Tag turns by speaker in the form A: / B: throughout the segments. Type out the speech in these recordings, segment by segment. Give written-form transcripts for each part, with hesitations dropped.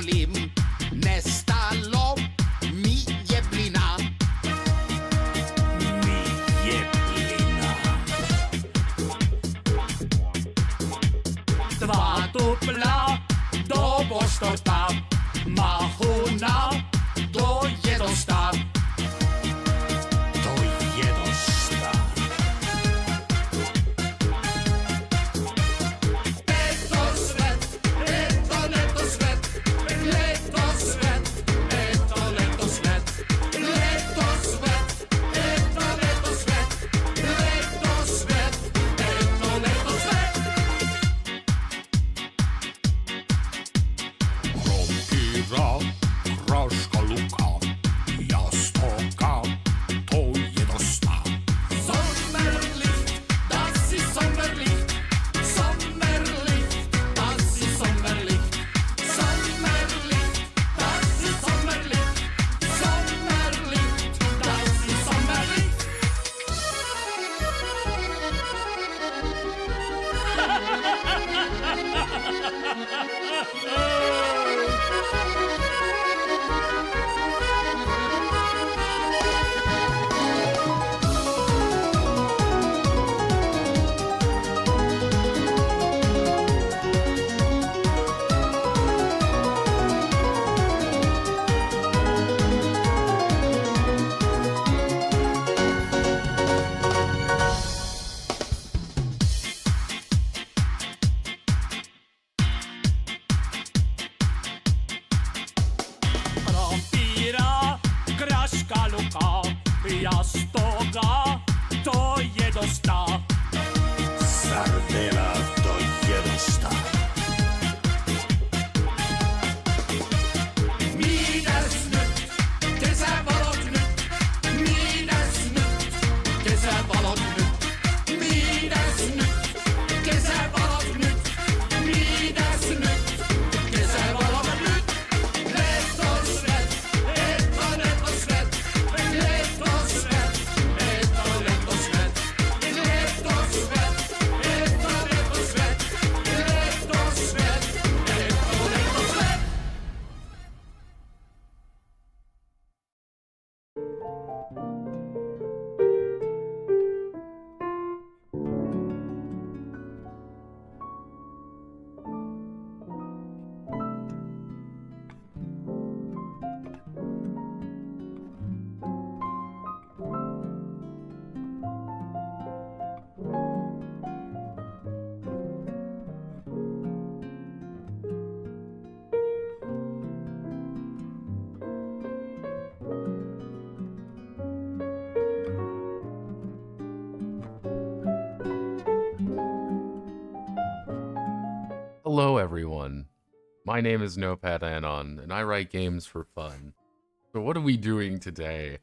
A: Leben. Nestalo, mi jeblina. Mi jeblina. Dva dupla, do boš torta. Mahuna, do jedosta. Do jedosta. Jastoga, to jedosta. Sardela, to jedosta. Minus nyt, kesävalot nyt. Minus nyt, kesävalot nyt. Minus nyt, kesävalot nyt. Minus nyt, kesävalot nyt. Lettosvet, lettosvet.
B: Hello everyone, my name is Notepad Anon, and I write games for fun. So what are we doing today?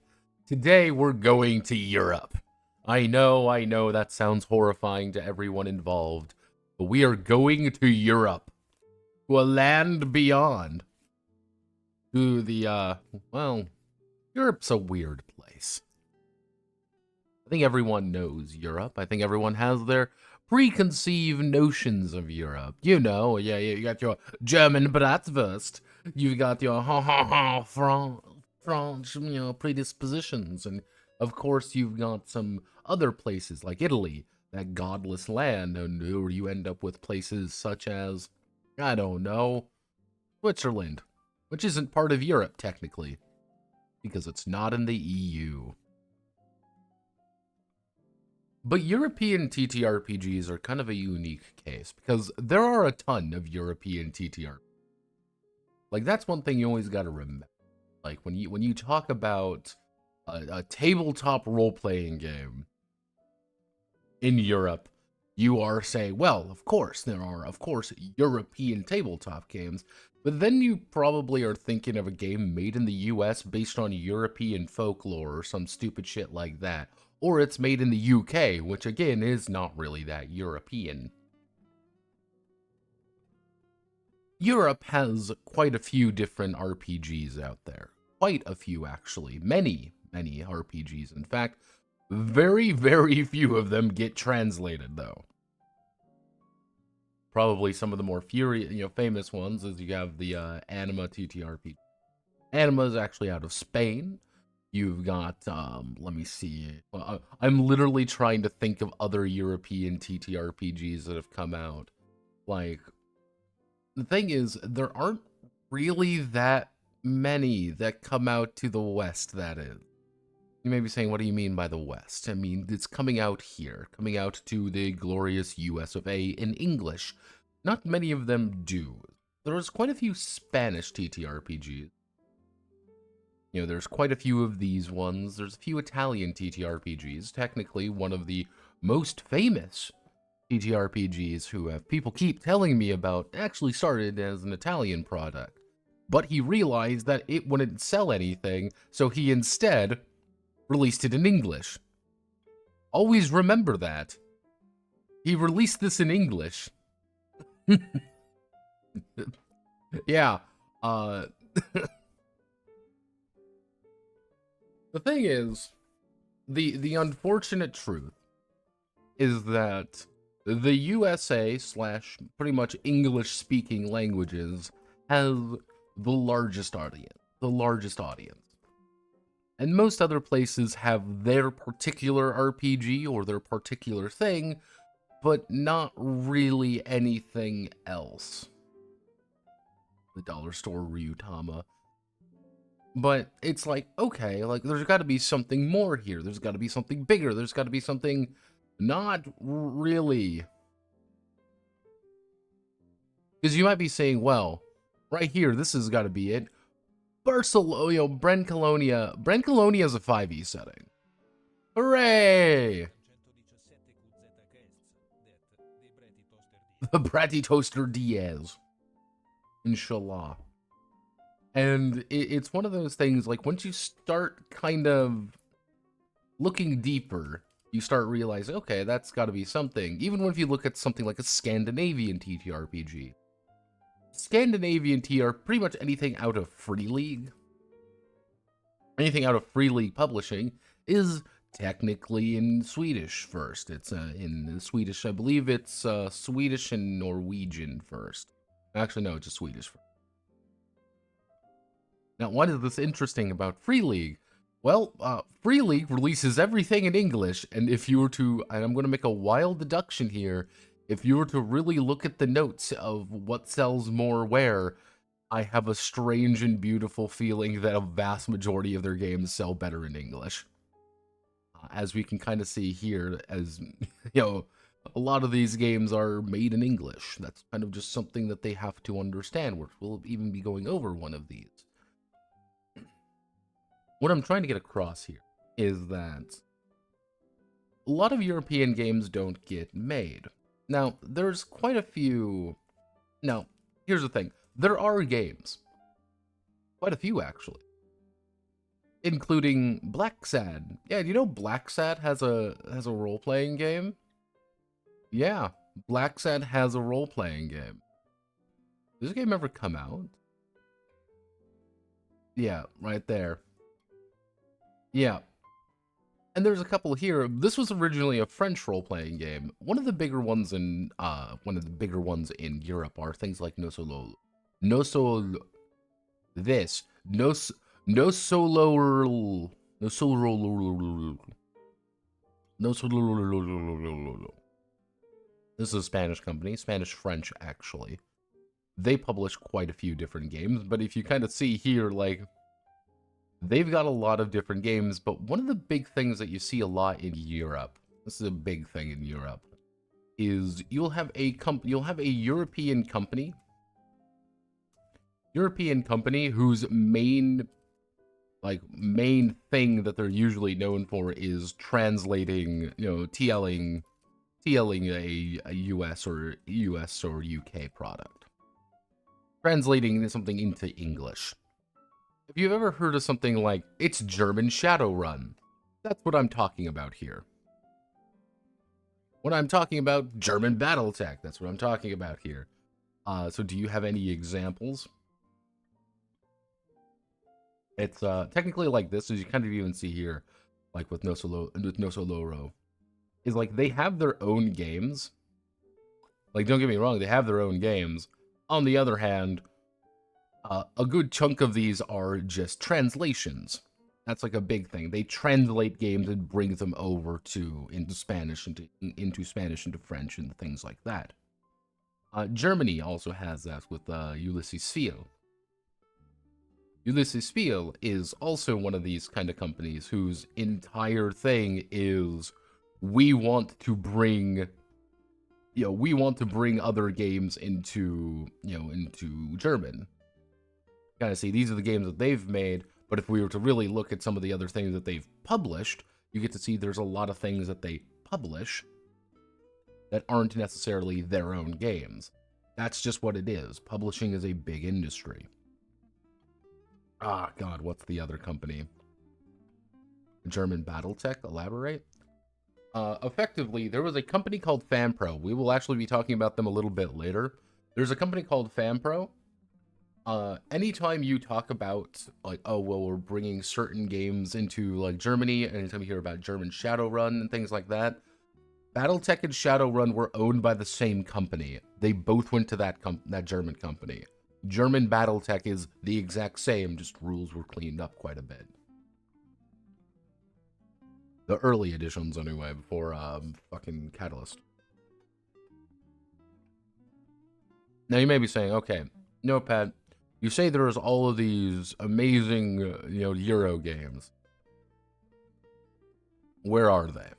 B: Today we're going to Europe. I know, that sounds horrifying to everyone involved, but we are going to Europe. To a land beyond. To the, well, Europe's a weird place. I think everyone knows Europe. I think everyone has their preconceived notions of Europe. You know, yeah, you got your German bratwurst. You got your French, predispositions. And, of course, you've got some other places like Italy, that godless land, and you end up with places such as, I don't know, Switzerland, which isn't part of Europe, technically, because it's not in the EU. But European TTRPGs are kind of a unique case, because there are a ton of European TTRPGs. Like, that's one thing you always gotta remember. Like, when you talk about a tabletop role-playing game in Europe, you are saying, well, of course, there are, of course, European tabletop games, but then you probably are thinking of a game made in the US based on European folklore or some stupid shit like that. Or it's made in the UK, which again is not really that European. Europe has quite a few different RPGs out there. Quite a few, actually. Many RPGs. In fact, very, very few of them get translated, though. Probably some of the more famous ones is you have the Anima TTRPG. Anima is actually out of Spain. You've got, let me see. I'm literally trying to think of other European TTRPGs that have come out. Like, the thing is, there aren't really that many that come out to the West, that is. You may be saying, what do you mean by the West? I mean, it's coming out here, coming out to the glorious US of A in English. Not many of them do. There's quite a few Spanish TTRPGs. You know, there's quite a few of these ones. There's a few Italian TTRPGs. Technically, one of the most famous TTRPGs who people keep telling me about actually started as an Italian product. But he realized that it wouldn't sell anything, so he instead released it in English. Always remember that. He released this in English. Yeah. The thing is, the unfortunate truth is that the USA / pretty much English-speaking languages have the largest audience. And most other places have their particular RPG or their particular thing, but not really anything else. The dollar store Ryutama. But it's like, okay, like there's got to be something more here. There's got to be something bigger. There's got to be something not really. Because you might be saying, well, right here, this has got to be it. Barcelona, Brancalonia is a 5e setting. Hooray! The Bratty Toaster Diaz. Inshallah. And it's one of those things, like, once you start kind of looking deeper, you start realizing, okay, that's got to be something. Even if you look at something like a Scandinavian TTRPG. Scandinavian TR, pretty much anything out of Free League, anything out of Free League publishing, is technically in Swedish first. It's in Swedish, I believe it's Swedish and Norwegian first. Actually, no, it's just Swedish first. Now, what is this interesting about Free League? Well, Free League releases everything in English, and if you were to, and I'm going to make a wild deduction here, if you were to really look at the notes of what sells more where, I have a strange and beautiful feeling that a vast majority of their games sell better in English. As we can kind of see here, as, you know, a lot of these games are made in English. That's kind of just something that they have to understand, which we'll even be going over one of these. What I'm trying to get across here is that a lot of European games don't get made. Now, there's quite a few. Now, here's the thing. There are games. Quite a few, actually. Including Blacksad. Yeah, do you know Blacksad has a role-playing game? Yeah, Blacksad has a role-playing game. Does this game ever come out? Yeah, right there. Yeah. And there's a couple here. This was originally a French role-playing game. One of the bigger ones in Europe are things like No Solo. No Solo. This. No Solo. No Solo. No Solo. This is a Spanish company. Spanish-French, actually. They publish quite a few different games, but if you kind of see here, like, they've got a lot of different games, but one of the big things that you see a lot in Europe, this is a big thing in Europe, is you'll have a European company whose main thing that they're usually known for is translating, you know, TLing a US or UK product. Translating something into English. If you've ever heard of something like, it's German Shadowrun, that's what I'm talking about here. When I'm talking about German Battletech, that's what I'm talking about here. So do you have any examples? It's technically like this, as you kind of even see here, like with No Soloro, is like they have their own games, Like, don't get me wrong, they have their own games. On the other hand, a good chunk of these are just translations. That's like a big thing. They translate games and bring them over into Spanish, into French, and things like that. Germany also has that with Ulysses Spiel. Ulysses Spiel is also one of these kind of companies whose entire thing is we want to bring other games into German. Kind of see these are the games that they've made, but if we were to really look at some of the other things that they've published, you get to see there's a lot of things that they publish that aren't necessarily their own games. That's just what it is. Publishing is a big industry. Ah, God, what's the other company? German Battletech, elaborate? Effectively, there was a company called FanPro. We will actually be talking about them a little bit later. There's a company called FanPro. Anytime you talk about, like, oh, well, we're bringing certain games into, like, Germany, anytime you hear about German Shadowrun and things like that, Battletech and Shadowrun were owned by the same company. They both went to that German company. German Battletech is the exact same, just rules were cleaned up quite a bit. The early editions, anyway, before fucking Catalyst. Now you may be saying, okay, Notepad, you say there's all of these amazing, Euro games. Where are they?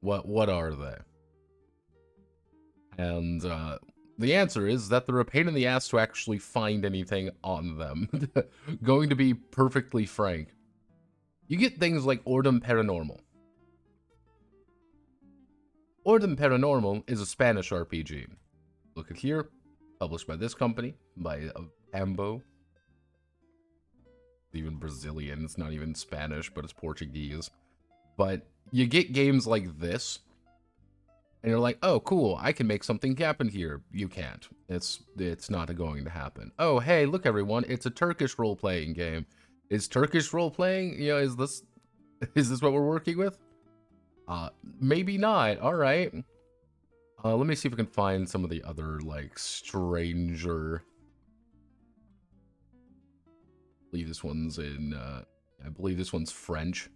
B: What are they? And the answer is that they're a pain in the ass to actually find anything on them. Going to be perfectly frank. You get things like Ordem Paranormal. Ordem Paranormal is a Spanish RPG. Look at here. Published by this company, by Ambo. It's even Brazilian. It's not even Spanish, but it's Portuguese. But you get games like this, and you're like, oh, cool, I can make something happen here. You can't. It's not going to happen. Oh, hey, look, everyone, it's a Turkish role-playing game. Is Turkish role-playing, is this what we're working with? Maybe not. All right. Let me see if we can find some of the other, like, stranger... I believe this one's French.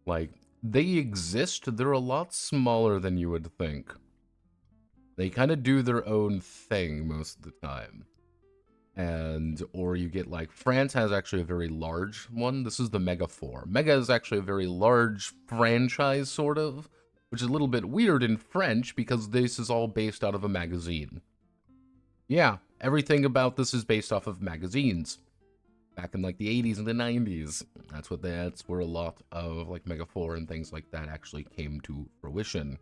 B: Like, they exist, they're a lot smaller than you would think. They kind of do their own thing most of the time. Or you get, like, France has actually a very large one. This is the Mega 4. Mega is actually a very large franchise, sort of, which is a little bit weird in French because this is all based out of a magazine. Yeah, everything about this is based off of magazines. Back in, like, the 80s and the 90s. That's where a lot of, like, Mega 4 and things like that actually came to fruition.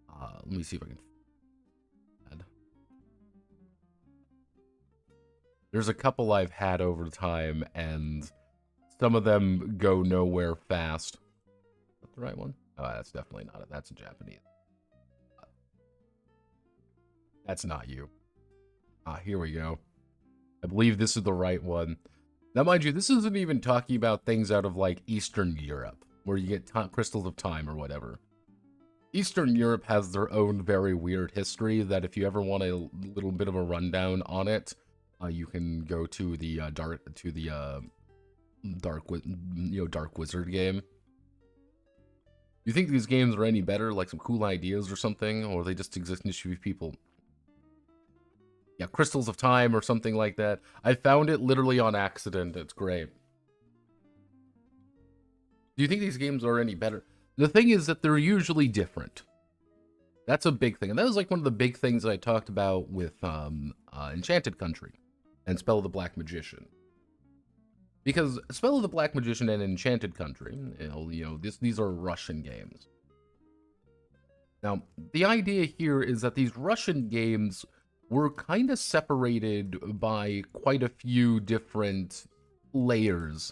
B: Let me see if I can... There's a couple I've had over time, and some of them go nowhere fast. Is that the right one? Oh, that's definitely not it. That's a Japanese. That's not you. Here we go. I believe this is the right one. Now, mind you, this isn't even talking about things out of, like, Eastern Europe, where you get crystals of time or whatever. Eastern Europe has their own very weird history that if you ever want a little bit of a rundown on it, you can go to the Dark Wizard game. You think these games are any better, like some cool ideas or something, or they just exist to shoot people? Yeah, Crystals of Time or something like that. I found it literally on accident. It's great. Do you think these games are any better? The thing is that they're usually different. That's a big thing. And that was like one of the big things I talked about with Enchanted Country and Spell of the Black Magician. Because Spell of the Black Magician and Enchanted Country, these are Russian games. Now, the idea here is that these Russian games were kind of separated by quite a few different layers.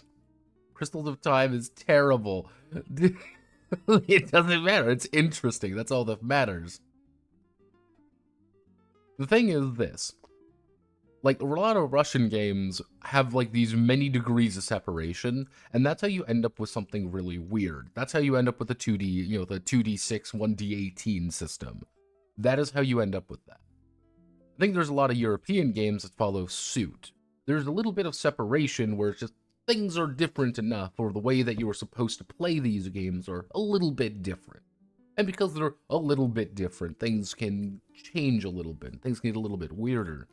B: Crystals of Time is terrible. It doesn't matter. It's interesting. That's all that matters. The thing is this. Like, a lot of Russian games have, like, these many degrees of separation, and that's how you end up with something really weird. That's how you end up with the 2D, the 2D6, 1D18 system. That is how you end up with that. I think there's a lot of European games that follow suit. There's a little bit of separation where it's just things are different enough, or the way that you are supposed to play these games are a little bit different. And because they're a little bit different, things can change a little bit. Things can get a little bit weirder.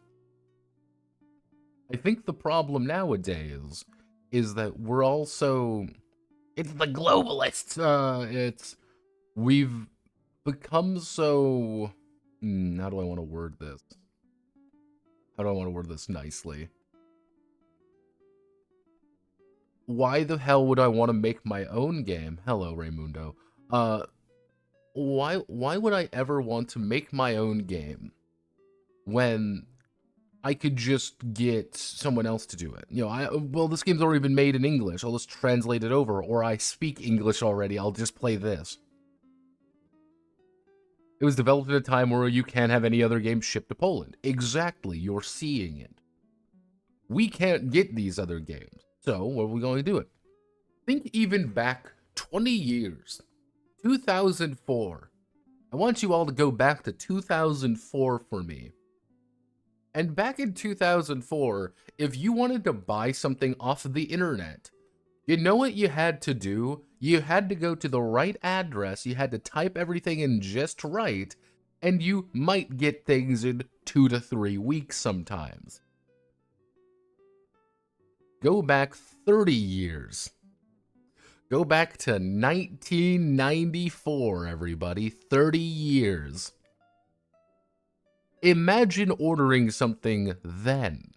B: I think the problem nowadays is that we're also... It's the globalists! We've become so... how do I want to word this? How do I want to word this nicely? Why the hell would I want to make my own game? Hello, Raymundo. Why would I ever want to make my own game when I could just get someone else to do it? You know, well, this game's already been made in English. I'll just translate it over, or I speak English already. I'll just play this. It was developed at a time where you can't have any other game shipped to Poland. Exactly, you're seeing it. We can't get these other games, so what are we going to do it? Think even back 20 years. 2004. I want you all to go back to 2004 for me. And back in 2004, if you wanted to buy something off of the internet, you know what you had to do? You had to go to the right address, you had to type everything in just right, and you might get things in 2 to 3 weeks sometimes. Go back 30 years. Go back to 1994, everybody. 30 years. Imagine ordering something then.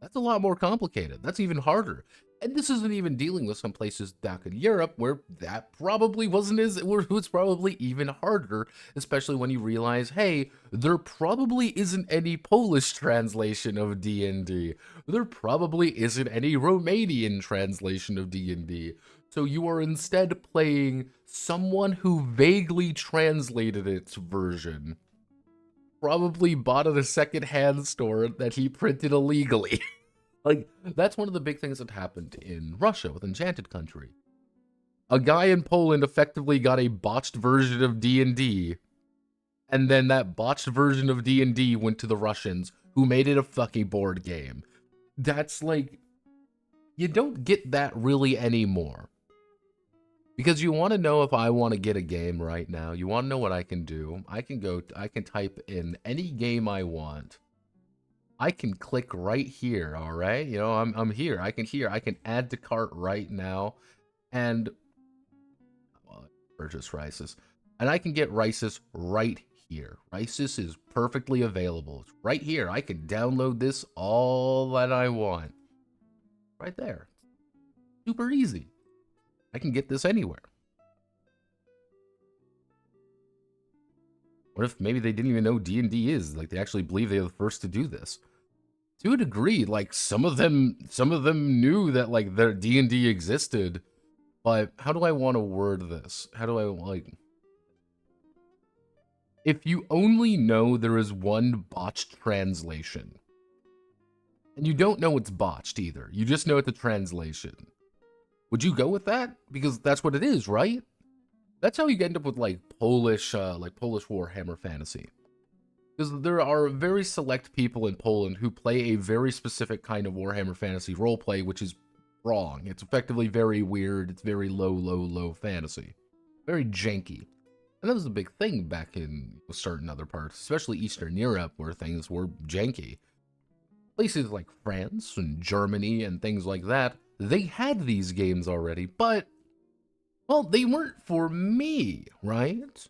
B: That's a lot more complicated. That's even harder. And this isn't even dealing with some places back in Europe where that probably wasn't as, where it was probably even harder, especially when you realize, hey, there probably isn't any Polish translation of D&D. There probably isn't any Romanian translation of D&D. So you are instead playing someone who vaguely translated its version. Probably bought at a second-hand store that he printed illegally. Like, that's one of the big things that happened in Russia with Enchanted Country. A guy in Poland effectively got a botched version of D&D, and then that botched version of D&D went to the Russians, who made it a fucking board game. That's like, you don't get that really anymore. Because you want to know if I want to get a game right now, you want to know what I can do. I can type in any game I want. I can click right here, all right? You know, I'm here. I can add to cart right now, and well, purchase Rises, and I can get Rises right here. Rises is perfectly available. It's right here. I can download this all that I want. Right there. Super easy. I can get this anywhere. What if maybe they didn't even know D&D is? Like, they actually believe they're the first to do this. To a degree, like, some of them knew that, like, their D&D existed, but how do I want to word this? How do I, like... If you only know there is one botched translation, and you don't know it's botched either, you just know it's a translation, would you go with that? Because that's what it is, right? That's how you end up with, like, Polish Warhammer Fantasy. Because there are very select people in Poland who play a very specific kind of Warhammer Fantasy roleplay, which is wrong. It's effectively very weird. It's very low fantasy. Very janky. And that was a big thing back in certain other parts, especially Eastern Europe, where things were janky. Places like France and Germany and things like that, they had these games already, but, well, they weren't for me, right?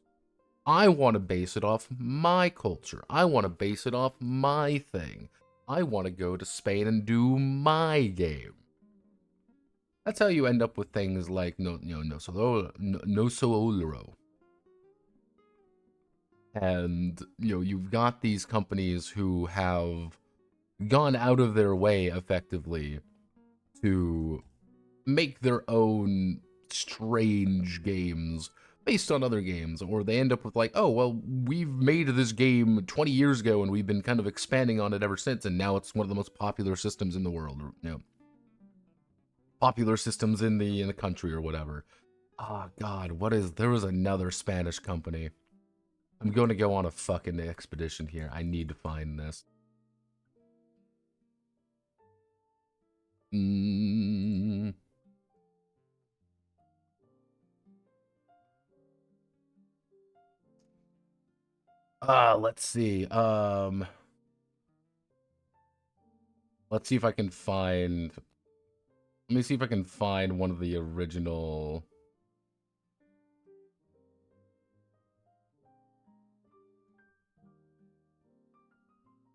B: I want to base it off my culture. I want to base it off my thing. I want to go to Spain and do my game. That's how you end up with things like No Soloro. And, you know, you've got these companies who have gone out of their way, effectively, to make their own strange games based on other games, or they end up with like, oh, well, we've made this game 20 years ago and we've been kind of expanding on it ever since, and now it's one of the most popular systems in the world, or, you know, popular systems in the country or whatever. Ah, God, there was another Spanish company. I'm going to go on a fucking expedition here. I need to find this. Let's see. Let's see if I can find... Let me see if I can find one of the original...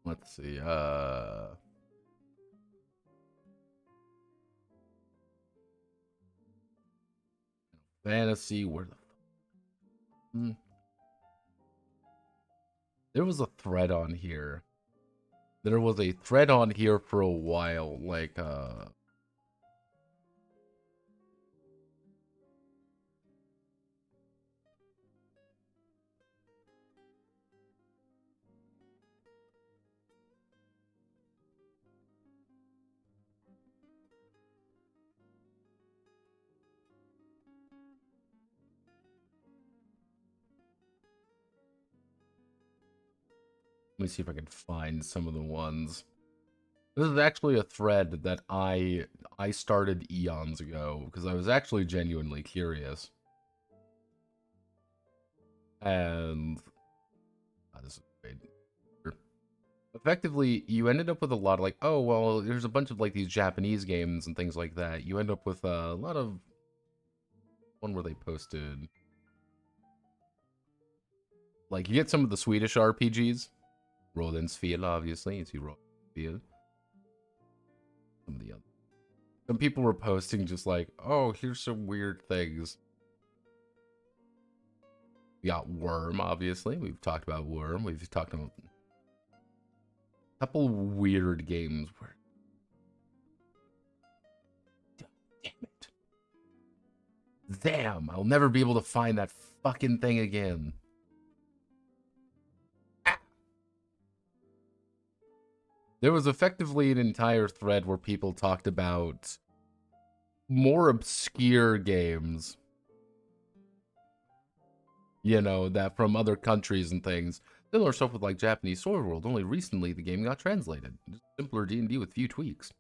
B: Let's see, fantasy, where the... There was a thread on here. There was a thread on here for a while, like, let me see if I can find some of the ones. This is actually a thread that I started eons ago, because I was actually genuinely curious. And... this is great. Effectively, you ended up with a lot of, like, oh, well, there's a bunch of, like, these Japanese games and things like that. You end up with a lot of... One where they posted... Like, you get some of the Swedish RPGs. Spiel, obviously. You see Spiel. Some of the other. Some people were posting just like, oh, here's some weird things. We got Worm, obviously. We've talked about Worm. We've talked about a couple weird games where... Damn it. Damn, I'll never be able to find that fucking thing again. There was effectively an entire thread where people talked about more obscure games, you know, that from other countries and things. Similar stuff with, like, Japanese Sword World. Only recently the game got translated. Just simpler D&D with few tweaks.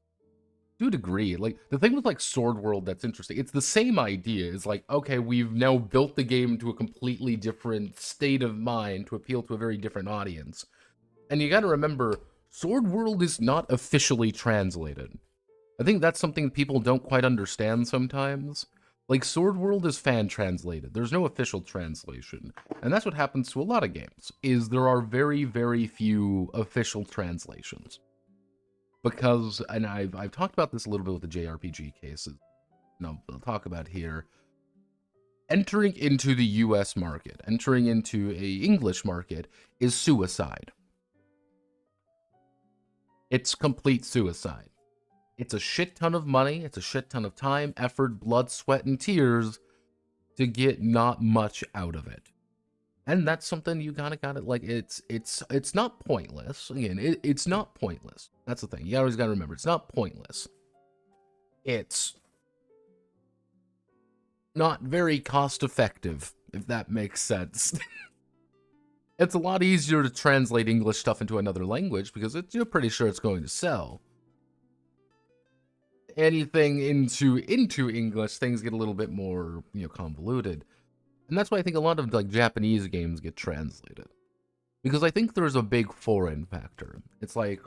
B: To a degree, like, the thing with, like, Sword World that's interesting, it's the same idea. It's like, okay, we've now built the game to a completely different state of mind to appeal to a very different audience. And you gotta remember... Sword World is not officially translated. I think that's something people don't quite understand sometimes. Like, Sword World is fan-translated. There's no official translation. And that's what happens to a lot of games, is there are very, very few official translations. Because, and I've talked about this a little bit with the JRPG cases, and I'll talk about here, entering into the US market, entering into a English market, is suicide. It's complete suicide. It's a shit ton of money, it's a shit ton of time, effort, blood, sweat, and tears to get not much out of it. And that's something you gotta, like, it's not pointless. Again, it's not pointless. That's the thing. You always gotta remember, it's not pointless. It's not very cost effective, if that makes sense. It's a lot easier to translate English stuff into another language because you're pretty sure it's going to sell. Anything into English, things get a little bit more, you know, convoluted. And that's why I think a lot of, like, Japanese games get translated. Because I think there's a big foreign factor. It's like,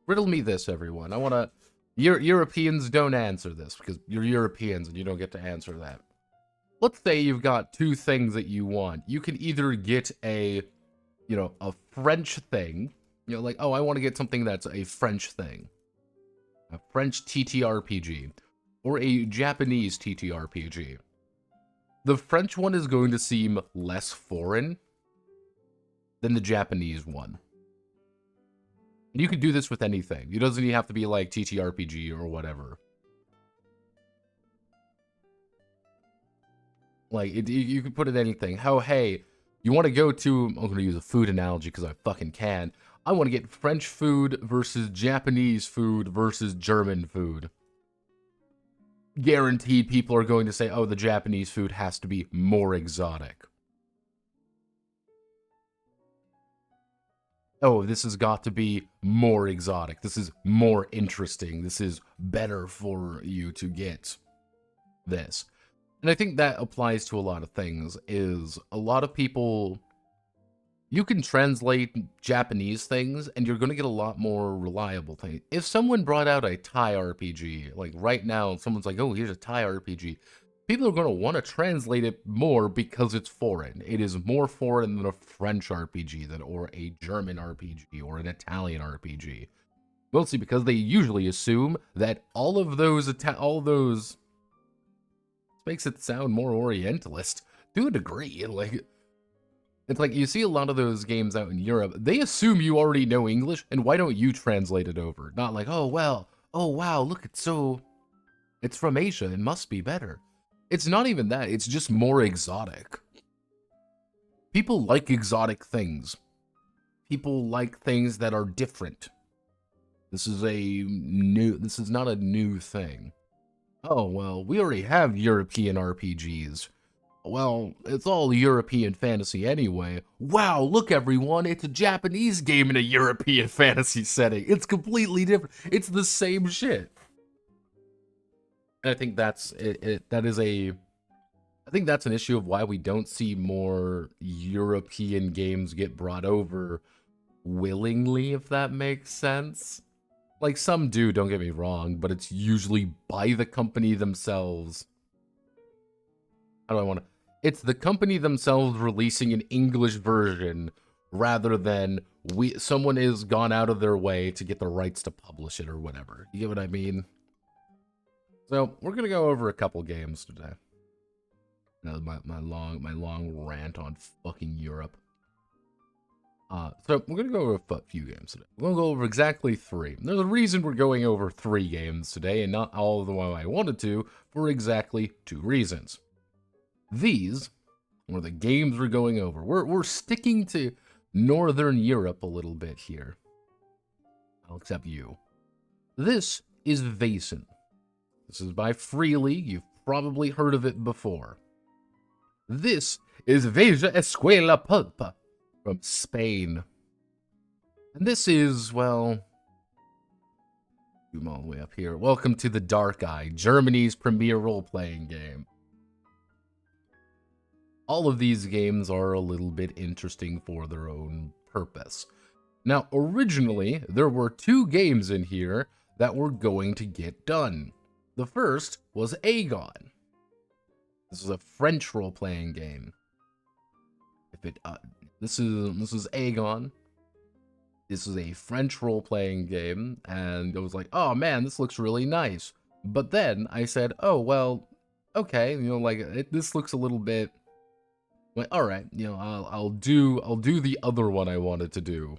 B: riddle me this, everyone. I want to... Europeans don't answer this because you're Europeans and you don't get to answer that. Let's say you've got two things that you want. You can either get a, you know, a French thing. You know, like, oh, I want to get something that's a French thing. A French TTRPG. Or a Japanese TTRPG. The French one is going to seem less foreign than the Japanese one. And you can do this with anything. It doesn't even have to be like TTRPG or whatever. Like, you can put it anything. How, hey, you want to go to... I'm going to use a food analogy because I fucking can. I want to get French food versus Japanese food versus German food. Guaranteed people are going to say, oh, the Japanese food has to be more exotic. oh, this has got to be more exotic. This is more interesting. This is better for you to get this. And I think that applies to a lot of things, is a lot of people, you can translate Japanese things and you're going to get a lot more reliable things. If someone brought out a Thai RPG, like right now, someone's like, oh, here's a Thai RPG, people are going to want to translate it more because it's foreign. It is more foreign than a French RPG, or a German RPG, or an Italian RPG. Mostly because they usually assume that all those makes it sound more Orientalist to a degree. Like, it's like you see a lot of those games out in Europe, they assume you already know English, and why don't you translate it over? Not like, oh wow, look, it's from Asia, it must be better. It's not even that, it's just more exotic. People like exotic things. People like things that are different. This is not a new thing. Oh, well, we already have European RPGs. Well, it's all European fantasy anyway. Wow, look everyone, it's a Japanese game in a European fantasy setting. It's completely different. It's the same shit. And I think that's I think that's an issue of why we don't see more European games get brought over willingly, if that makes sense. Like, some do, don't get me wrong, but it's usually by the company themselves. How do I want to... It's the company themselves releasing an English version rather than someone has gone out of their way to get the rights to publish it or whatever. You get what I mean? So, we're going to go over a couple games today. My long rant on fucking Europe. So we're going to go over a few games today. We're going to go over exactly 3. There's a reason we're going over 3 games today and not all of the one I wanted to, for exactly 2 reasons. These are the games we're going over. We're sticking to Northern Europe a little bit here. I'll accept you. This is Vaesen. This is by Free League. You've probably heard of it before. This is Veija, Escuela, Pulp from Spain. And this is, well, zoom all the way up here. Welcome to the Dark Eye, Germany's premier role-playing game. All of these games are a little bit interesting for their own purpose. Now, originally, there were 2 games in here that were going to get done. The first was Aegon. This is a French role-playing game. This is Aegon. This is a French role-playing game, and I was like, oh man, this looks really nice. But then I said, oh well, okay, this looks a little bit like, all right, I'll do the other one I wanted to do.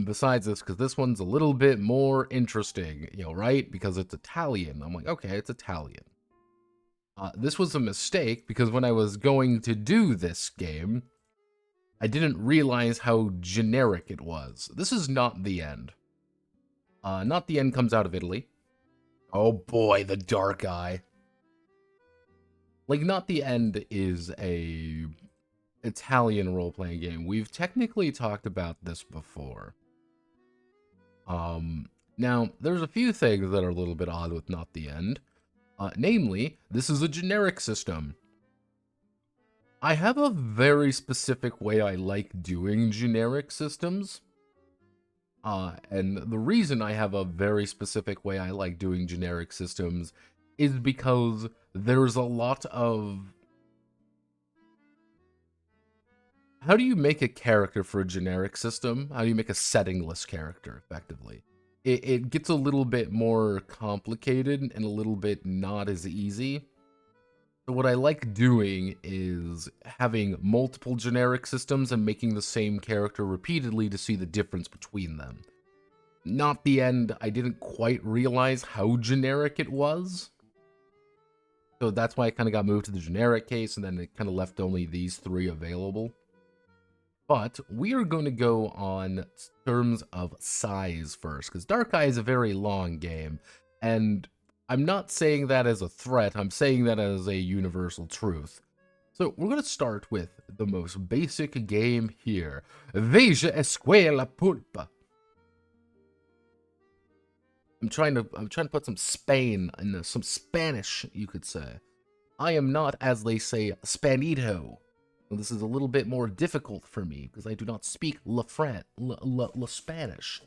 B: Besides this, because this one's a little bit more interesting, right? Because it's Italian. I'm like, okay, it's Italian. This was a mistake because when I was going to do this game, I didn't realize how generic it was. This is Not the End. Not the End comes out of Italy. Oh boy, the Dark Eye. Like, Not the End is a Italian role-playing game. We've technically talked about this before. Now, there's a few things that are a little bit odd with Not the End. Namely, this is a generic system. I have a very specific way I like doing generic systems. And the reason I have a very specific way I like doing generic systems is because there's a lot of... How do you make a character for a generic system? How do you make a settingless character, effectively? It gets a little bit more complicated and a little bit not as easy. So what I like doing is having multiple generic systems and making the same character repeatedly to see the difference between them. Not the End, I didn't quite realize how generic it was. So that's why I kind of got moved to the generic case, and then it kind of left only these 3 available. But we are going to go on terms of size first, because Dark Eye is a very long game, and I'm not saying that as a threat, I'm saying that as a universal truth. So we're going to start with the most basic game here. Veija, Escuela, Pulp. I'm trying to put some Spain in some Spanish, you could say. I am not, as they say, Spanito. Well, this is a little bit more difficult for me because I do not speak La Spanish.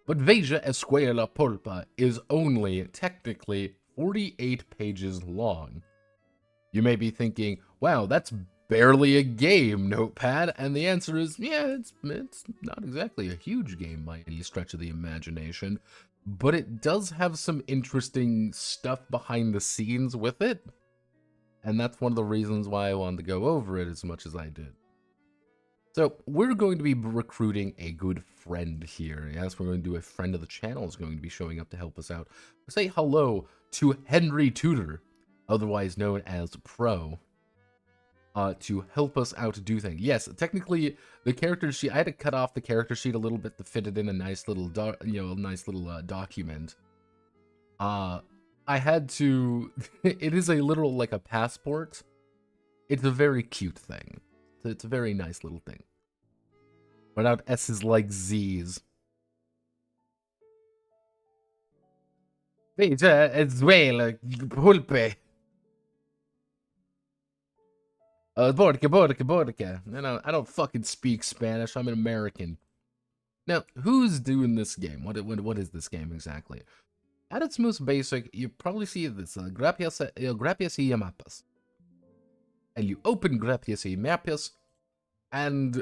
B: But Veija, Escuela, Pulpa is only technically 48 pages long. You may be thinking, wow, that's barely a game, Notepad, and the answer is, yeah, it's not exactly a huge game by any stretch of the imagination, but it does have some interesting stuff behind the scenes with it, and that's one of the reasons why I wanted to go over it as much as I did. So, we're going to be recruiting a good friend here. Yes, we're going to do a friend of the channel is going to be showing up to help us out. Say hello to Henry Tudor, otherwise known as Pro, to help us out to do things. Yes, technically, the character sheet, I had to cut off the character sheet a little bit to fit it in a nice little, document. I had to, it is a literal, like a passport. It's a very cute thing. It's a very nice little thing. Without S's like Z's. Veija, Escuela, Pulpe. Borca. I don't fucking speak Spanish. I'm an American. Now, who's doing this game? What is this game exactly? At its most basic, you probably see this Gracias y mapas. And you open Gracias y mapas, and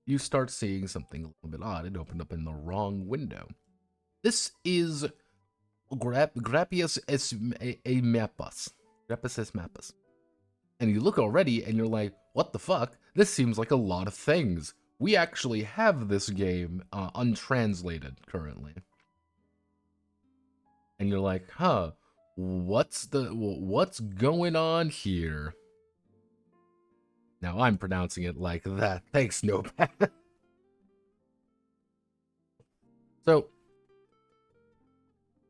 B: you start seeing something a little bit odd. It opened up in the wrong window. This is Gracias y mapas. Gracias es mapas. And you look already, and you're like, what the fuck? This seems like a lot of things. We actually have this game untranslated currently. And you're like, huh, what's going on here? Now I'm pronouncing it like that. Thanks, Notepad. So,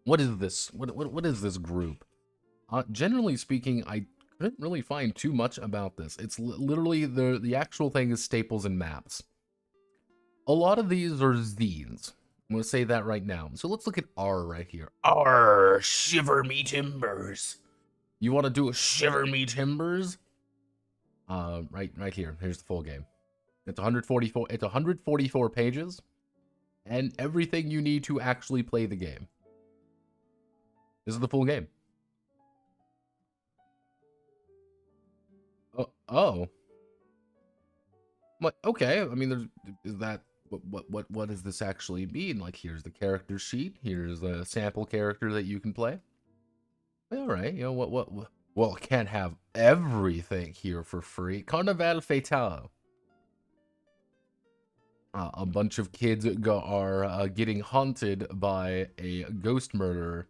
B: what is this? What is this group? Generally speaking, I couldn't really find too much about this. It's literally the actual thing is staples and maps. A lot of these are zines. I'm going to say that right now. So let's look at R right here. R, shiver me timbers. You want to do a shiver me timbers? Right here. Here's the full game. It's 144. It's 144 pages, and everything you need to actually play the game. This is the full game. Oh. What? Okay. I mean, is that what does this actually mean? Like, here's the character sheet. Here's a sample character that you can play. All right. You know what? Well, can't have everything here for free. Carnaval Fatale. A bunch of kids are getting haunted by a ghost murderer.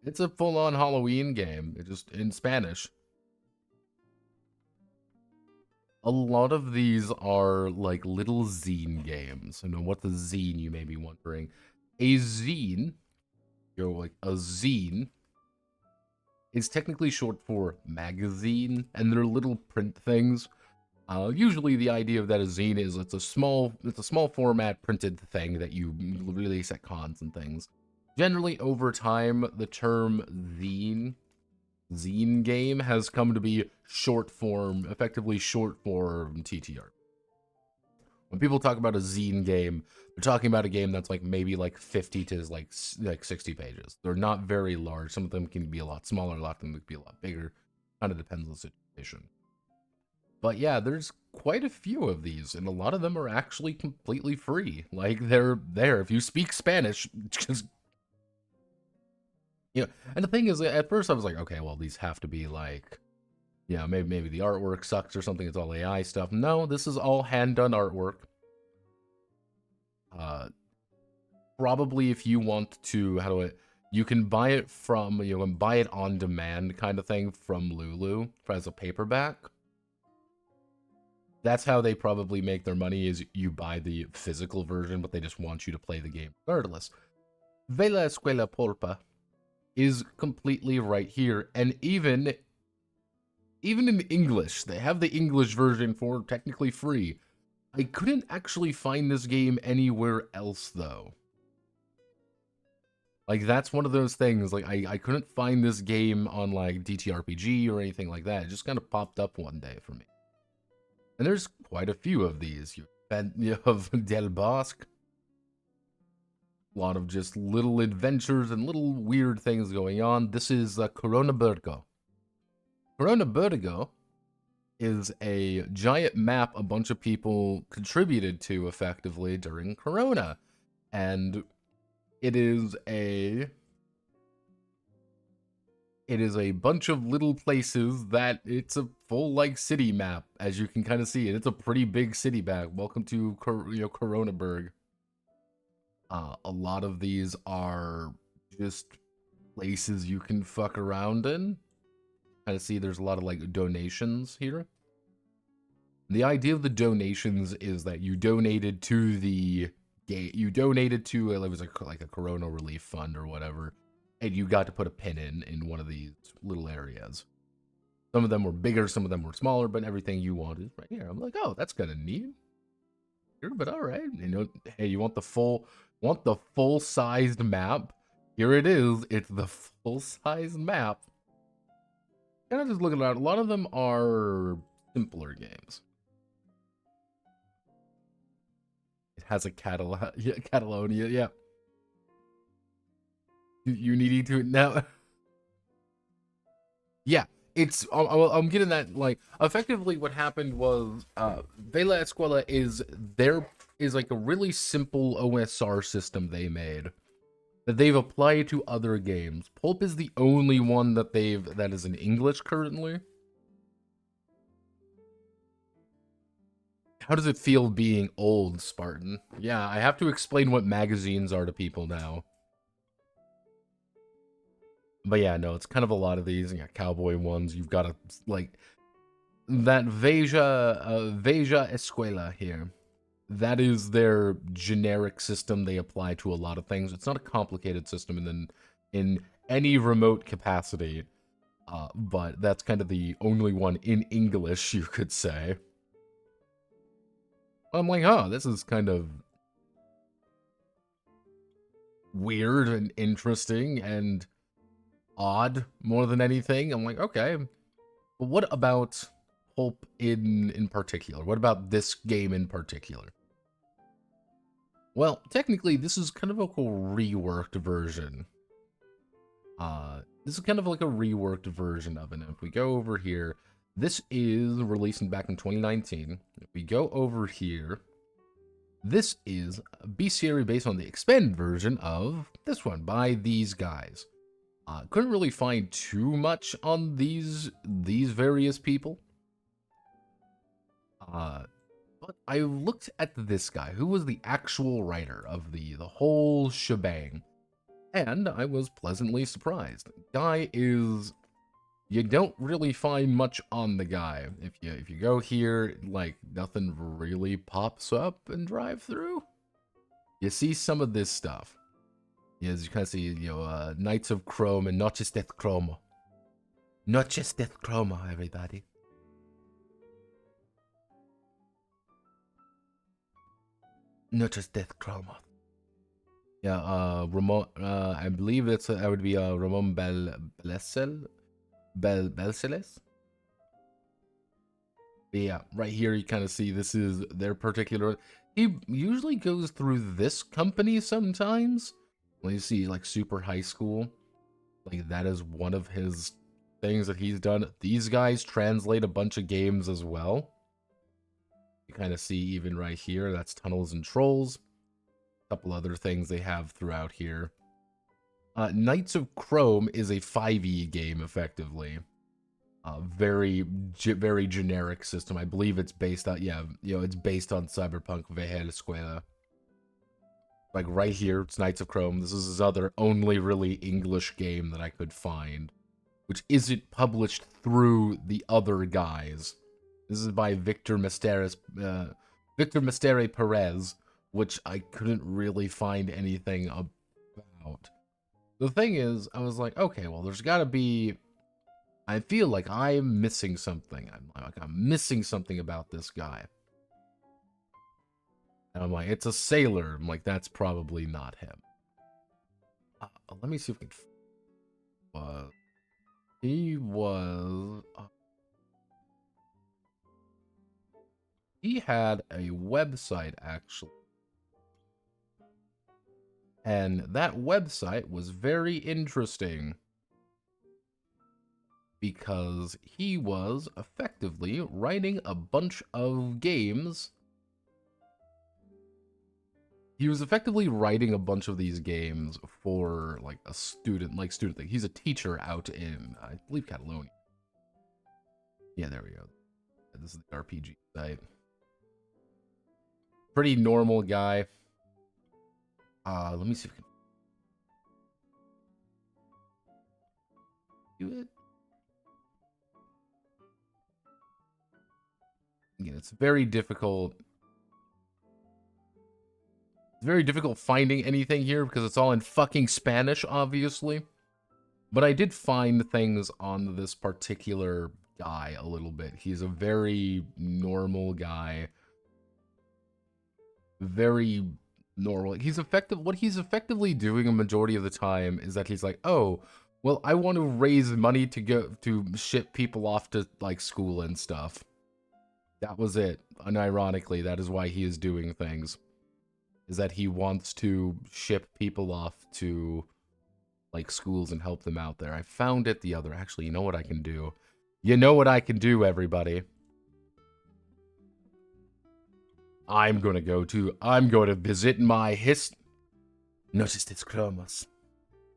B: It's a full-on Halloween game. It's just in Spanish. A lot of these are like little zine games. You know, what's a zine, you may be wondering. A zine, like a zine, is technically short for magazine, and they're little print things. Usually the idea of that a zine is it's a small format printed thing that you release at cons and things. Generally, over time, the term zine game has come to be effectively short form TTR. When people talk about a zine game, they're talking about a game that's like maybe like 50 to like 60 pages. They're not very large. Some of them can be a lot smaller, a lot of them can be a lot bigger. Kind of depends on the situation. But yeah, there's quite a few of these, and a lot of them are actually completely free. Like, they're there. If you speak Spanish, just... You know, and the thing is, at first I was like, okay, well, these have to be like, yeah, maybe the artwork sucks or something. It's all AI stuff. No, this is all hand-done artwork. Probably if you want to, you can buy it from, buy it on demand kind of thing from Lulu as a paperback. That's how they probably make their money, is you buy the physical version, but they just want you to play the game regardless. Veija, Escuela, Pulpa is completely right here, and even even in English, they have the English version for technically free. I couldn't actually find this game anywhere else, though. Like, that's one of those things, like, I couldn't find this game on, like, TTRPG or anything like that. It just kind of popped up one day for me. And there's quite a few of these. You have Del Bosque. A lot of just little adventures and little weird things going on. This is Coronaburgo. Coronaburgo is a giant map a bunch of people contributed to effectively during Corona. And it is a bunch of little places that it's a full like city map, as you can kind of see. And it's a pretty big city map. Welcome to Coronaburg. A lot of these are just places you can fuck around in. Kind of see there's a lot of like donations here. The idea of the donations is that you donated to the game. You donated to it was like a Corona relief fund or whatever, and you got to put a pin in one of these little areas. Some of them were bigger, some of them were smaller, but everything you want is right here. I'm like, oh, that's kind of neat. Here, but all right, you know, hey, you want the full-sized map? Here it is. It's the full-sized map. Kind of just looking at it, a lot of them are simpler games. It has a Catalonia, yeah. You need to now. Yeah, it's I'm getting that. Like, effectively what happened was Veija Escuela is like a really simple OSR system they made that they've applied to other games. Pulp is the only one that is in English currently. How does it feel being old, Spartan? Yeah, I have to explain what magazines are to people now. But yeah, no, it's kind of a lot of these. You got cowboy ones. You've got like that Veija Escuela here. That is their generic system they apply to a lot of things. It's not a complicated system in any remote capacity, but that's kind of the only one in English, you could say. I'm like, oh, this is kind of weird and interesting and odd more than anything. I'm like, okay, but what about Pulp in particular? What about this game in particular? Well, technically, this is kind of a reworked version. This is kind of like a reworked version of it. If we go over here, this is releasing back in 2019. If we go over here, this is a bestiary based on the expanded version of this one by these guys. Couldn't really find too much on these various people. But I looked at this guy, who was the actual writer of the whole shebang, and I was pleasantly surprised. Guy is, you don't really find much on the guy. If you go here, like, nothing really pops up and drive through. You see some of this stuff. As you kind of see, you know, Knights of Chrome and Noches de Cromo. Noches de Cromo, everybody. Noches de Cromo. Yeah, Ramon, I believe that would be Ramon Balcells. Yeah, right here you kind of see this is their particular. He usually goes through this company sometimes. When you see like Super High School, like that is one of his things that he's done. These guys translate a bunch of games as well. You kind of see even right here, that's Tunnels and Trolls. A couple other things they have throughout here. Knights of Chrome is a 5e game, effectively. Very generic system. I believe it's based on, yeah, you know, it's based on Cyberpunk Veija Escuela. Like right here, it's Knights of Chrome. This is his other only really English game that I could find, which isn't published through the other guys. This is by Victor Mestere Perez, which I couldn't really find anything about. The thing is, I was like, okay, well, there's got to be... I feel like I'm missing something. I'm missing something about this guy. And I'm like, it's a sailor. I'm like, that's probably not him. Let me see if we can... he was... he had a website, actually. And that website was very interesting. Because he was effectively writing a bunch of games. He was effectively writing a bunch of these games for, like, a student thing. He's a teacher out in, I believe, Catalonia. Yeah, there we go. This is the RPG site. Pretty normal guy. Let me see if I can do it. Again, it's very difficult. It's very difficult finding anything here because it's all in fucking Spanish, obviously. But I did find things on this particular guy a little bit. He's a very normal guy. Very normal. What he's effectively doing a majority of the time is that he's like, oh, well, I want to raise money to go to ship people off to, like, school and stuff. That was it. Unironically, that is why he is doing things. Is that he wants to ship people off to, like, schools and help them out there. I found it the other... Actually, you know what I can do? You know what I can do, everybody? I'm going to visit my Notice this, Chromas.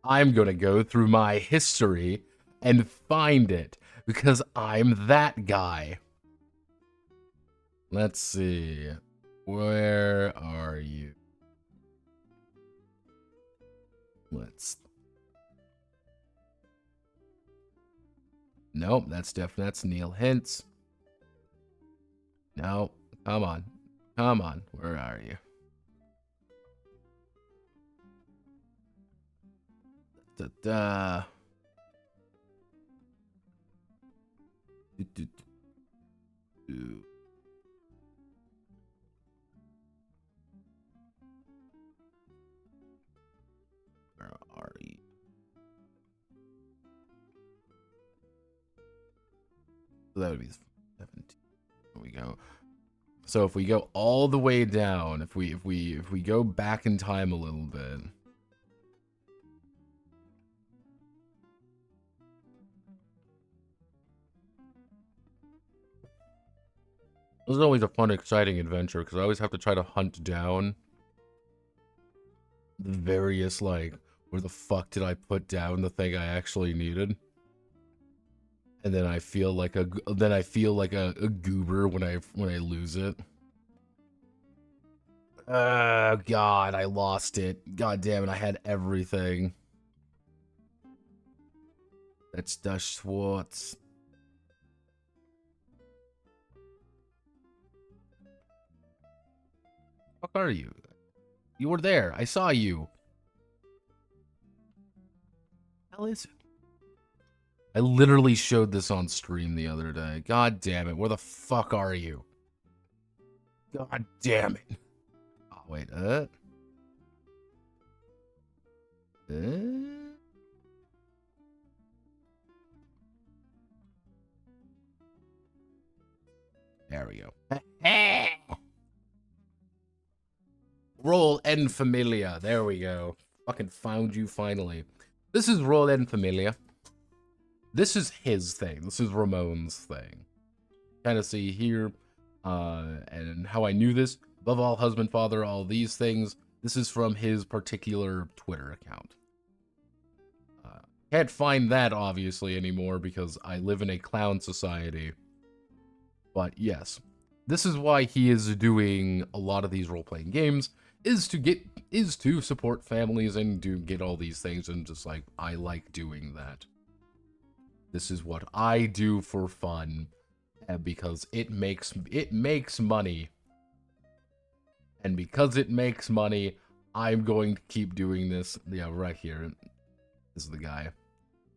B: I'm going to go through my history and find it. Because I'm that guy. Let's see. Where are you? Nope, that's Neil Hintz. No, come on. Come on. Where are you? Da-da. Where are you? So that would be 17. There we go. So if we go all the way down, if we go back in time a little bit. This is always a fun, exciting adventure because I always have to try to hunt down the various, like, where the fuck did I put down the thing I actually needed? And then I feel like a goober when I lose it. God, I lost it. God damn it, I had everything. That's Das Schwartz. Fuck are you? You were there. I saw you. Hell is it? I literally showed this on stream the other day. God damn it. Where the fuck are you? God damn it. Oh, wait. There we go. Roll en Familia. There we go. Fucking found you finally. This is Roll en Familia. This is his thing. This is Ramon's thing. Kind of see here, and how I knew this. Above all, husband, father, all these things. This is from his particular Twitter account. Can't find that, obviously, anymore because I live in a clown society. But yes, this is why he is doing a lot of these role-playing games, is to support families and to get all these things, and just like, I like doing that. This is what I do for fun, because it makes money. And because it makes money, I'm going to keep doing this. Yeah, right here. This is the guy.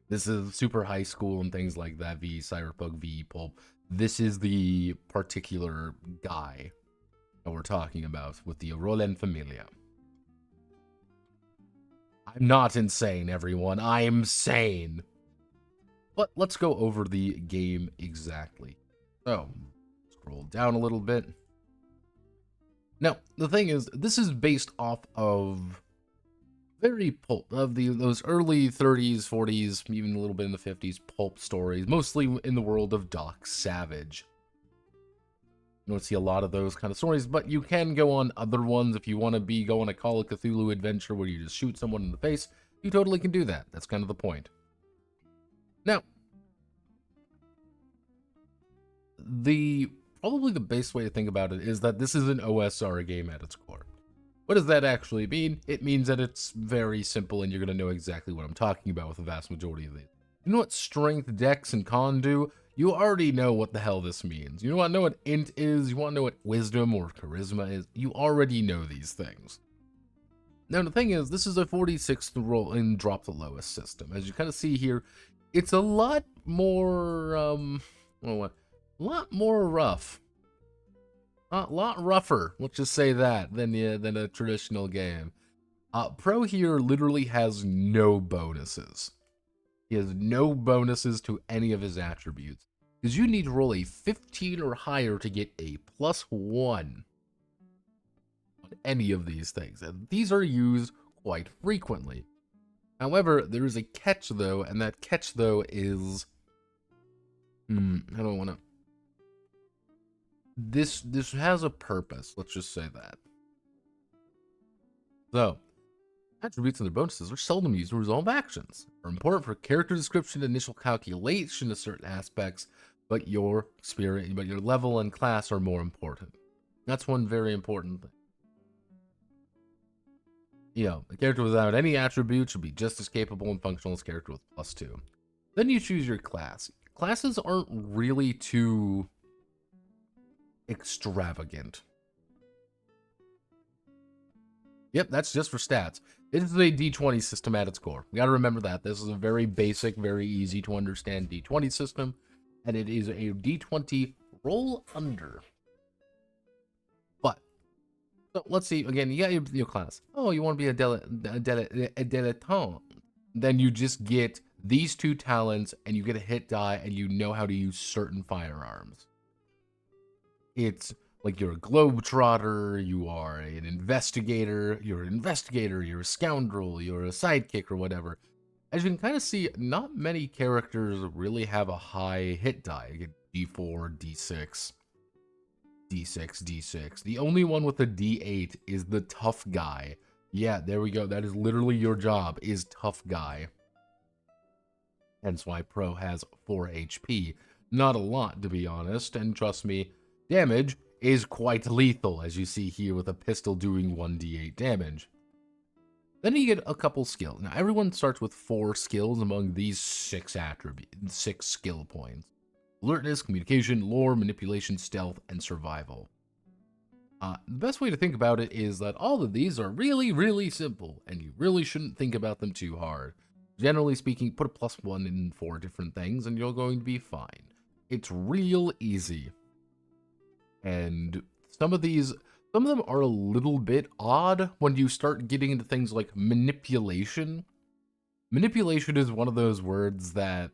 B: This is Super High School and things like that, v Cyberpunk, v Pulp. This is the particular guy that we're talking about with the Roland Familia. I'm not insane, everyone. I'm sane. But let's go over the game exactly. So, scroll down a little bit. Now, the thing is, this is based off of very pulp, of those early 30s, 40s, even a little bit in the 50s pulp stories, mostly in the world of Doc Savage. You don't see a lot of those kind of stories, but you can go on other ones if you want to go on a Call of Cthulhu adventure where you just shoot someone in the face. You totally can do that. That's kind of the point. Now, probably the best way to think about it is that this is an OSR game at its core. What does that actually mean? It means that it's very simple and you're going to know exactly what I'm talking about with the vast majority of these. You know what strength, dex, and con do? You already know what the hell this means. You want to know what int is? You want to know what wisdom or charisma is? You already know these things. Now the thing is, this is a 46th roll in drop the lowest system. As you kind of see here, it's a lot more, a lot more rough. A lot rougher, let's just say that, than a traditional game. Pro here literally has no bonuses. He has no bonuses to any of his attributes. Because you need to roll a 15 or higher to get a +1 on any of these things. And these are used quite frequently. However, there is a catch though, and that catch though is... I don't want to... This has a purpose, let's just say that. So, attributes and their bonuses are seldom used to resolve actions. Are important for character description, initial calculation of certain aspects, but your level and class are more important. That's one very important thing. You know, a character without any attributes should be just as capable and functional as a character with +2. Then you choose your class. Classes aren't really too extravagant. Yep, that's just for stats. This is a D20 system at its core. We gotta remember that. This is a very basic, very easy to understand D20 system, and it is a D20 roll under. But, so let's see, again, you got your class. Oh, you want to be a dilettante. Then you just get these two talents, and you get a hit die, and you know how to use certain firearms. It's like you're a globetrotter, you are an investigator, you're a scoundrel, you're a sidekick or whatever. As you can kind of see, not many characters really have a high hit die. You get D4, D6, D6, D6. The only one with a D8 is the tough guy. Yeah, there we go. That is literally your job, is tough guy. Hence why Pro has 4 HP. Not a lot, to be honest, and trust me, damage is quite lethal, as you see here with a pistol doing 1d8 damage. Then you get a couple skills. Now, everyone starts with 4 skills among these 6 skill points. Alertness, communication, lore, manipulation, stealth, and survival. The best way to think about it is that all of these are really, really simple, and you really shouldn't think about them too hard. Generally speaking, put a +1 in 4 different things, and you're going to be fine. It's real easy. And some of them are a little bit odd when you start getting into things like manipulation. Manipulation is one of those words that,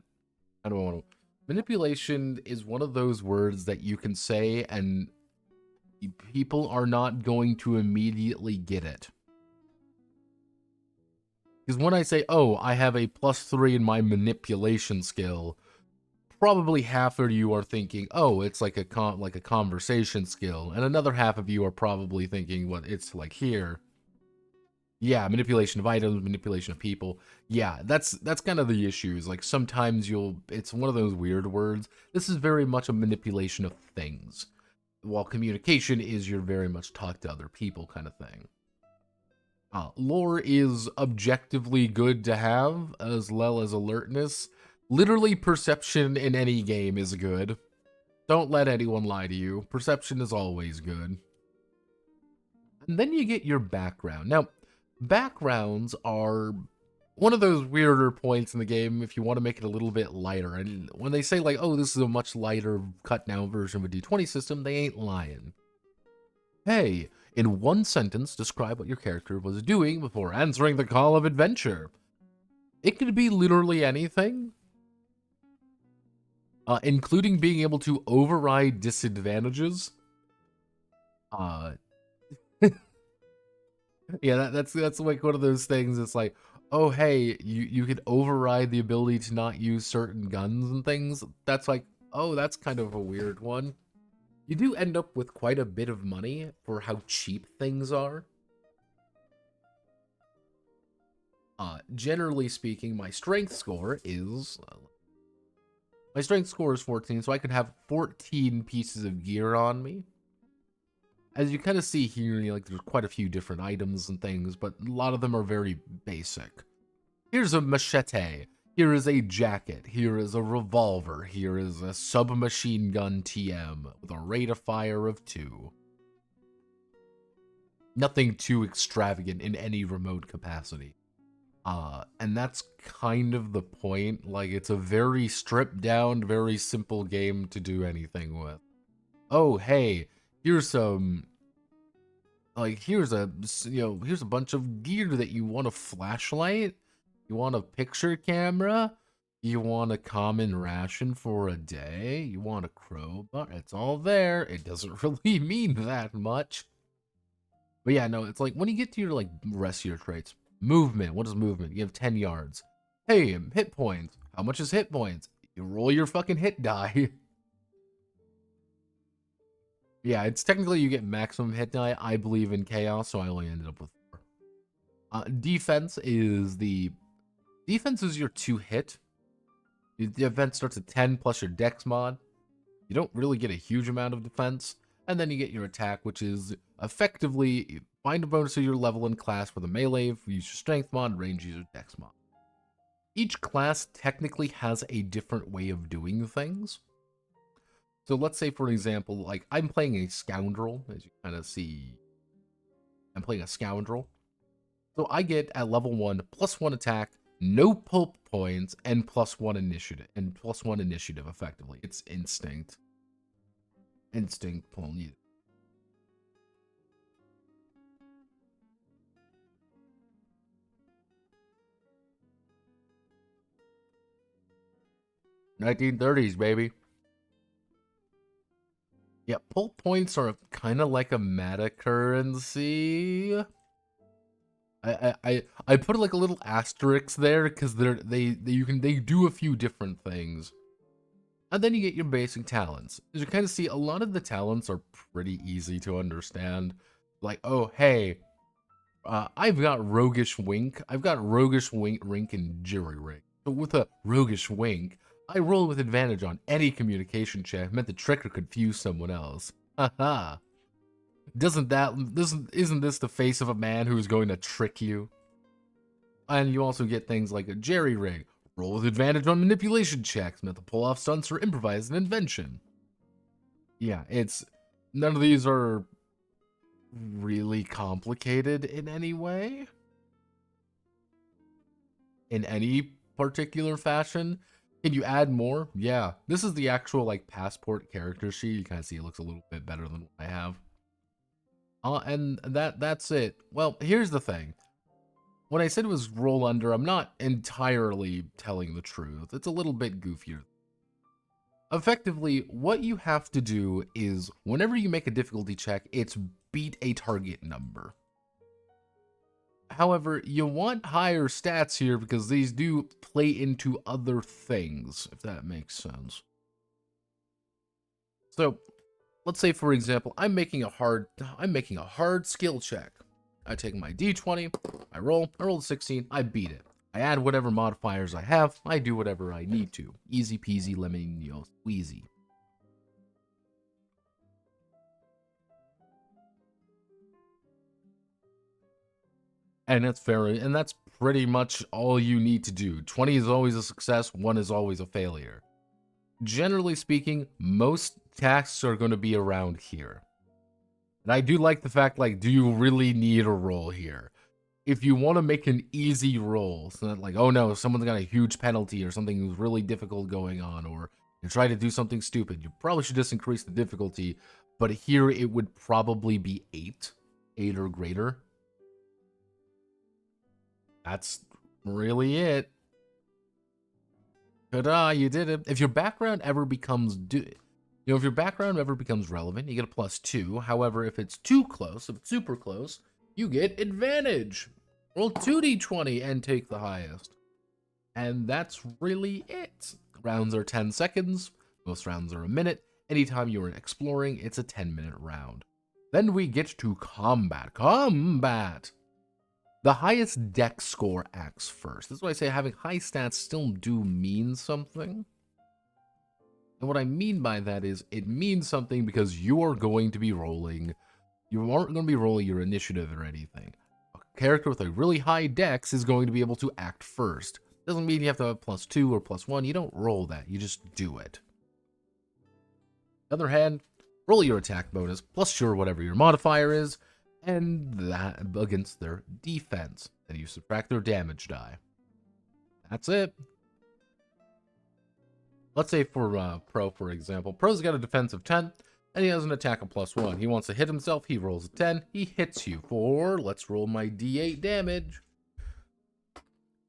B: manipulation is one of those words that you can say and people are not going to immediately get it. Because when I say, oh, I have a +3 in my manipulation skill, probably half of you are thinking, oh, it's like a conversation skill, and another half of you are probably thinking, what it's like here. Yeah, manipulation of items, manipulation of people. Yeah, that's kind of the issue. Is like sometimes it's one of those weird words. This is very much a manipulation of things, while communication is you're very much talk to other people kind of thing. Lore is objectively good to have, as well as alertness. Literally, perception in any game is good. Don't let anyone lie to you. Perception is always good. And then you get your background. Now, backgrounds are one of those weirder points in the game if you want to make it a little bit lighter. And when they say like, oh, this is a much lighter cut down version of a D20 system, they ain't lying. Hey, in one sentence, describe what your character was doing before answering the call of adventure. It could be literally anything, including being able to override disadvantages. Yeah, that's like one of those things. It's like, oh hey, you could override the ability to not use certain guns and things. That's like, oh, that's kind of a weird one. You do end up with quite a bit of money for how cheap things are. Generally speaking, my strength score is 14, so I could have 14 pieces of gear on me. As you kind of see here, like there's quite a few different items and things, but a lot of them are very basic. Here's a machete. Here is a jacket. Here is a revolver. Here is a submachine gun TM with a rate of fire of 2. Nothing too extravagant in any remote capacity. And that's kind of the point. Like, it's a very stripped down, very simple game to do anything with. Oh, hey, here's some, like, here's a bunch of gear that you want. A flashlight, you want a picture camera, you want a common ration for a day, you want a crowbar, it's all there. It doesn't really mean that much. But yeah, no, it's like, when you get to your, like, rest of your traits, movement, what is movement? You have 10 yards. Hey, hit points. How much is hit points? You roll your fucking hit die. Yeah, it's technically you get maximum hit die. I believe in chaos, so I only ended up with 4. Defense is your 2 hit. The defense starts at 10 plus your dex mod. You don't really get a huge amount of defense. And then you get your attack, which is effectively find a bonus of your level and class with a melee, use your strength mod, range, use your dex mod. Each class technically has a different way of doing things. So let's say, for example, like I'm playing a scoundrel, as you kind of see. I'm playing a scoundrel. So I get at level 1 +1 attack, no pulp points, and +1 initiative. And +1 initiative, effectively. It's instinct. Instinct pulling you. $1930s, baby. Yeah, pulp points are kind of like a meta currency. I put like a little asterisk there because they do a few different things. And then you get your basic talents. As you kind of see, a lot of the talents are pretty easy to understand. Like, oh, hey, I've got Roguish Wink. I've got Roguish Rink, and Jerry Rig. So with a Roguish Wink, I roll with advantage on any communication check meant to trick or confuse someone else. Haha. Isn't this the face of a man who is going to trick you? And you also get things like a Jerry Rig. Roll with advantage on manipulation checks, meant to pull off stunts or improvise an invention. Yeah, none of these are really complicated in any way. In any particular fashion. Can you add more? Yeah. This is the actual, like, passport character sheet. You kind of see it looks a little bit better than what I have. And that's it. Well, here's the thing. When I said it was roll under, I'm not entirely telling the truth. It's a little bit goofier. Effectively, what you have to do is, whenever you make a difficulty check, it's beat a target number. However, you want higher stats here because these do play into other things, if that makes sense. So, let's say, for example, I'm making a hard skill check. I take my d20, I roll a 16, I beat it. I add whatever modifiers I have, I do whatever I need to. Easy peasy lemon squeezy. And that's pretty much all you need to do. 20 is always a success, 1 is always a failure. Generally speaking, most tasks are going to be around here. And I do like the fact, like, do you really need a roll here? if you want to make an easy roll, so that like, oh no, someone's got a huge penalty or something who's really difficult going on, or you're trying to do something stupid, you probably should just increase the difficulty. But here it would probably be 8 or greater. That's really it. Ta-da, you did it. If your background ever becomes if your background ever becomes relevant, you get a +2. However, if it's too close, if it's super close, you get advantage. Roll 2d20 and take the highest. And that's really it. Rounds are 10 seconds. Most rounds are a minute. Anytime you're exploring, it's a 10-minute round. Then we get to combat. Combat! The highest dex score acts first. That's why I say having high stats still do mean something. And what I mean by that is it means something because you are going to be rolling. You aren't going to be rolling your initiative or anything. A character with a really high dex is going to be able to act first. Doesn't mean you have to have +2 or +1. You don't roll that. You just do it. On the other hand, roll your attack bonus plus whatever your modifier is, and that against their defense. Then you subtract their damage die. That's it. Let's say for Pro, for example. Pro's got a defense of 10, and he has an attack of +1. He wants to hit himself. He rolls a 10. He hits you for, let's roll my d8 damage.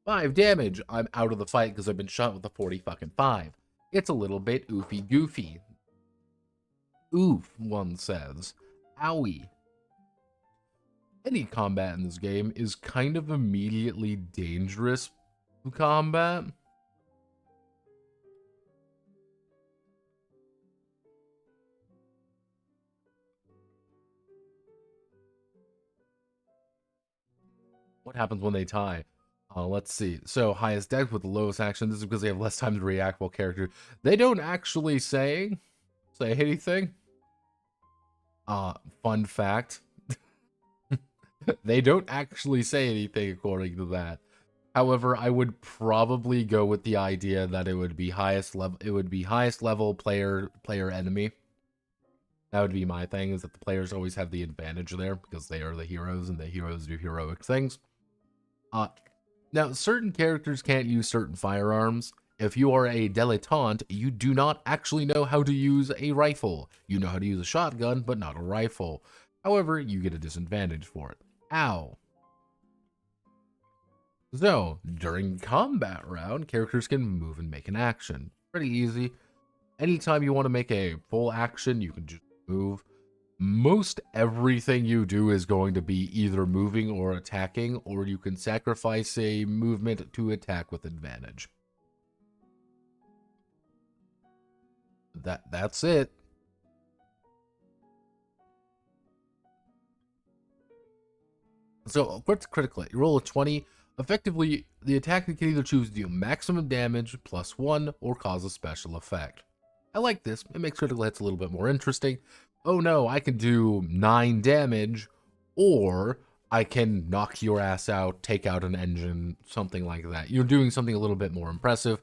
B: 5 damage. I'm out of the fight because I've been shot with a 40-5. It's a little bit oofy goofy. Oof, one says. Owie. Any combat in this game is kind of immediately dangerous combat. What happens when they tie? Let's see. So, highest dex with the lowest action. This is because they have less time to react while character. They don't actually say anything. Fun fact. They don't actually say anything according to that. However, I would probably go with the idea that it would be highest level. It would be highest level player enemy. That would be my thing, is that the players always have the advantage there because they are the heroes and the heroes do heroic things. Now, certain characters can't use certain firearms. If you are a dilettante, you do not actually know how to use a rifle. You know how to use a shotgun, but not a rifle. However, you get a disadvantage for it. Ow. So, during combat round, characters can move and make an action. Pretty easy. Anytime you want to make a full action, you can just move. Most everything you do is going to be either moving or attacking, or you can sacrifice a movement to attack with advantage. That's it. So, critically, you roll a 20. Effectively, the attacker can either choose to do maximum damage, +1, or cause a special effect. I like this. It makes critical hits a little bit more interesting. Oh no, I can do 9 damage, or I can knock your ass out, take out an engine, something like that. You're doing something a little bit more impressive.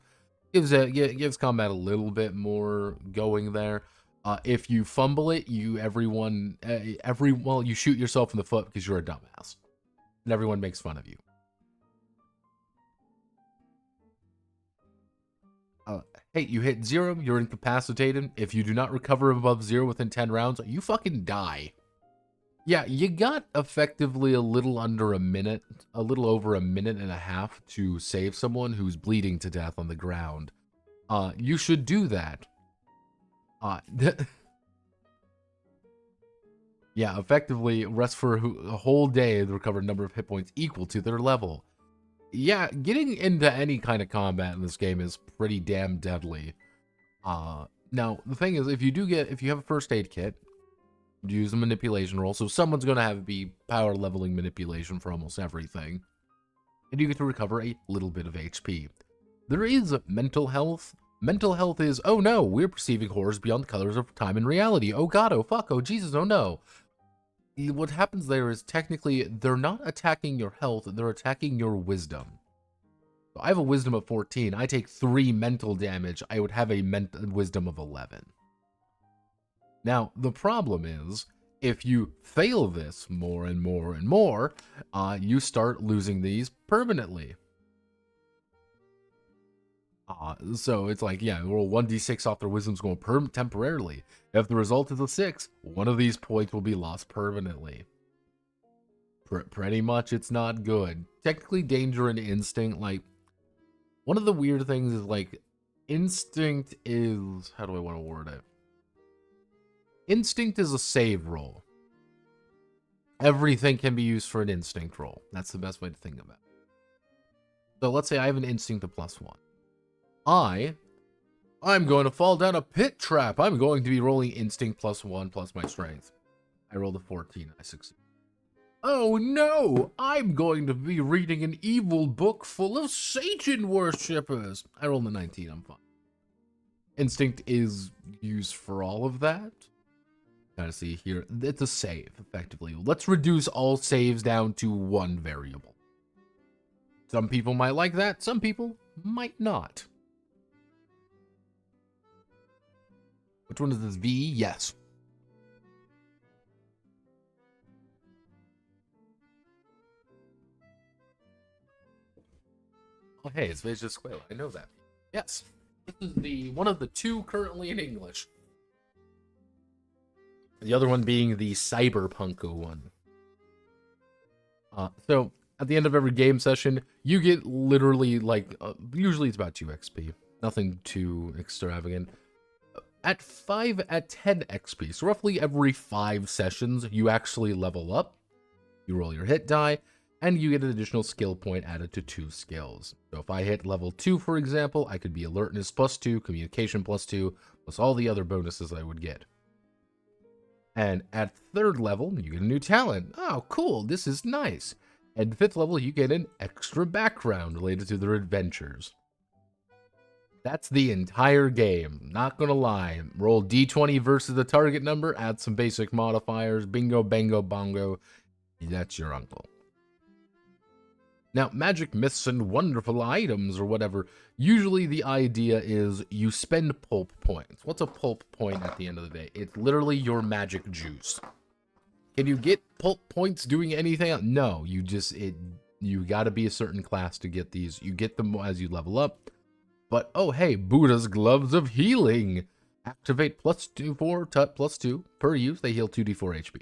B: Gives combat a little bit more going there. If you fumble it, you shoot yourself in the foot because you're a dumbass, and everyone makes fun of you. Hey, you hit 0, you're incapacitated. If you do not recover above 0 within 10 rounds, you fucking die. Yeah, you got effectively a little under a minute, a little over a minute and a half to save someone who's bleeding to death on the ground. You should do that. Yeah, effectively rest for a whole day to recover a number of hit points equal to their level. Yeah, getting into any kind of combat in this game is pretty damn deadly. Now, the thing is, if you have a first aid kit, use a manipulation roll, so someone's going to be power leveling manipulation for almost everything. And you get to recover a little bit of HP. There is mental health. Mental health is, oh no, we're perceiving horrors beyond the colors of time and reality. Oh god, oh fuck, oh Jesus, oh no. What happens there is technically they're not attacking your health, they're attacking your wisdom. So I have a wisdom of 14. I take 3 mental damage. I would have a wisdom of 11. Now, the problem is, If you fail this more and more and more, you start losing these permanently. So it's like, yeah, roll 1d6 off their wisdom score temporarily. If the result is a 6, one of these points will be lost permanently. Pretty much, it's not good. Technically, danger and instinct, like, one of the weird things is, like, instinct is, how do I want to word it? Instinct is a save roll. Everything can be used for an instinct roll. That's the best way to think about it. So let's say I have an instinct of +1. I'm going to fall down a pit trap. I'm going to be rolling instinct +1 plus my strength. I rolled a 14. I succeed. Oh no! I'm going to be reading an evil book full of Satan worshippers. I rolled a 19. I'm fine. Instinct is used for all of that. Gotta see here. It's a save, effectively. Let's reduce all saves down to one variable. Some people might like that. Some people might not. Which one is this? V? Yes. Oh, hey, it's Veija Escuela. I know that. Yes. This is one of the two currently in English. The other one being the cyberpunko one. So, at the end of every game session, you get literally, like, usually it's about 2 XP. Nothing too extravagant. At 10 XP, so roughly every 5 sessions, you actually level up. You roll your hit die, and you get an additional skill point added to 2 skills. So if I hit level 2, for example, I could be alertness +2, communication +2, plus all the other bonuses I would get. And at 3rd level, you get a new talent. Oh, cool, this is nice. And 5th level, you get an extra background related to their adventures. That's the entire game, not gonna lie. Roll d20 versus the target number, add some basic modifiers, bingo, bango, bongo. That's your uncle. Now, magic myths and wonderful items or whatever, usually the idea is you spend pulp points. What's a pulp point at the end of the day? It's literally your magic juice. Can you get pulp points doing anything else? No, you gotta be a certain class to get these. You get them as you level up. But, oh hey, Buddha's Gloves of Healing. Activate +2 +2 per use. They heal 2d4 HP.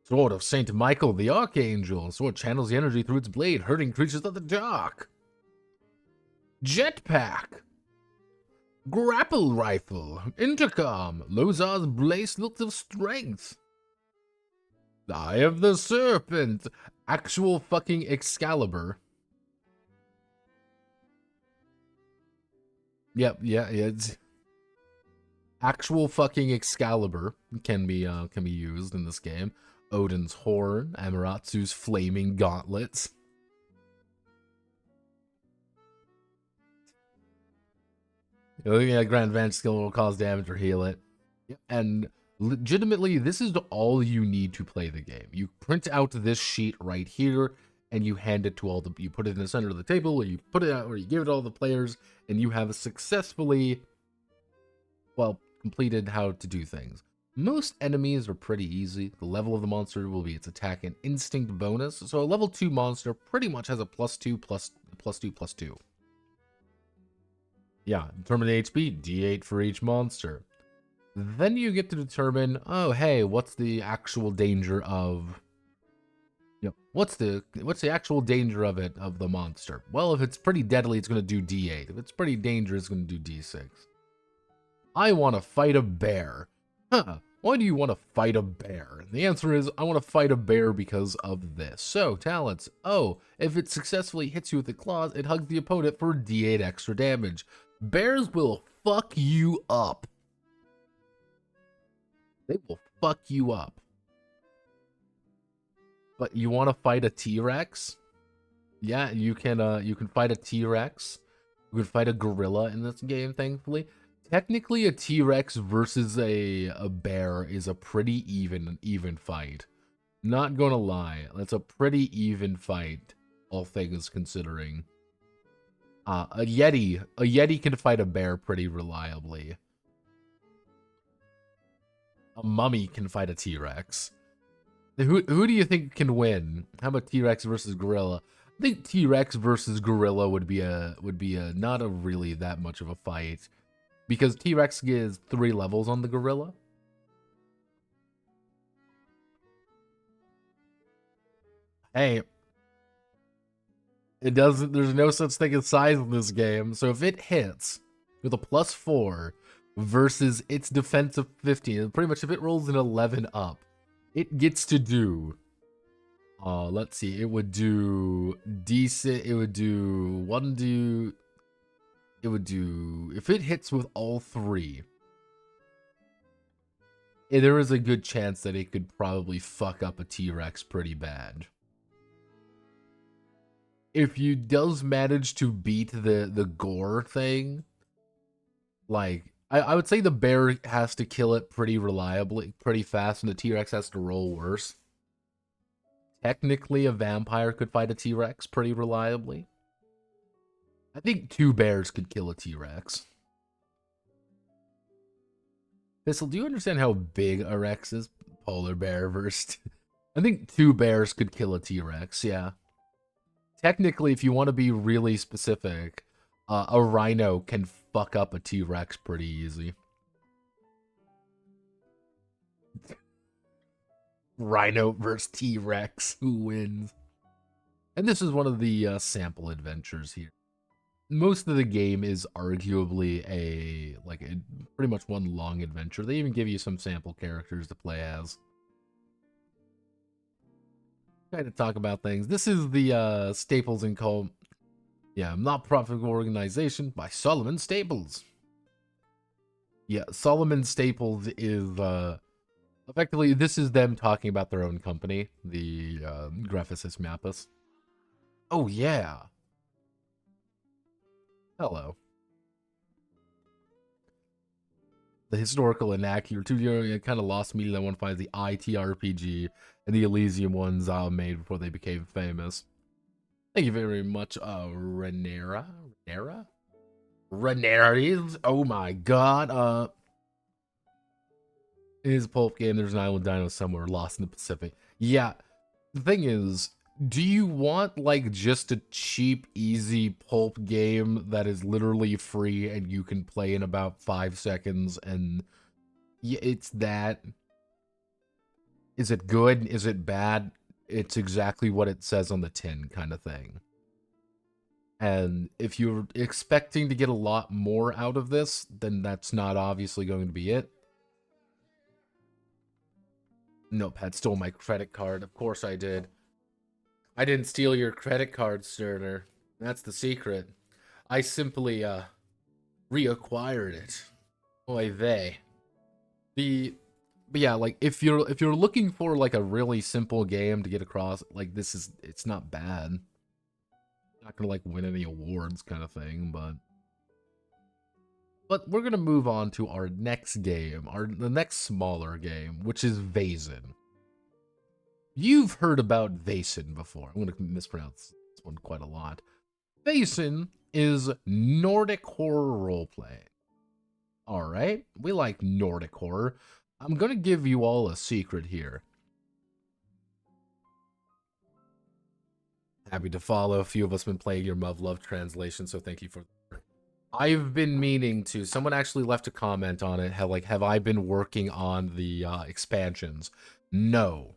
B: Sword of Saint Michael the Archangel. Sword channels the energy through its blade, hurting creatures of the dark. Jetpack. Grapple Rifle. Intercom. Lozar's Bracelet of Strength. Eye of the Serpent. Actual fucking Excalibur. Yep, yeah, it's actual fucking Excalibur can be used in this game. Odin's Horn, Amaratsu's Flaming Gauntlets. Looking at Grand Advanced skill will cause damage or heal it. Yep. And legitimately, this is all you need to play the game. You print out this sheet right here, and you hand it to you put it in the center of the table, or you put it out, or you give it to all the players, and you have successfully, well, completed how to do things. Most enemies are pretty easy. The level of the monster will be its attack and instinct bonus. So a level 2 monster pretty much has a +2, +2, +2. Yeah, determine the HP, D8 for each monster. Then you get to determine, oh hey, what's the actual danger of... Yep. What's the actual danger of the monster? Well, if it's pretty deadly, it's going to do D8. If it's pretty dangerous, it's going to do D6. I want to fight a bear. Huh. Why do you want to fight a bear? And the answer is, I want to fight a bear because of this. So, talents. Oh, if it successfully hits you with the claws, it hugs the opponent for D8 extra damage. Bears will fuck you up. They will fuck you up. But you want to fight a T-Rex? Yeah, you can fight a T-Rex. You can fight a gorilla in this game, thankfully. Technically, a T-Rex versus a bear is a pretty even fight. Not gonna lie, that's a pretty even fight, all things considering. A Yeti can fight a bear pretty reliably. A mummy can fight a T-Rex. Who do you think can win? How about T-Rex versus gorilla? I think T-Rex versus gorilla would be a not a really that much of a fight, because T-Rex gives 3 levels on the gorilla. Hey, it doesn't. There's no such thing as size in this game. So if it hits with a +4 versus its defense of 15, pretty much if it rolls an 11 up, it gets to do. Let's see. It would do decent. It would do one do. It would do, if it hits with all 3. There is a good chance that it could probably fuck up a T-Rex pretty bad. If you does manage to beat the gore thing, like, I would say the bear has to kill it pretty reliably, pretty fast, and the T-Rex has to roll worse. Technically, a vampire could fight a T-Rex pretty reliably. I think 2 bears could kill a T-Rex. Thistle, do you understand how big a Rex is? Polar bear versus... I think 2 bears could kill a T-Rex, yeah. Technically, if you want to be really specific, a rhino can fuck up a T-Rex pretty easy. Rhino versus T-Rex, who wins? And this is one of the sample adventures here. Most of the game is arguably pretty much one long adventure. They even give you some sample characters to play as. Trying to talk about things. This is the Staples and Co. Yeah, not-profit organization by Solomon Staples. Yeah, Solomon Staples is effectively, this is them talking about their own company, the Graphicis Mappus. Oh yeah. Hello. The historical inaccurate, kind of lost me that one finds the ITRPG and the Elysium ones made before they became famous. Thank you very much, Renera? Renera? Oh my god, in his Pulp game, there's an island dino somewhere lost in the Pacific. Yeah, the thing is, do you want, like, just a cheap, easy Pulp game that is literally free and you can play in about 5 seconds and... yeah, it's that. Is it good? Is it bad? It's exactly what it says on the tin kind of thing. And if you're expecting to get a lot more out of this, then that's not obviously going to be it. Notepad stole my credit card. Of course I did. I didn't steal your credit card, Sterner. That's the secret. I simply, reacquired it. Oy vey. But yeah, like, if you're looking for, like, a really simple game to get across, like, it's not bad. Not gonna, like, win any awards kind of thing, but we're gonna move on to our next game, the next smaller game, which is Vaesen. You've heard about Vaesen before. I'm gonna mispronounce this one quite a lot. Vaesen is Nordic horror roleplay. Alright, we like Nordic horror. I'm gonna give you all a secret here. Happy to follow. A few of us been playing your Love translation, so thank you for that. I've been meaning to. Someone actually left a comment on it. Have I been working on the expansions? No.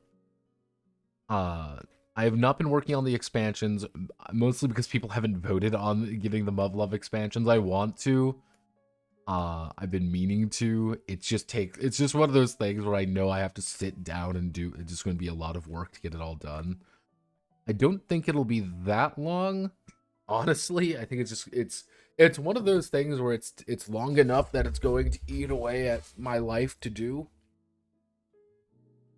B: I have not been working on the expansions, mostly because people haven't voted on giving the Love expansions. I want to. I've been meaning to. It's just one of those things where I know I have to sit down and do. It's just going to be a lot of work to get it all done. I don't think it'll be that long. Honestly, I think it's one of those things where it's long enough that it's going to eat away at my life to do.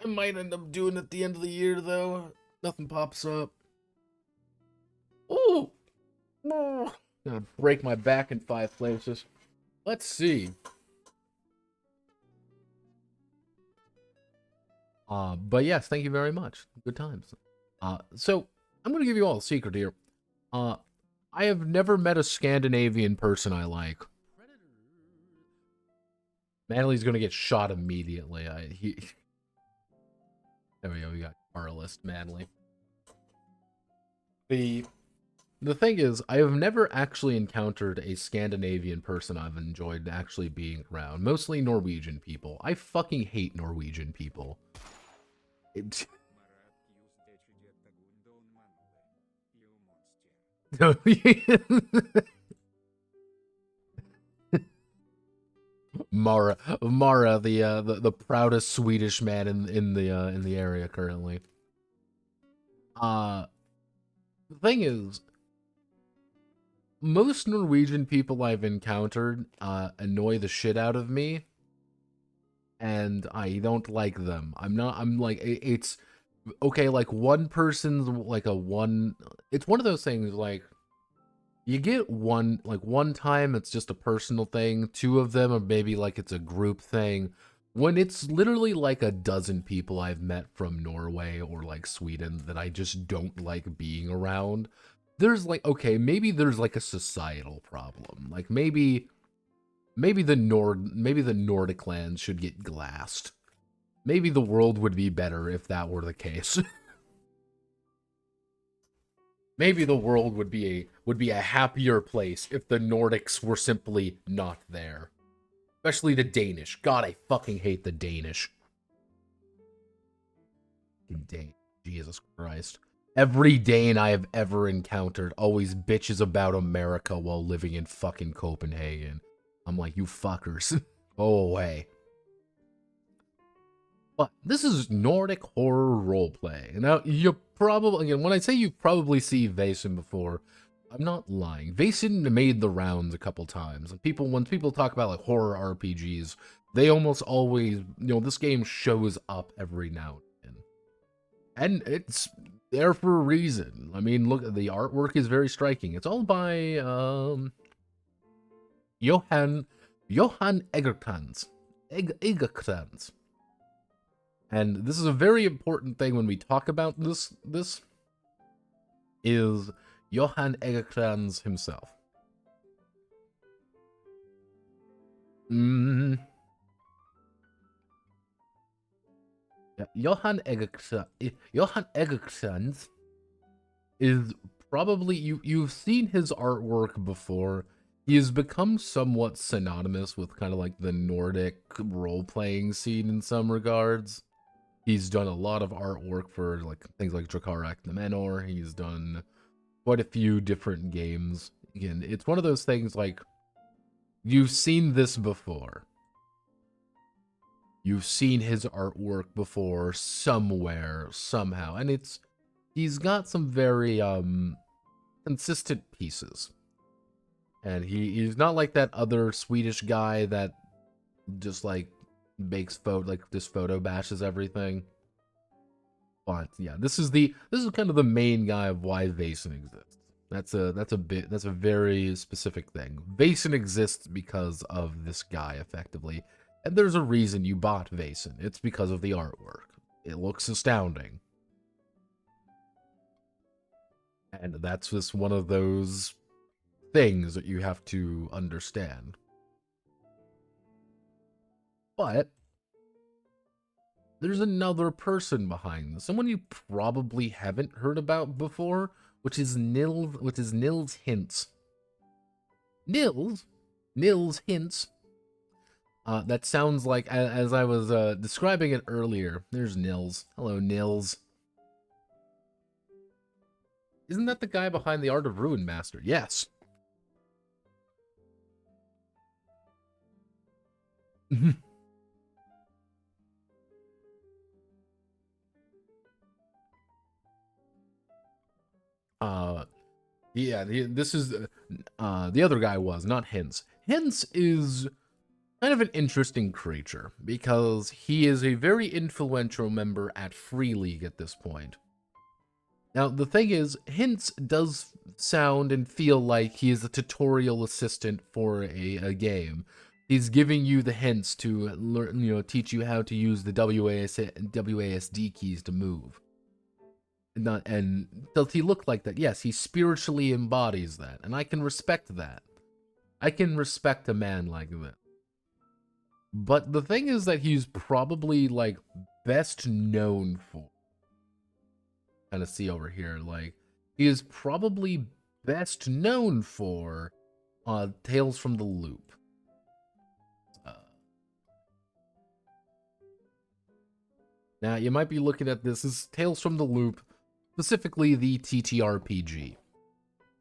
B: I might end up doing it at the end of the year though. Nothing pops up. Ooh. Gonna break my back in 5 places. Let's see. But yes, thank you very much. Good times. So I'm gonna give you all a secret here. I have never met a Scandinavian person I like. Manly's gonna get shot immediately. There we go, we got Carlist Manly. The thing is, I have never actually encountered a Scandinavian person I've enjoyed actually being around. Mostly Norwegian people. I fucking hate Norwegian people. Mara, the proudest Swedish man in the area currently. The thing is, most Norwegian people I've encountered annoy the shit out of me, and I don't like them. I'm like, it's okay, like one person's like it's one of those things like you get one time it's just a personal thing, two of them or maybe like it's a group thing. When it's literally like a dozen people I've met from Norway or like Sweden that I just don't like being around, there's like, okay, maybe there's like a societal problem. Like maybe the Nordic lands should get glassed. Maybe the world would be better if that were the case. Maybe the world would be a happier place if the Nordics were simply not there. Especially the Danish. God, I fucking hate the Danish. Jesus Christ. Every Dane I have ever encountered always bitches about America while living in fucking Copenhagen. I'm like, you fuckers. Go away. But this is Nordic horror roleplay. Now, you probably, again, when I say you probably see Vaesen before, I'm not lying. Vaesen made the rounds a couple times. And when people talk about like horror RPGs, they almost always, this game shows up every now and then. And it's there for a reason. I mean, look, the artwork is very striking. It's all by Johan Egerkrans. Egerkrans. And this is a very important thing when we talk about this is Johan Egerkrans himself. Yeah, Johan Egerkrans is probably, you've seen his artwork before. He has become somewhat synonymous with kind of like the Nordic role-playing scene in some regards. He's done a lot of artwork for like things like Dracarak the Menor. He's done quite a few different games. Again, it's one of those things like, you've seen this before. You've seen his artwork before somewhere, somehow. And he's got some very consistent pieces. And he's not like that other Swedish guy that just like makes photo bashes everything. But yeah, this is kind of the main guy of why Vaesen exists. That's a very specific thing. Vaesen exists because of this guy, effectively. And there's a reason you bought Vaesen. It's because of the artwork. It looks astounding. And that's just one of those things that you have to understand. But there's another person behind this, someone you probably haven't heard about before, which is Nils Hintz. Nils Hintz. That sounds like, as I was describing it earlier, there's Nils. Hello, Nils. Isn't that the guy behind the Art of Ruin Master? Yes. Yeah, this is, the other guy was, not Hintz. Hintz is kind of an interesting creature, because he is a very influential member at Free League at this point. Now, the thing is, Hintz does sound and feel like he is a tutorial assistant for a game. He's giving you the hints to learn, teach you how to use the WASD keys to move. And does he look like that? Yes, he spiritually embodies that, and I can respect that. I can respect a man like that. But the thing is that he's probably, like, best known for, kind of see over here, like, he is probably best known for Tales from the Loop. Now, you might be looking at this as Tales from the Loop, specifically the TTRPG,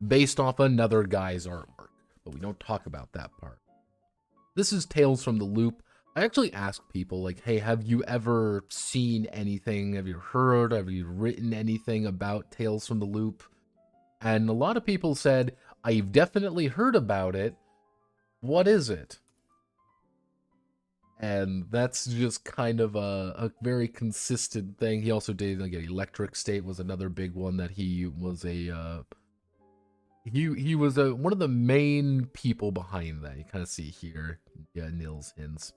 B: based off another guy's artwork, but we don't talk about that part. This is Tales from the Loop. I actually ask people, like, hey, have you ever seen anything? Have you heard? Have you written anything about Tales from the Loop? And a lot of people said, I've definitely heard about it. What is it? And that's just kind of a very consistent thing. He also did, like, Electric State was another big one that he was a he was one of the main people behind that. You kind of see here, yeah, Nils hints.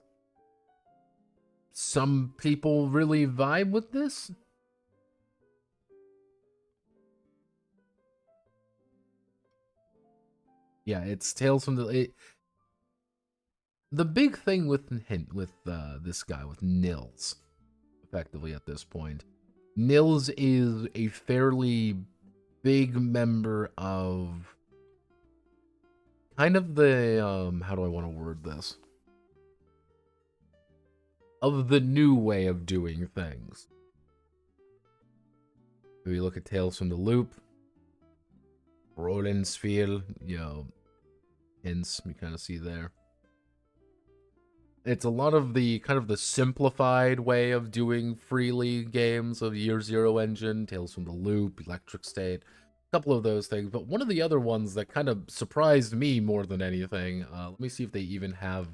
B: Some people really vibe with this. Yeah, it's Tales from the... The big thing with this guy, with Nils, effectively at this point, Nils is a fairly big member of kind of the, how do I want to word this? Of the new way of doing things. If we look at Tales from the Loop, Roland Spiel, you know, hints we kind of see there. It's a lot of the kind of the simplified way of doing freely games of Year Zero engine, Tales from the Loop, Electric State, a couple of those things. But one of the other ones that kind of surprised me more than anything, let me see if they even have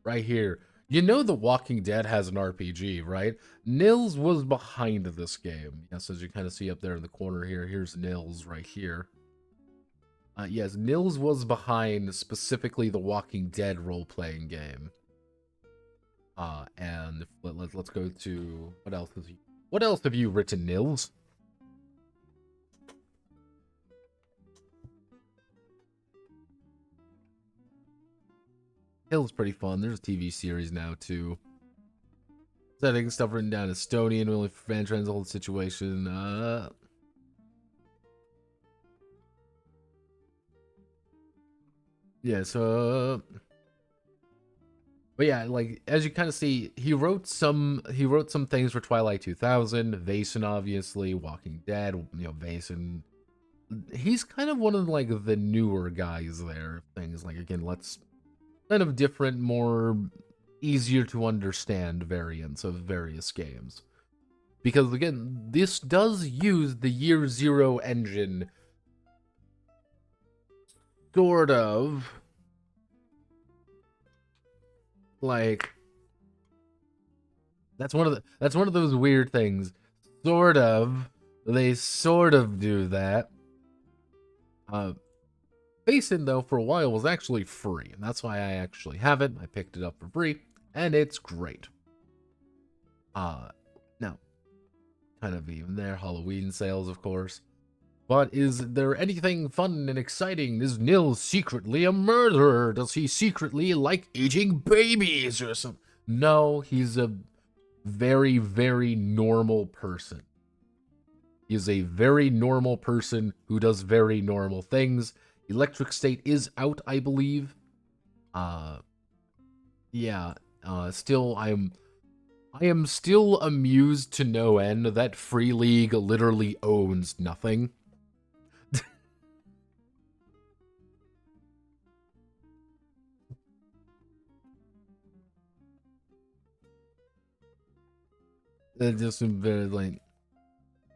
B: right here. You know The Walking Dead has an RPG, right? Nils was behind this game. Yes, as you kind of see up there in the corner here, here's Nils right here. Yes, Nils was behind specifically the Walking Dead role-playing game. And let's go to what else have you written, Nils? Hill's pretty fun. There's a TV series now too. Setting stuff written down Estonian, only for fan trends, the whole situation. Yeah, so but yeah, like as you kind of see, he wrote some things for Twilight 2000, Vaesen obviously, Walking Dead, you know, Vaesen. He's kind of one of like the newer guys there. Things like, again, let's kind of different, more easier to understand variants of various games. Because again, this does use the Year Zero engine sort of. Like, that's one of those weird things. Sort of. They sort of do that. Vaesen, though, for a while was actually free, and that's why I actually have it. I picked it up for free, and it's great. Now, kind of even there, Halloween sales, of course. But is there anything fun and exciting? Is Nils secretly a murderer? Does he secretly like eating babies or something? No, he's a very, very normal person. He's a very normal person who does very normal things. Electric State is out, I believe. Yeah. Still, I am still amused to no end that Free League literally owns nothing. It's just very like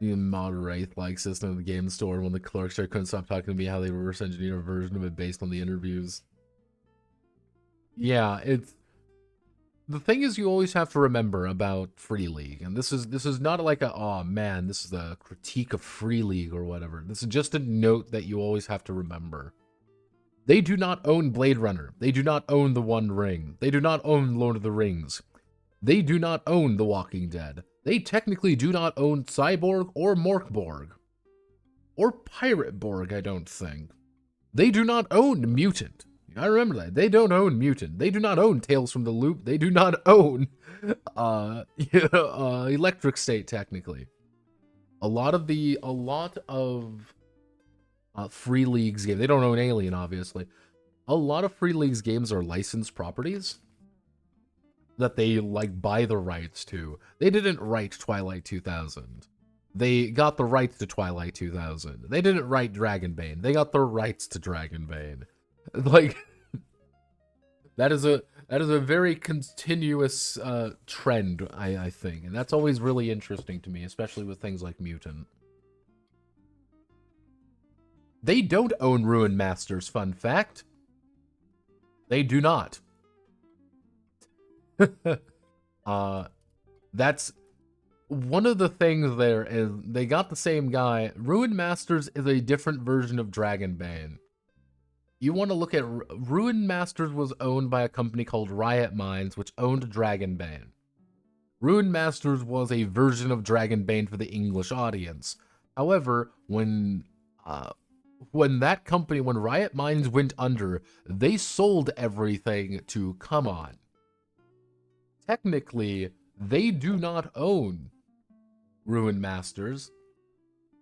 B: the moderate like system of the game store when the clerks couldn't stop talking to me how they reverse engineer a version of it based on the interviews. Yeah, it's the thing is you always have to remember about Free League, and this is not like a oh man, this is a critique of Free League or whatever. This is just a note that you always have to remember. They do not own Blade Runner. They do not own The One Ring. They do not own Lord of the Rings. They do not own The Walking Dead. They technically do not own Cyborg or Morkborg. Or Pirate Borg, I don't think. They do not own Mutant. I remember that. They don't own Mutant. They do not own Tales from the Loop. They do not own Electric State, technically. A lot of Free League's games, they don't own Alien, obviously. A lot of Free League's games are licensed properties that they, like, buy the rights to. They didn't write Twilight 2000. They got the rights to Twilight 2000. They didn't write Dragonbane. They got the rights to Dragonbane. Like, that is a very continuous trend, I think. And that's always really interesting to me, especially with things like Mutant. They don't own Ruin Masters, fun fact. They do not. That's one of the things there is they got the same guy. Ruin Masters is a different version of Dragonbane. You want to look at Ruin Masters was owned by a company called Riot Minds, which owned Dragonbane. Ruin Masters was a version of Dragonbane for the English audience. However, when Riot Minds went under, they sold everything to Come On. Technically, they do not own Ruin Masters.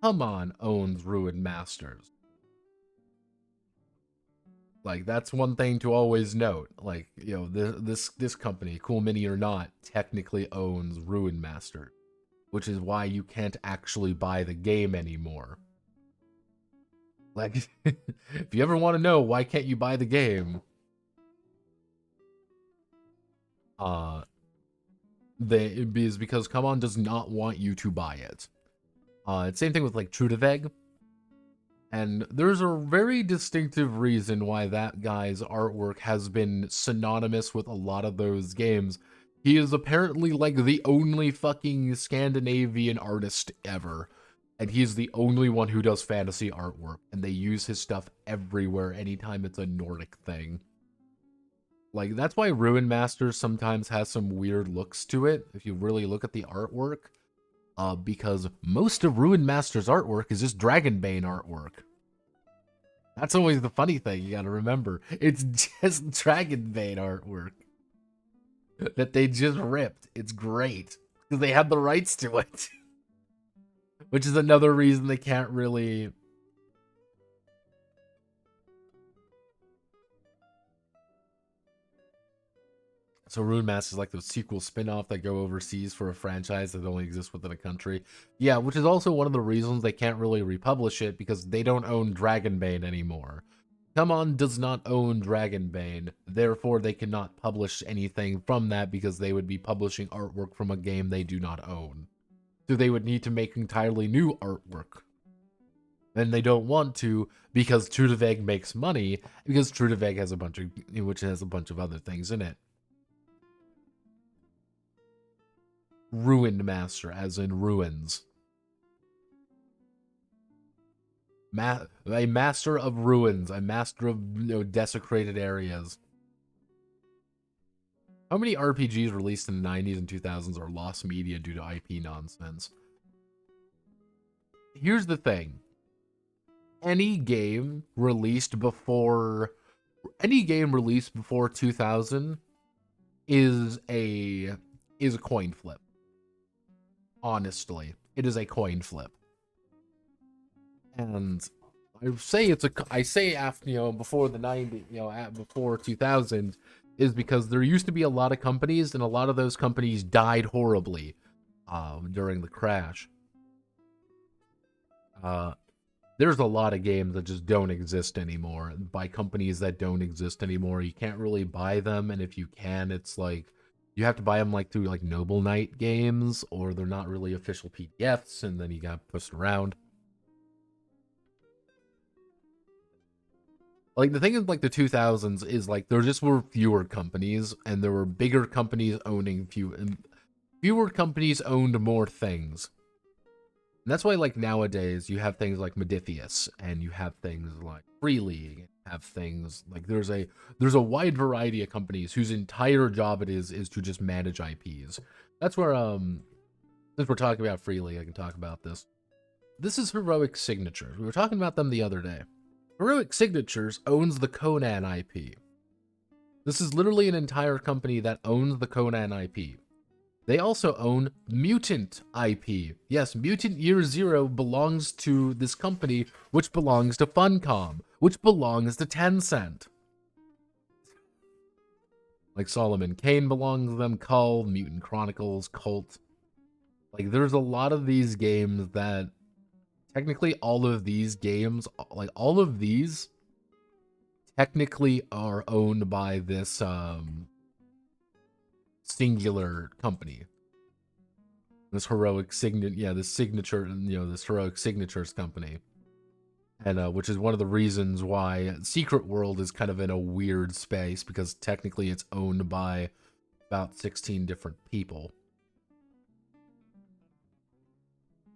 B: Come On owns Ruin Masters. Like, that's one thing to always note. Like, you know, this company, Cool Mini or not, technically owns Ruin Master, which is why you can't actually buy the game anymore. Like, if you ever want to know why can't you buy the game, is because Come On does not want you to buy it. It's same thing with like True to Veg. And there's a very distinctive reason why that guy's artwork has been synonymous with a lot of those games. He is apparently like the only fucking Scandinavian artist ever. And he's the only one who does fantasy artwork. And they use his stuff everywhere anytime it's a Nordic thing. Like, that's why Ruin Masters sometimes has some weird looks to it, if you really look at the artwork. Because most of Ruin Masters' artwork is just Dragonbane artwork. That's always the funny thing you gotta remember. It's just Dragonbane artwork that they just ripped. It's great, because they had the rights to it. Which is another reason they can't really... So Ruin Masters is like the sequel spin-off that go overseas for a franchise that only exists within a country. Yeah, which is also one of the reasons they can't really republish it, because they don't own Dragonbane anymore. Come On does not own Dragonbane, therefore they cannot publish anything from that because they would be publishing artwork from a game they do not own. So they would need to make entirely new artwork. And they don't want to because True to Veg makes money, because True to Veg has a bunch of other things in it. Ruined Master, as in ruins. A master of ruins, a master of desecrated areas. How many RPGs released in the 90s and 2000s are lost media due to IP nonsense? Here's the thing. Any game released before 2000 is a coin flip. Honestly, it is a coin flip. And I say after, before the 90s, before 2000 is because there used to be a lot of companies, and a lot of those companies died horribly during the crash. There's a lot of games that just don't exist anymore by companies that don't exist anymore. You can't really buy them, and if you can, it's like you have to buy them like through like Noble Knight games, or they're not really official PDFs, and then you got pushed around. Like, the thing is, like, the 2000s is, like, there just were fewer companies, and there were bigger companies owning fewer companies owned more things. And that's why, like, nowadays, you have things like Modifius, and you have things like Free League, and you have things, like, there's a wide variety of companies whose entire job it is to just manage IPs. That's where, since we're talking about Free League, I can talk about this. This is Heroic Signatures. We were talking about them the other day. Heroic Signatures owns the Conan IP. This is literally an entire company that owns the Conan IP. They also own Mutant IP. Yes, Mutant Year Zero belongs to this company, which belongs to Funcom, which belongs to Tencent. Like Solomon Kane belongs to them, Cull, Mutant Chronicles, Cult. Like, there's a lot of these games that, technically all of these games, like, all of these technically are owned by this, singular company. This heroic this signature, this heroic signatures company. And which is one of the reasons why Secret World is kind of in a weird space, because technically it's owned by about 16 different people.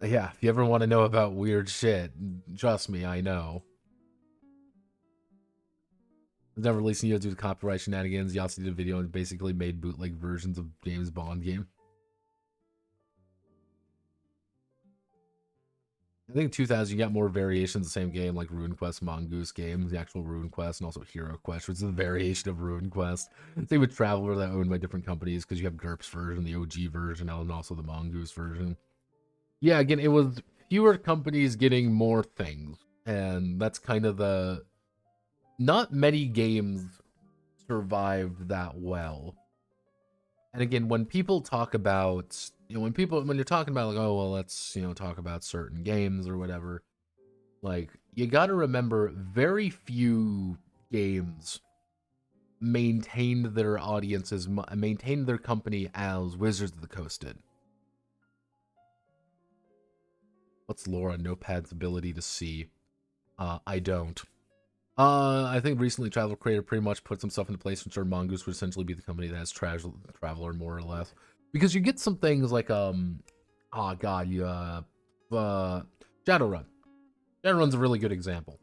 B: Yeah, if you ever want to know about weird shit, trust me, I know. I've never released videos due to copyright shenanigans. Yahtzee did a video and basically made bootleg versions of James Bond game. I think in 2000 you got more variations of the same game, like Rune Quest, Mongoose games, the actual Rune Quest, and also Hero Quest, which is a variation of Rune Quest. Same with Traveler, that owned by different companies, because you have GURPS version, the OG version, and also the Mongoose version. Yeah, again, it was fewer companies getting more things, and that's kind of the... Not many games survived that well. And again, when people talk about, when you're talking about, like, oh, well, let's, talk about certain games or whatever, like, you gotta remember, very few games maintained their audiences, maintained their company as Wizards of the Coast did. What's Laura Notepad's ability to see? I don't. I think recently Traveler Creator pretty much puts himself into place, and sure Mongoose would essentially be the company that has Traveler more or less. Because you get some things like, Shadowrun. Shadowrun's a really good example.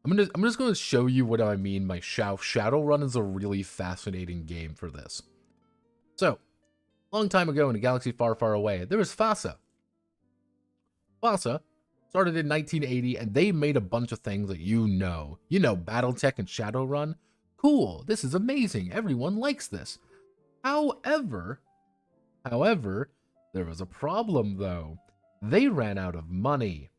B: I'm just going to show you what I mean by Shadowrun is a really fascinating game for this. So, long time ago in a galaxy far, far away, there was Fasa. Fasa started in 1980, and they made a bunch of things that you know. You know, Battletech and Shadowrun. Cool, this is amazing. Everyone likes this. However, there was a problem, though. They ran out of money.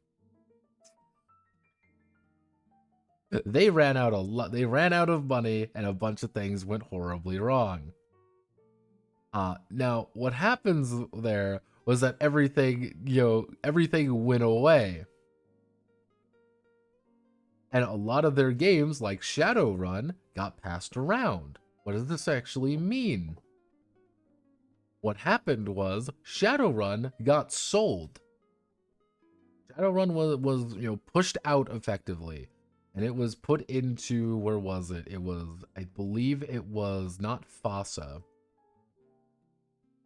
B: They ran out of money, and a bunch of things went horribly wrong. Now, what happens there was that everything went away. And a lot of their games, like Shadowrun, got passed around. What does this actually mean? What happened was Shadowrun got sold. Shadowrun was pushed out effectively. And it was put into, where was it? It was, I believe it was not FASA.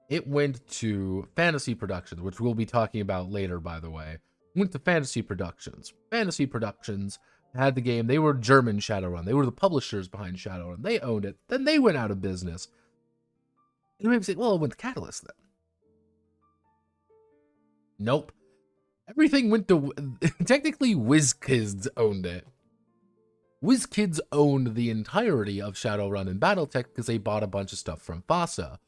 B: It went to Fantasy Productions, which we'll be talking about later, by the way. It went to Fantasy Productions. Fantasy Productions had the game. They were German Shadowrun. They were the publishers behind Shadowrun. They owned it. Then they went out of business. You may say, well, it went to Catalyst then. Nope. Everything went to... Technically, WizKids owned it. WizKids owned the entirety of Shadowrun and Battletech because they bought a bunch of stuff from FASA.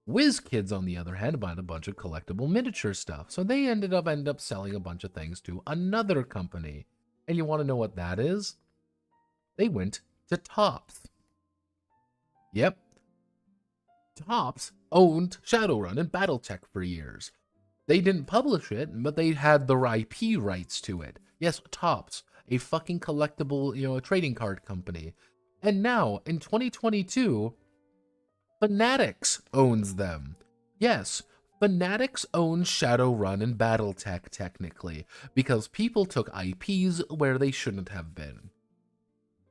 B: WizKids, on the other hand, bought a bunch of collectible miniature stuff, so they ended up selling a bunch of things to another company. And you want to know what that is? They went to Topps. Yep. Topps owned Shadowrun and Battletech for years. They didn't publish it, but they had the IP rights to it. Yes, Topps, a fucking collectible, a trading card company. And now, in 2022... Fanatics owns them. Yes, Fanatics owns Shadowrun and Battletech, technically, because people took IPs where they shouldn't have been.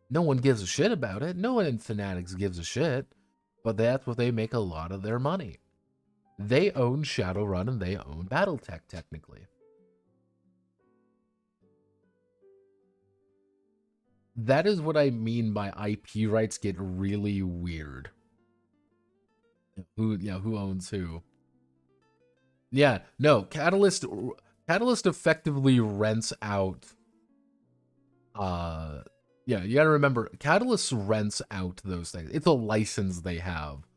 B: No one gives a shit about it. No one in Fanatics gives a shit, but that's where they make a lot of their money. They own Shadowrun and they own Battletech, technically. That is what I mean by IP rights get really weird. Who owns who? Yeah, no, Catalyst effectively rents out Yeah, you gotta remember, Catalyst rents out those things. It's a license they have.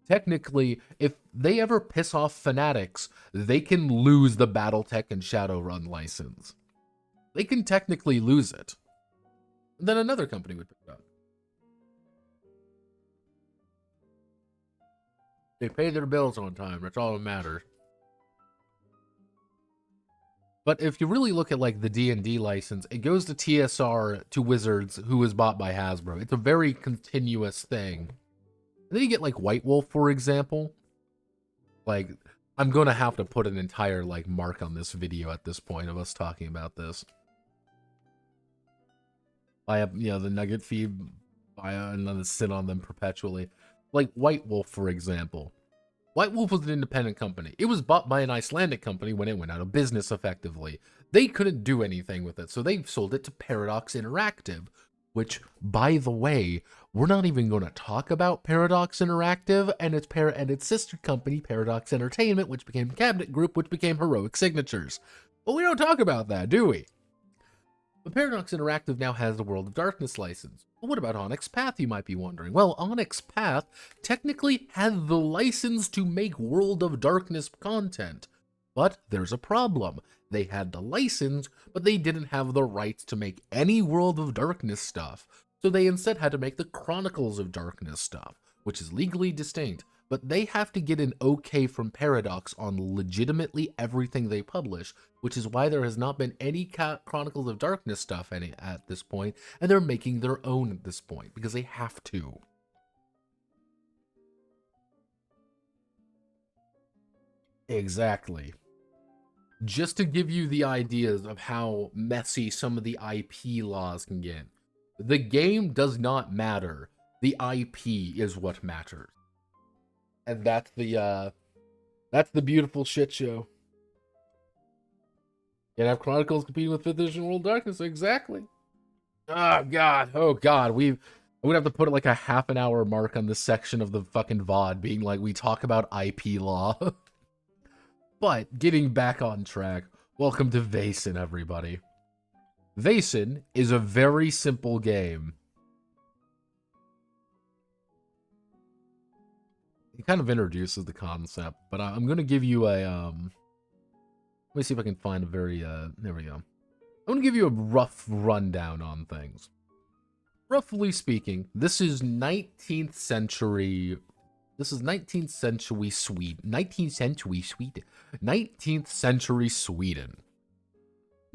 B: Technically, if they ever piss off fanatics, they can lose the Battletech and Shadowrun license. They can technically lose it. And then another company would pick it up. They pay their bills on time. That's all that matters. But if you really look at like the D&D license, it goes to TSR to Wizards, who was bought by Hasbro. It's a very continuous thing. And then you get like White Wolf, for example. Like, I'm going to have to put an entire like mark on this video at this point of us talking about this. I have, you know, the Nugget feed, and then sit on them perpetually. Like White Wolf, for example. White Wolf was an independent company. It was bought by an Icelandic company when it went out of business, effectively. They couldn't do anything with it, so they sold it to Paradox Interactive, which, by the way, we're not even going to talk about Paradox Interactive and its sister company, Paradox Entertainment, which became Cabinet Group, which became Heroic Signatures. But we don't talk about that, do we? But Paradox Interactive now has the World of Darkness license. But what about Onyx Path, you might be wondering? Well, Onyx Path technically had the license to make World of Darkness content. But there's a problem. They had the license, but they didn't have the rights to make any World of Darkness stuff. So they instead had to make the Chronicles of Darkness stuff, which is legally distinct. But they have to get an okay from Paradox on legitimately everything they publish, which is why there has not been any Chronicles of Darkness stuff at this point, and they're making their own at this point, because they have to. Exactly. Just to give you the ideas of how messy some of the IP laws can get. The game does not matter. The IP is what matters. And that's the beautiful shit show. You have Chronicles competing with 5th Edition World of Darkness, exactly. Oh god, we would have to put like a half an hour mark on this section of the fucking VOD being like, we talk about IP law. But, getting back on track, welcome to Vaesen, everybody. Vaesen is a very simple game. It kind of introduces the concept, but I'm going to give you a, let me see if I can find a very, there we go. I'm going to give you a rough rundown on things. Roughly speaking, this is 19th century Sweden. 19th century Sweden.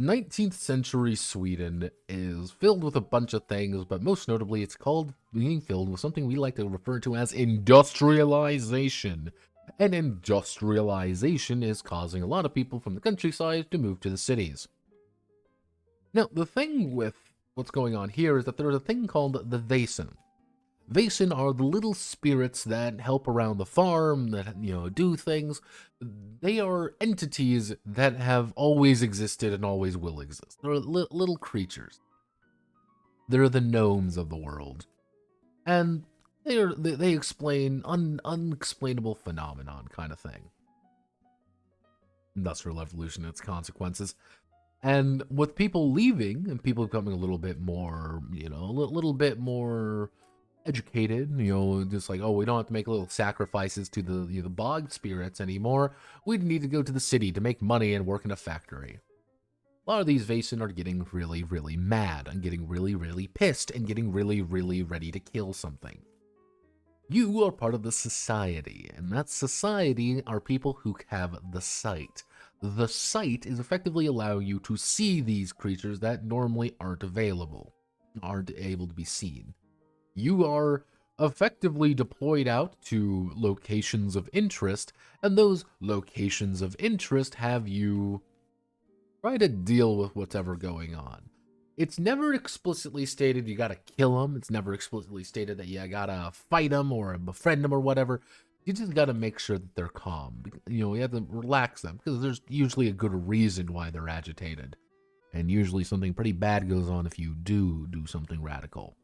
B: 19th century Sweden is filled with a bunch of things, but most notably it's being filled with something we like to refer to as industrialization. And industrialization is causing a lot of people from the countryside to move to the cities. Now, the thing with what's going on here is that there's a thing called the Vaesen. Vaesen are the little spirits that help around the farm, that, you know, do things. They are entities that have always existed and always will exist. They're little creatures. They're the gnomes of the world. And they explain unexplainable phenomenon kind of thing. Industrial evolution and its consequences. And with people leaving and people becoming a little bit more, you know, a little bit more educated, you know, just like, oh, we don't have to make little sacrifices to the bog spirits anymore. We need to go to the city to make money and work in a factory. A lot of these Vaesen are getting really, really mad and getting really, really pissed and getting really, really ready to kill something. You are part of the society, and that society are people who have the sight. The sight is effectively allowing you to see these creatures that normally aren't able to be seen. You are effectively deployed out to locations of interest, and those locations of interest have you try to deal with whatever going on. It's never explicitly stated you gotta kill them. It's never explicitly stated that you gotta fight them or befriend them or whatever. You just gotta make sure that they're calm. You know, you have to relax them, because there's usually a good reason why they're agitated. And usually something pretty bad goes on if you do something radical.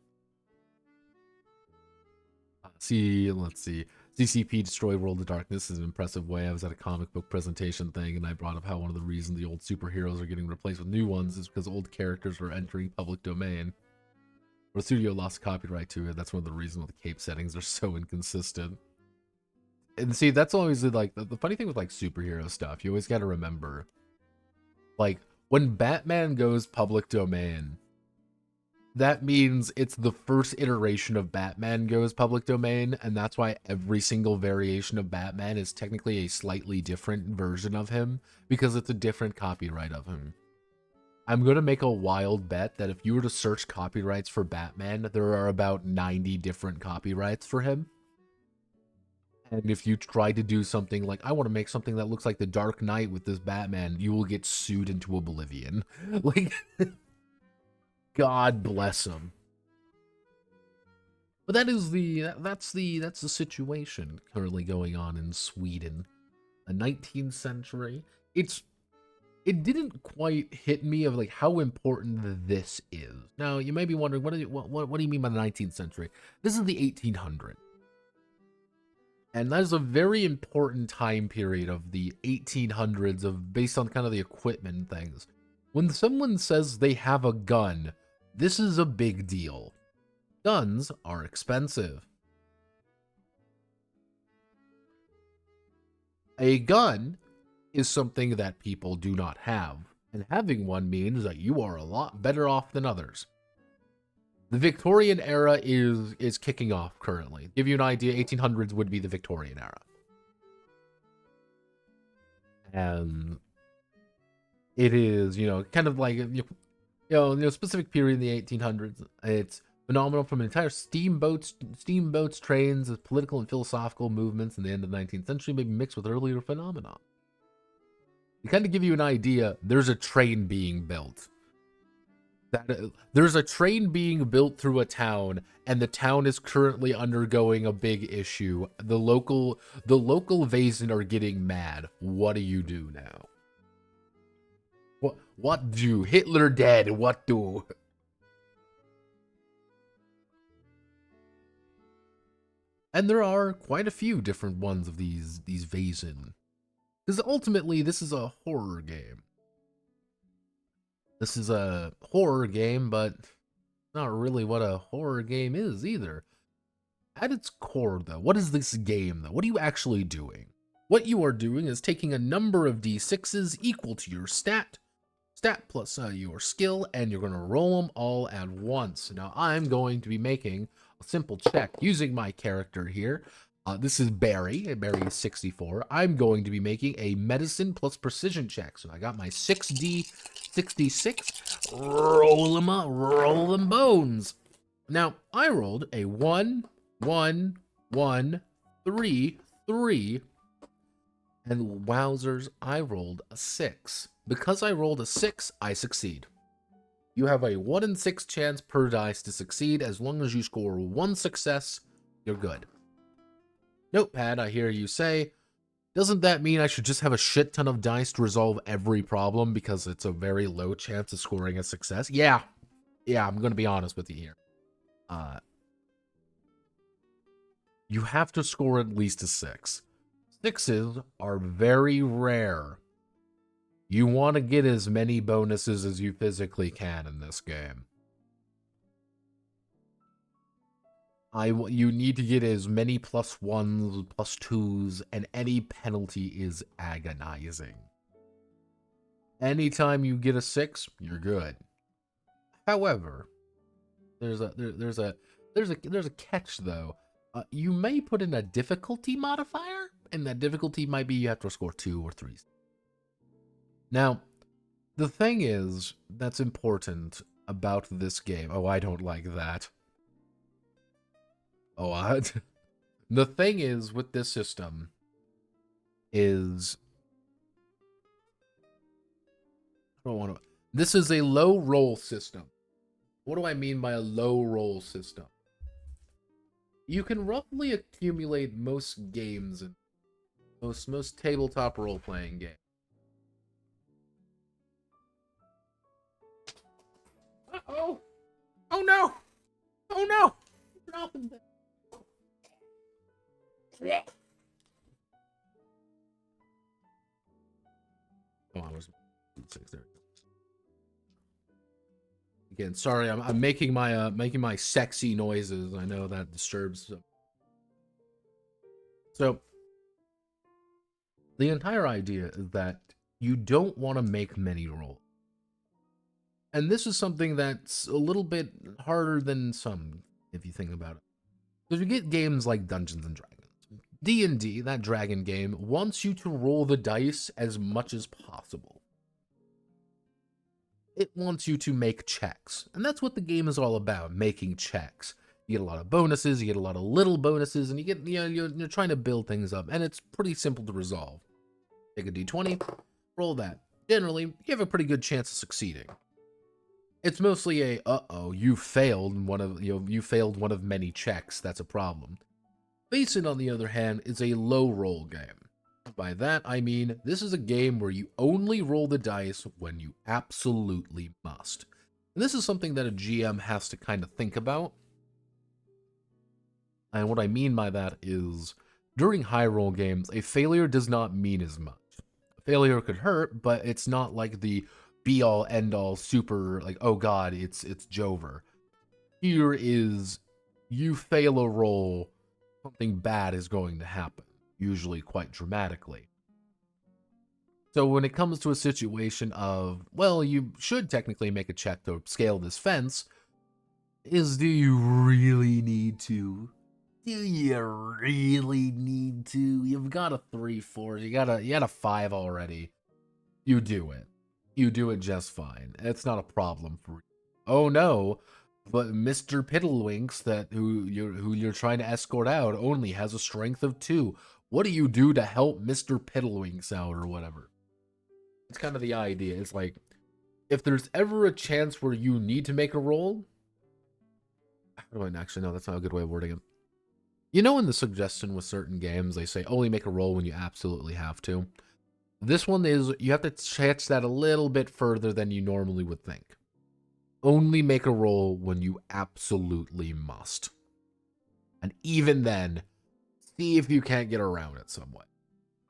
B: Let's see. CCP Destroy World of Darkness is an impressive way. I was at a comic book presentation thing, and I brought up how one of the reasons the old superheroes are getting replaced with new ones is because old characters are entering public domain. The studio lost copyright to it. That's one of the reasons the cape settings are so inconsistent. And see, that's always like the funny thing with like superhero stuff. You always got to remember, like when Batman goes public domain, that means it's the first iteration of Batman goes public domain, and that's why every single variation of Batman is technically a slightly different version of him, because it's a different copyright of him. I'm going to make a wild bet that if you were to search copyrights for Batman, there are about 90 different copyrights for him. And if you try to do something like, I want to make something that looks like the Dark Knight with this Batman, you will get sued into oblivion. Like, God bless him. But that's the situation currently going on in Sweden. The 19th century. It didn't quite hit me of like how important this is. Now, you may be wondering, what do you mean by the 19th century? This is the 1800s. And that is a very important time period of the 1800s of based on kind of the equipment and things. When someone says they have a gun, this is a big deal. Guns are expensive. A gun is something that people do not have, and having one means that you are a lot better off than others. The Victorian era is kicking off currently. To give you an idea, 1800s would be the Victorian era. And it is, kind of like, specific period in the 1800s. It's phenomenal from entire steamboats, trains, political and philosophical movements in the end of the 19th century, maybe mixed with earlier phenomena. To kind of give you an idea, there's a train being built. There's a train being built through a town, and the town is currently undergoing a big issue. The local Vaesen are getting mad. What do you do now? What do? Hitler dead, what do? And there are quite a few different ones of these Vaesen. Because ultimately, this is a horror game. This is a horror game, but not really what a horror game is either. At its core, though, what is this game, though? What are you actually doing? What you are doing is taking a number of d6s equal to your stat plus your skill, and you're going to roll them all at once. Now, I'm going to be making a simple check using my character here. This is Barry. Barry is 64. I'm going to be making a medicine plus precision check. So I got my 6d66. Roll them bones. Now, I rolled a 1, 1, 1, 3, 3. And wowzers, I rolled a 6. Because I rolled a 6, I succeed. You have a 1 in 6 chance per dice to succeed. As long as you score 1 success, you're good. Notepad, I hear you say, doesn't that mean I should just have a shit ton of dice to resolve every problem because it's a very low chance of scoring a success? Yeah, I'm going to be honest with you here. You have to score at least a 6. 6s are very rare. You want to get as many bonuses as you physically can in this game. You need to get as many +1s, +2s, and any penalty is agonizing. Anytime you get a 6, you're good. However, there's a catch though. You may put in a difficulty modifier, and that difficulty might be you have to score 2 or 3. Now, the thing is that's important about this game. Oh, I don't like that. Oh, the thing is with this system is this is a low roll system. What do I mean by a low roll system? You can roughly accumulate most games and most tabletop role-playing games. Uh-oh! Oh no! Oh no! Dropping this. Oh, I was 6 there. Again, sorry, I'm making my sexy noises. I know that disturbs them. So the entire idea is that you don't want to make many rolls. And this is something that's a little bit harder than some, if you think about it. Because you get games like Dungeons and Dragons. D&D, that dragon game, wants you to roll the dice as much as possible. It wants you to make checks. And that's what the game is all about, making checks. You get a lot of bonuses, you get a lot of little bonuses, and you get, you're trying to build things up. And it's pretty simple to resolve. Take a d20, roll that. Generally, you have a pretty good chance of succeeding. It's mostly a, you failed one of many checks. That's a problem. Vaesen, on the other hand, is a low roll game. By that, I mean this is a game where you only roll the dice when you absolutely must. And this is something that a GM has to kind of think about. And what I mean by that is, during high roll games, a failure does not mean as much. A failure could hurt, but it's not like the be-all, end-all, super, like, oh god, it's Jover. Here is, you fail a roll, something bad is going to happen, usually quite dramatically. So when it comes to a situation of, well, you should technically make a check to scale this fence, do you really need to? Do you really need to? You've got a 3-4, you got a 5 already. You do it. You do it just fine. It's not a problem for you. Oh no, but Mr. Piddlewinks, who you're trying to escort out, only has a strength of 2. What do you do to help Mr. Piddlewinks out or whatever? It's kind of the idea. It's like, if there's ever a chance where you need to make a roll, actually no, that's not a good way of wording it. You know, in the suggestion with certain games, they say only make a roll when you absolutely have to. This one is, you have to stretch that a little bit further than you normally would think. Only make a roll when you absolutely must. And even then, see if you can't get around it somewhat.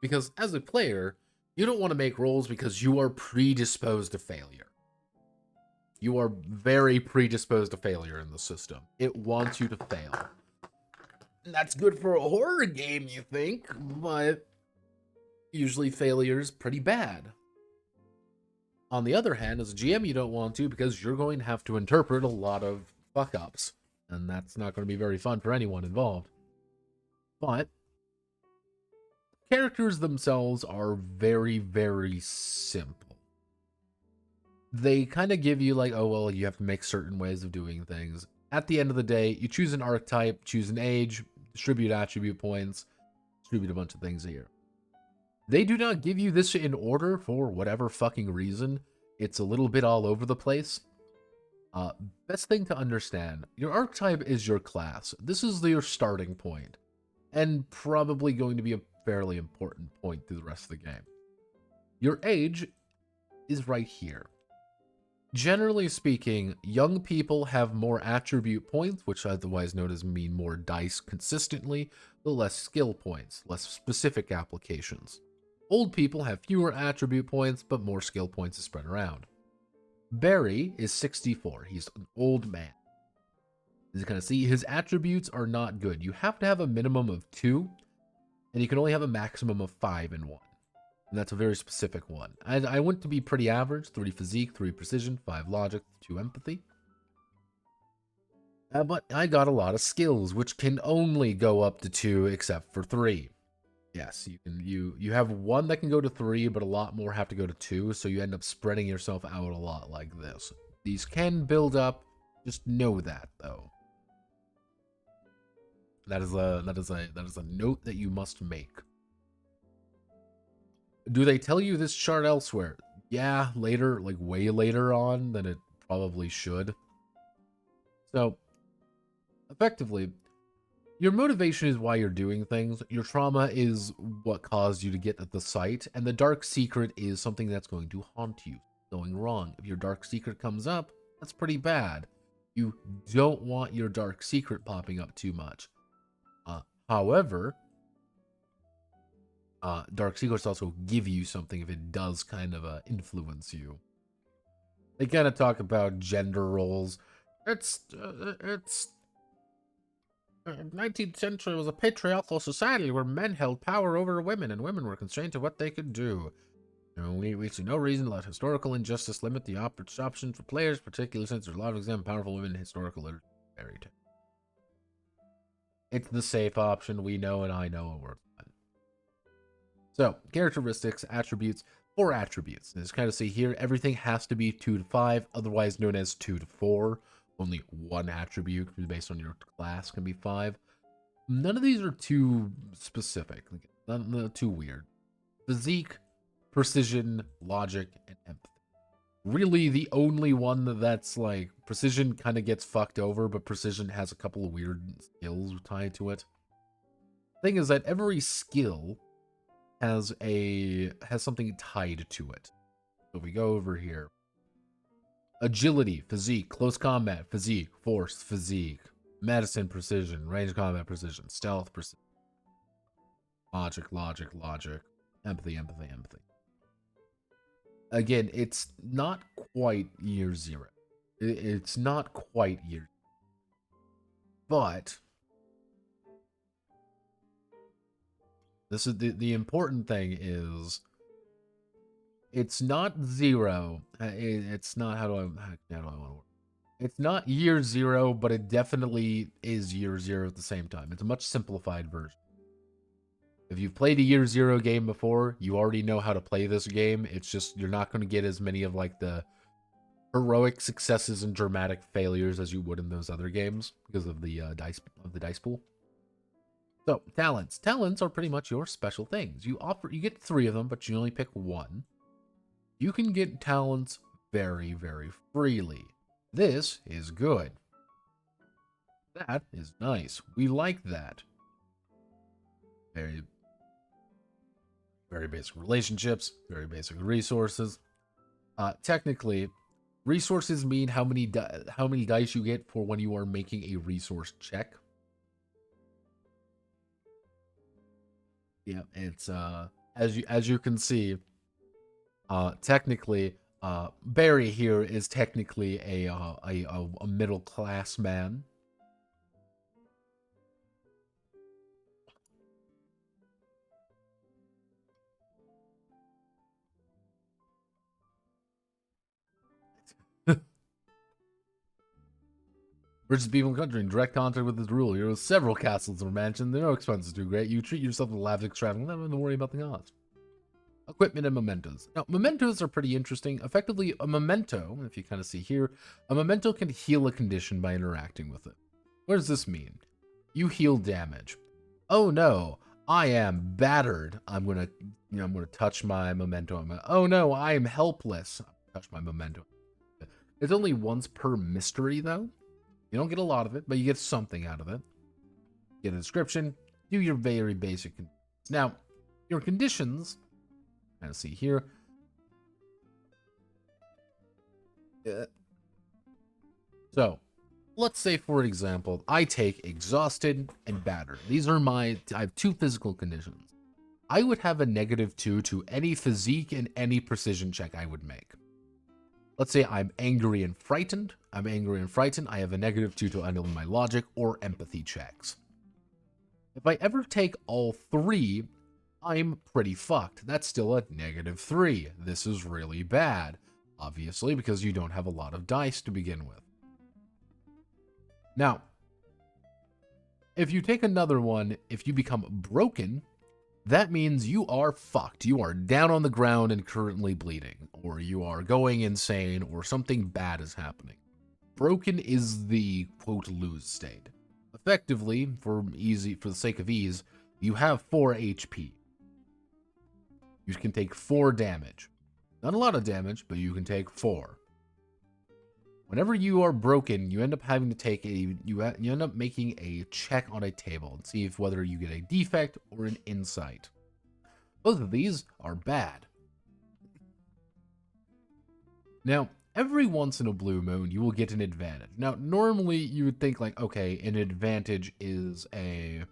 B: Because as a player, you don't want to make rolls because you are predisposed to failure. You are very predisposed to failure in the system. It wants you to fail. And that's good for a horror game, you think, but usually failure is pretty bad. On the other hand, as a GM, you don't want to because you're going to have to interpret a lot of fuck-ups, and that's not going to be very fun for anyone involved. But characters themselves are very, very simple. They kind of give you like, oh, well, you have to make certain ways of doing things. At the end of the day, you choose an archetype, choose an age, distribute attribute points, distribute a bunch of things here. They do not give you this in order for whatever fucking reason. It's a little bit all over the place. Best thing to understand, your archetype is your class. This is your starting point, and probably going to be a fairly important point through the rest of the game. Your age is right here. Generally speaking, young people have more attribute points, which otherwise known as mean more dice consistently, but less skill points, less specific applications. Old people have fewer attribute points, but more skill points to spread around. Barry is 64. He's an old man. As you kind of see, his attributes are not good. You have to have a minimum of 2, and you can only have a maximum of 5 in one. And that's a very specific one. I went to be pretty average: 3 physique, 3 precision, 5 logic, 2 empathy. But I got a lot of skills, which can only go up to 2, except for 3. Yes, you have 1 that can go to 3, but a lot more have to go to 2, so you end up spreading yourself out a lot like this. These can build up, just know that though. That is a note that you must make. Do they tell you this chart elsewhere? Yeah, later, like way later on than it probably should. So, effectively, your motivation is why you're doing things. Your trauma is what caused you to get at the site, and the dark secret is something that's going to haunt you. Going wrong. If your dark secret comes up, that's pretty bad. You don't want your dark secret popping up too much. However, dark secrets also give you something if it does kind of influence you. They kind of talk about gender roles. It's 19th century was a patriarchal society where men held power over women and women were constrained to what they could do. You know, we see no reason to let historical injustice limit the options for players, particularly since there's a lot of examples of powerful women in historical literature. It's the safe option. We know and I know it works. So, characteristics, attributes, 4 attributes. As kind of see here, everything has to be 2 to 5, otherwise known as 2 to 4. Only 1 attribute based on your class can be 5. None of these are too specific. None too weird. Physique, precision, logic, and empathy. Really, the only one that's like precision kind of gets fucked over, but precision has a couple of weird skills tied to it. Thing is that every skill has something tied to it. So if we go over here, agility, physique, close combat, physique, force, physique, medicine, precision, range combat, precision, stealth, precision, logic, empathy. Again, it's not quite year 0. It's not quite year, but this is the important thing is it's not 0. It's not how do I want to work? It's not year 0, but it definitely is year 0 at the same time. It's a much simplified version. If you've played a year 0 game before, you already know how to play this game. It's just you're not going to get as many of like the heroic successes and dramatic failures as you would in those other games because of the dice pool. So, talents. Talents are pretty much your special things. You get 3 of them, but you only pick 1. You can get talents very, very freely. This is good. That is nice. We like that. Very, very basic relationships, very basic resources. Technically, resources mean how many dice you get for when you are making a resource check. Yeah, it's as you can see, technically, Barry here is technically a middle class man. Richest people in the country in direct contact with his ruler. There are several castles or mansions. There are no expenses too great. You treat yourself to lavish extravagant. Never worry about the cost. Equipment and mementos. Now, mementos are pretty interesting. Effectively, a memento, if you kind of see here, a memento can heal a condition by interacting with it. What does this mean? You heal damage. Oh no, I am battered. I'm gonna touch my memento. Oh no, I am helpless. Touch my memento. It's only once per mystery though. You don't get a lot of it, but you get something out of it. Get a description. Do your very basic. Now, your conditions. Kind of see here. So, let's say, for example, I take exhausted and battered. I have 2 physical conditions. I would have a -2 to any physique and any precision check I would make. Let's say I'm angry and frightened. I have a -2 to any of my logic or empathy checks. If I ever take all 3, I'm pretty fucked. That's still a -3. This is really bad. Obviously, because you don't have a lot of dice to begin with. Now, if you take another one, if you become broken, that means you are fucked. You are down on the ground and currently bleeding, or you are going insane, or something bad is happening. Broken is the quote lose state. Effectively, for the sake of ease, you have 4 HP. You can take 4 damage. Not a lot of damage, but you can take 4. Whenever you are broken, you end up having to take you end up making a check on a table and see if whether you get a defect or an insight. Both of these are bad. Now, every once in a blue moon, you will get an advantage. Now, normally you would think like, okay, an advantage is an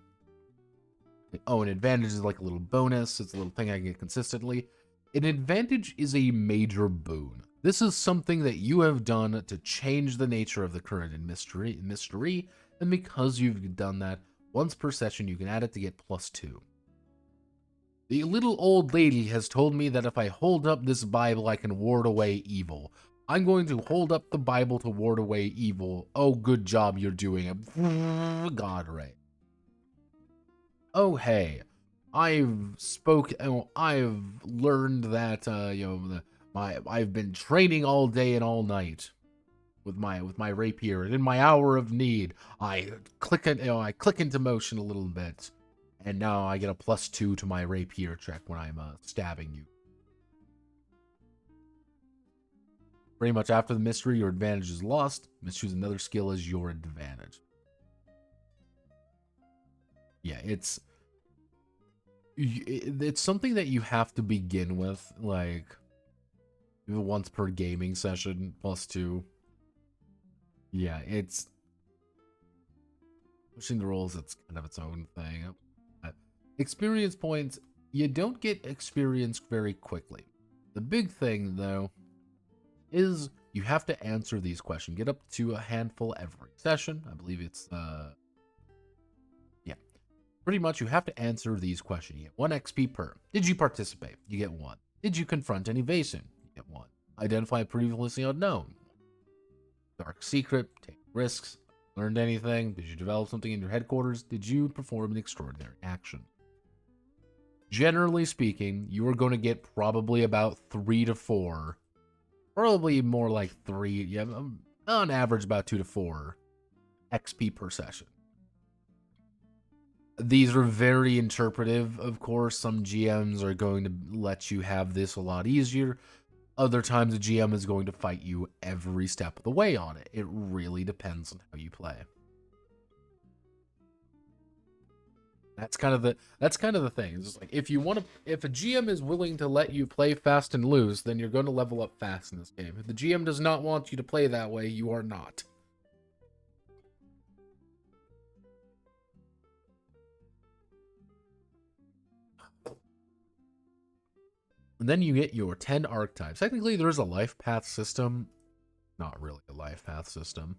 B: advantage is like a little bonus. It's a little thing I get consistently. An advantage is a major boon. This is something that you have done to change the nature of the current mystery, and because you've done that, once per session you can add it to get +2. The little old lady has told me that if I hold up this Bible, I can ward away evil. I'm going to hold up the Bible to ward away evil. Oh, good job you're doing it. God ray. Oh, hey. I've learned that, I've been training all day and all night with my rapier, and in my hour of need, I click into motion a little bit. And now I get a +2 to my rapier check when I'm stabbing you. Pretty much after the mystery, your advantage is lost. You must choose another skill as your advantage. Yeah, it's something that you have to begin with, like, once per gaming session, +2. Yeah, it's pushing the rules. It's kind of its own thing. Experience points, you don't get experience very quickly. The big thing, though, is you have to answer these questions. Get up to a handful every session. I believe it's, yeah. Pretty much, you have to answer these questions. You get 1 XP per. Did you participate? You get 1. Did you confront any Vaesen? You get 1. Identify previously unknown. Dark secret. Take risks. Learned anything? Did you develop something in your headquarters? Did you perform an extraordinary action? Generally speaking, you are going to get probably about 3 to 4. Probably more like 3. Yeah, on average about 2 to 4 XP per session. These are very interpretive, of course. Some GMs are going to let you have this a lot easier. Other times a GM is going to fight you every step of the way on it. It really depends on how you play. That's kind of the thing. It's just like if a GM is willing to let you play fast and loose, then you're going to level up fast in this game. If the GM does not want you to play that way, you are not. And then you get your 10 archetypes. Technically, there is a life path system. Not really a life path system.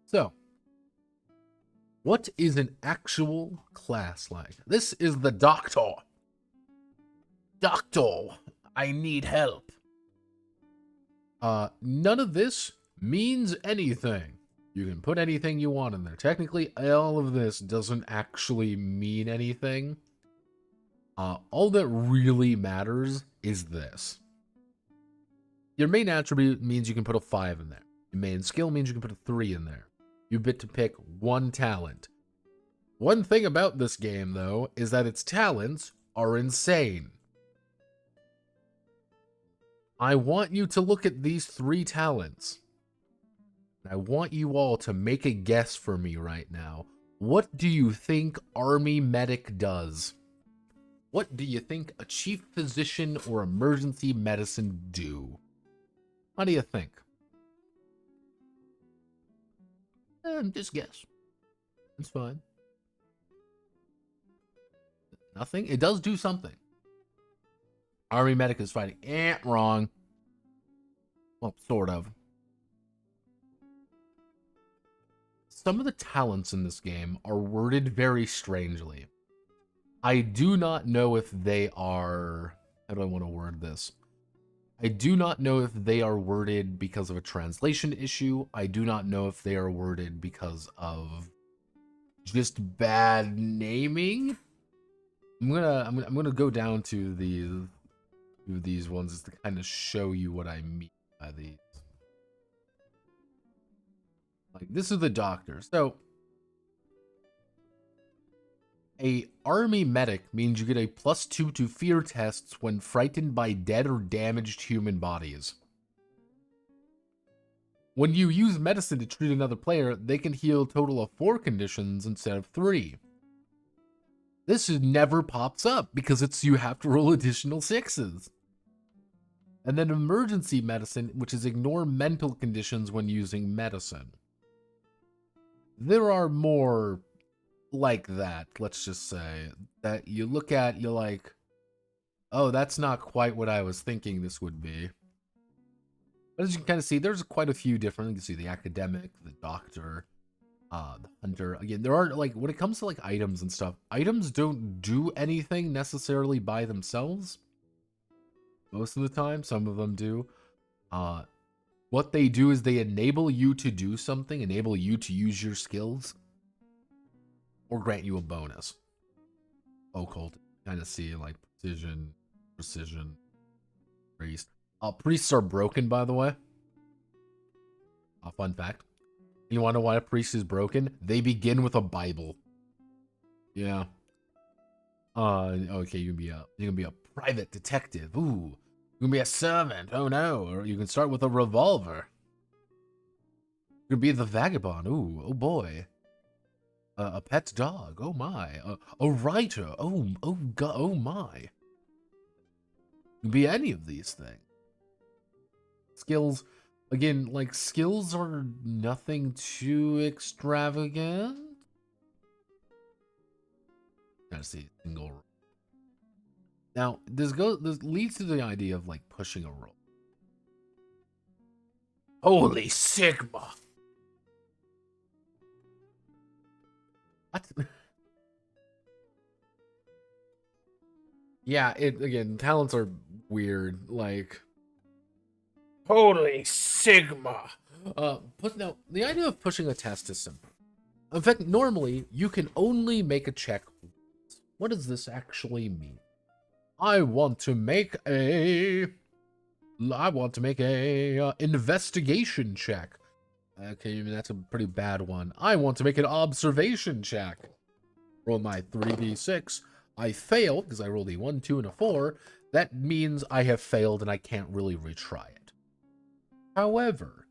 B: So, what is an actual class like? This is the Doctor. Doctor, I need help. None of this means anything. You can put anything you want in there. Technically, all of this doesn't actually mean anything. All that really matters is this. Your main attribute means you can put a 5 in there. Your main skill means you can put a 3 in there. You get to pick 1 talent. One thing about this game, though, is that its talents are insane. I want you to look at these 3 talents. I want you all to make a guess for me right now. What do you think Army Medic does? What do you think a Chief Physician or Emergency Medicine do? What do you think? Just guess. It's fine. Nothing? It does do something. Army Medic is fighting. Wrong. Well, sort of. Some of the talents in this game are worded very strangely. I do not know if they are... How do I want to word this? I do not know if they are worded because of a translation issue. I do not know if they are worded because of just bad naming. I'm gonna go down to these ones just to kind of show you what I mean by these. Like, this is the doctor. So, a Army Medic means you get a +2 to fear tests when frightened by dead or damaged human bodies. When you use medicine to treat another player, they can heal a total of 4 conditions instead of 3. This never pops up because you have to roll additional 6s. And then emergency medicine, which is ignore mental conditions when using medicine. There are more like that, let's just say, that you look at, you're like, oh, that's not quite what I was thinking this would be. But as you can kind of see, there's quite a few different. You can see the academic, the doctor, the hunter. Again, there are, like, when it comes to, like, items and stuff, items don't do anything necessarily by themselves. Most of the time, some of them do. What they do is they enable you to do something, enable you to use your skills, or grant you a bonus. Occult, kind of see, like, precision, priest. Priests are broken, by the way. Fun fact. You want to know why a priest is broken? They begin with a Bible. Yeah. Okay, you can be a private detective. Ooh. You can be a servant. Oh no. Or you can start with a revolver. You can be the vagabond. Ooh, oh boy. A pet dog. Oh my. A writer. Oh god. Oh my. You can be any of these things. Skills. Again, like, skills are nothing too extravagant. Gotta see single. Now, this leads to the idea of, like, pushing a roll. Holy Sigma! What? Yeah, again, talents are weird, like, holy Sigma! Now, the idea of pushing a test is simple. In fact, normally, you can only make a check once. What does this actually mean? I want to make a investigation check. Okay, that's a pretty bad one. I want to make an observation check. Roll my 3d6. I fail because I rolled a 1, 2, and a 4. That means I have failed and I can't really retry it. However,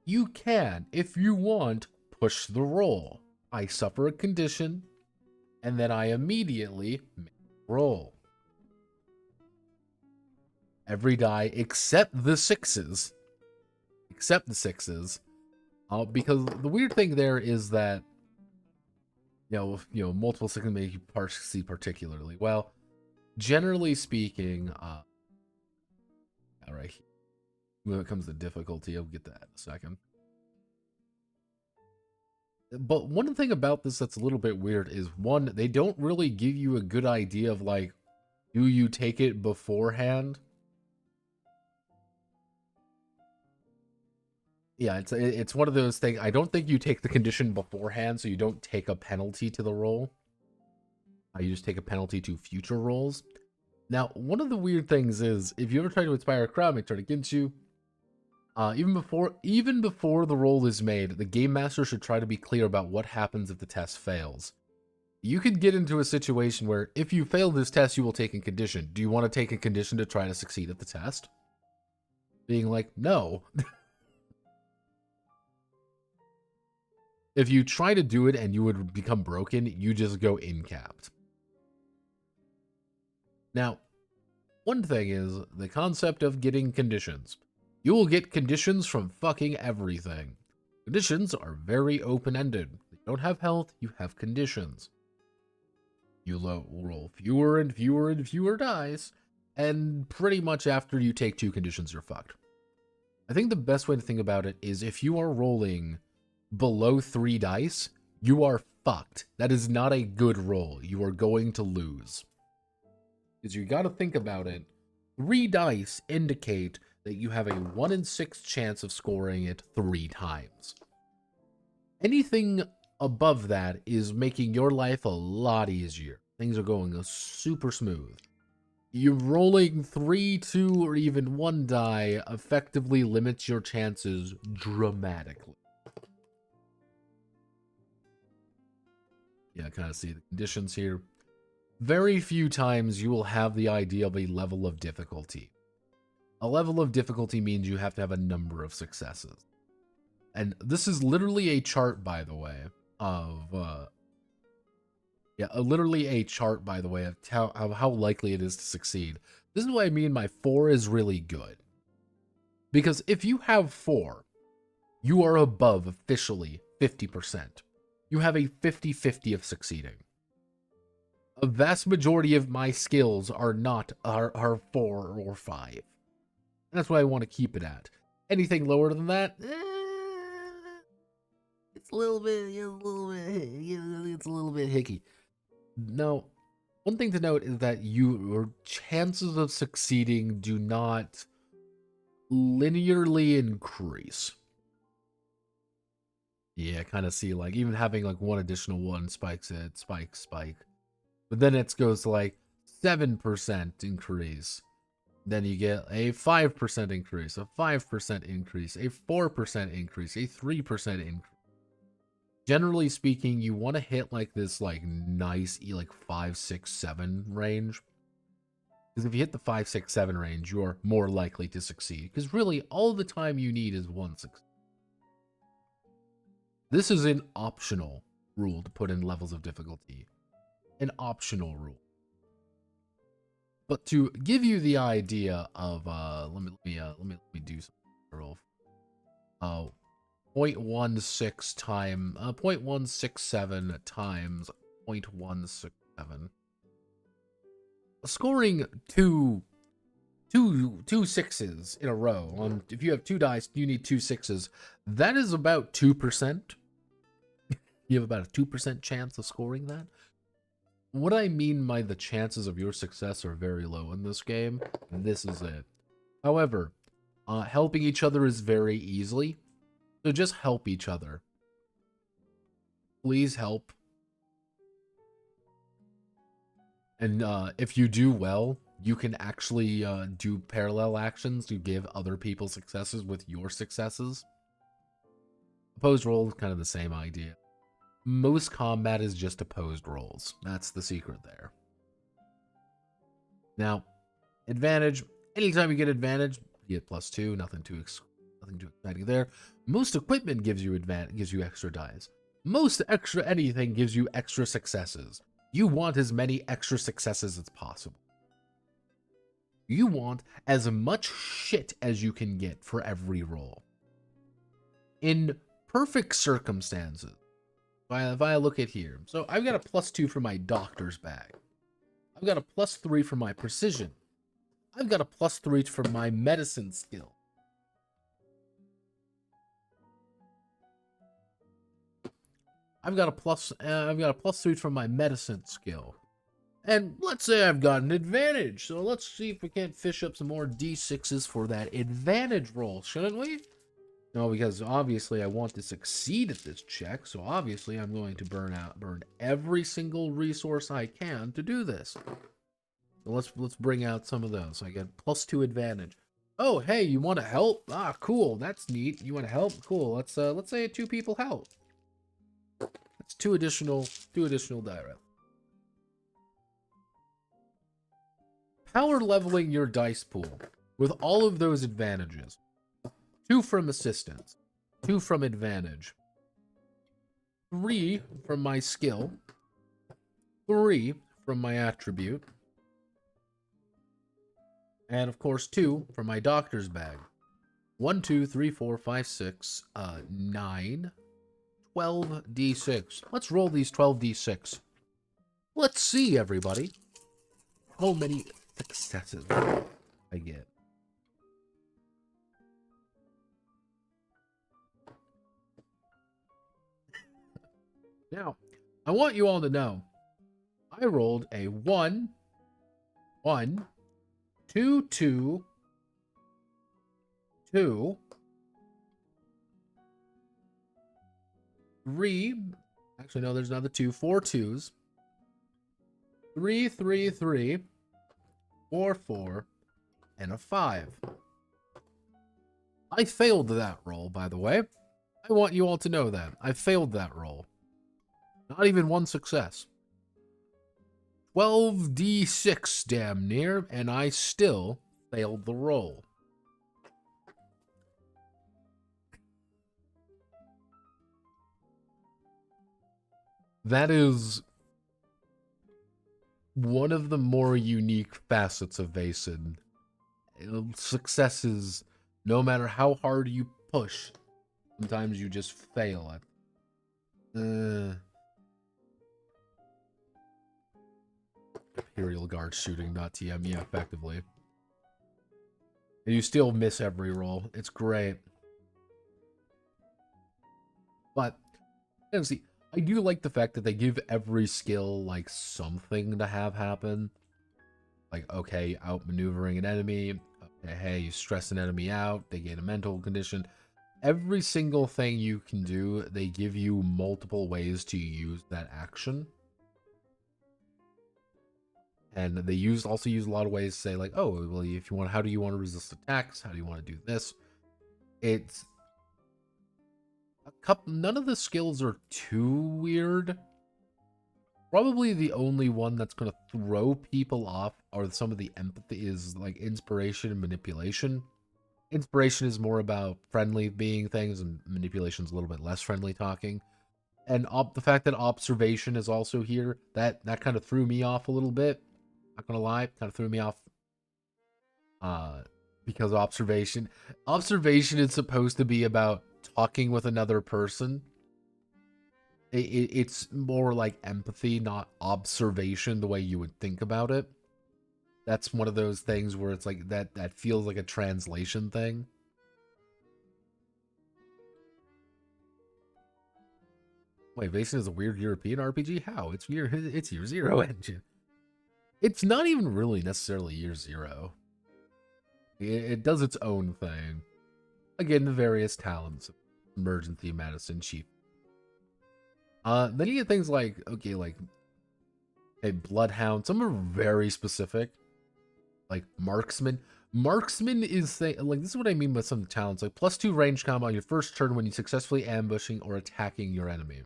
B: you can, if you want, push the roll. I suffer a condition, and then I immediately make a roll. Every die except the sixes. Because the weird thing there is that, you know, multiple sixes make you succeed particularly well. Generally speaking, all right. When it comes to difficulty, I'll get that in a second. But one thing about this that's a little bit weird is, one, they don't really give you a good idea of, like, do you take it beforehand? Yeah, it's one of those things. I don't think you take the condition beforehand, so you don't take a penalty to the roll. You just take a penalty to future rolls. Now, one of the weird things is, if you ever try to inspire a crowd, make turn against you. Even before the roll is made, the game master should try to be clear about what happens if the test fails. You could get into a situation where, if you fail this test, you will take a condition. Do you want to take a condition to try to succeed at the test? Being like, no. If you try to do it and you would become broken, you just go incapped. Now, one thing is the concept of getting conditions. You will get conditions from fucking everything. Conditions are very open-ended. You don't have health, you have conditions. You roll fewer and fewer and fewer dice, and pretty much after you take 2 conditions, you're fucked. I think the best way to think about it is, if you are rolling below 3 dice, you are fucked. That is not a good roll. You are going to lose. Because you got to think about it. 3 dice indicate that you have a 1 in 6 chance of scoring it 3 times. Anything above that is making your life a lot easier. Things are going super smooth. You rolling 3, 2, or even 1 die effectively limits your chances dramatically. Yeah, kind of see the conditions here. Very few times you will have the idea of a level of difficulty. A level of difficulty means you have to have a number of successes. And this is literally a chart, by the way, of literally a chart, by the way, of how likely it is to succeed. This is what I mean by 4 is really good. Because if you have 4, you are above officially 50%. You have a 50-50 of succeeding. A vast majority of my skills are 4 or 5. And that's what I want to keep it at. Anything lower than that, it's a little bit, it's a little bit hicky. Now, one thing to note is that your chances of succeeding do not linearly increase. Yeah, I kind of see like even having like one additional one spikes it, spike. But then it goes to like 7% increase. Then you get a 5% increase, a 5% increase, a 4% increase, a 3% increase. Generally speaking, you want to hit like this like nice like 5, 6, 7 range. Because if you hit the 5, 6, 7 range, you're more likely to succeed. Because really, all the time you need is one success. This is an optional rule to put in levels of difficulty. An optional rule. But to give you the idea of let me do some roll. 0.16 times 0.167 times 0.167. Scoring two sixes in a row. If you have 2 dice, you need 2 sixes. That is about 2%. You have about a 2% chance of scoring that. What I mean by the chances of your success are very low in this game, this is it. However, helping each other is very easily. So just help each other. Please help. And if you do well, you can actually do parallel actions to give other people successes with your successes. Opposed roll is kind of the same idea. Most combat is just opposed rolls. That's the secret there. Now, advantage. Anytime you get advantage, you get +2. Nothing too exciting there. Most equipment gives you extra dice. Most extra anything gives you extra successes. You want as many extra successes as possible. You want as much shit as you can get for every roll. In perfect circumstances, if I look at here, so I've got a +2 for my doctor's bag. I've got a +3 for my precision. I've got a +3 for my medicine skill. I've got a +3 for my medicine skill. And let's say I've got an advantage. So let's see if we can't fish up some more D6s for that advantage roll, shouldn't we? No, because obviously I want to succeed at this check, so obviously I'm going to burn every single resource I can to do this. So let's bring out some of those. I get +2 advantage. Oh, hey, you want to help? Ah, cool. That's neat. You want to help? Cool. Let's say 2 people help. That's 2 additional die roll. Power leveling your dice pool with all of those advantages. 2 from assistance, 2 from advantage, 3 from my skill, 3 from my attribute, and of course 2 from my doctor's bag. 1, 2, 3, 4, 5, 6, 9, 12 D6. Let's roll these 12 D6. Let's see, everybody, how many successes I get. Now, I want you all to know, I rolled a 1, 1, 2, 2, 2, 3, actually no, there's another 2, 4 2s, 3, 3, 3, 4, 4, and a 5. I failed that roll, by the way. I want you all to know that. I failed that roll. Not even one success. 12d6 damn near, and I still failed the roll. That is one of the more unique facets of Vaesen. Successes, no matter how hard you push, sometimes you just fail at. Imperial Guard shooting, not TM, yeah, effectively. And you still miss every roll. It's great. But, see, I do like the fact that they give every skill, like, something to have happen. Like, okay, outmaneuvering an enemy. Okay, hey, you stress an enemy out. They gain a mental condition. Every single thing you can do, they give you multiple ways to use that action. And they also use a lot of ways to say, like, oh, well, if you want, how do you want to resist attacks? How do you want to do this? It's a couple. None of the skills are too weird. Probably the only one that's going to throw people off are some of the empathy is like inspiration and manipulation. Inspiration is more about friendly being things, and manipulation is a little bit less friendly talking. And the fact that observation is also here, that kind of threw me off a little bit. Not gonna lie, kind of threw me off. Because observation is supposed to be about talking with another person. It's more like empathy, not observation, the way you would think about it. That's one of those things where it's like that feels like a translation thing. Wait, Vaesen is a weird European RPG? How? It's year zero engine. It's not even really necessarily year zero. It does its own thing. Again, the various talents, emergency medicine, chief. Then you get things like, okay, like a bloodhound. Some are very specific, like marksman. Marksman is like, this is what I mean by some talents, like +2 range combat on your first turn when you successfully ambushing or attacking your enemy.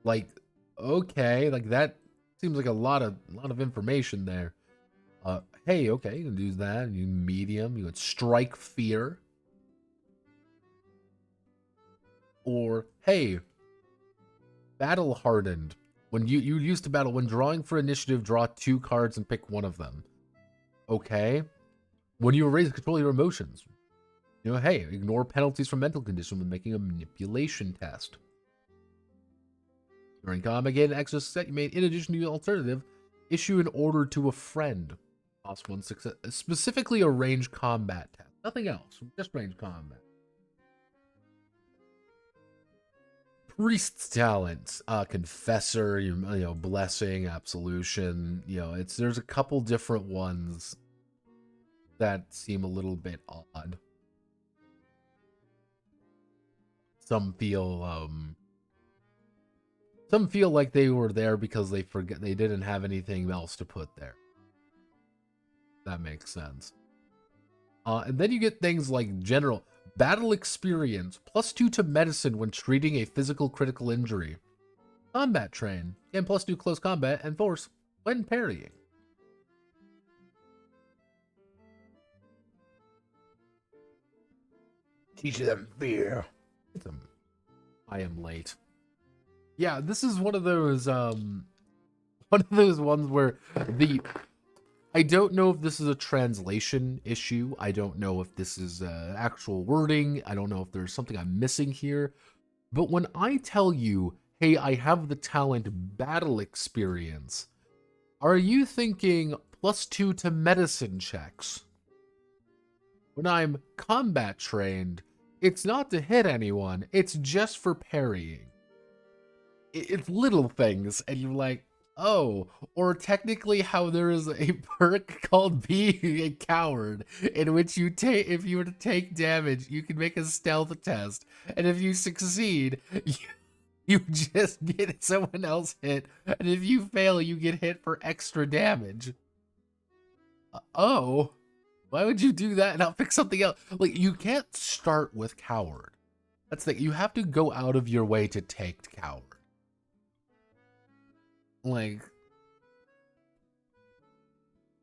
B: Like, okay, like that seems like a lot of information there. Hey, okay, you can do that. You medium, you would strike fear. Or, hey, battle hardened. When you used to battle, when drawing for initiative, draw 2 cards and pick one of them. Okay. When you erase control of your emotions. You know, hey, ignore penalties from mental condition when making a manipulation test. During combat, gain an extra set you made in addition to the alternative. Issue an order to a friend. Cost 1 success. Specifically a range combat test. Nothing else. Just range combat. Priest's talents. Confessor, you know, blessing, absolution. You know, there's a couple different ones that seem a little bit odd. Some feel like they were there because they didn't have anything else to put there. That makes sense. And then you get things like general battle experience, +2 to medicine when treating a physical critical injury. Combat train, and +2 close combat and force when parrying. Teach them fear. I am late. Yeah, this is one of those ones where I don't know if this is a translation issue. I don't know if this is actual wording. I don't know if there's something I'm missing here. But when I tell you, hey, I have the talent battle experience, are you thinking +2 to medicine checks? When I'm combat trained, it's not to hit anyone. It's just for parrying. It's little things, and you're like, oh, or technically how there is a perk called being a coward, in which if you were to take damage, you can make a stealth test, and if you succeed, you just get someone else hit, and if you fail, you get hit for extra damage. Oh, why would you do that and not pick something else? Like, you can't start with coward. That's the thing. You have to go out of your way to take coward. Like,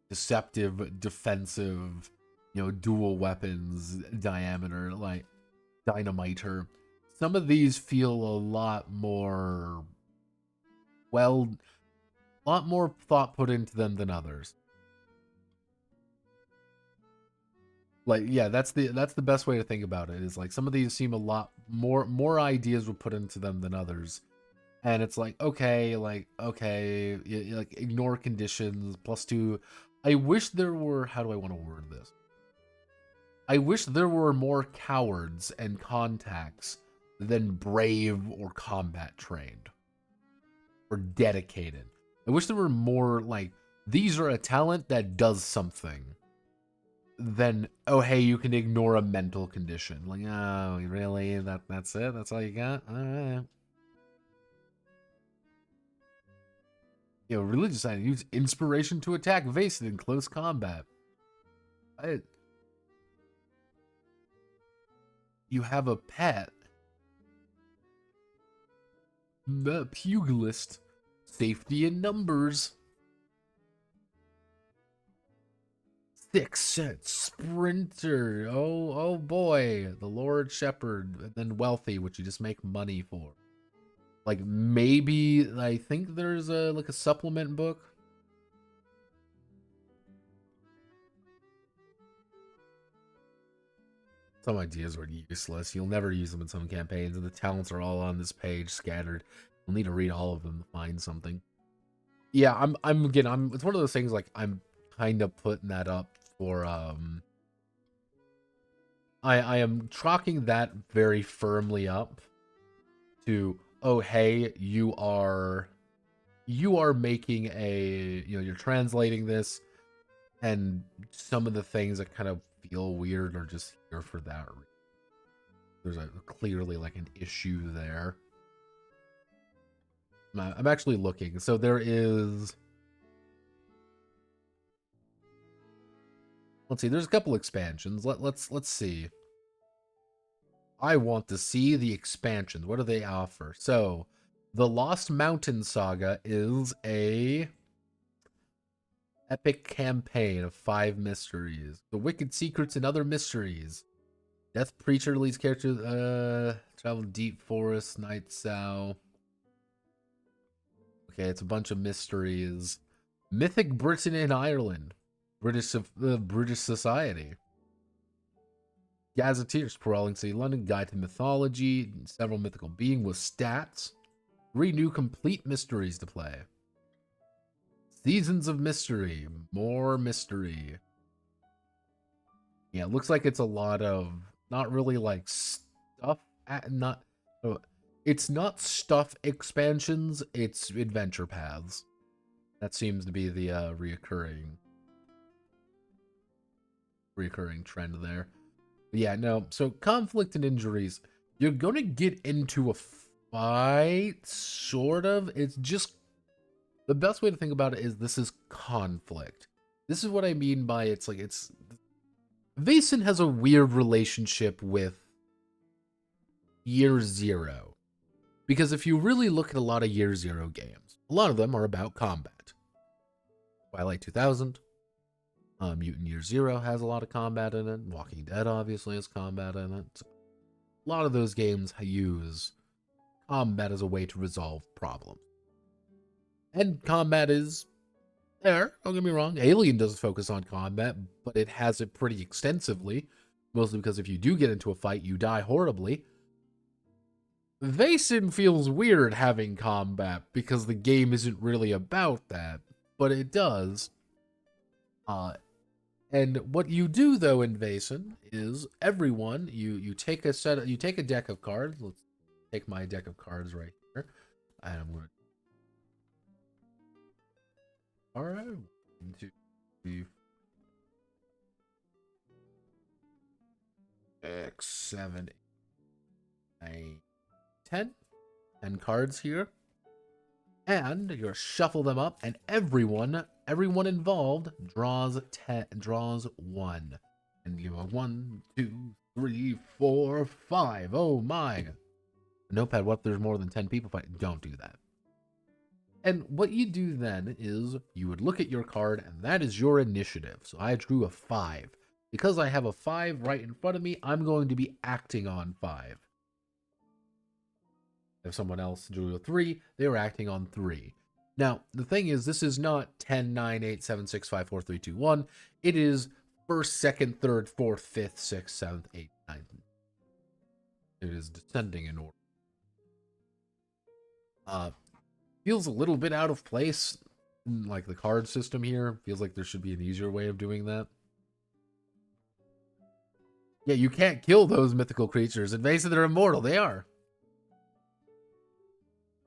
B: deceptive, defensive, you know, dual weapons, diameter, like dynamiter. Some of these feel a lot more, well, a lot more thought put into them than others. Like, yeah, that's the best way to think about it, is like some of these seem a lot more ideas were put into them than others. And it's like, okay, like ignore conditions, +2. I wish there were, how do I want to word this? I wish there were more cowards and contacts than brave or combat trained or dedicated. I wish there were more like, these are a talent that does something, than, oh hey, you can ignore a mental condition. Like, oh really? That's it? That's all you got? Alright. You know, religious side, use inspiration to attack Vaesen in close combat. You have a pet. Pugilist. Safety in numbers. 6 cent sprinter. Oh boy. The Lord Shepherd. And then wealthy, which you just make money for. Like, maybe, I think there's a, like a supplement book. Some ideas are useless. You'll never use them in some campaigns, and the talents are all on this page, scattered. You'll need to read all of them to find something. Yeah, it's one of those things, like, I'm kind of putting that up for, I am chalking that very firmly up to, oh, hey, you are making a, you know, you're translating this, and some of the things that kind of feel weird are just here for that reason. There's clearly like an issue there. I'm actually looking. So there is, let's see, there's a couple expansions. Let's see. I want to see the expansions. What do they offer? So the Lost Mountain Saga is a epic campaign of 5 mysteries. The Wicked Secrets and Other Mysteries. Death Preacher leads characters, travel deep forest, night sow. Okay, it's a bunch of mysteries. Mythic Britain and Ireland. British Society. Gazetteers, Sprawling City, London, Guide to Mythology, several mythical beings with stats. 3 new complete mysteries to play. Seasons of Mystery, more mystery. Yeah, it looks like it's a lot of, not really like stuff, it's not stuff expansions, it's adventure paths. That seems to be the reoccurring trend there. But yeah, no, so conflict and injuries. You're gonna get into a fight, sort of. It's just, the best way to think about it is this is conflict. This is what I mean by it's like, it's, Vaesen has a weird relationship with Year Zero. Because if you really look at a lot of Year Zero games, a lot of them are about combat. Twilight 2000, Mutant Year Zero has a lot of combat in it. Walking Dead obviously has combat in it. A lot of those games use combat as a way to resolve problems. And combat is there, don't get me wrong. Alien doesn't focus on combat, but it has it pretty extensively. Mostly because if you do get into a fight, you die horribly. Vaesen feels weird having combat because the game isn't really about that, but it does. And what you do though in Vaesen is everyone, you take a deck of cards. Let's take my deck of cards right here. And I'm going to, all right, 1, 2, 3, 6, 7, 8, 9, 10. 10 cards here. And you're shuffle them up, and everyone involved draws 1. And you have 1, 2, 3, 4, 5. Oh my. Notepad, what if there's more than 10 people fighting? Don't do that. And what you do then is you would look at your card, and that is your initiative. So I drew a 5. Because I have a 5 right in front of me, I'm going to be acting on 5. If someone else drew a 3, they were acting on 3. Now, the thing is, this is not 10, 9, 8, 7, 6, 5, 4, 3, 2, 1. It is 1st, 2nd, 3rd, 4th, 5th, 6th, 7th, 8th, 9th. It is descending in order. Feels a little bit out of place, like the card system here. Feels like there should be an easier way of doing that. Yeah, you can't kill those mythical creatures. In Vaesen, they're immortal. They are.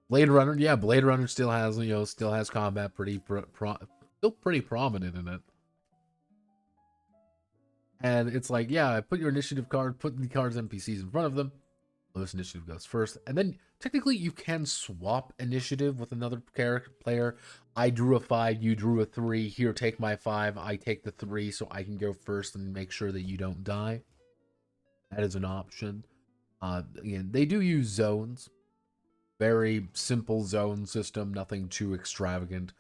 B: Blade Runner, yeah, Blade Runner still has, still has combat still pretty prominent in it. And it's like, yeah, put your initiative card, put the cards NPCs in front of them. Lowest initiative goes first. And then technically you can swap initiative with another player. I drew a 5, you drew a 3. Here, take my 5. I take the 3 so I can go first and make sure that you don't die. That is an option. Again, they do use zones. Very simple zone system, nothing too extravagant.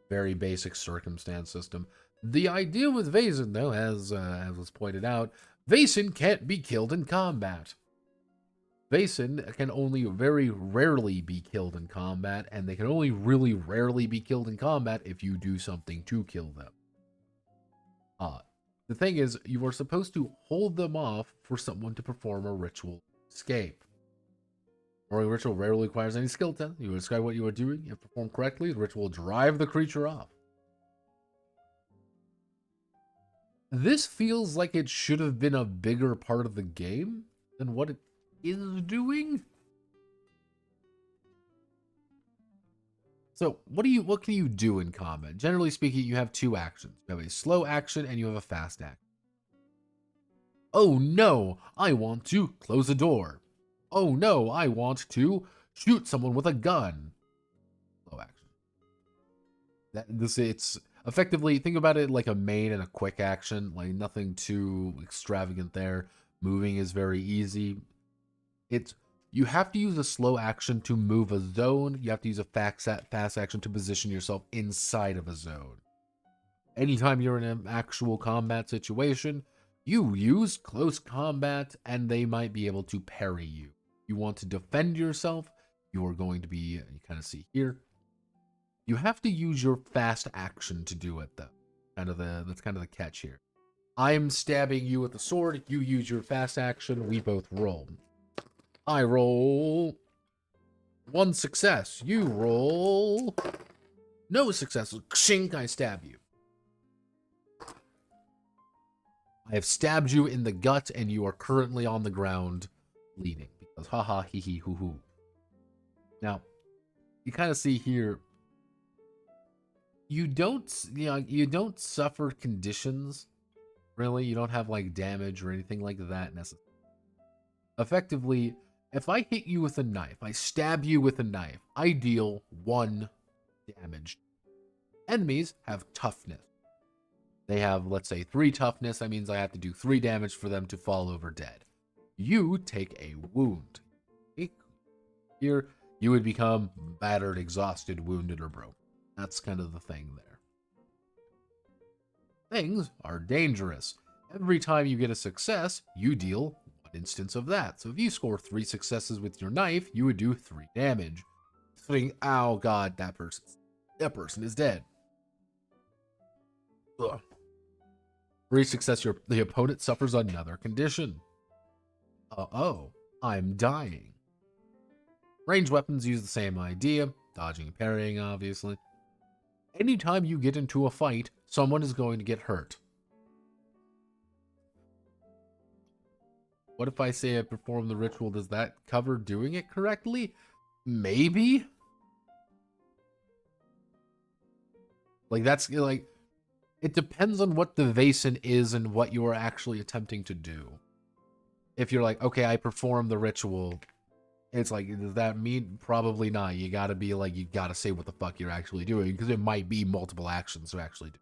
B: Very basic circumstance system. The idea with Vaesen, though, as was pointed out, Vaesen can't be killed in combat. Vaesen can only very rarely be killed in combat, and they can only really rarely be killed in combat if you do something to kill them. The thing is, you are supposed to hold them off for someone to perform a ritual escape. Or a ritual rarely requires any skill test. You describe what you are doing. If performed correctly, the ritual will drive the creature off. This feels like it should have been a bigger part of the game than what it is doing. So, what can you do in combat? Generally speaking, you have 2 actions. You have a slow action and you have a fast action. Oh no, I want to close a door. Oh no, I want to shoot someone with a gun. Slow action. It's effectively, think about it like a main and a quick action, like nothing too extravagant there. Moving is very easy. You have to use a slow action to move a zone. You have to use a fast action to position yourself inside of a zone. Anytime you're in an actual combat situation, you use close combat and they might be able to parry you. You want to defend yourself, you are going to be, you kind of see here, you have to use your fast action to do it though. That's kind of the catch here. I'm stabbing you with a sword, you use your fast action, we both roll. I roll 1 success, you roll no successes, shink, I stab you. I have stabbed you in the gut and you are currently on the ground bleeding. Because haha, hee hee, hoo hoo. Now, you kind of see here, you don't suffer conditions, really. You don't have like damage or anything like that necessarily. Effectively, if I hit you with a knife, I stab you with a knife, I deal 1 damage. Enemies have toughness. They have, let's say, 3 toughness. That means I have to do 3 damage for them to fall over dead. You take a wound. Here, you would become battered, exhausted, wounded, or broken. That's kind of the thing there. Things are dangerous. Every time you get a success, you deal 1 instance of that. So if you score 3 successes with your knife, you would do 3 damage. Think, oh god, that person is dead. Ugh. For each success, the opponent suffers another condition. Uh-oh, I'm dying. Ranged weapons use the same idea, dodging and parrying, obviously. Anytime you get into a fight, someone is going to get hurt. What if I say I perform the ritual? Does that cover doing it correctly? Maybe? Like, that's, like, it depends on what the Vaesen is and what you are actually attempting to do. If you're like, okay, I perform the ritual, it's like, does that mean? Probably not. You gotta be like, you gotta say what the fuck you're actually doing, because it might be multiple actions to actually do.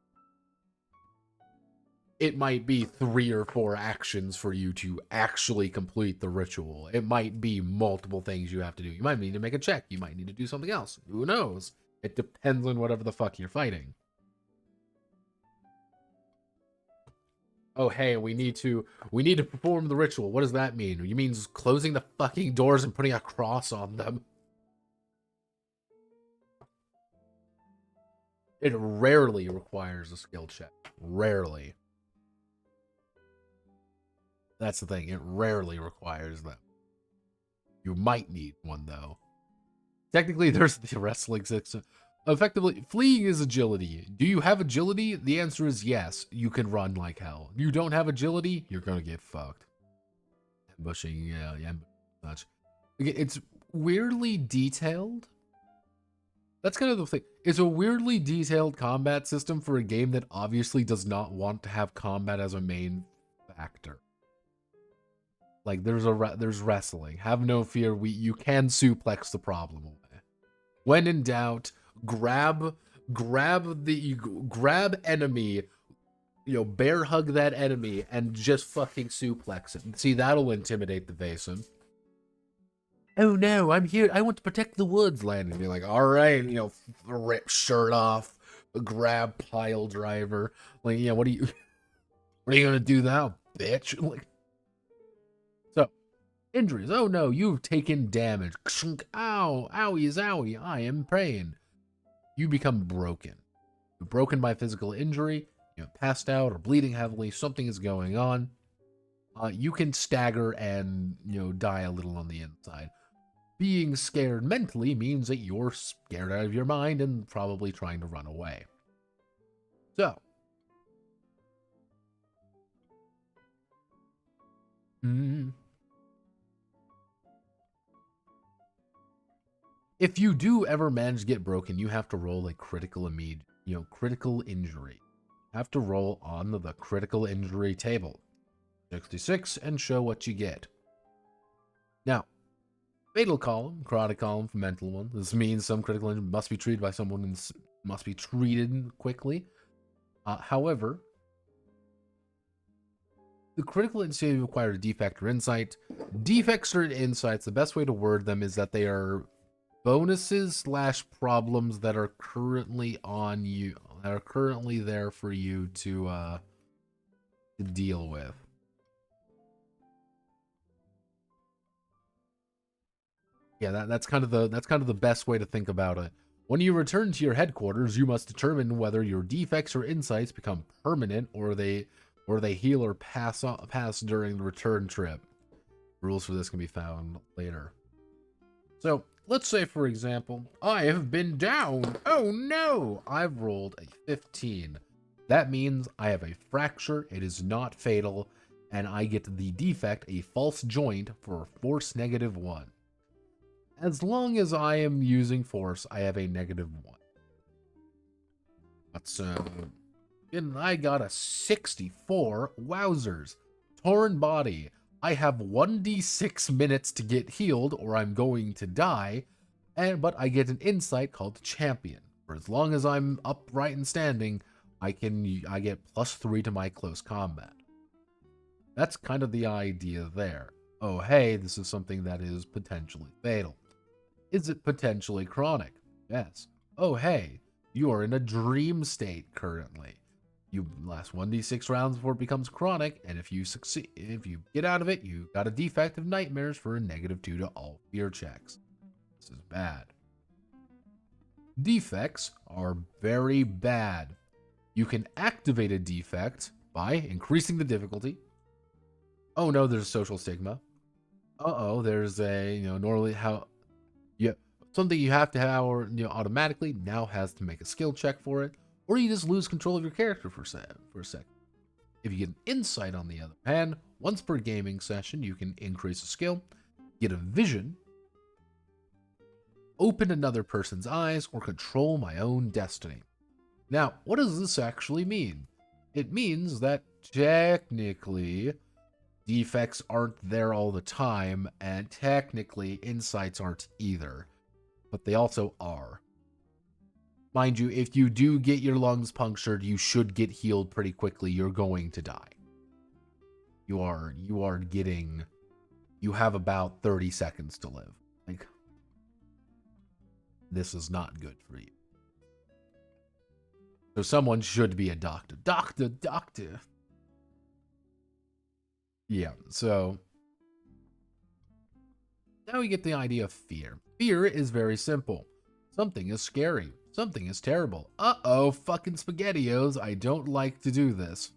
B: It might be 3 or 4 actions for you to actually complete the ritual. It might be multiple things you have to do. You might need to make a check. You might need to do something else. Who knows? It depends on whatever the fuck you're fighting. Oh, hey, we need to perform the ritual. What does that mean? You mean closing the fucking doors and putting a cross on them? It rarely requires a skill check. Rarely. That's the thing. It rarely requires them. You might need one, though. Technically, there's the wrestling system. Effectively, fleeing is agility. Do you have agility? The answer is yes. You can run like hell. You don't have agility? You're gonna get fucked. ambushing, yeah, such. It's weirdly detailed. That's kind of the thing. It's a weirdly detailed combat system for a game that obviously does not want to have combat as a main factor. Like there's wrestling. Have no fear, you can suplex the problem away. When in doubt, grab enemy, bear hug that enemy and just fucking suplex it. See, that'll intimidate the Vaesen. Oh no, I'm here. I want to protect the woods, landing. You're like, all right, rip shirt off, grab pile driver. Like, what are you gonna do now, bitch? Like, so injuries. Oh no, you've taken damage. Ow, owie, zowie. I am in pain. You become broken. You're broken by physical injury. Passed out or bleeding heavily. Something is going on. You can stagger and die a little on the inside. Being scared mentally means that you're scared out of your mind and probably trying to run away. So, if you do ever manage to get broken, you have to roll a critical critical injury. You have to roll on the critical injury table. 66 and show what you get. Now, fatal column, chronic column for mental one. This means some critical injury must be treated by someone and must be treated quickly. However, the critical injury require a defect or insight. Defects or insights, the best way to word them is that they are bonuses / problems that are currently on you, that are currently there for you to deal with. Yeah, that's kind of the best way to think about it. When you return to your headquarters, you must determine whether your defects or insights become permanent or they heal or pass during the return trip. Rules for this can be found later. So, let's say for example, I have been down. Oh no! I've rolled a 15. That means I have a fracture, it is not fatal, and I get the defect, a false joint, for force -1. As long as I am using force, I have a -1. But and I got a 64. Wowzers. Torn body. I have 1d6 minutes to get healed, or I'm going to die. But I get an insight called Champion. For as long as I'm upright and standing, I get +3 to my close combat. That's kind of the idea there. Oh hey, this is something that is potentially fatal. Is it potentially chronic? Yes. Oh hey, you are in a dream state currently. You last 1d6 rounds before it becomes chronic, and if you get out of it, you got a defect of nightmares for a -2 to all fear checks. This is bad. Defects are very bad. You can activate a defect by increasing the difficulty. Oh no, there's a social stigma. Uh-oh, there's a, normally something you have to have automatically now has to make a skill check for it, or you just lose control of your character for a second. If you get an insight on the other hand, once per gaming session, you can increase a skill, get a vision, open another person's eyes, or control my own destiny. Now, what does this actually mean? It means that technically defects aren't there all the time, and technically insights aren't either. But they also are. Mind you, if you do get your lungs punctured, you should get healed pretty quickly. You're going to die. You have about 30 seconds to live. Like, this is not good for you. So someone should be a doctor. Doctor. Yeah, so now we get the idea of fear. Fear is very simple. Something is scary. Something is terrible. Uh-oh, fucking SpaghettiOs. I don't like to do this.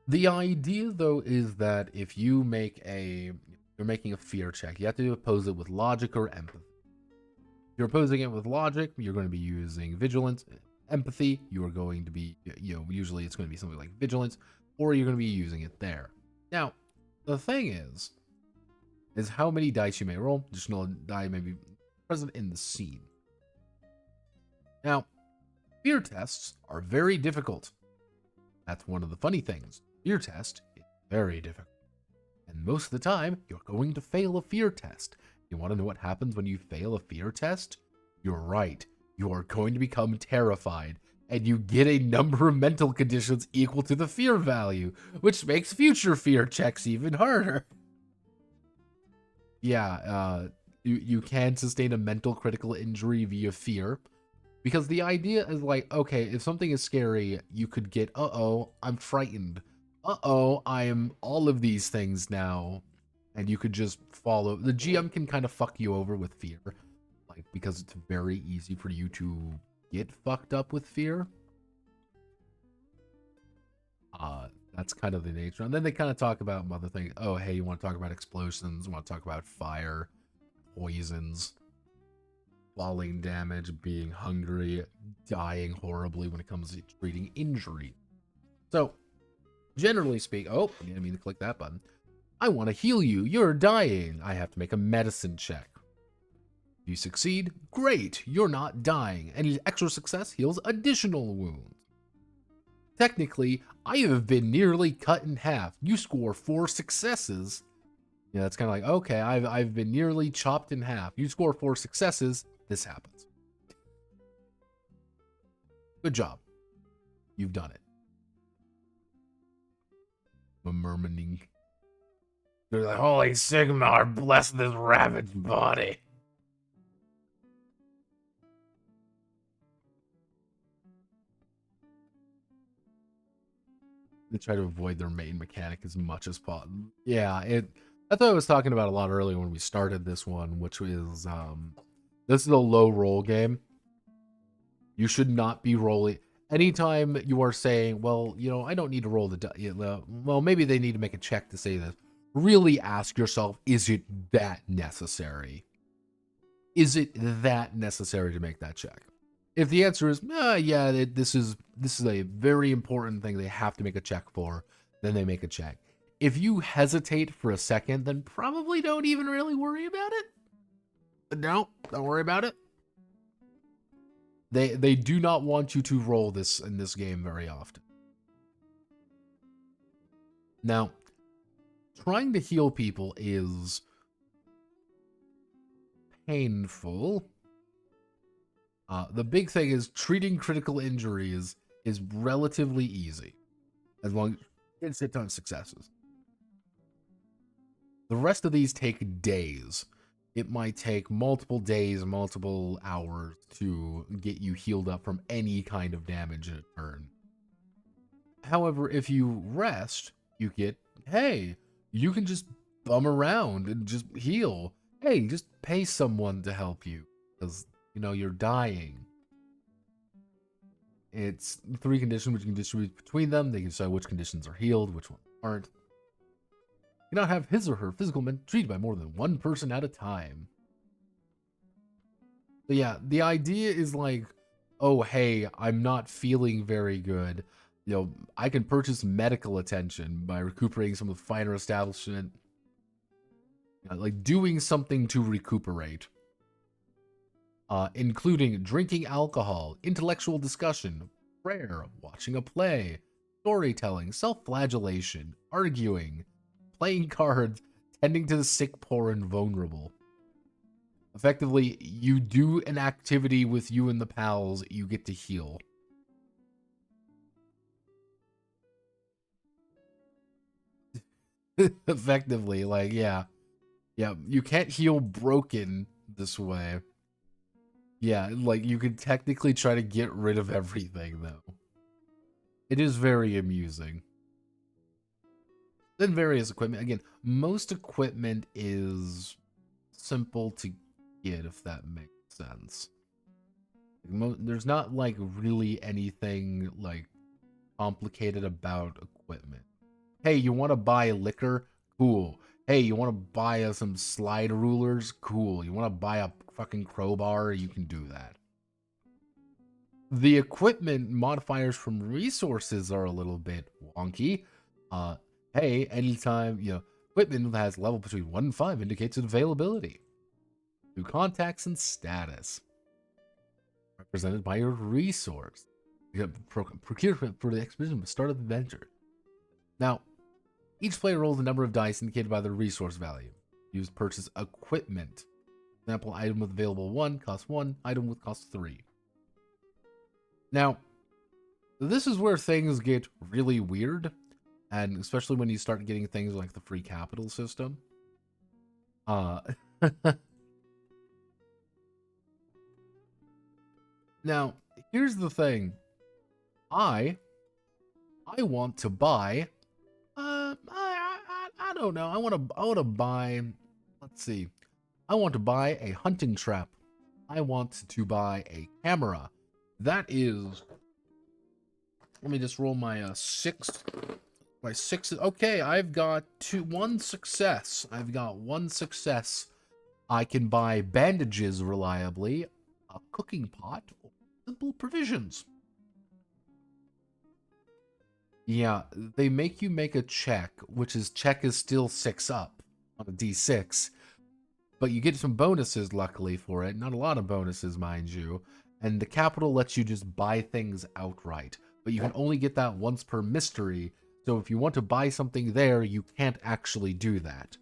B: The idea, though, is that if you you're making a fear check, you have to oppose it with logic or empathy. If you're opposing it with logic, you're going to be using vigilance. Empathy, you are going to be, usually it's going to be something like vigilance, or you're going to be using it there. Now, the thing is how many dice you may roll. Additional die may be present in the scene. Now, fear tests are very difficult. That's one of the funny things. Fear test is very difficult. And most of the time, you're going to fail a fear test. You want to know what happens when you fail a fear test? You're right. You are going to become terrified, and you get a number of mental conditions equal to the fear value, which makes future fear checks even harder. Yeah, you can sustain a mental critical injury via fear, because the idea is like, okay, if something is scary, you could get, uh-oh, I'm frightened. Uh-oh, I am all of these things now. And you could just follow. The GM can kind of fuck you over with fear, like, because it's very easy for you to get fucked up with fear. That's kind of the nature. And then they kind of talk about other things. Oh, hey, you want to talk about explosions? You want to talk about fire, poisons, falling damage, being hungry, dying horribly when it comes to treating injury. So, generally speaking, oh, I didn't mean to click that button. I want to heal you. You're dying. I have to make a medicine check. If you succeed, great. You're not dying. Any extra success heals additional wounds. Technically, I have been nearly cut in half. You score 4 successes. Yeah, that's kind of like, okay, I've been nearly chopped in half. You score 4 successes, this happens. Good job. You've done it. Murmuring. They're like, holy Sigmar, bless this ravaged body. They try to avoid their main mechanic as much as possible. Yeah, that's what I was talking about a lot earlier when we started this one, which is, this is a low roll game. You should not be rolling. Anytime you are saying, well, you know, I don't need to roll the die. Well, maybe they need to make a check to say this. Really ask yourself, is it that necessary? Is it that necessary to make that check? If the answer is, yeah, this is a very important thing they have to make a check for, then they make a check. If you hesitate for a second, then probably don't even really worry about it. No, don't worry about it. They do not want you to roll this in this game very often. Now, trying to heal people is painful. The big thing is treating critical injuries is relatively easy, as long as you get a ton of successes. The rest of these take days. It might take multiple days, multiple hours to get you healed up from any kind of damage in a turn. However, if you rest, you get, hey, you can just bum around and just heal. Hey, just pay someone to help you, because, you know, you're dying. It's 3 conditions which you can distribute between them. They can decide which conditions are healed, which ones aren't. You cannot have his or her physical men treated by more than 1 person at a time. So yeah, the idea is like, oh, hey, I'm not feeling very good. You know, I can purchase medical attention by recuperating some of the finer establishment. You know, like doing something to recuperate. Including drinking alcohol, intellectual discussion, prayer, watching a play, storytelling, self-flagellation, arguing, playing cards, tending to the sick, poor, and vulnerable. Effectively, you do an activity with you and the pals, you get to heal. Effectively, like, yeah. Yeah, you can't heal broken this way. Yeah, like, you could technically try to get rid of everything, though. It is very amusing. Then various equipment. Again, most equipment is simple to get, if that makes sense. There's not, like, really anything, like, complicated about equipment. Hey, you want to buy liquor? Cool. Hey, you want to buy some slide rulers? Cool. You want to buy a fucking crowbar? You can do that. The equipment modifiers from resources are a little bit wonky. Pay anytime, equipment that has level between 1 and 5 indicates its availability. New contacts and status. Represented by your resource. Procurement for the expedition at the start of the adventure. Now, each player rolls the number of dice indicated by the resource value. Use purchase equipment. Example, item with available 1 costs 1, item with cost 3. Now, this is where things get really weird, and especially when you start getting things like the free capital system. Now, here's the thing. I want to buy. I don't know. I want to buy. Let's see. I want to buy a hunting trap. I want to buy a camera. That is. Let me just roll my six. My six. Okay, I've got one success. I've got one success. I can buy bandages reliably, a cooking pot, or simple provisions. Yeah, they make you make a check, which is check is still 6 up on a D6. But you get some bonuses, luckily, for it. Not a lot of bonuses, mind you. And the capital lets you just buy things outright. But you can only get that once per mystery. So if you want to buy something there, you can't actually do that.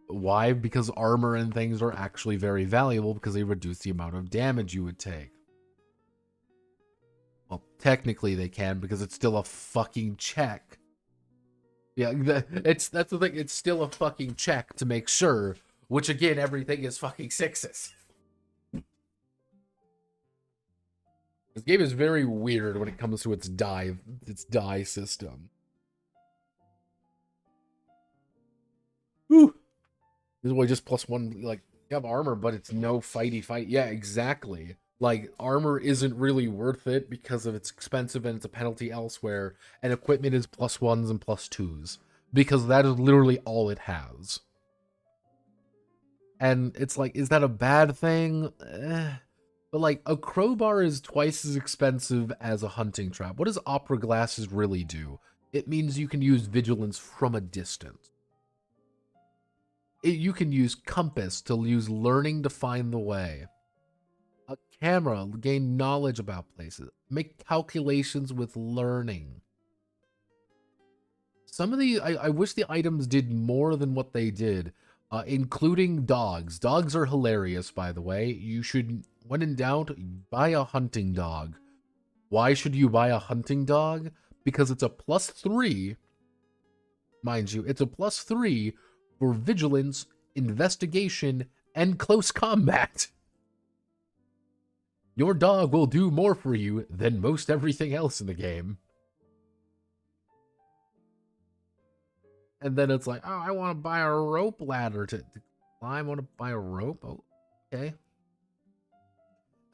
B: Why? Because armor and things are actually very valuable because they reduce the amount of damage you would take. Well, technically they can because it's still a fucking check. Yeah, that's the thing. It's still a fucking check to make sure, which again, everything is fucking 6s. This game is very weird when it comes to its die system. Whew. This is why just +1, like, you have armor, but it's no fighty fight. Yeah, exactly. Like, armor isn't really worth it because of it's expensive and it's a penalty elsewhere, and equipment is +1s and +2s, because that is literally all it has. And it's like, is that a bad thing? But like, a crowbar is twice as expensive as a hunting trap. What does opera glasses really do? It means you can use vigilance from a distance. You can use compass to use learning to find the way. A camera, gain knowledge about places. Make calculations with learning. Some of the, I wish the items did more than what they did, including dogs. Dogs are hilarious, by the way. You should, when in doubt, buy a hunting dog. Why should you buy a hunting dog? Because it's a +3, mind you, it's a +3 for vigilance, investigation, and close combat. Your dog will do more for you than most everything else in the game. And then it's like, oh, I want to buy a rope ladder to climb. I want to buy a rope. Oh, okay.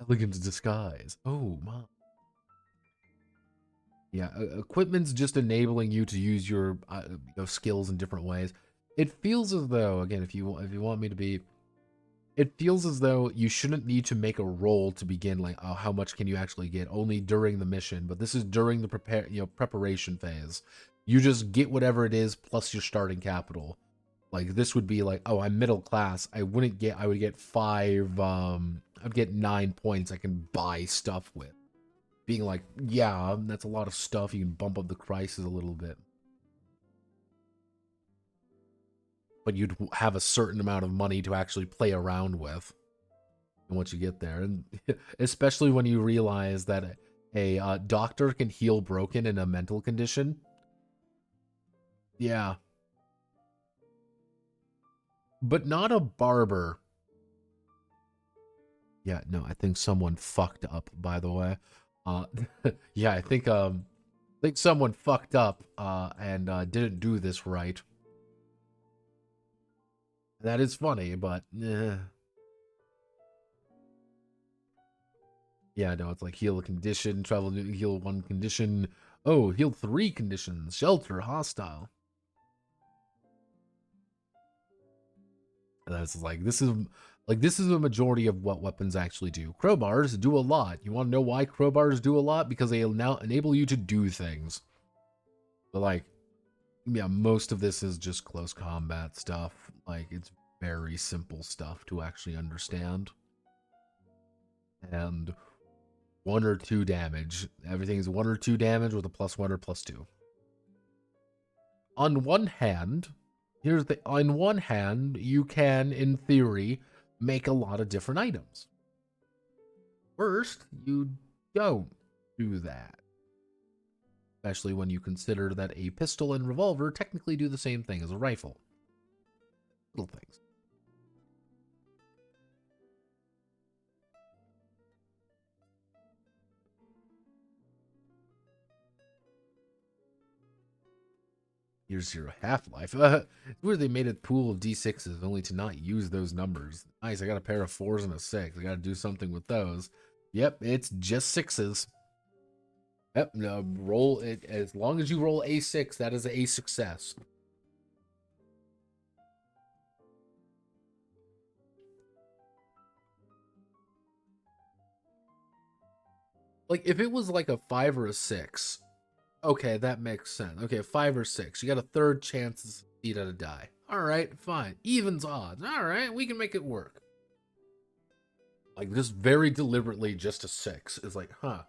B: Elegant disguise. Oh, my. Yeah, equipment's just enabling you to use your skills in different ways. It feels as though, again, if you want me to be, it feels as though you shouldn't need to make a roll to begin, like, oh, how much can you actually get? Only during the mission, but this is during the preparation phase. You just get whatever it is plus your starting capital. Like, this would be like, oh, I'm middle class. I would get 5, I'd get 9 points I can buy stuff with. Being like, yeah, that's a lot of stuff. You can bump up the prices a little bit. But you'd have a certain amount of money to actually play around with. And once you get there. And especially when you realize that a doctor can heal broken in a mental condition. Yeah. But not a barber. Yeah, no, I think someone fucked up, by the way. Yeah, I think someone fucked up and didn't do this right. That is funny, but yeah, no, it's like heal a condition, travel to heal 1 condition. Oh, heal 3 conditions, shelter, hostile. And that's like, this is a majority of what weapons actually do. Crowbars do a lot. You want to know why crowbars do a lot? Because they now enable you to do things. But like, yeah, most of this is just close combat stuff. Like, it's very simple stuff to actually understand. And 1 or 2 damage. Everything is 1 or 2 damage with a +1 or +2. On one hand, on one hand, you can, in theory, make a lot of different items. First, you don't do that. Especially when you consider that a pistol and revolver technically do the same thing as a rifle. Little things. Year 0 half-life. It's weird they made a pool of D6s only to not use those numbers. Nice, I got a pair of 4s and a 6. I gotta do something with those. Yep, it's just 6s. Yep, no, roll it. As long as you roll a 6, that is a success. Like, if it was like a 5 or a 6, okay, that makes sense. Okay, 5 or 6. You got a third chance to succeed at a die. Alright, fine. Evens odds. Alright, we can make it work. Like, just very deliberately, just a 6 is like, huh.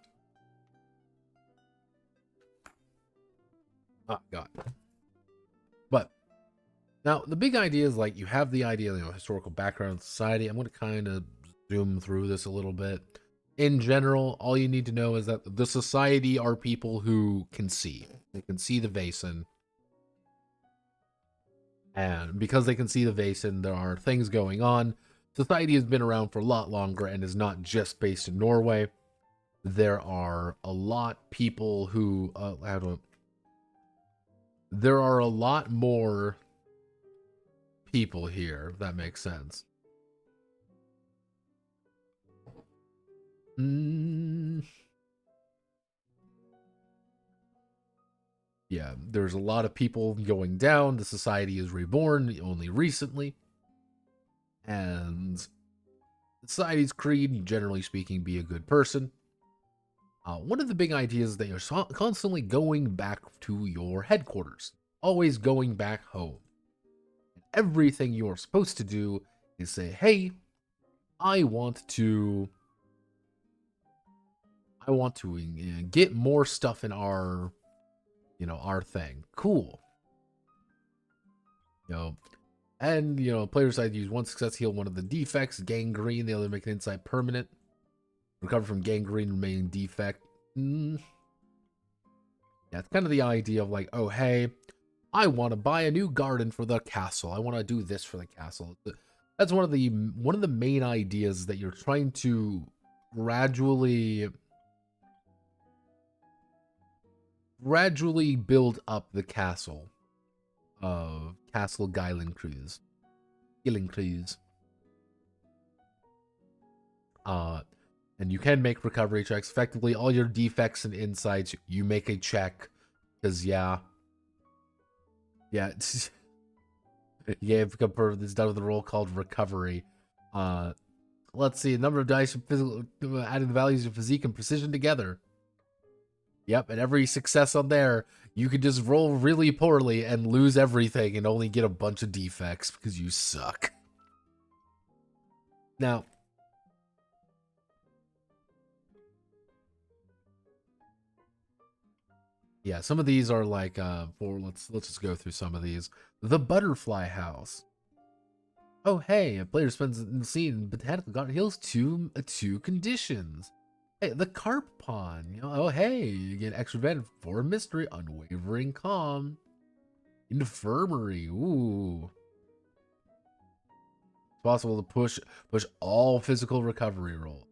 B: Oh, God. But, now, the big idea is, like, you have the idea, you know, historical background of society. I'm going to kind of zoom through this a little bit. In general, all you need to know is that the society are people who can see. They can see the Vaesen. And because they can see the Vaesen, there are things going on. Society has been around for a lot longer and is not just based in Norway. There are a lot people who... there are a lot more people here, if that makes sense. Yeah, there's a lot of people going down. The society is reborn only recently. And society's creed, generally speaking, be a good person. One of the big ideas is that you're constantly going back to your headquarters. Always going back home. Everything you're supposed to do is say, hey, I want to get more stuff in our, you know, our thing. Cool. You know, and, you know, players decide to use 1 success, heal 1 of the defects, gangrene, the other make an insight permanent. Recover from gangrene, remaining defect. Yeah, it's kind of the idea of like, oh, hey, I want to buy a new garden for the castle. I want to do this for the castle. That's one of the main ideas, that you're trying to gradually build up the castle of Castle Geilencreuz. And you can make recovery checks. Effectively, all your defects and insights, you make a check. Because, yeah, it's, yeah, this is done with a roll called recovery. Let's see, number of dice from physical, adding the values of physique and precision together. Yep, and every success on there, you could just roll really poorly and lose everything and only get a bunch of defects because you suck. Now, yeah, some of these are like let's just go through some of these. The Butterfly House. Oh hey, a player spends the scene in Botanical Garden heals two conditions. Hey, the Carp Pond. You know, oh hey, you get extra advantage for mystery, unwavering calm. Infirmary. Ooh. It's possible to push all physical recovery rolls.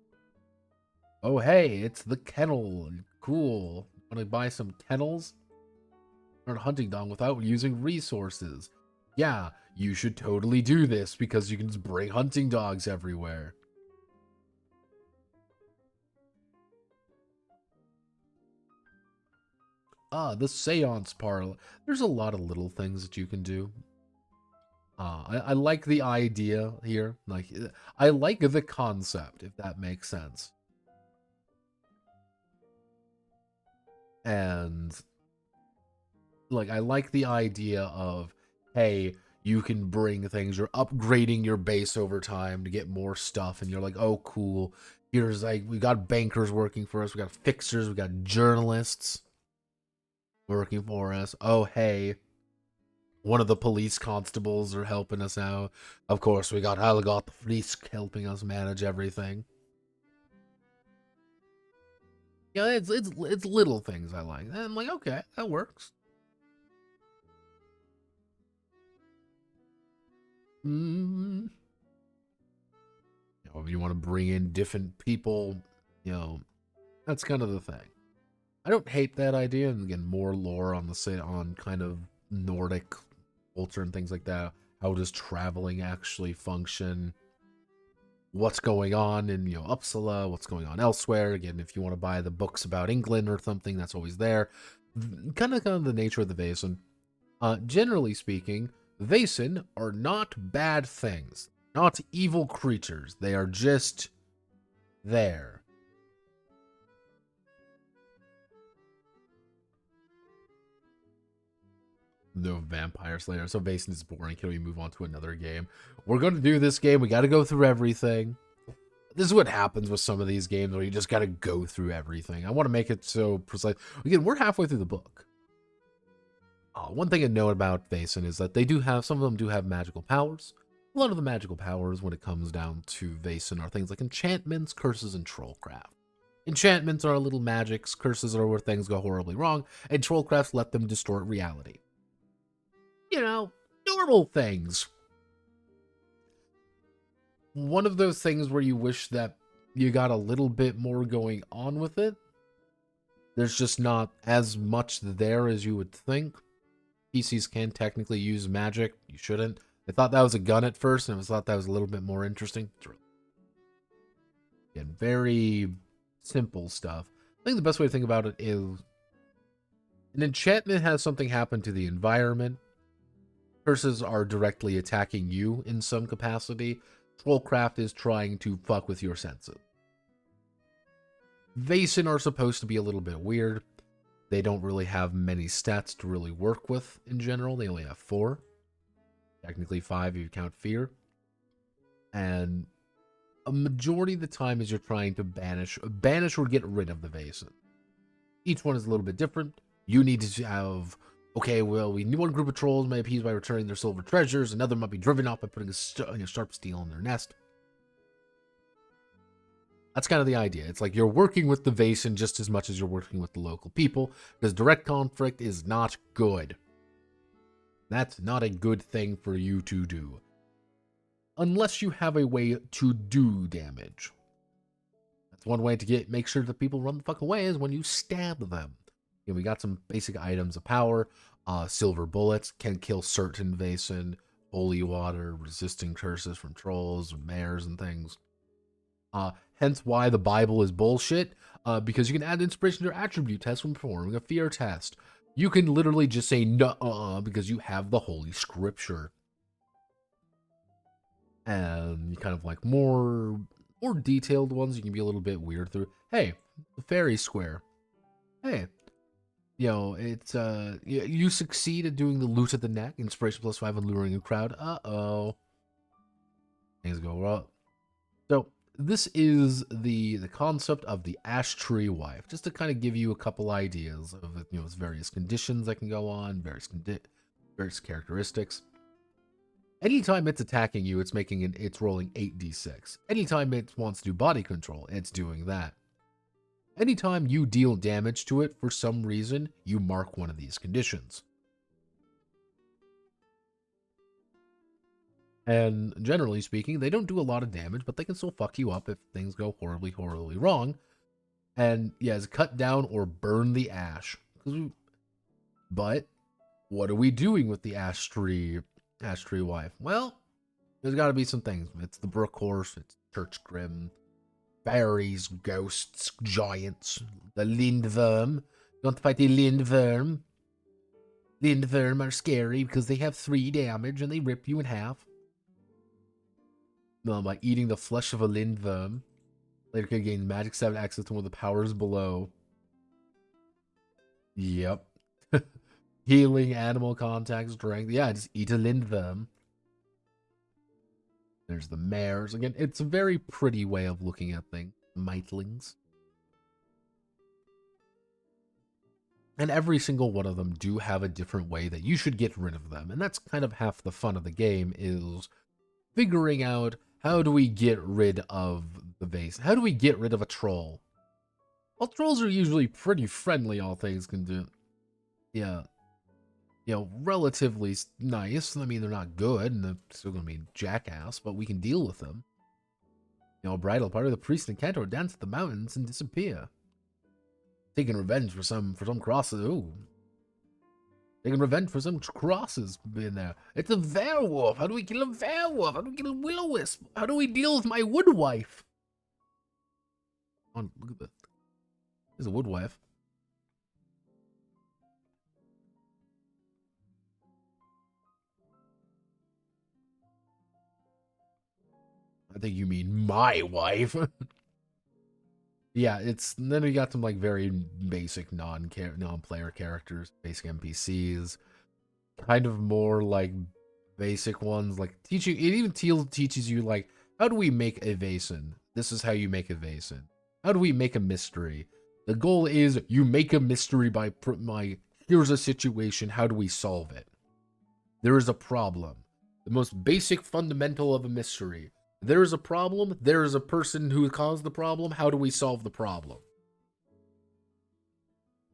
B: Oh hey, it's the Kennel. Cool. Want to buy some kennels? Or a hunting dog without using resources. Yeah, you should totally do this because you can just bring hunting dogs everywhere. The seance parlor. There's a lot of little things that you can do. I like the idea here. Like, I like the concept, if that makes sense. And like, I like the idea of, hey, you can bring things, you're upgrading your base over time to get more stuff, and you're like, oh, cool. Here's, like, we got bankers working for us, we got fixers, we got journalists working for us. Oh, hey, one of the police constables are helping us out. Of course, we got the police helping us manage everything. Yeah, it's little things I like. And I'm like, okay, that works. You know, if you want to bring in different people, you know, that's kind of the thing. I don't hate that idea, and again, more lore on on kind of Nordic culture and things like that. How does traveling actually function? What's going on in, Uppsala? What's going on elsewhere? Again, if you want to buy the books about England or something, that's always there. Kind of the nature of the Vaesen. Generally speaking, Vaesen are not bad things, not evil creatures. They are just there. No vampire slayer. So Vaesen is boring. Can we move on to another game? We're going to do this game. We got to go through everything. This is what happens with some of these games where you just got to go through everything. I want to make it so precise. Again, we're halfway through the book. One thing to note about Vaesen is that some of them do have magical powers. A lot of the magical powers, when it comes down to Vaesen, are things like enchantments, curses, and trollcraft. Enchantments are little magics, curses are where things go horribly wrong, and trollcrafts let them distort reality. You know, normal things. One of those things where you wish that you got a little bit more going on with it. There's just not as much there as you would think. PCs can technically use magic. You shouldn't. I thought that was a gun at first, and I thought that was a little bit more interesting. Again, very simple stuff. I think the best way to think about it is an enchantment has something happen to the environment. Curses are directly attacking you in some capacity. Trollcraft is trying to fuck with your senses. Vaesen are supposed to be a little bit weird. They don't really have many stats to really work with in general. They only have 4. Technically 5 if you count fear. And a majority of the time is you're trying to banish or get rid of the Vaesen. Each one is a little bit different. You need to have, okay, well, one group of trolls may appease by returning their silver treasures. Another might be driven off by putting a sharp steel in their nest. That's kind of the idea. It's like you're working with the Vaesen just as much as you're working with the local people, because direct conflict is not good. That's not a good thing for you to do. Unless you have a way to do damage. That's one way to make sure that people run the fuck away is when you stab them. And we got some basic items of power. Silver bullets can kill certain Vaesen. Holy water, resisting curses from trolls, mares, and things. Hence why the Bible is bullshit, because you can add inspiration to your attribute test when performing a fear test. You can literally just say no because you have the Holy Scripture. And you kind of like more detailed ones, you can be a little bit weird through. Hey, the fairy square. Hey, it's you succeed at doing the loot at the neck, inspiration +5 on luring a crowd. Things go well. So this is the concept of the ash tree wife, just to kind of give you a couple ideas of its various conditions that can go on, various characteristics. Anytime it's attacking you, it's rolling 8d6. Anytime it wants to do body control, it's doing that. Anytime you deal damage to it for some reason, you mark one of these conditions. And generally speaking, they don't do a lot of damage, but they can still fuck you up if things go horribly, horribly wrong. And yes, cut down or burn the ash. But what are we doing with the ash tree wife? Well, there's got to be some things. It's the brook horse, it's church grim, fairies, ghosts, giants, the lindworm. You want to fight the lindworm? Lindworm are scary because they have 3 damage and they rip you in half. By eating the flesh of a lindworm. Later can gain magic 7 access to one of the powers below. Yep. Healing, animal contact, strength. Yeah, just eat a lindworm. There's the mares. Again, it's a very pretty way of looking at things. Mightlings. And every single one of them do have a different way that you should get rid of them. And that's kind of half the fun of the game, is figuring out how do we get rid of the Vaesen? How do we get rid of a troll? Well, trolls are usually pretty friendly, all things can do. Yeah. You know, relatively nice. I mean, they're not good, and they're still going to be jackass, but we can deal with them. You know, a bridal party, the priest and cantor dance at the mountains and disappear. Taking revenge for some crosses. Ooh. Taking revenge for some crosses being there. It's a werewolf. How do we kill a werewolf? How do we kill a will-o-wisp? How do we deal with my woodwife? Oh, look at that. There's a woodwife. I think you mean my wife. Yeah, then we got some like very basic non-player characters, basic NPCs, kind of more like basic ones, like teaching. It even teaches you like, how do we make a Vaesen? This is how you make a Vaesen. How do we make a mystery? The goal is you make a mystery by here's a situation. How do we solve it? There is a problem. The most basic fundamental of a mystery. There is a problem. There is a person who caused the problem. How do we solve the problem?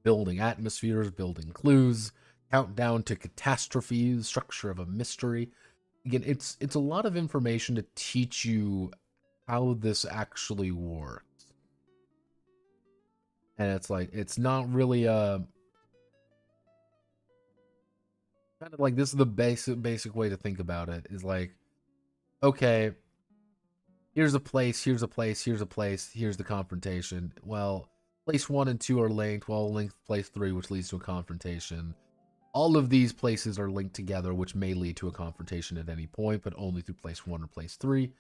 B: Building atmospheres, building clues, countdown to catastrophes, structure of a mystery. Again, it's a lot of information to teach you how this actually works. And it's like, it's not really kind of like, this is the basic way to think about it, is like, okay, here's a place, here's a place, here's a place, here's the confrontation. Well, place 1 and 2 are linked, while linked place 3, which leads to a confrontation. All of these places are linked together, which may lead to a confrontation at any point, but only through place 1 or place 3.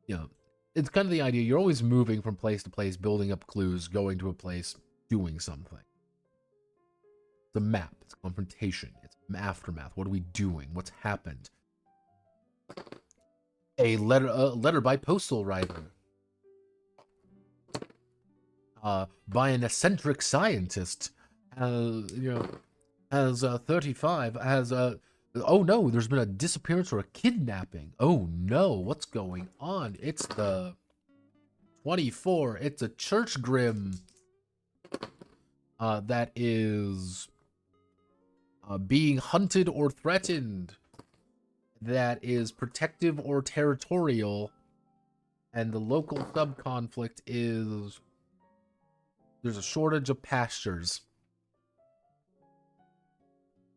B: You know, it's kind of the idea. You're always moving from place to place, building up clues, going to a place, doing something. It's a map. It's a confrontation. It's aftermath. What are we doing? What's happened? A letter by postal rider. By an eccentric scientist. You know, has 35, has oh no, there's been a disappearance or a kidnapping. Oh no, what's going on? It's the 24. It's a church grim that is being hunted or threatened, that is protective or territorial, and the local sub-conflict is there's a shortage of pastures.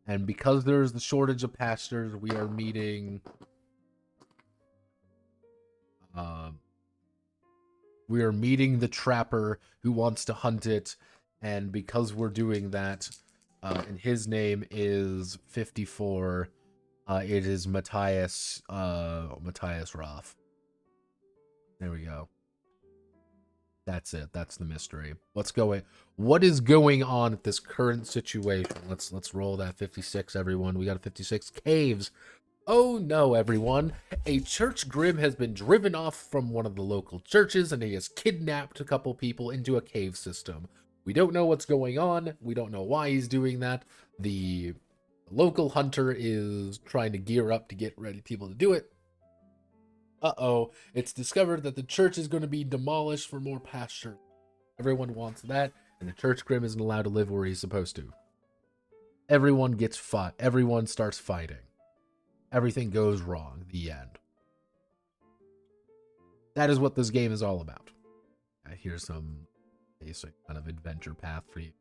B: And because there's the shortage of pastures, we are meeting the trapper who wants to hunt it, and because we're doing that, and his name is 54, it is Matthias Roth. There we go. That's it. That's the mystery. What is going on at this current situation? Let's roll that 56, everyone. We got a 56. Caves. Oh no, everyone. A church grim has been driven off from one of the local churches, and he has kidnapped a couple people into a cave system. We don't know what's going on. We don't know why he's doing that. The local hunter is trying to gear up to get ready people to do it. Uh-oh, it's discovered that the church is going to be demolished for more pasture. Everyone wants that, and the church grim isn't allowed to live where he's supposed to. Everyone gets fought. Everyone starts fighting. Everything goes wrong. The end. That is what this game is all about. Here's some basic kind of adventure path for you.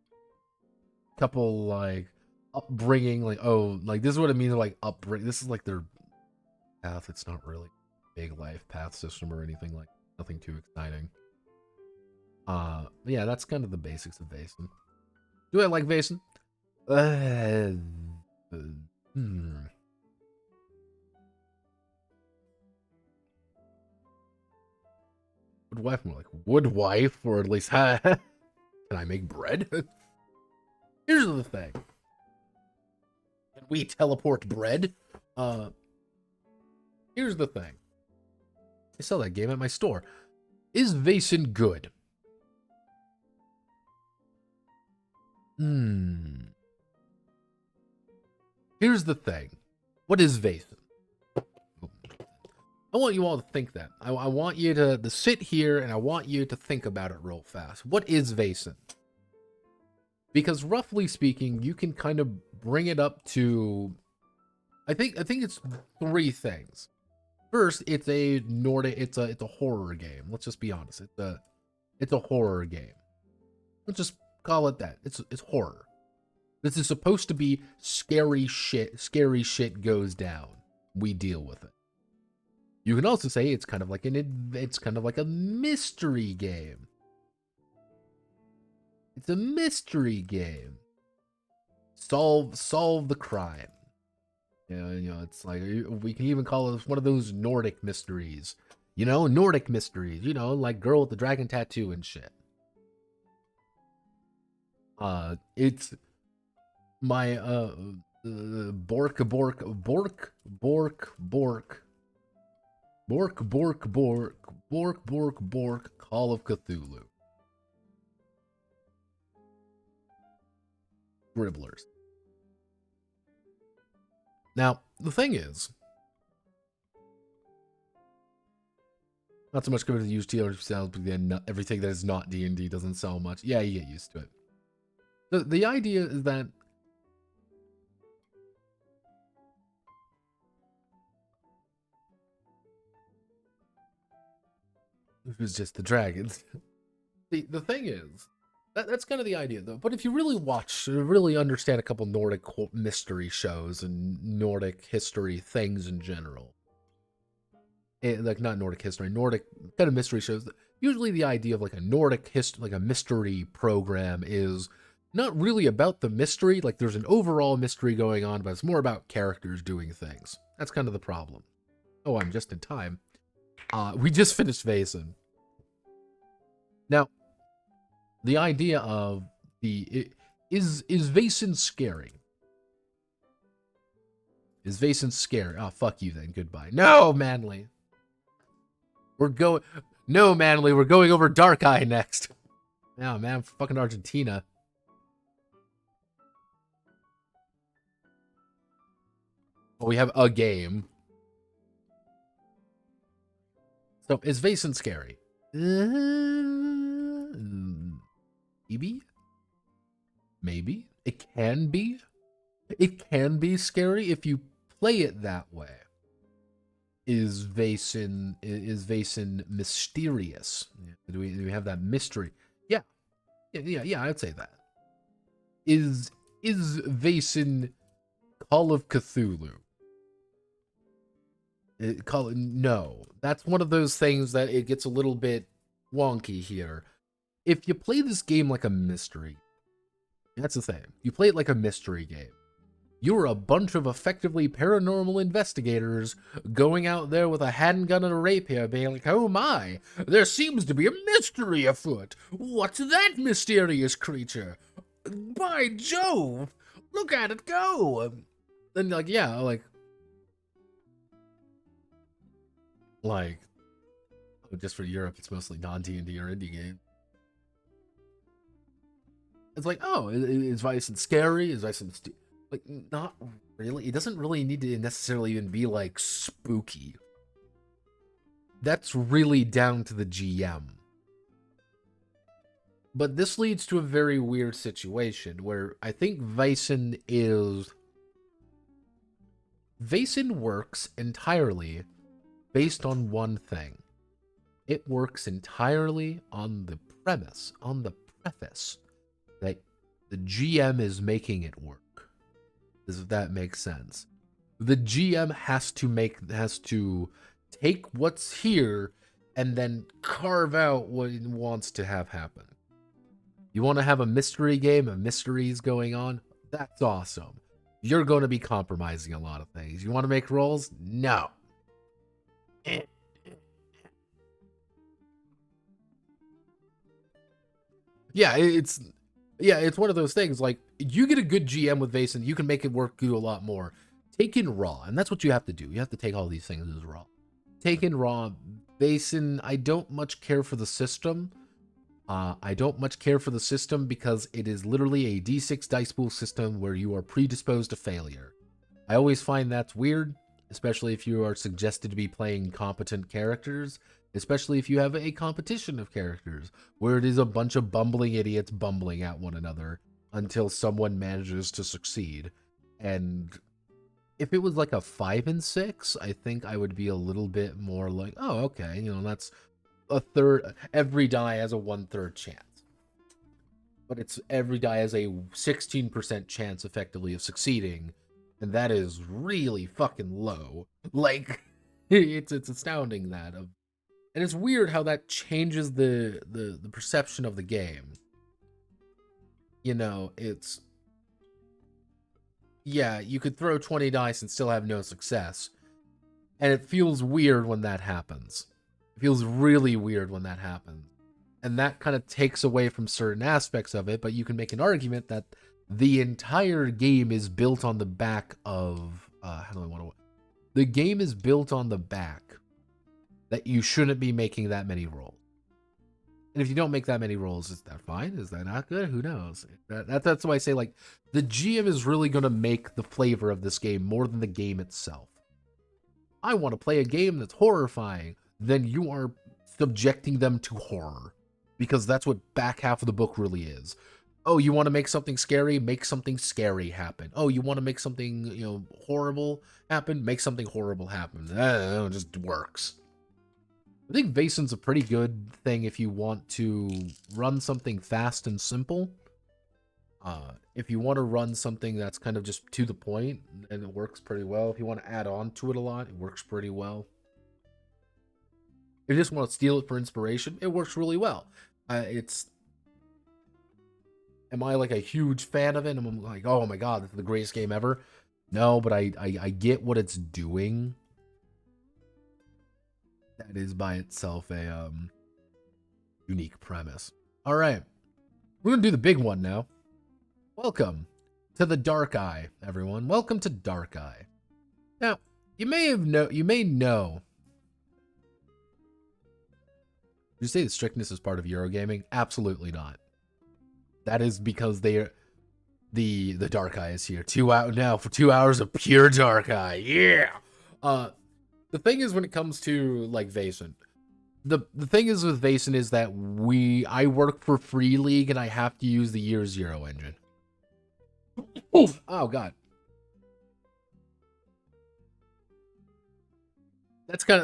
B: Couple, like, upbringing, like, oh, like, this is what it means, like, upbringing. This is, like, their path. It's not really big life path system or anything, like, nothing too exciting. Yeah, that's kind of the basics of Vaesen. Do I like Vaesen? Woodwife, more like woodwife, or at least, can I make bread? Here's the thing. we teleport bread. Here's the thing. I sell that game at my store. Is Vaesen good? Here's the thing. What is Vaesen? I want you all to think that. I want you to sit here and I want you to think about it real fast. What is Vaesen? Because roughly speaking, you can kind of bring it up to, I think it's 3 things. First, it's a Nordic, it's a horror game. Let's just be honest. It's a horror game. Let's just call it that. It's horror. This is supposed to be scary shit. Scary shit goes down. We deal with it. You can also say it's kind of like a mystery game. It's a mystery game. Solve the crime. You know, it's like, we can even call it one of those Nordic mysteries. You know, Nordic mysteries. You know, like Girl with the Dragon Tattoo and shit. It's my Bork Call of Cthulhu. Scribblers. Now, the thing is, not so much going to use TTRPG sounds, but then everything that is not D&D doesn't sell much. Yeah, you get used to it. The idea is that it was just the dragons. The thing is, that's kind of the idea, though. But if you really understand a couple Nordic mystery shows and Nordic history things in general, like not Nordic history, Nordic kind of mystery shows, usually the idea of like a Nordic like a mystery program is not really about the mystery. Like there's an overall mystery going on, but it's more about characters doing things. That's kind of the problem. Oh, I'm just in time. We just finished Vaesen. Now, the idea of is Vaesen scary? Is Vaesen scary? Oh, fuck you then. Goodbye. No, Manly. No, Manly. We're going over Dark Eye next. Oh, man. Fucking Argentina. Well, we have a game. So, is Vaesen scary? Maybe. It can be. It can be scary if you play it that way. Is Vaesen mysterious? Do we have that mystery? Yeah, I'd say that. Is Vaesen Call of Cthulhu? No, that's one of those things that it gets a little bit wonky here. If you play this game like a mystery, that's the thing. You play it like a mystery game. You're a bunch of effectively paranormal investigators going out there with a handgun and a rapier being like, oh my, there seems to be a mystery afoot. What's that mysterious creature? By Jove, look at it go. Then like, yeah, like, just for Europe, it's mostly non-D&D or indie game. It's like, oh, is Vaesen scary? Is Vaesen like, not really. It doesn't really need to necessarily even be like spooky. That's really down to the GM. But this leads to a very weird situation where I think Vaesen works entirely based on one thing. It works entirely on the premise, on the preface, that the GM is making it work. If that makes sense. The GM has to take what's here and then carve out what it wants to have happen. You want to have a mystery game, a mysteries going on? That's awesome. You're going to be compromising a lot of things. You want to make rolls? No. Yeah, Yeah, it's one of those things, like, you get a good GM with Vaesen, you can make it work do a lot more. Take in raw, and that's what you have to do. You have to take all these things as raw. Take in raw, Vaesen, I don't much care for the system. I don't much care for the system because it is literally a D6 dice pool system where you are predisposed to failure. I always find that's weird, especially if you are suggested to be playing competent characters, especially if you have a competition of characters, where it is a bunch of bumbling idiots bumbling at one another until someone manages to succeed. And if it was like a 5 and 6, I think I would be a little bit more like, oh, okay, you know, that's a third, every die has a 1/3 chance. But it's every die has a 16% chance effectively of succeeding, and that is really fucking low. Like, it's astounding that. And it's weird how that changes the perception of the game. You know, it's... Yeah, you could throw 20 dice and still have no success. And it feels weird when that happens. It feels really weird when that happens. And that kind of takes away from certain aspects of it, but you can make an argument that the entire game is built on the back of... The game is built on the back that you shouldn't be making that many rolls. And if you don't make that many rolls, is that fine? Is that not good? Who knows? That's why I say, like, the GM is really going to make the flavor of this game more than the game itself. I want to play a game that's horrifying. Then you are subjecting them to horror. Because that's what back half of the book really is. Oh, you want to make something scary? Make something scary happen. Oh, you want to make something, you know, horrible happen? Make something horrible happen. It just works. I think Vaesen's a pretty good thing if you want to run something fast and simple. If you want to run something that's kind of just to the point, and it works pretty well. If you want to add on to it a lot, it works pretty well. If you just want to steal it for inspiration, it works really well. Am I like a huge fan of it? And I'm like, oh my god, this is the greatest game ever. No, but I get what it's doing. That is by itself a unique premise. All right, we're gonna do the big one now. Welcome to the Dark Eye, everyone. Welcome to Dark Eye. Now, you may know. Did you say the strictness is part of Eurogaming? Absolutely not. That is because the Dark Eye is here. 2 hours now for 2 hours of pure Dark Eye. Yeah. The thing is, when it comes to like Vaesen, the thing is with Vaesen is that I work for Free League and I have to use the Year Zero engine. Oof. Oh god. That's kind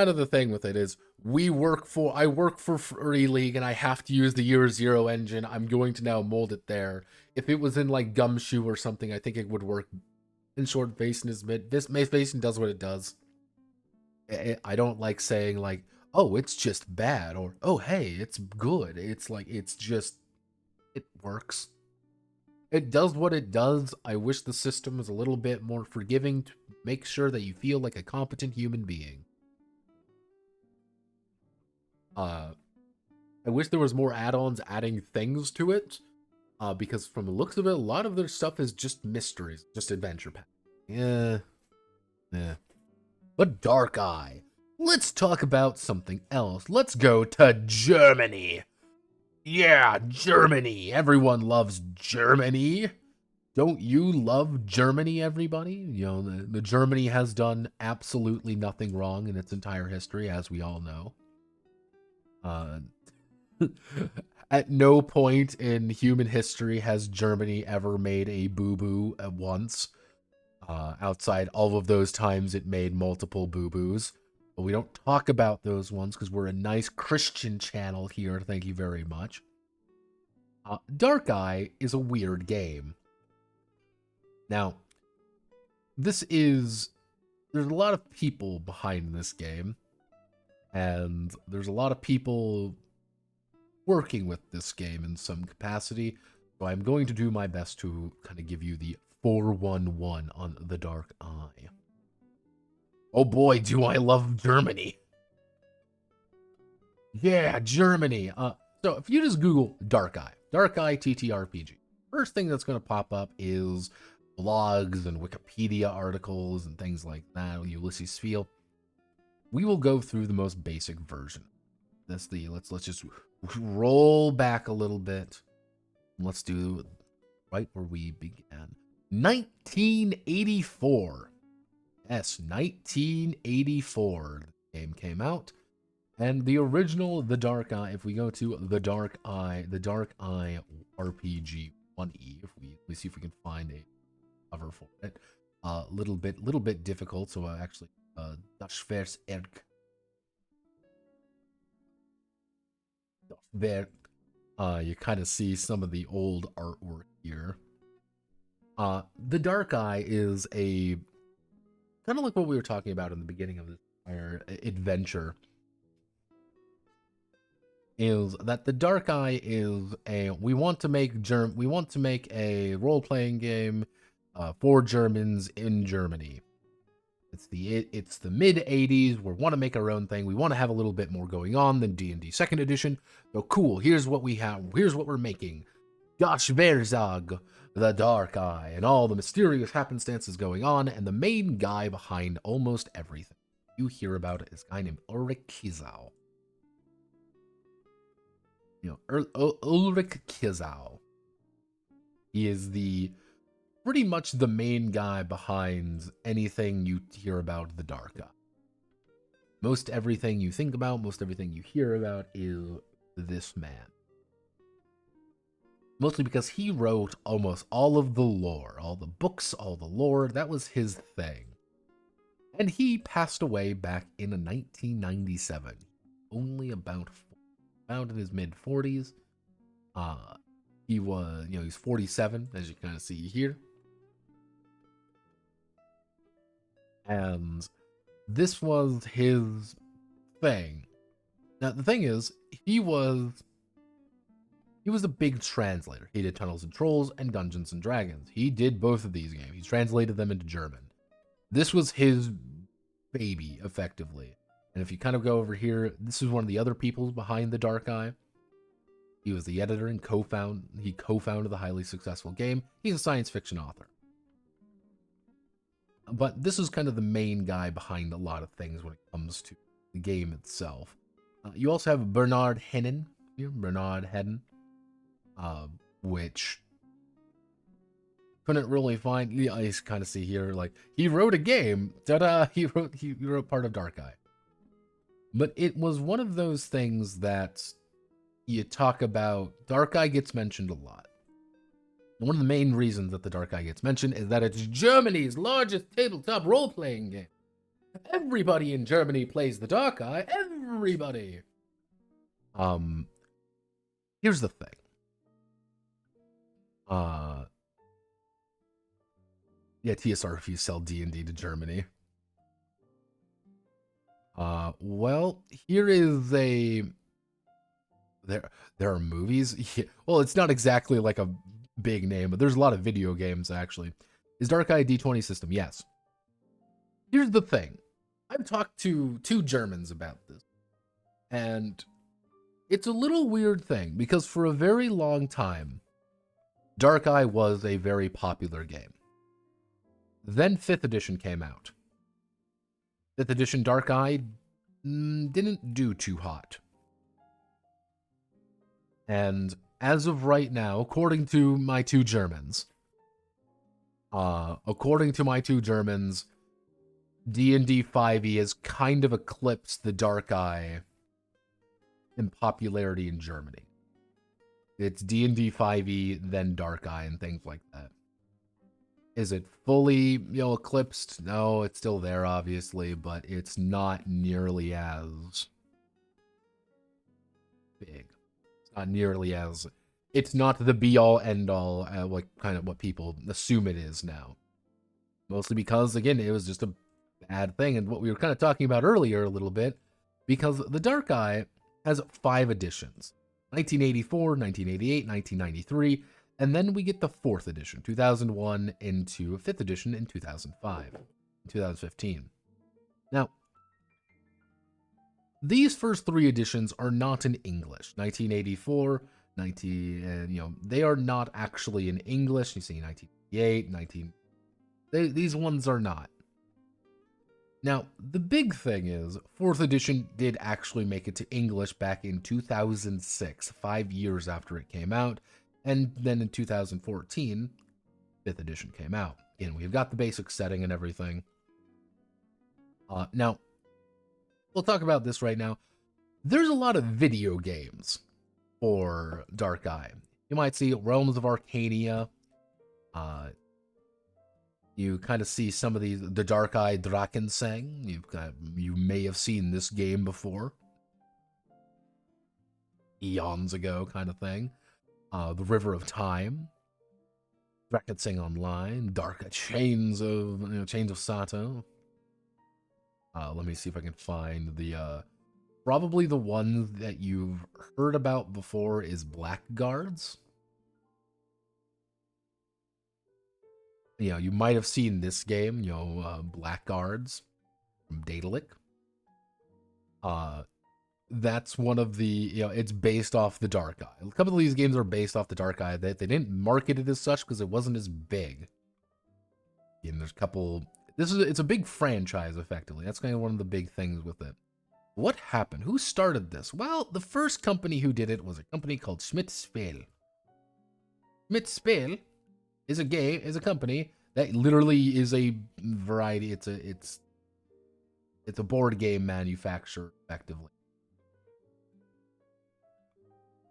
B: of the thing with it is I work for Free League and I have to use the Year Zero engine. I'm going to now mold it there. If it was in like Gumshoe or something, I think it would work. In short, Vaesen is mid. Vaesen does what it does. I don't like saying like, oh, it's just bad, or oh, hey, it's good. It's like, it works. It does what it does. I wish the system was a little bit more forgiving to make sure that you feel like a competent human being. I wish there was more add-ons adding things to it, because from the looks of it, a lot of their stuff is just mysteries, just adventure pack. Yeah. But Dark Eye. Let's talk about something else. Let's go to Germany. Yeah, Germany. Everyone loves Germany. Don't you love Germany, everybody? You know, the Germany has done absolutely nothing wrong in its entire history, as we all know. At no point in human history has Germany ever made a boo-boo at once. Outside all of those times it made multiple boo-boos. But we don't talk about those ones because we're a nice Christian channel here. Thank you very much. Dark Eye is a weird game. Now, there's a lot of people behind this game. And there's a lot of people working with this game in some capacity. So I'm going to do my best to kind of give you the 411 on the Dark Eye. Oh boy, do I love Germany. Yeah, Germany. So if you just Google Dark Eye, Dark Eye TTRPG. First thing that's going to pop up is blogs and Wikipedia articles and things like that. Ulysses Spiel. We will go through the most basic version. Let's just roll back a little bit. Let's do right where we began. 1984. Yes, 1984. The game came out. And the original The Dark Eye, if we go to The Dark Eye RPG 1E, let me see if we can find a cover for it. Little bit difficult, so actually Das Werk. There, you kind of see some of the old artwork here. The Dark Eye is a kind of like what we were talking about in the beginning of this entire adventure. Is that the Dark Eye is we want to make a role-playing game for Germans in Germany. It's the mid-80s. We want to make our own thing. We want to have a little bit more going on than D&D 2nd edition. So cool, here's what we have. Here's what we're making. Das Verzag, the Dark Eye, and all the mysterious happenstances going on, and the main guy behind almost everything you hear about is a guy named Ulrich Kizau. Ulrich Kizau. He is pretty much the main guy behind anything you hear about the Dark Eye. Most everything you think about, most everything you hear about is this man. Mostly because he wrote almost all of the lore, all the books, all the lore. That was his thing. And he passed away back in 1997. Only about in his mid-40s. He was, he's 47, as you kind of see here. And this was his thing. Now, the thing is, he was a big translator. He did Tunnels and Trolls and Dungeons and Dragons. He did both of these games. He translated them into German. This was his baby, effectively. And if you kind of go over here, this is one of the other people behind the Dark Eye. He was the editor and co-founded the highly successful game. He's a science fiction author. But this is kind of the main guy behind a lot of things when it comes to the game itself. You also have Bernard Hennen, which couldn't really find. You kind of see here, like, he wrote a game. Ta-da! He wrote part of Dark Eye. But it was one of those things that you talk about. Dark Eye gets mentioned a lot. And one of the main reasons that the Dark Eye gets mentioned is that it's Germany's largest tabletop role-playing game. Everybody in Germany plays the Dark Eye. Everybody. Here's the thing. Yeah, TSR if you sell D&D to Germany. Well, here is there are movies. Yeah, well, it's not exactly like a big name, but there's a lot of video games, actually. Is Dark Eye a D20 system? Yes. Here's the thing. I've talked to 2 Germans about this, and it's a little weird thing, because for a very long time, Dark Eye was a very popular game. Then 5th edition came out. 5th edition Dark Eye didn't do too hot. And as of right now, according to my 2 Germans, D&D 5e has kind of eclipsed the Dark Eye in popularity in Germany. It's D&D 5e, then Dark Eye, and things like that. Is it fully, eclipsed? No, it's still there, obviously, but it's not nearly as big. It's not nearly as... It's not the be-all, end-all, like kind of what people assume it is now. Mostly because, again, it was just a bad thing, and what we were kind of talking about earlier a little bit, because the Dark Eye has 5 editions. 1984, 1988, 1993, and then we get the 4th edition, 2001, into 5th edition in 2005, 2015. Now, these first 3 editions are not in English. 1984 and they are not actually in English. You see 1988, these ones are not. Now, the big thing is, 4th edition did actually make it to English back in 2006, 5 years after it came out, and then in 2014, 5th edition came out. Again, we've got the basic setting and everything. Now, we'll talk about this right now. There's a lot of video games for Dark Eye. You might see Realms of Arcania. You kind of see some of the Dark Eye Drakensang. You may have seen this game before. Eons ago kind of thing. The River of Time. Drakensang Online. Dark Chains of Sato. Let me see if I can find the probably the one that you've heard about before is Blackguards. You might have seen this game, Blackguards from Daedalic. That's one of the, it's based off the Dark Eye. A couple of these games are based off the Dark Eye. They didn't market it as such because it wasn't as big. And there's a couple, it's a big franchise, effectively. That's kind of one of the big things with it. What happened? Who started this? Well, the first company who did it was a company called Spiel. Spiel is a company that literally is a variety. It's a board game manufacturer, effectively.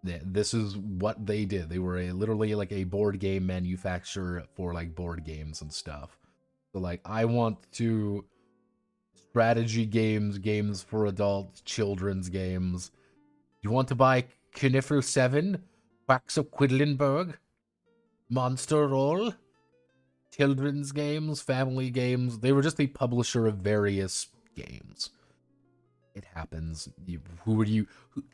B: This is what they did. They were literally like a board game manufacturer for like board games and stuff. So like, I want to strategy games for adults, children's games. You want to buy Conifer 7, Quacks of Quedlinburg, Monster Roll, children's games, family games. They were just a publisher of various games. It happens.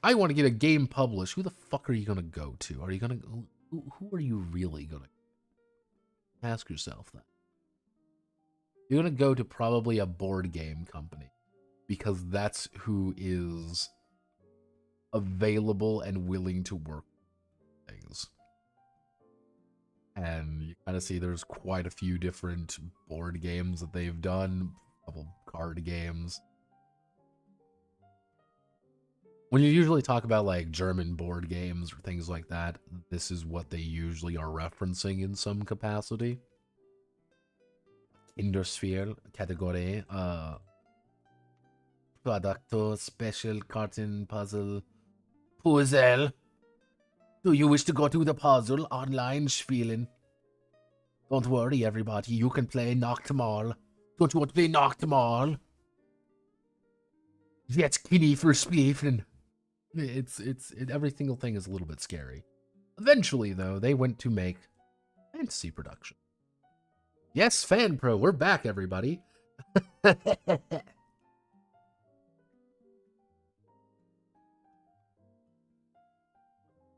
B: I want to get a game published. Who the fuck are you going to go to? Are you going to... Who are you really going to... Ask yourself that. You're going to go to probably a board game company. Because that's who is available and willing to work with things. And you kind of see there's quite a few different board games that they've done. A couple card games. When you usually talk about like German board games or things like that, this is what they usually are referencing in some capacity. Kindersphere category. Producto special carton puzzle. Puzzle. Do you wish to go to the puzzle online spielen? Don't worry, everybody. You can play Noctimal. Don't you want to play Noctimal? Jetzt Kini für Spielen. Every single thing is a little bit scary. Eventually, though, they went to make fantasy production. Yes, Fan Pro, we're back, everybody.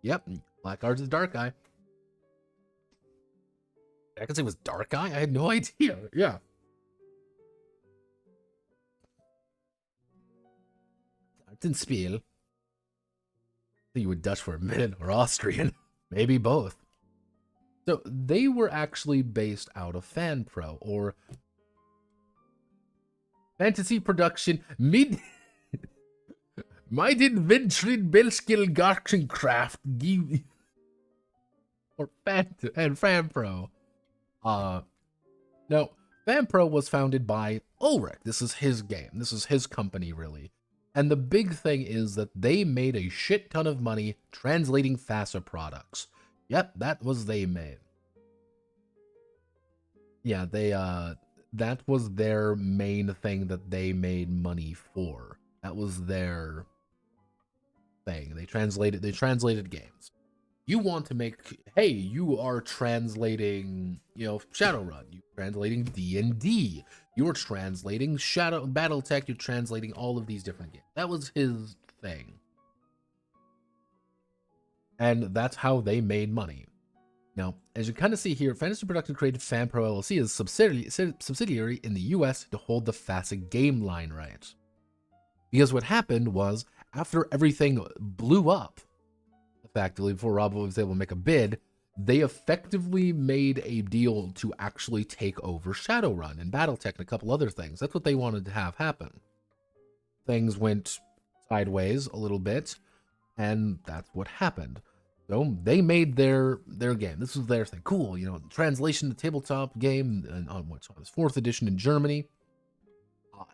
B: Yep, Blackguards is Dark Eye. I can say it was Dark Eye? I had no idea. Yeah. Spiel. I think you would Dutch for a minute, or Austrian. Maybe both. So they were actually based out of Fan Pro, or fantasy production mid Meiden Ventrin Belskill Gartencraft or Fan Pro. Now, Fan Pro was founded by Ulrich. This is his game. This is his company, really. And the big thing is that they made a shit ton of money translating FASA products. Yep, that was they made. Yeah, that was their main thing that they made money for. That was their thing. They translated games. You want to make, hey, you are translating, Shadowrun. You're translating D&D. You're translating Battletech. You're translating all of these different games. That was his thing. And that's how they made money. Now, as you kind of see here, Fantasy Production created Fan Pro LLC as a subsidiary in the US to hold the FASA game line rights. Because what happened was, after everything blew up, the effectively, before Rob was able to make a bid, they effectively made a deal to actually take over Shadowrun and Battletech and a couple other things. That's what they wanted to have happen. Things went sideways a little bit, and that's what happened. So they made their game. This was their thing. Cool, you know, translation to tabletop game on what's on this 4th edition in Germany.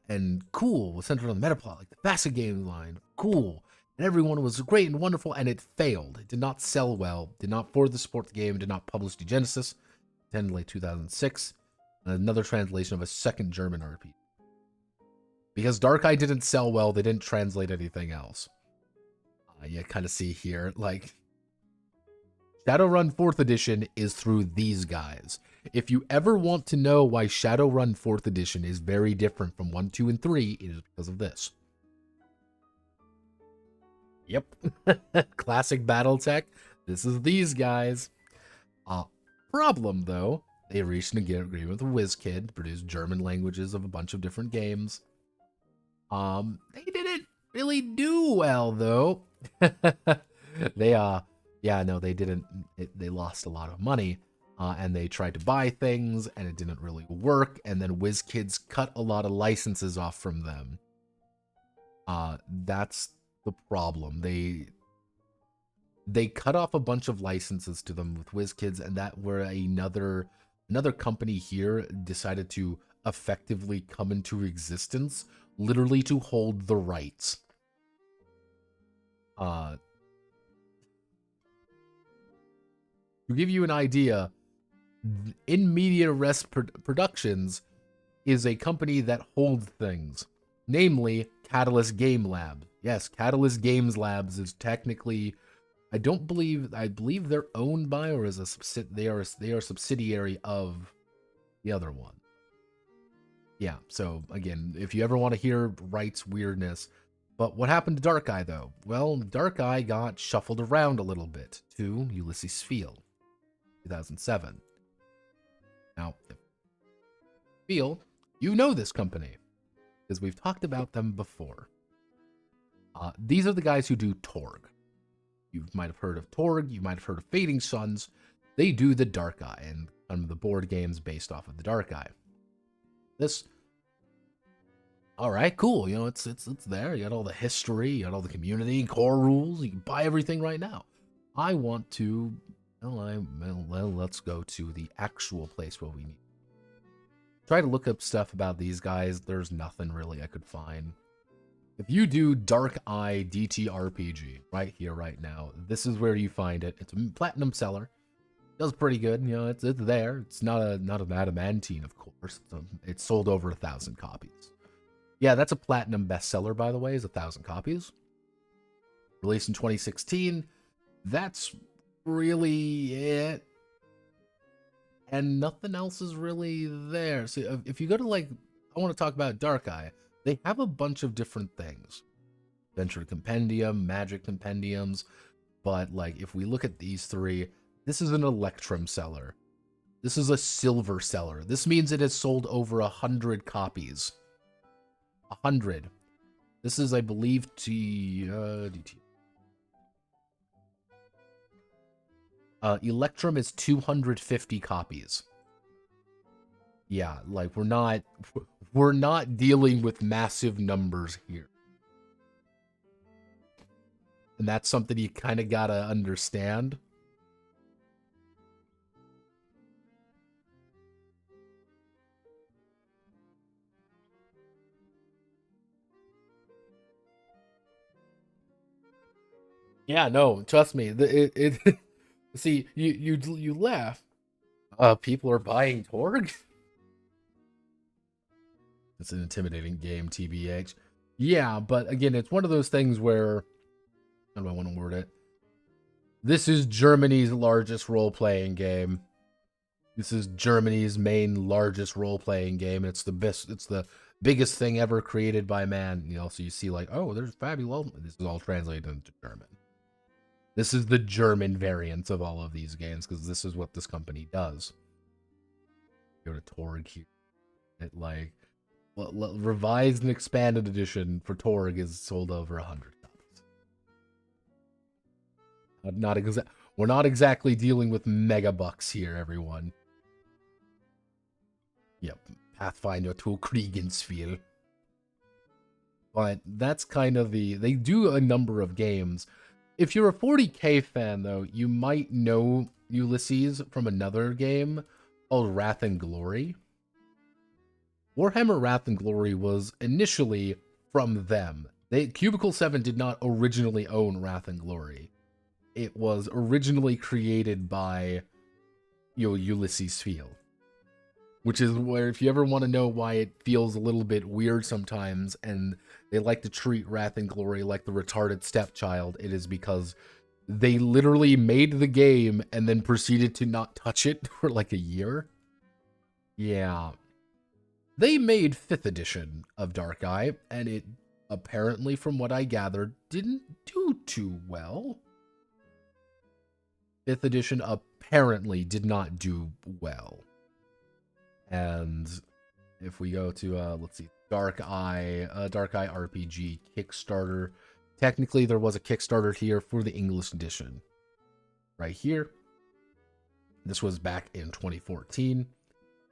B: And cool, was centered on the metaplot, like the Vaesen game line. Cool. And everyone was great and wonderful, and it failed. It did not sell well, did not further support the game, did not publish Genesis. It ended late 2006. Another translation of a second German RPG. Because Dark Eye didn't sell well, they didn't translate anything else. You kind of see here, like, Shadowrun 4th edition is through these guys. If you ever want to know why Shadowrun 4th edition is very different from 1, 2, and 3, it is because of this. Yep. Classic Battletech. This is these guys. Problem, though, they reached an agreement with WizKid to produce German languages of a bunch of different games. They didn't really do well, though. They didn't. They lost a lot of money, and they tried to buy things, and it didn't really work, and then WizKids cut a lot of licenses off from them. That's the problem. They cut off a bunch of licenses to them with WizKids, and that where another company here decided to effectively come into existence, literally to hold the rights. To give you an idea, In Media Res Productions is a company that holds things, namely Catalyst Game Lab. Yes, Catalyst Games Labs is technically, I believe they're owned by, or is they are a subsidiary of the other one. Yeah, so again, if you ever want to hear rights weirdness. But what happened to Dark Eye, though? Well, Dark Eye got shuffled around a little bit to Ulysses Spiel, 2007. Now, Spiel, you know this company, because we've talked about them before. These are the guys who do Torg. You might have heard of Torg, you might have heard of Fading Suns. They do the Dark Eye, and some of the board games based off of the Dark Eye. All right, cool. You know, it's there. You got all the history, you got all the community, core rules. You can buy everything right now. I want to. Well, let's go to the actual place where we need. Try to look up stuff about these guys. There's nothing really I could find. If you do Dark Eye TTRPG right here, right now, this is where you find it. It's a platinum seller. Does pretty good. You know, it's there. It's not an adamantine, of course. It's sold over 1,000 copies. Yeah, that's a platinum bestseller, by the way, is 1,000 copies. Released in 2016. That's really it. And nothing else is really there. So if you go to, like, I want to talk about Dark Eye. They have a bunch of different things. Adventure Compendium, Magic Compendiums. But, like, if we look at these three, this is an Electrum seller. This is a silver seller. This means it has sold over 100 copies. 100. This is, I believe, Electrum is 250 copies. Yeah, like we're not dealing with massive numbers here. And that's something you kind of gotta understand. Yeah, no, trust me. See, you laugh. People are buying Torg? It's an intimidating game, TBH. Yeah, but again, it's one of those things where, how do I want to word it? This is Germany's largest role-playing game. This is Germany's main largest role-playing game. It's the best. It's the biggest thing ever created by man. You know, so you see like, oh, there's fabulous. This is all translated into German. This is the German variant of all of these games because this is what this company does. Go to Torg here. It like revised and expanded edition for Torg is sold over 100 copies. We're not exactly dealing with mega bucks here, everyone. Yep, Pathfinder to KikkenStarten. But that's kind of they do a number of games. If you're a 40k fan, though, you might know Ulysses from another game called Wrath and Glory. Warhammer Wrath and Glory was initially from them. Cubicle 7 did not originally own Wrath and Glory. It was originally created by, Ulysses Spiel. Which is where, if you ever want to know why it feels a little bit weird sometimes, and they like to treat Wrath and Glory like the retarded stepchild, it is because they literally made the game and then proceeded to not touch it for like a year. Yeah. They made 5th edition of Dark Eye, and it apparently, from what I gathered, didn't do too well. 5th edition apparently did not do well. And if we go to, let's see, Dark Eye RPG Kickstarter. Technically, there was a Kickstarter here for the English edition. Right here. This was back in 2014.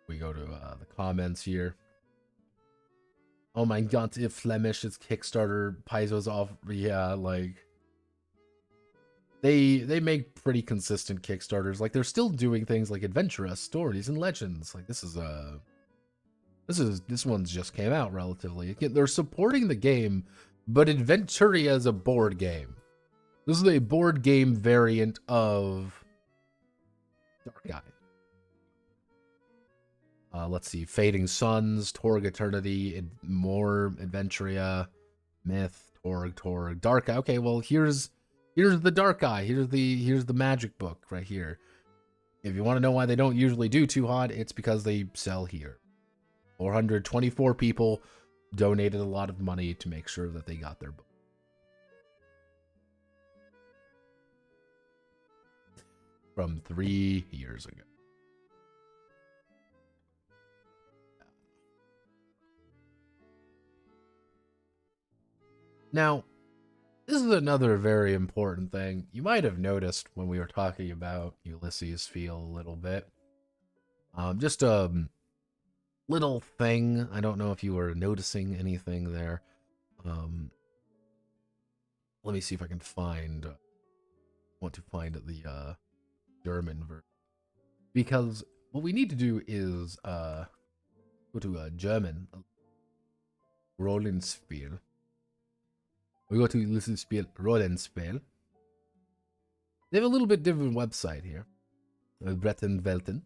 B: We go to the comments here. Oh my god, if Flemish is Kickstarter, Paizo's off. Yeah, like they make pretty consistent Kickstarters. Like, they're still doing things like Adventurous Stories and Legends. Like, this one's just came out relatively. Again, they're supporting the game, but Adventuria is a board game. This is a board game variant of Dark Eye. Let's see, Fading Suns, Torg Eternity, more Adventuria, Myth, Torg, Dark Eye. Okay, well, here's the Dark Eye. Here's the magic book right here. If you want to know why they don't usually do too hot, it's because they sell here. 424 people donated a lot of money to make sure that they got their book. From 3 years ago. Now, this is another very important thing. You might have noticed when we were talking about Ulysses Spiel a little bit. Just a little thing. I don't know if you were noticing anything there. Let me see if I can find... want to find the German version. Because what we need to do is go to German. Rollenspiel. We go to Ulysses Spiel, Rollenspiel. They have a little bit different website here. Bretten Welten.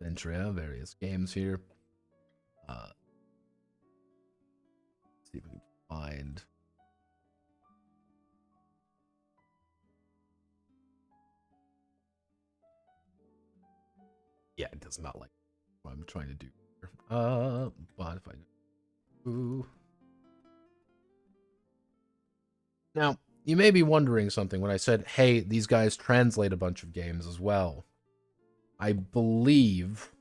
B: Adventuria, various games here. Let's see if we can find. Yeah, it does not like what I'm trying to do here. But if I go. Now, you may be wondering something when I said, hey, these guys translate a bunch of games as well. I believe,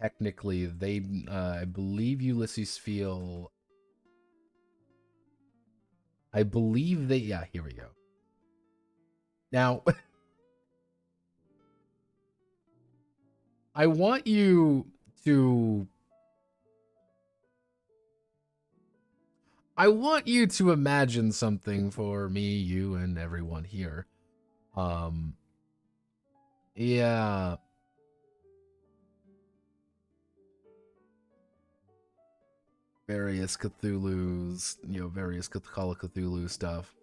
B: technically, I believe Ulysses Spiel, yeah, here we go. Now, I want you to imagine something for me, you, and everyone here. Yeah. Various Cthulhu's, various Call of Cthulhu stuff.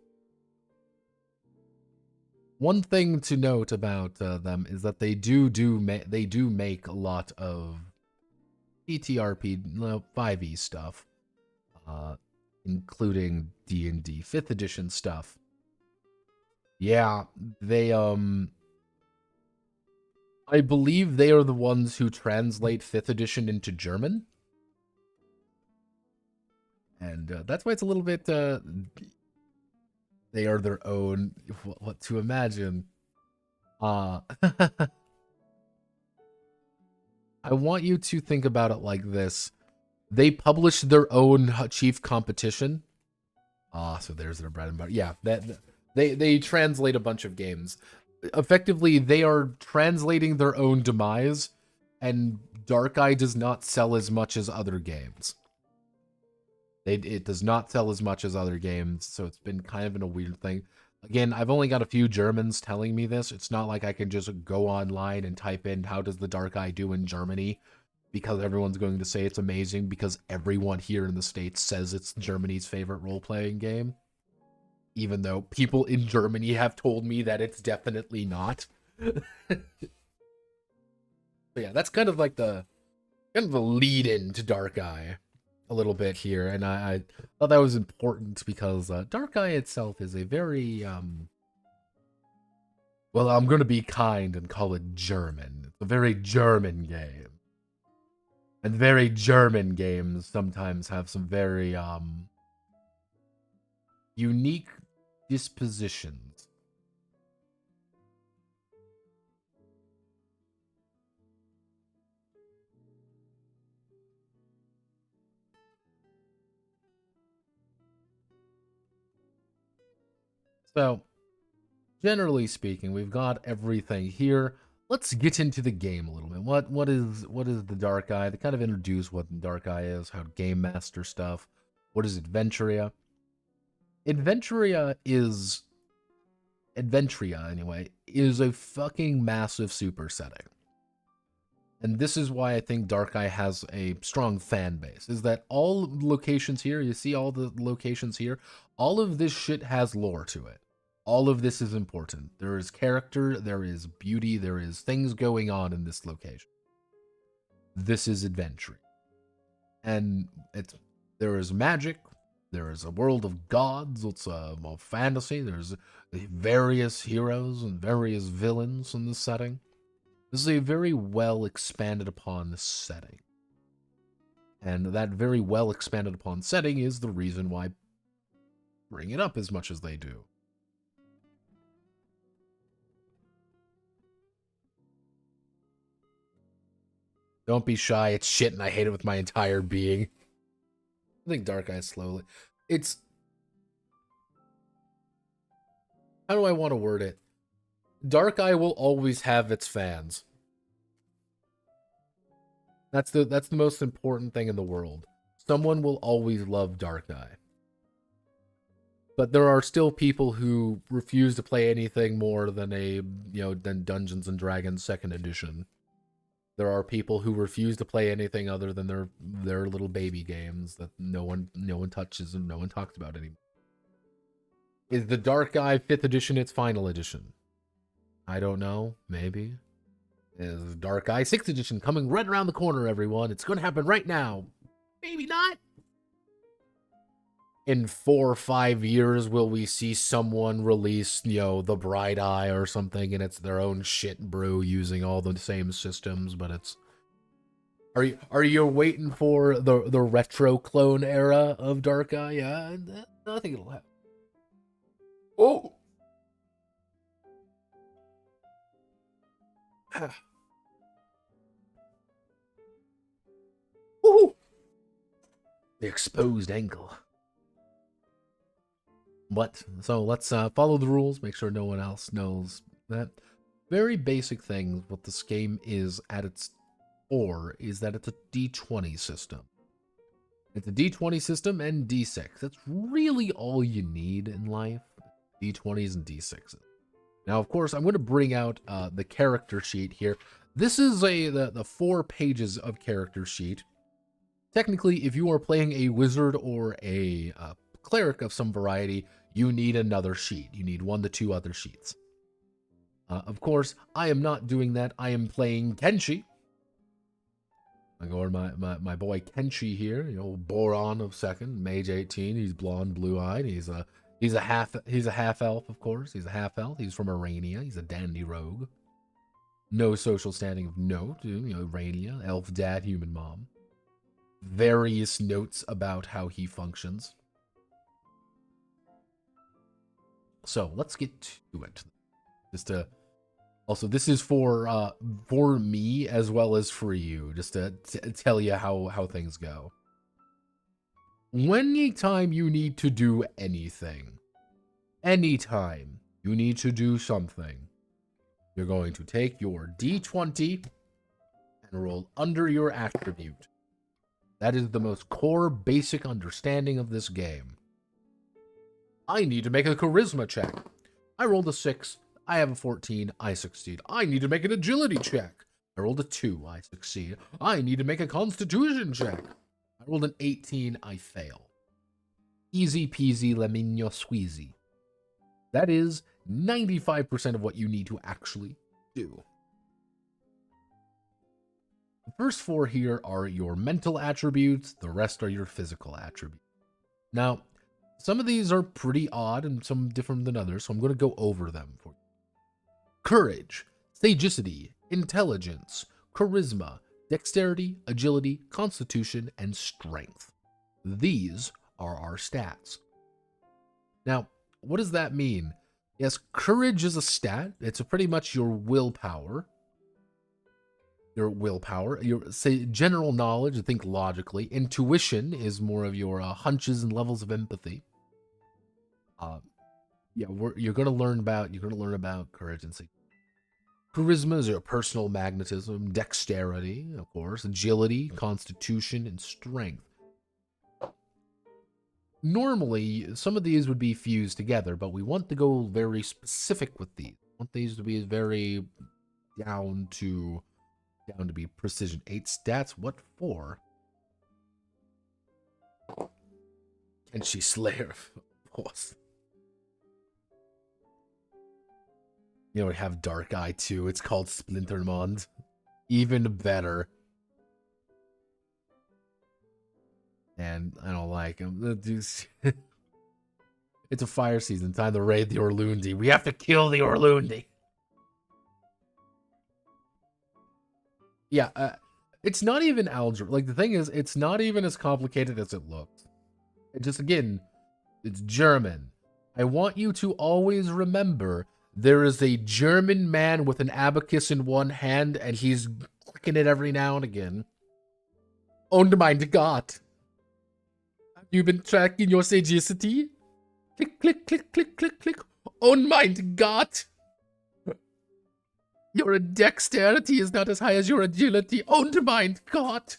B: One thing to note about them is that they do make a lot of TTRP, 5e stuff. Including D&D 5th edition stuff. Yeah, they I believe they are the ones who translate 5th edition into German. And that's why it's a little bit they are their own, what to imagine. I want you to think about it like this. They publish their own chief competition. So there's their bread and butter. Yeah, They translate a bunch of games. Effectively, they are translating their own demise, and Darkeye does not sell as much as other games. It does not sell as much as other games, so it's been kind of in a weird thing. Again, I've only got a few Germans telling me this. It's not like I can just go online and type in, how does the Darkeye do in Germany? Because everyone's going to say it's amazing, because everyone here in the States says it's Germany's favorite role-playing game. Even though people in Germany have told me that it's definitely not. But yeah, that's kind of like the lead-in to Darkeye a little bit here, and I thought that was important because Darkeye itself is a very well, I'm going to be kind and call it German. It's a very German game. And very German games sometimes have some very unique dispositions. So, generally speaking, we've got everything here. Let's get into the game a little bit. What is the Darkeye? They kind of introduce what Darkeye is, how Game Master stuff. What is Adventuria? Adventuria anyway, is a fucking massive super setting. And this is why I think Darkeye has a strong fan base, is that all locations here, you see all the locations here, all of this shit has lore to it. All of this is important. There is character, there is beauty, there is things going on in this location. This is adventure. And there is magic, there is a world of gods, it's a fantasy, there's various heroes and various villains in this setting. This is a very well expanded upon setting. And that very well expanded upon setting is the reason why bring it up as much as they do. Don't be shy, it's shit and I hate it with my entire being. I think Darkeye slowly. It's... How do I want to word it? Darkeye will always have its fans. That's the most important thing in the world. Someone will always love Darkeye. But there are still people who refuse to play anything more than than Dungeons and Dragons 2nd edition. There are people who refuse to play anything other than their little baby games that no one touches and no one talks about anymore. Is the Darkeye 5th edition its final edition? I don't know. Maybe. Is Darkeye 6th edition coming right around the corner, everyone? It's going to happen right now. Maybe not. In 4 or 5 years, will we see someone release, the Bright Eye or something, and it's their own shit brew using all the same systems, but it's... Are you waiting for the retro clone era of Darkeye? Yeah, I think it'll happen. Oh! Woohoo! The exposed ankle. But, so let's follow the rules, make sure no one else knows that. Very basic things, what this game is at its core is that it's a D20 system. It's a D20 system and D6. That's really all you need in life. D20s and D6s. Now, of course, I'm going to bring out the character sheet here. This is the 4 pages of character sheet. Technically, if you are playing a wizard or a cleric of some variety, you need another sheet. You need 1 to 2 other sheets. Of course, I am not doing that. I am playing Kenshi. I go over my boy Kenshi here, Boron of 2nd, mage 18. He's blonde, blue-eyed. He's a half elf, of course. He's a half elf. He's from Arania. He's a dandy rogue. No social standing of note. Arania, elf dad, human mom. Various notes about how he functions. So let's get to it. Also, this is for me as well as for you, just to tell you how things go. Anytime you need to do anything, Anytime you need to do something, you're going to take your D20 and roll under your attribute. That is the most core basic understanding of this game. I need to make a charisma check. I rolled a 6. I have a 14. I succeed. I need to make an agility check. I rolled a 2. I succeed. I need to make a constitution check. I rolled an 18. I fail. Easy peasy lemon squeezy. That is 95% of what you need to actually do. The first 4 here are your mental attributes. The rest are your physical attributes. Now, some of these are pretty odd and some different than others, so I'm going to go over them for you. Courage, sagacity, intelligence, charisma, dexterity, agility, constitution, and strength. These are our stats. Now, what does that mean? Yes, courage is a stat. It's pretty much your willpower. Your say general knowledge, think logically. Intuition is more of your hunches and levels of empathy. You're gonna learn about courage and sagacity. Charisma is your personal magnetism, dexterity, of course, agility, constitution, and strength. Normally, some of these would be fused together, but we want to go very specific with these. We want these to be very down to be precision. 8 stats, what for? Can she slay her? Of course. You know, we have Dark Eye too. It's called Splintermond. Even better. And I don't like him. It's a fire season. Time to raid the Orlundi. We have to kill the Orlundi. Yeah, it's not even algebra. Like, the thing is, it's not even as complicated as it looks. It just, again, it's German. I want you to always remember there is a German man with an abacus in one hand, and he's clicking it every now and again. Und mein Gott. Have you been tracking your sagacity? Click, click, click, click, click, click. Und mein Gott. Your dexterity is not as high as your agility. Und mein Gott.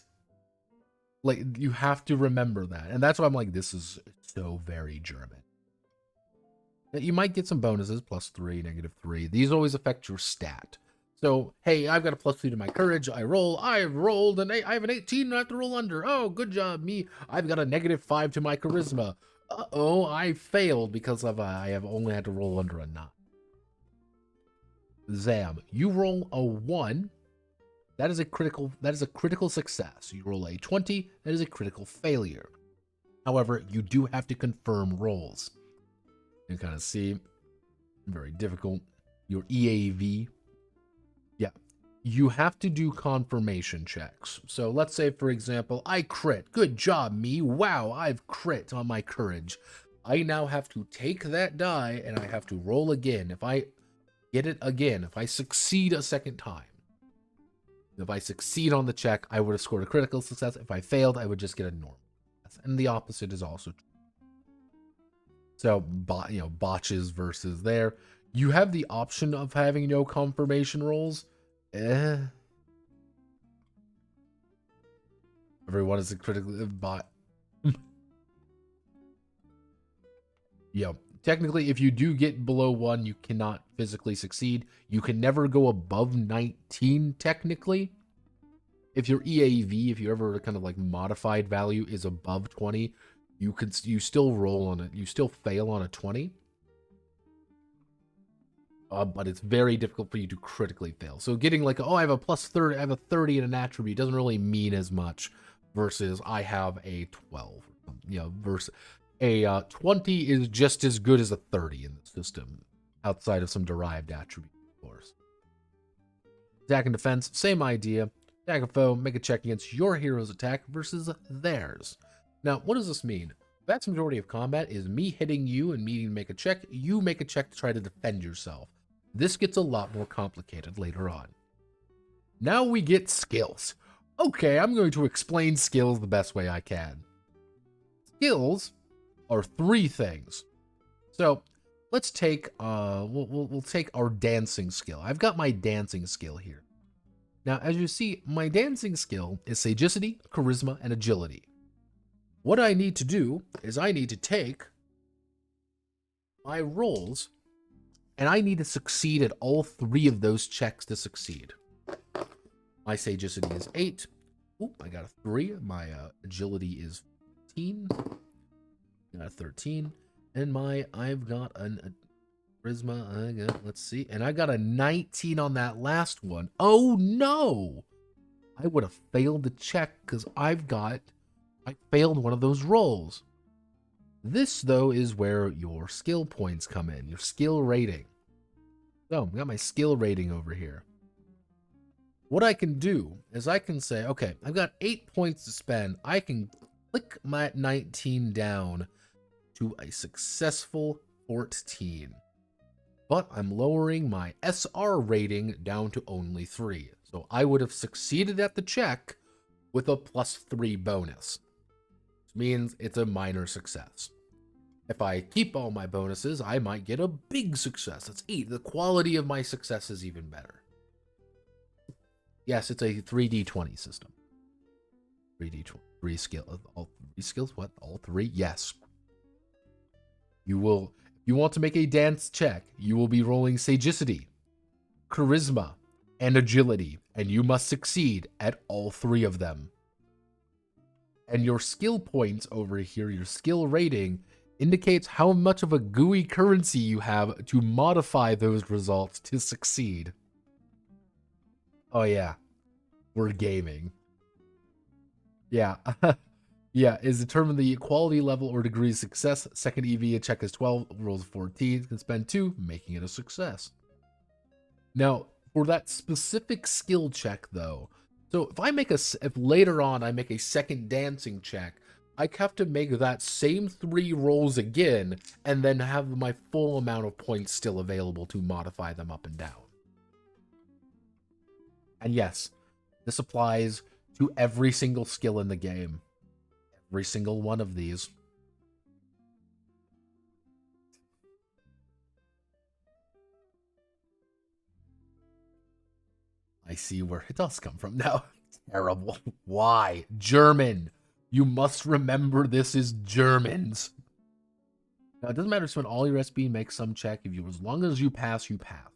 B: Like, you have to remember that. And that's why I'm like, this is so very German. You might get some bonuses, +3, -3. These always affect your stat. So, hey, I've got a +3 to my courage. I rolled an 8. I have an 18 and I have to roll under. Oh, good job, me. I've got a -5 to my charisma. Uh-oh, I failed because of I have only had to roll under a 9. Zam, you roll a 1. That is a critical success. You roll a 20, that is a critical failure. However, you do have to confirm rolls. You kind of see, very difficult. Your EAV. Yeah, you have to do confirmation checks. So let's say, for example, I crit. Good job, me. Wow, I've crit on my courage. I now have to take that die and I have to roll again. If I get it again, if I succeed a second time, if I succeed on the check, I would have scored a critical success. If I failed, I would just get a normal success. And the opposite is also true. So, botches versus there. You have the option of having no confirmation rolls. Everyone is a critical bot. Yeah. Technically, if you do get below 1, you cannot physically succeed. You can never go above 19, technically. If your EAV, if you ever kind of like modified value is above 20, you still roll on it. You still fail on a 20. But it's very difficult for you to critically fail. So getting like, oh, I have a +30, I have a 30 in an attribute doesn't really mean as much versus I have a 12. Versus a 20 is just as good as a 30 in the system, outside of some derived attribute, of course. Attack and defense, same idea. Attack a foe, make a check against your hero's attack versus theirs. Now, what does this mean? The vast majority of combat is me hitting you and me to make a check. You make a check to try to defend yourself. This gets a lot more complicated later on. Now we get skills. Okay, I'm going to explain skills the best way I can. Skills are 3 things. So, let's take we'll take our dancing skill. I've got my dancing skill here. Now, as you see, my dancing skill is sagacity, charisma, and agility. What I need to do is I need to take my rolls, and I need to succeed at all 3 of those checks to succeed. My sagacity is 8. Oop, I got a 3. My agility is 15. Got a 13. And I've got a charisma, let's see, and I got a 19 on that last one. Oh no! I would have failed the check because I failed one of those rolls. This, though, is where your skill points come in, your skill rating. So, I got my skill rating over here. What I can do is I can say, okay, I've got 8 points to spend. I can click my 19 down to a successful 14. But I'm lowering my SR rating down to only 3. So I would have succeeded at the check with a +3 bonus. Which means it's a minor success. If I keep all my bonuses, I might get a big success. That's 8. The quality of my success is even better. Yes, it's a 3d20 system. 3d20. 3 skill. All 3 skills? What? All 3? Yes. You will... If you want to make a dance check, you will be rolling sagacity, charisma, and agility, and you must succeed at all 3 of them. And your skill points over here, your skill rating, indicates how much of a gooey currency you have to modify those results to succeed. Oh yeah, we're gaming. Yeah. Yeah, is determine the quality level or degree of success. Second EV, a check is 12, rolls 14, can spend 2, making it a success. Now, for that specific skill check, though, so if later on I make a second dancing check, I have to make that same 3 rolls again, and then have my full amount of points still available to modify them up and down. And yes, this applies to every single skill in the game. Every single one of these. I see where it does come from now. Terrible. Why? German. You must remember this is Germans. Now, it doesn't matter if you spend all your SP, make some check. If you, as long as you pass, you pass.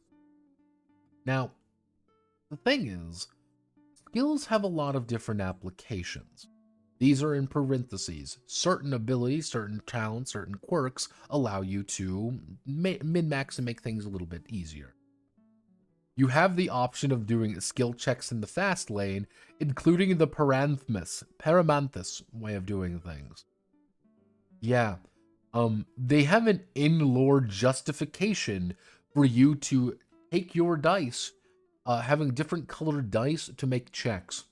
B: Now, the thing is, skills have a lot of different applications. These are in parentheses. Certain abilities, certain talents, certain quirks allow you to min-max and make things a little bit easier. You have the option of doing skill checks in the fast lane, including the Paramanthus way of doing things. Yeah. They have an in-lore justification for you to take your dice, having different colored dice to make checks.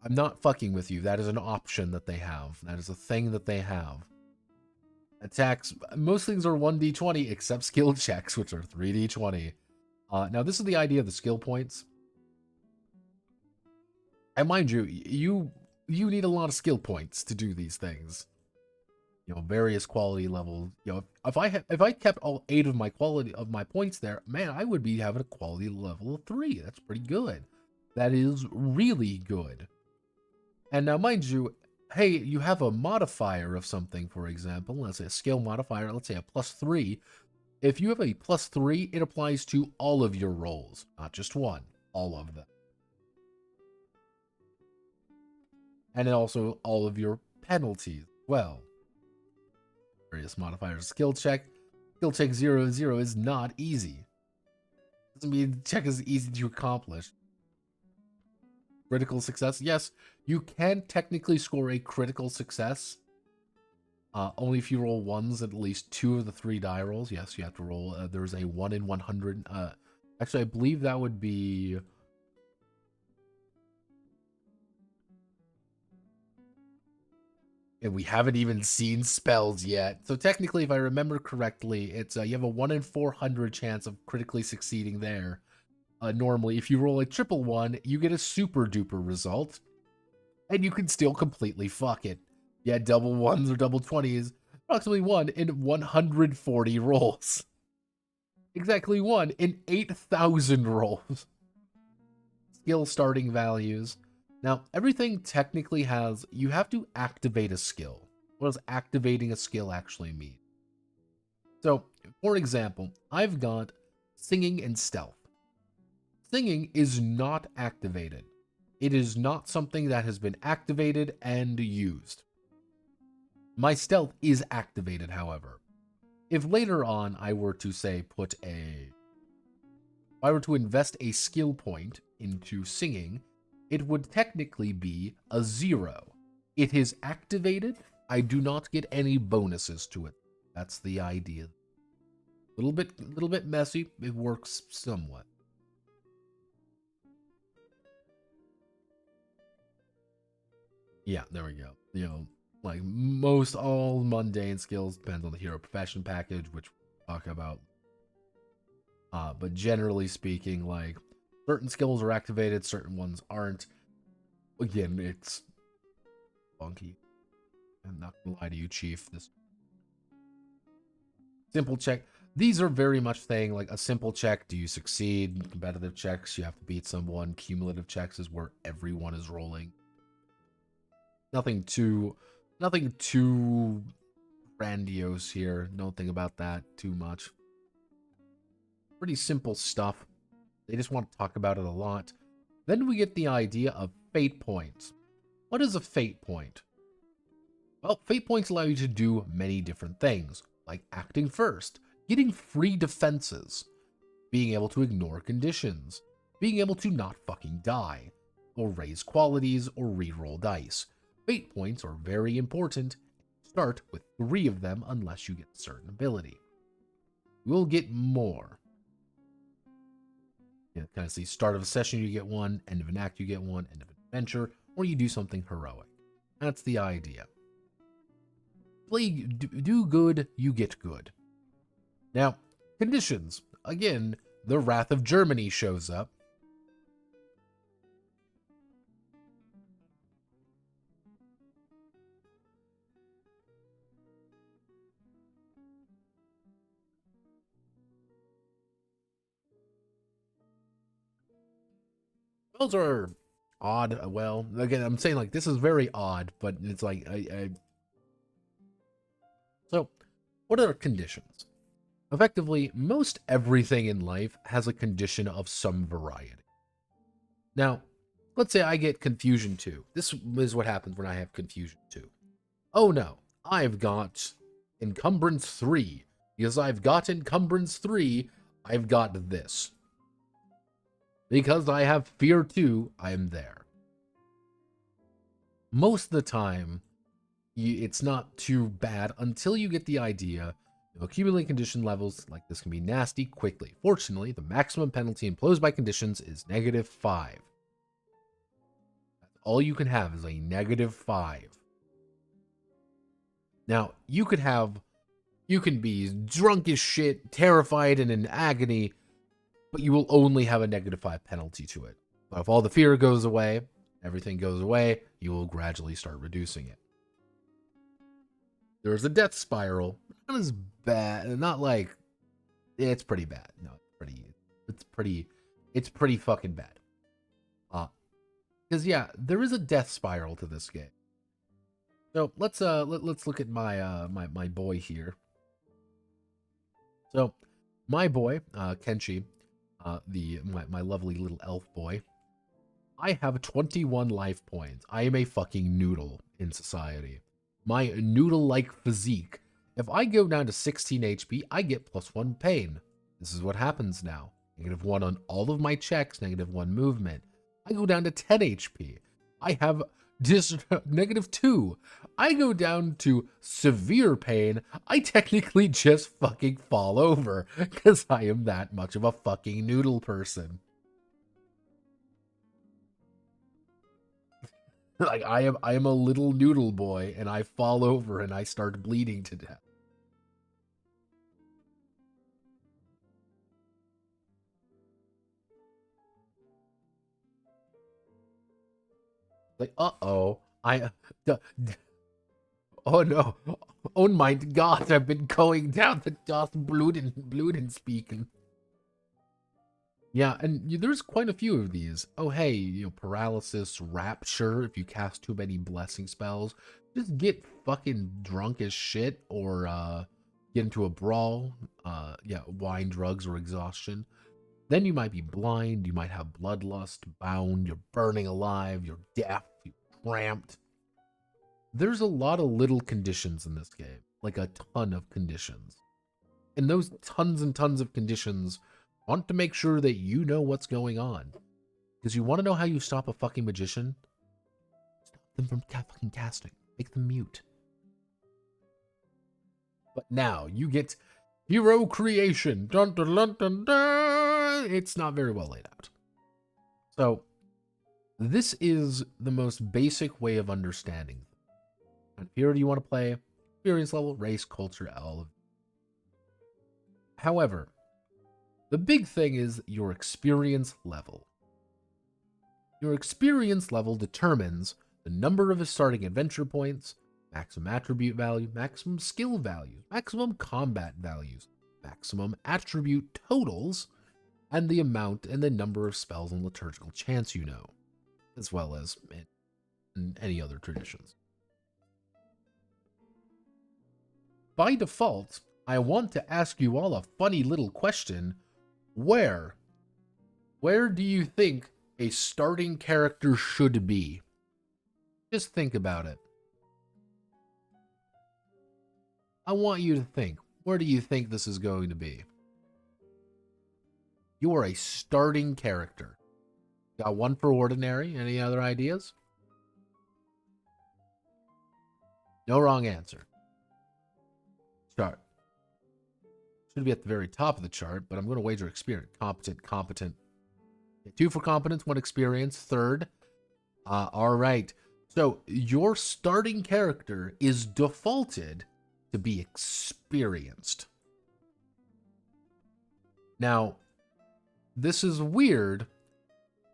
B: I'm not fucking with you. That is an option that they have. That is a thing that they have. Attacks, most things are 1d20 except skill checks, which are 3d20. Now, this is the idea of the skill points. And mind you, you need a lot of skill points to do these things. You know, various quality levels. You know, if I kept all 8 of my points there, man, I would be having a quality level of 3. That's pretty good. That is really good. And now, mind you, hey, you have a modifier of something, for example. Let's say a skill modifier, let's say a +3. If you have a +3, it applies to all of your rolls, not just one, all of them. And then also all of your penalties as well. Various modifiers. Skill check 0 is not easy. Doesn't mean the check is easy to accomplish. Critical success, yes, you can technically score a critical success. Only if you roll 1s at least 2 of the 3 die rolls. Yes, you have to roll. There's a 1 in 100. Actually, I believe that would be... And we haven't even seen spells yet. So technically, if I remember correctly, it's you have a 1 in 400 chance of critically succeeding there. Normally, if you roll a triple 1, you get a super duper result. And you can still completely fuck it. Yeah, double 1s or double 20s Approximately 1 in 140 rolls. Exactly 1 in 8,000 rolls. Skill starting values. Now, everything technically has, you have to activate a skill. What does activating a skill actually mean? So, for example, I've got singing and stealth. Singing is not activated. It is not something that has been activated and used. My stealth is activated, however. If later on I were to say if I were to invest a skill point into singing, it would technically be a 0. It is activated. I do not get any bonuses to it. That's the idea. Little bit messy. It works somewhat. Yeah, there we go. You know, like most all mundane skills depends on the hero profession package, which we'll talk about. But generally speaking, like certain skills are activated, certain ones aren't. Again, it's funky. I'm not gonna lie to you, Chief. This simple check. These are very much saying like a simple check. Do you succeed? Competitive checks, you have to beat someone. Cumulative checks is where everyone is rolling. Nothing too grandiose here. Don't think about that too much. Pretty simple stuff. They just want to talk about it a lot. Then we get the idea of fate points. What is a fate point? Well, fate points allow you to do many different things, like acting first, getting free defenses, being able to ignore conditions, being able to not fucking die, or raise qualities or reroll dice. Fate points are very important. Start with 3 of them unless you get a certain ability. We'll get more. You know, kind of see start of a session you get 1, end of an act you get 1, end of an adventure, or you do something heroic. That's the idea. Do good, you get good. Now, conditions. Again, the Wrath of Germany shows up. Those are odd. Well, again, I'm saying like this is very odd, but it's like So, what are conditions? Effectively, most everything in life has a condition of some variety. Now, let's say I get confusion 2. This is what happens when I have confusion 2. Oh no, I've got encumbrance 3. Because I've got encumbrance 3, I've got this. Because I have fear 2, I'm there. Most of the time, it's not too bad until you get the idea. Accumulating condition levels like this can be nasty quickly. Fortunately, the maximum penalty imposed by conditions is -5. That's all you can have is a -5. Now, you can be drunk as shit, terrified and in agony, but you will only have a -5 penalty to it. But if all the fear goes away, everything goes away, you will gradually start reducing it. There's a death spiral. Not as bad. Not like it's pretty bad. No, it's pretty fucking bad. Because yeah, there is a death spiral to this game. So let's look at my my boy here. So my boy, Kenshi, my lovely little elf boy. I have 21 life points. I am a fucking noodle in society. My noodle-like physique. If I go down to 16 HP, I get +1 pain. This is what happens now. -1 on all of my checks, -1 movement. I go down to 10 HP. I have just -2. I go down to severe pain. I technically just fucking fall over because I am that much of a fucking noodle person. Like I am a little noodle boy and I fall over and I start bleeding to death. Like, uh-oh. Oh no. Oh my God, I've been going down the dust, Bluden speaking. Yeah, and there's quite a few of these. Oh hey, paralysis, rapture, if you cast too many blessing spells. Just get fucking drunk as shit, or get into a brawl. Yeah, wine, drugs, or exhaustion. Then you might be blind, you might have bloodlust, bound, you're burning alive, you're deaf, you're cramped. There's a lot of little conditions in this game, like a ton of conditions. And those tons and tons of conditions want to make sure that you know what's going on. Because you want to know how you stop a fucking magician? Stop them from fucking casting. Make them mute. But now, you get hero creation. Dun, dun, dun, dun, dun. It's not very well laid out. So, this is the most basic way of understanding. And here do you want to play? Experience level, race, culture, all of it. However, the big thing is your experience level. Your experience level determines the number of starting adventure points, maximum attribute value, maximum skill values, maximum combat values, maximum attribute totals, and the amount and the number of spells and liturgical chants you know, as well as in any other traditions. By default, I want to ask you all a funny little question. Where do you think a starting character should be? Just think about it. I want you to think. Where do you think this is going to be? You are a starting character. Got one for ordinary? Any other ideas? No wrong answer. Start. Should be at the very top of the chart, but I'm going to wager experience. Competent. 2 for competence, 1 experience. Third. All right. So your starting character is defaulted to be experienced. Now, this is weird,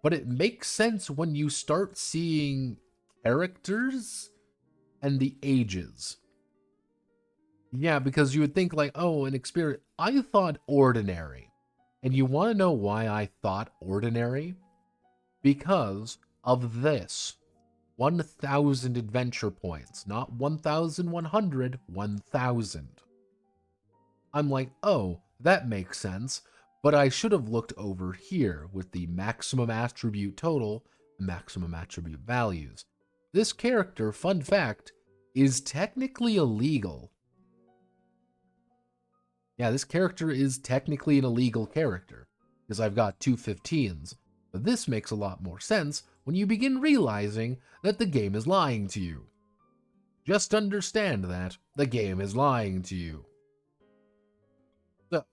B: but it makes sense when you start seeing characters and the ages. Yeah, because you would think like, oh, an experience. I thought ordinary. And you want to know why I thought ordinary? Because of this. 1,000 adventure points. Not 1,100, 1,000. I'm like, oh, that makes sense. But I should have looked over here with the maximum attribute total, maximum attribute values. This character, fun fact, is technically illegal. Yeah, this character is technically an illegal character, because I've got 2 15s. But this makes a lot more sense when you begin realizing that the game is lying to you. Just understand that the game is lying to you. So,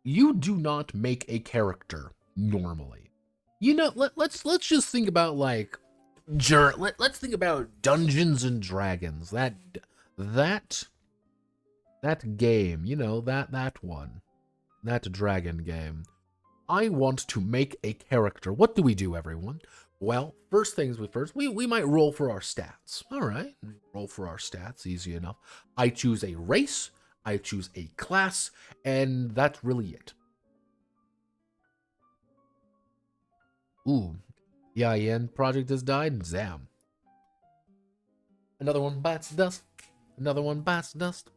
B: you do not make a character normally. You know, let's just think about like, let's think about Dungeons and Dragons. That game, you know, that one. That dragon game. I want to make a character. What do we do, everyone? Well, first things first, we might roll for our stats. All right, roll for our stats, easy enough. I choose a race, I choose a class, and that's really it. Ooh, the IN project has died, zam. Another one bites dust, another one bites dust.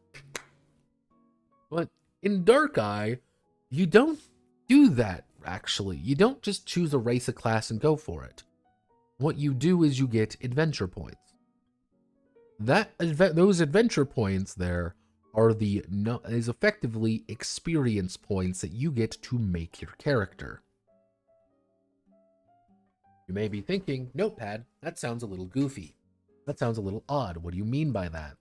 B: But in Dark Eye, you don't do that, actually. You don't just choose a race, a class, and go for it. What you do is you get adventure points. Those adventure points there are is effectively experience points that you get to make your character. You may be thinking, Notepad, that sounds a little goofy. That sounds a little odd. What do you mean by that?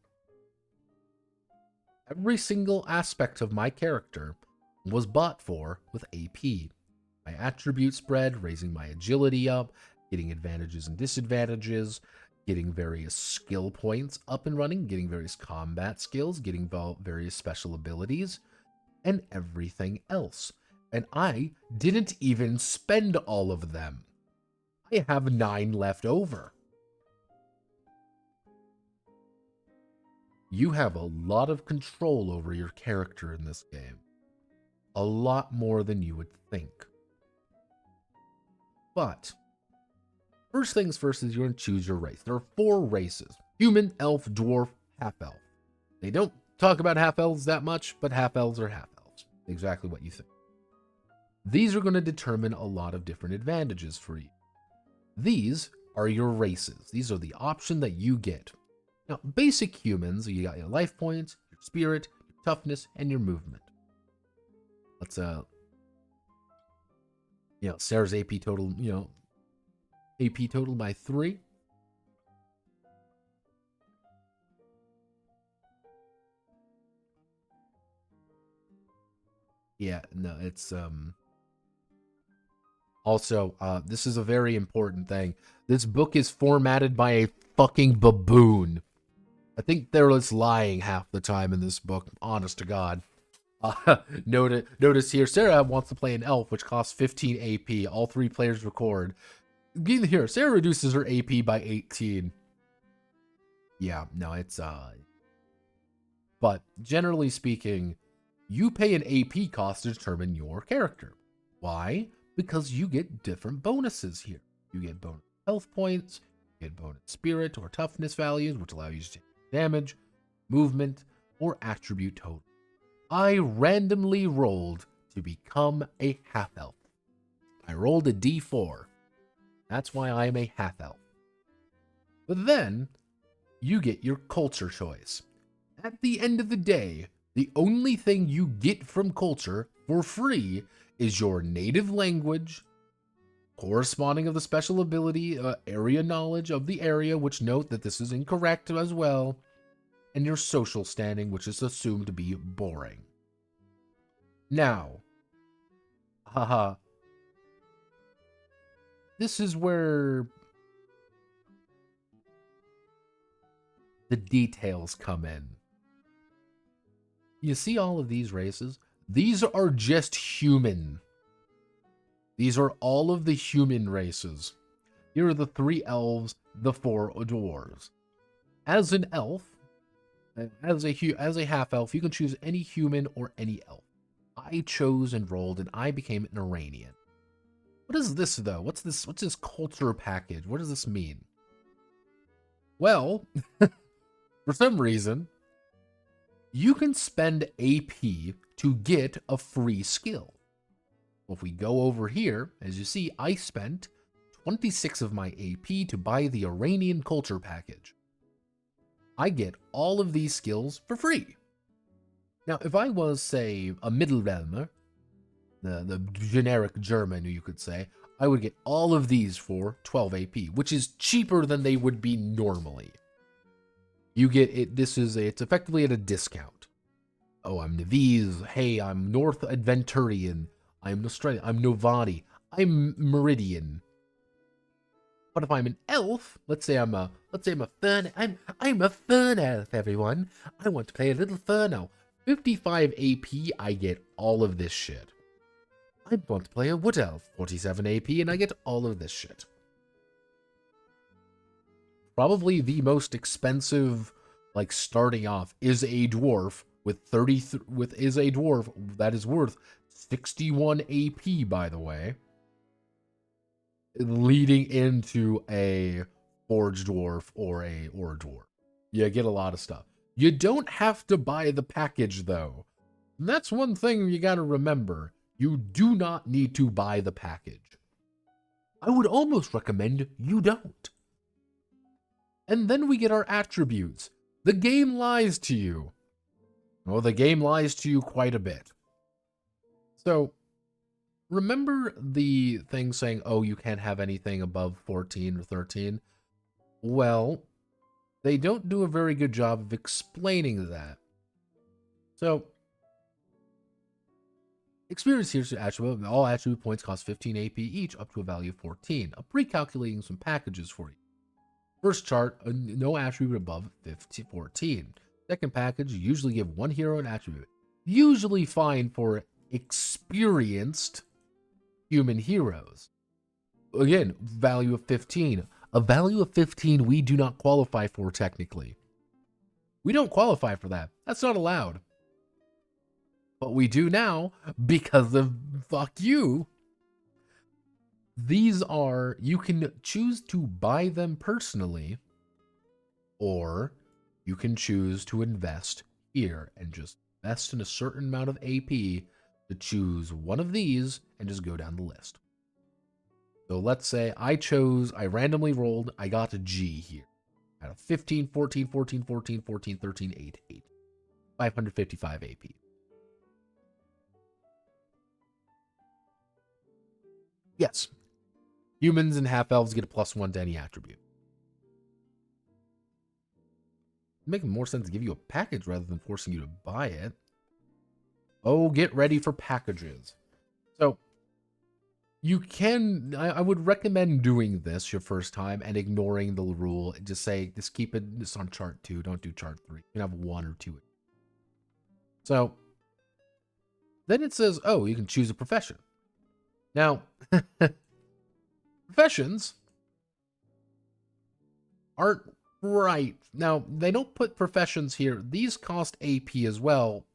B: Every single aspect of my character was bought for with AP. My attribute spread, raising my agility up, getting advantages and disadvantages, getting various skill points up and running, getting various combat skills, getting various special abilities, and everything else. And I didn't even spend all of them. I have 9 left over. you have a lot of control over your character in this game. A lot more than you would think. But first things first is you're going to choose your race. There are 4 races: human, elf, dwarf, half-elf. They don't talk about half-elves that much, but half-elves are half-elves. Exactly what you think. These are going to determine a lot of different advantages for you. These are your races. These are the option that you get. Now, basic humans, you got your life points, your spirit, your toughness, and your movement. Let's, Sarah's AP total, AP total by 3. Yeah, no, it's, also, this is a very important thing. This book is formatted by a fucking baboon. I think they're just lying half the time in this book, honest to God. Notice here, Sarah wants to play an elf, which costs 15 AP. All 3 players record. Here, Sarah reduces her AP by 18. Yeah, no, it's, But, generally speaking, you pay an AP cost to determine your character. Why? Because you get different bonuses here. You get bonus health points, you get bonus spirit or toughness values, which allow you to take damage, movement, or attribute total. I randomly rolled to become a half-elf. I rolled a d4. That's why I am a half-elf. But then, you get your culture choice. At the end of the day, the only thing you get from culture for free is your native language, corresponding of the special ability, area knowledge of the area, which note that this is incorrect as well, and your social standing, which is assumed to be boring. Now, this is where the details come in. You see all of these races? These are just human. These are all of the human races. Here are the 3 elves, the 4 dwarves. As an elf, as a half-elf, you can choose any human or any elf. I chose and rolled, and I became an Iranian. What is this, though? What's this culture package? What does this mean? Well, for some reason, you can spend AP to get a free skill. Well, if we go over here, as you see, I spent 26 of my AP to buy the Iranian culture package. I get all of these skills for free. Now, if I was, say, a Mittelrealmer, the generic German, you could say, I would get all of these for 12 AP, which is cheaper than they would be normally. You get it, it's effectively at a discount. Oh, I'm Nevis, hey, I'm North Adventurian, I'm Australian, I'm Novati, I'm Meridian. But if I'm an elf, let's say I'm a fern, I'm a fern elf, everyone. I want to play a little fern elf. 55 AP, I get all of this shit. I want to play a wood elf, 47 AP, and I get all of this shit. Probably the most expensive, like, starting off is a dwarf with is a dwarf that is worth 61 AP, by the way, leading into a forged dwarf or a dwarf. You get a lot of stuff. You don't have to buy the package, though. And that's one thing you gotta remember. You do not need to buy the package. I would almost recommend you don't. And then we get our attributes. The game lies to you. Well, the game lies to you quite a bit. So, remember the thing saying, oh, you can't have anything above 14 or 13? Well, they don't do a very good job of explaining that. So, experience here's your attribute. All attribute points cost 15 AP each, up to a value of 14. I'm pre-calculating some packages for you. First chart, no attribute above 14. Second package, you usually give 1 hero an attribute. Usually fine for experienced human heroes. Again, value of 15. A value of 15 we do not qualify for technically. We don't qualify for that. That's not allowed. But we do now because of fuck you. These are, you can choose to buy them personally, or you can choose to invest here and just invest in a certain amount of AP to choose one of these and just go down the list. So let's say I randomly rolled, I got a G here. Out of 15, 14, 14, 14, 14, 13, 8, 8. 555 AP. Yes. Humans and half-elves get a +1 to any attribute. It'd make more sense to give you a package rather than forcing you to buy it. Oh, get ready for packages. So, you can, I would recommend doing this your first time and ignoring the rule. Just say, just keep this on chart 2. Don't do chart 3. You can have 1 or 2. So, then it says, oh, you can choose a profession. Now, professions aren't right. Now, they don't put professions here. These cost AP as well,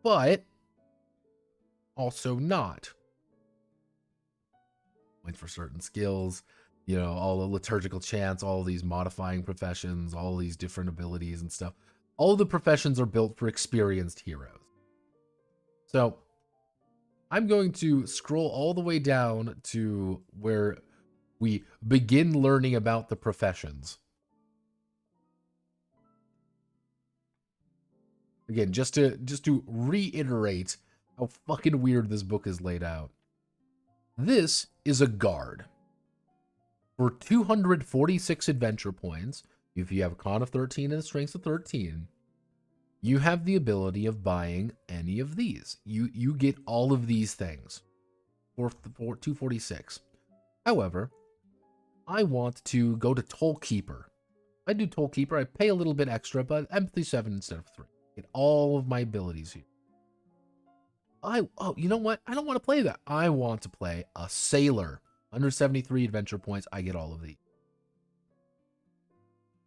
B: but also not. Points for certain skills, you know, all the liturgical chants, all these modifying professions, all these different abilities and stuff. All the professions are built for experienced heroes. So, I'm going to scroll all the way down to where we begin learning about the professions. Again, just to reiterate how fucking weird this book is laid out. This is a guard. For 246 adventure points, if you have a con of 13 and a strength of 13, you have the ability of buying any of these. You get all of these things for 246. However, I want to go to Tollkeeper. I do Tollkeeper. I pay a little bit extra, but empathy 7 instead of 3. Get all of my abilities here. Oh, you know what? I don't want to play that. I want to play a sailor. Under 73 adventure points, I get all of these.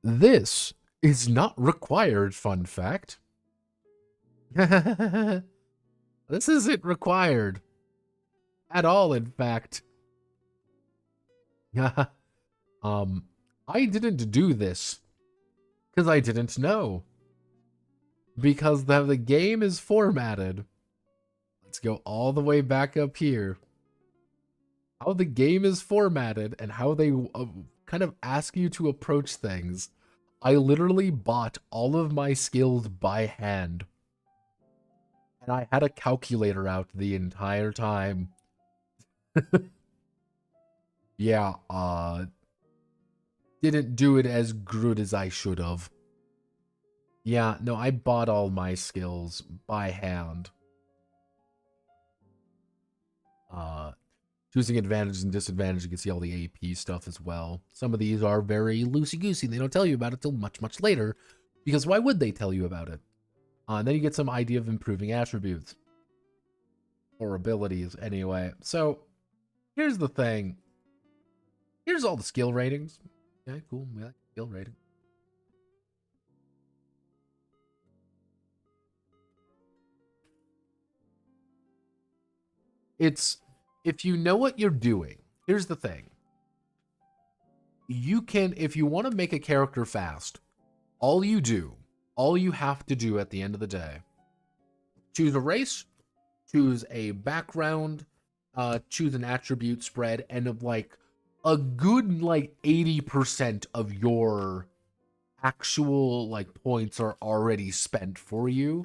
B: This is not required, fun fact. This isn't required at all, in fact. I didn't do this because I didn't know. Because the game is formatted. Let's go all the way back up here. How the game is formatted and how they kind of ask you to approach things. I literally bought all of my skills by hand. And I had a calculator out the entire time. Yeah, didn't do it as good as I should have. Yeah, no, I bought all my skills by hand. Choosing advantages and disadvantages, you can see all the AP stuff as well. Some of these are very loosey-goosey. They don't tell you about it till much, much later. Because why would they tell you about it? And then you get some idea of improving attributes. Or abilities, anyway. So, here's the thing. Here's all the skill ratings. Okay, cool. We like skill rating. It's, if you know what you're doing, here's the thing. You can, if you want to make a character fast, all you have to do at the end of the day, choose a race, choose a background, choose an attribute spread, and of like a good like 80% of your actual like points are already spent for you.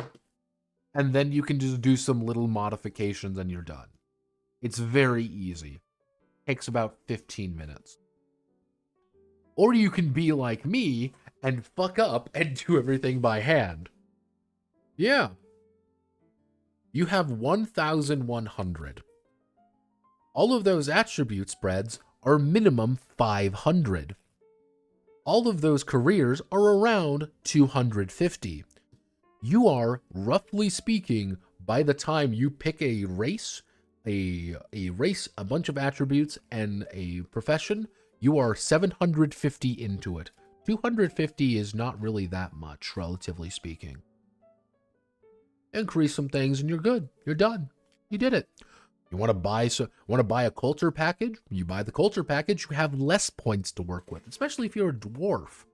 B: And then you can just do some little modifications and you're done. It's very easy. Takes about 15 minutes. Or you can be like me and fuck up and do everything by hand. Yeah. You have 1,100. All of those attribute spreads are minimum 500. All of those careers are around 250. You are, roughly speaking, by the time you pick a race, a bunch of attributes, and a profession, you are 750 into it
C: 250 is not really that much, relatively speaking. Increase some things and you're good. You're done. You did it. You want to buy a culture package? You buy the culture package, you have less points to work with, especially if you're a dwarf.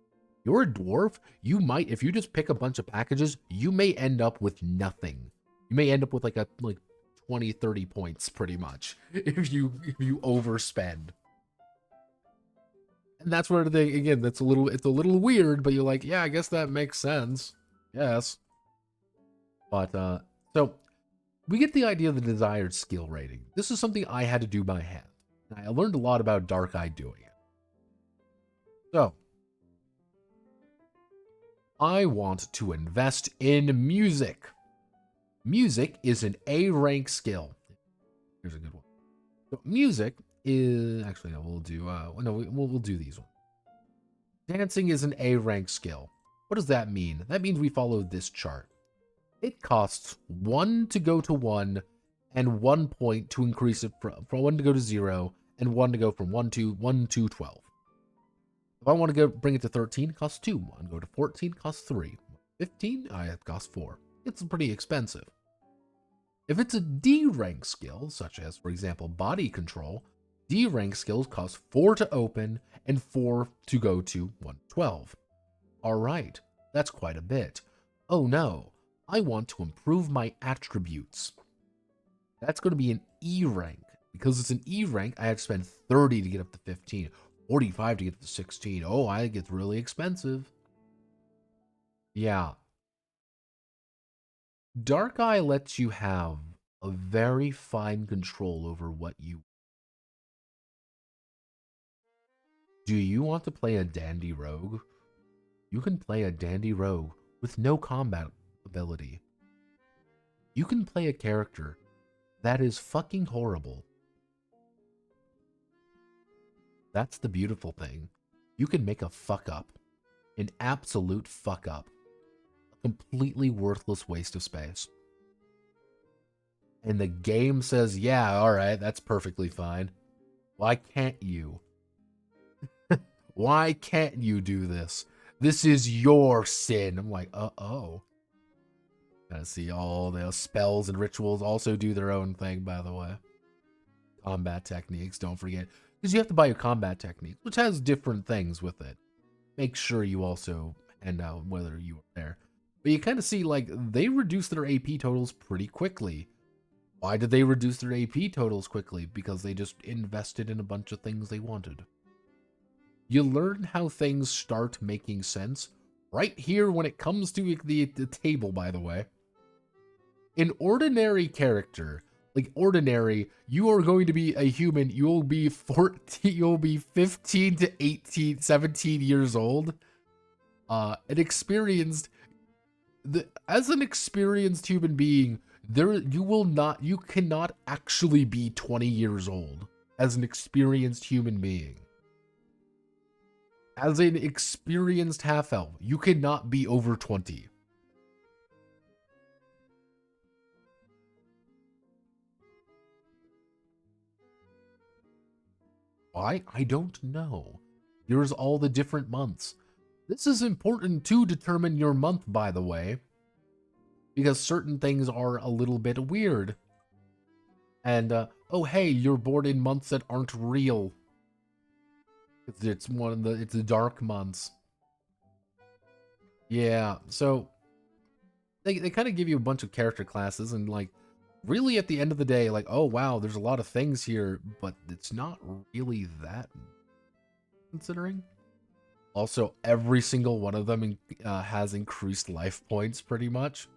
C: You're a dwarf, you might, if you just pick a bunch of packages, you may end up with nothing. You may end up with like 20, 30 points pretty much if you overspend. And that's where the again, it's a little weird, but you're like, yeah, I guess that makes sense. Yes. But so we get the idea of the desired skill rating. This is something I had to do by hand. I learned a lot about Dark Eye doing it. So I want to invest in music. Music is an A rank skill. Here's a good one. So music is actually no, we'll do we'll do these ones. Dancing is an A rank skill. What does that mean? That means we follow this chart. It costs 1 to go to 1 and 1 point to increase it from 1 to go to 0 and 1 to go from 1 to 12. If I want to go bring it to 13, it costs 2. 1 to go to 14 costs 3. 15, it costs 4. It's pretty expensive. If it's a D rank skill, such as, for example, body control, D rank skills cost 4 to open and 4 to go to 112. Alright, that's quite a bit. Oh no, I want to improve my attributes. That's going to be an E rank. Because it's an E rank, I have to spend 30 to get up to 15. 45 to get up to 16. Oh, I get really expensive. Yeah. Dark Eye lets you have a very fine control over what you... Do you want to play a dandy rogue? You can play a dandy rogue with no combat ability. You can play a character that is fucking horrible. That's the beautiful thing. You can make a fuck up. An absolute fuck up. A completely worthless waste of space. And the game says, yeah, alright, that's perfectly fine. Why can't you? Why can't you do this? This is your sin. I'm like, uh-oh. Gotta see all the spells and rituals also do their own thing, by the way. Combat techniques, don't forget. Because you have to buy your combat techniques, which has different things with it. Make sure you also hand out whether you are there. But you kind of see, like, they reduce their AP totals pretty quickly. Why did they reduce their AP totals quickly? Because they just invested in a bunch of things they wanted. You learn how things start making sense right here when it comes to the table, by the way. An ordinary character, like ordinary, you are going to be a human. You'll be 14, you'll be 15 to 18, 17 years old. As an experienced human being, you cannot actually be 20 years old as an experienced human being. As an experienced half-elf, you cannot be over 20. Why? I don't know. Here's all the different months. This is important to determine your month, by the way, because certain things are a little bit weird. And, oh hey, you're born in months that aren't real. It's the dark months. Yeah, so they kind of give you a bunch of character classes and like really at the end of the day, like, oh wow, there's a lot of things here, but it's not really that considering. Also, every single one of them has increased life points pretty much.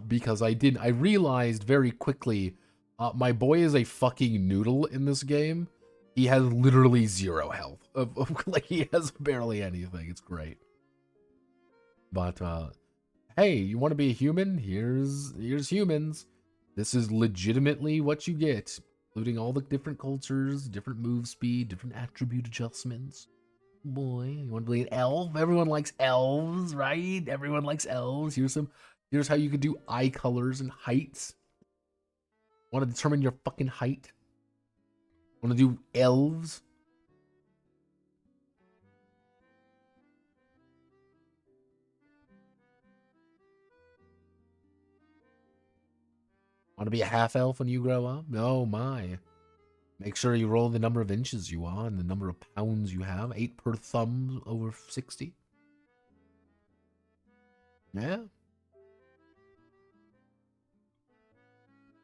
C: Because I realized very quickly, my boy is a fucking noodle in this game. He has literally 0 health. Like, he has barely anything. It's great. But, hey, you want to be a human? Here's humans. This is legitimately what you get, including all the different cultures, different move speed, different attribute adjustments. Boy, you want to be an elf? Everyone likes elves, right? Everyone likes elves. Here's how you can do eye colors and heights. Want to determine your fucking height? Want to do elves? Want to be a half elf when you grow up? No, my. Make sure you roll the number of inches you are and the number of pounds you have. 8 per thumb over 60. Yeah.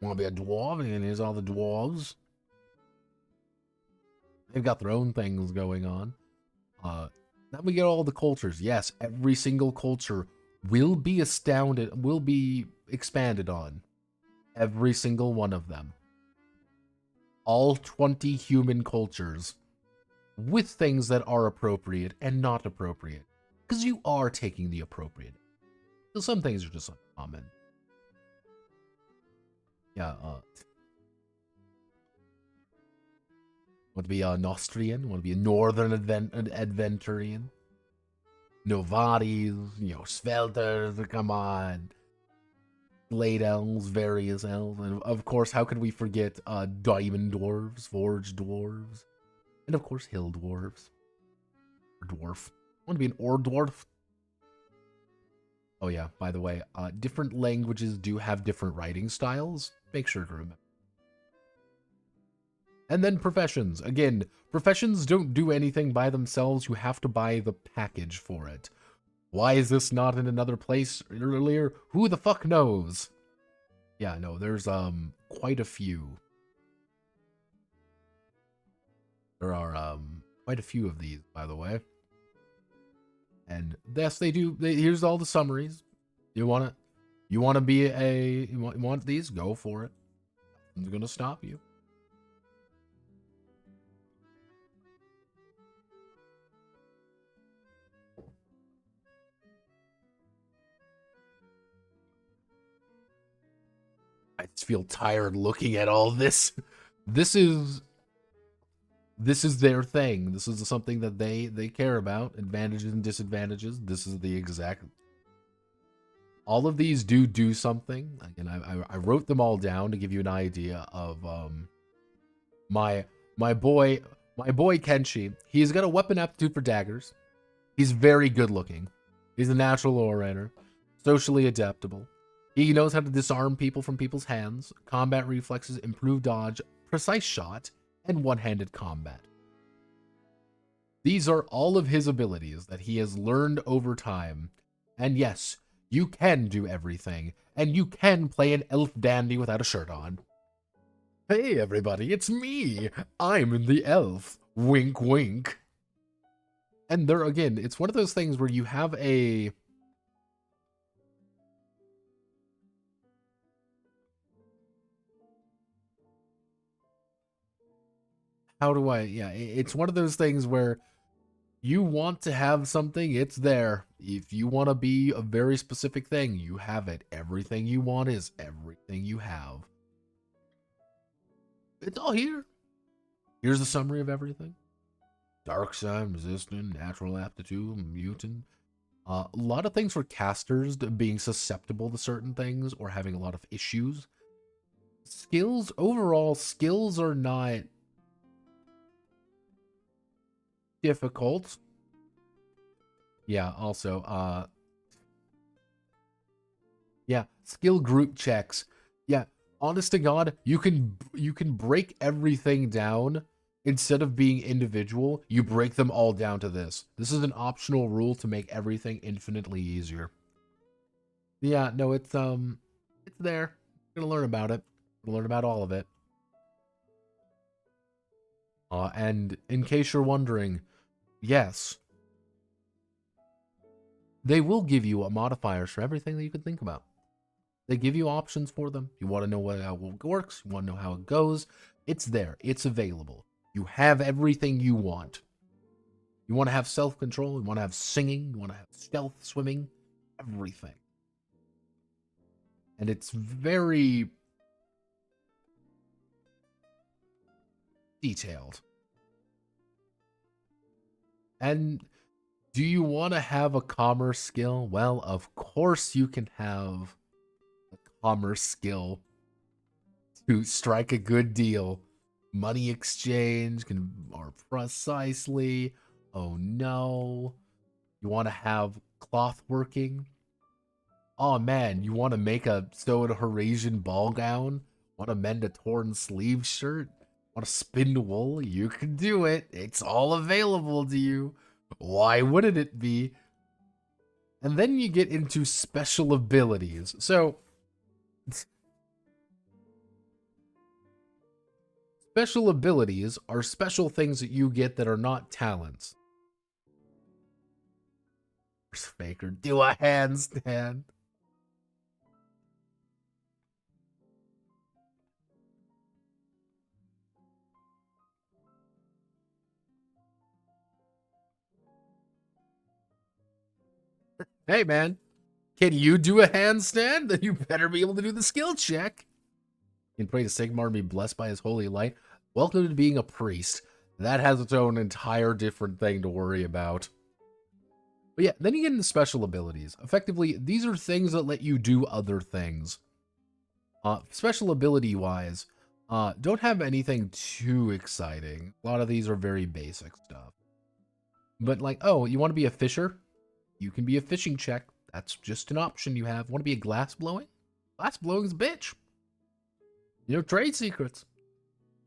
C: Want to be a dwarf? And here's all the dwarves. They've got their own things going on. Then we get all the cultures. Yes, every single culture will be expanded on. Every single one of them. All 20 human cultures with things that are appropriate and not appropriate. Because you are taking the appropriate. So some things are just uncommon. Yeah, want to be a Nostrian? Want to be a Northern Adventurian? Novatis, Svelters, come on. Blade elves, various elves, and of course, how could we forget diamond dwarves, forged dwarves, and of course, hill dwarves. Or dwarf. I want to be an ore dwarf. Oh yeah, by the way, different languages do have different writing styles. Make sure to remember. And then professions. Again, professions don't do anything by themselves. You have to buy the package for it. Why is this not in another place earlier? Who the fuck knows? Yeah, no, there's quite a few. There are quite a few of these, by the way. And yes, they do. Here's all the summaries. You want to be you want these? Go for it. Nothing's gonna stop you. I just feel tired looking at all this. This is their thing. This is something that they care about. Advantages and disadvantages. This is the exact. All of these do something. Again, I wrote them all down to give you an idea of my boy Kenshi. He's got a weapon aptitude for daggers. He's very good looking. He's a natural orator, socially adaptable. He knows how to disarm people from people's hands, combat reflexes, improved dodge, precise shot, and one-handed combat. These are all of his abilities that he has learned over time. And yes, you can do everything, and you can play an elf dandy without a shirt on. Hey everybody, it's me! I'm the elf. Wink wink. And there again, it's one of those things where you have a... How do I... Yeah, it's one of those things where you want to have something, it's there. If you want to be a very specific thing, you have it. Everything you want is everything you have. It's all here. Here's the summary of everything. Dark side, resistant, natural aptitude, mutant. A lot of things for casters being susceptible to certain things or having a lot of issues. Skills, overall, skills are not difficult. Yeah, also, yeah, skill group checks. Yeah, honest to God, you can break everything down. Instead of being individual, you break them all down to this. This is an optional rule to make everything infinitely easier. Yeah, no, it's there. You're gonna learn about it. You're gonna learn about all of it. And in case you're wondering, yes, they will give you modifiers for everything that you could think about. They give you options for them. You want to know how it works. You want to know how it goes. It's there. It's available. You have everything you want. You want to have self-control. You want to have singing. You want to have stealth, swimming, everything. And it's very detailed. And do you want to have a commerce skill? Well, of course you can have a commerce skill to strike a good deal. Money exchange can more precisely. Oh no. You want to have cloth working? Oh man, you want to make a sewed Horasian ball gown? Want to mend a torn sleeve shirt? Want to spin wool? You can do it. It's all available to you. Why wouldn't it be? And then you get into special abilities. So, special abilities are special things that you get that are not talents. Faker, do a handstand. Hey man, can you do a handstand? Then you better be able to do the skill check. You can pray to Sigmar and be blessed by his holy light. Welcome to being a priest. That has its own entire different thing to worry about. But yeah, then you get into special abilities. Effectively, these are things that let you do other things. Special ability-wise, don't have anything too exciting. A lot of these are very basic stuff. But like, oh, you want to be a fisher? You can be a fishing check. That's just an option you have. Want to be a glass blowing? Glass blowing's a bitch. You know, trade secrets.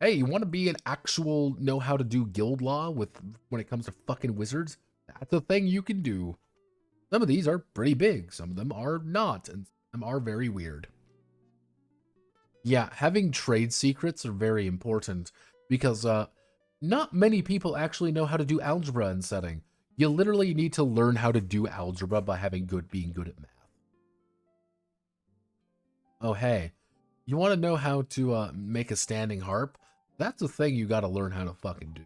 C: Hey, you want to be an actual know how to do guild law with when it comes to fucking wizards? That's a thing you can do. Some of these are pretty big. Some of them are not. And some are very weird. Yeah, having trade secrets are very important because not many people actually know how to do algebra in setting. You literally need to learn how to do algebra by being good at math. Oh, hey, you want to know how to make a standing harp? That's a thing you got to learn how to fucking do.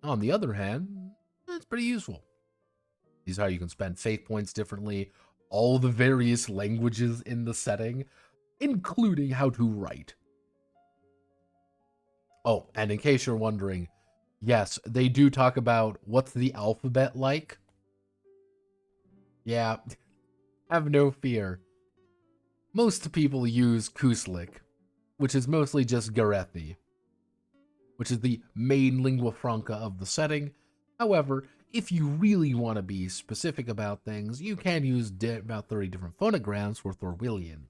C: On the other hand, it's pretty useful. This is how you can spend faith points differently, all the various languages in the setting, including how to write. Oh, and in case you're wondering, yes, they do talk about what's the alphabet like. Yeah, have no fear. Most people use Kuslik, which is mostly just Garethi, which is the main lingua franca of the setting. However, if you really want to be specific about things, you can use about 30 different phonograms for Thorwillian,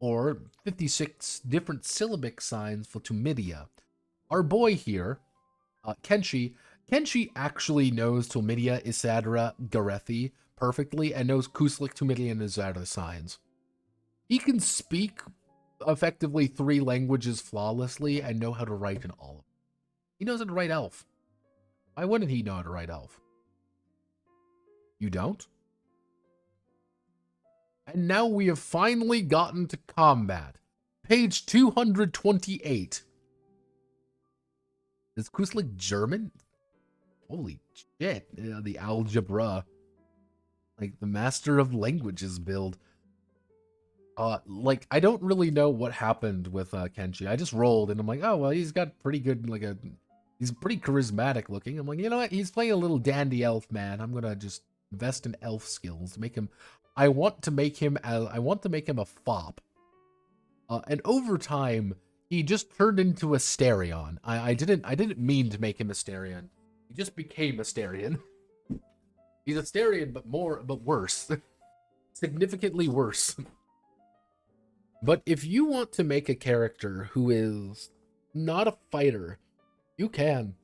C: or 56 different syllabic signs for Tumidia. Our boy here, Kenshi actually knows Tumidia, Isadra, Garethi perfectly, and knows Kuslik, Tumidia, and Isadra signs. He can speak effectively 3 languages flawlessly and know how to write in all of them. He knows how to write elf. Why wouldn't he know how to write elf? You don't? And now we have finally gotten to combat. Page 228. Is Kuslik German? Holy shit. Yeah, the algebra. Like the Master of Languages build. Like, I don't really know what happened with Kenshi. I just rolled and I'm like, oh, well, he's got pretty good, he's pretty charismatic looking. I'm like, you know what? He's playing a little dandy elf, man. I'm gonna just invest in elf skills. Make him, I want to make him a fop. And over time, he just turned into a Asterion. I didn't mean to make him a Asterion. He just became a Asterion. He's a Asterion, but worse. Significantly worse. But if you want to make a character who is not a fighter, you can.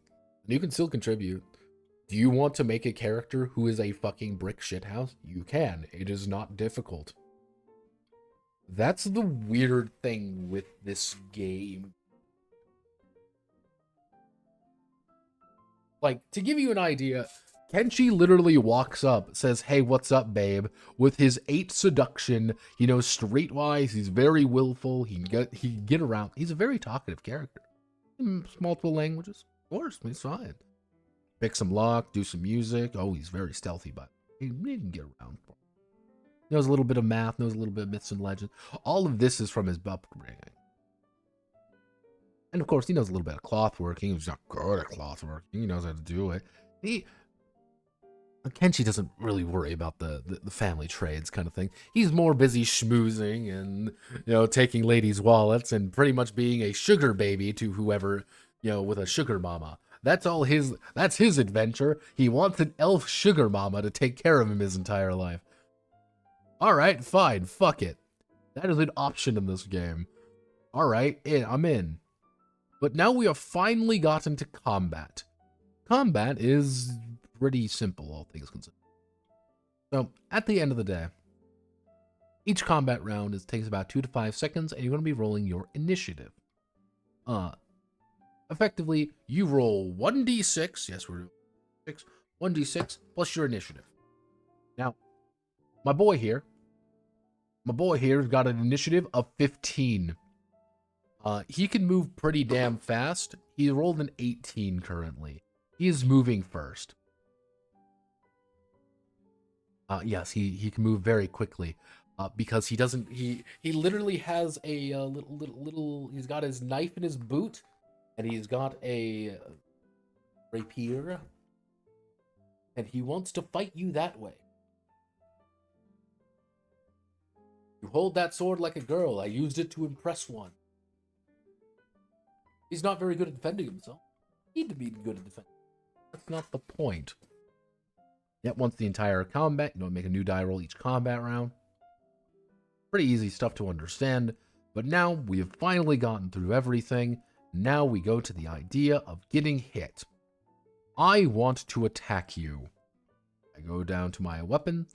C: You can still contribute. Do you want to make a character who is a fucking brick shithouse? You can. It is not difficult. That's the weird thing with this game. Like, to give you an idea, Kenshi literally walks up, says, hey, what's up, babe? With his 8 seduction, he knows streetwise, he's very willful, he can get around. He's a very talkative character. Multiple languages. Of course, he's fine. Pick some lock, do some music. Oh, he's very stealthy, but he can get around. Knows a little bit of math, knows a little bit of myths and legends. All of this is from his upbringing. And of course, he knows a little bit of cloth working. He's not good at cloth working. He knows how to do it. Kenshi doesn't really worry about the family trades kind of thing. He's more busy schmoozing and, taking ladies' wallets and pretty much being a sugar baby to whoever, with a sugar mama. That's his adventure. He wants an elf sugar mama to take care of him his entire life. Alright, fine, fuck it. That is an option in this game. Alright, I'm in. But now we have finally gotten to combat. Combat is pretty simple, all things considered. So, at the end of the day, each combat round takes about 2 to 5 seconds, and you're going to be rolling your initiative. Effectively, you roll 1d6, yes, we're doing 6, 1d6 plus your initiative. Now, my boy here's got an initiative of 15. He can move pretty damn fast. He rolled an 18 currently. He is moving first. Yes, he can move very quickly. Because he doesn't, he literally has a little, he's got his knife in his boot, and he's got a rapier, and he wants to fight you that way. You hold that sword like a girl. I used it to impress one. He's not very good at defending himself. You need to be good at defending. That's not the point. Yet once the entire combat, you don't make a new die roll each combat round. Pretty easy stuff to understand, but now we have finally gotten through everything. Now we go to the idea of getting hit. I want to attack you. I go down to my weapon.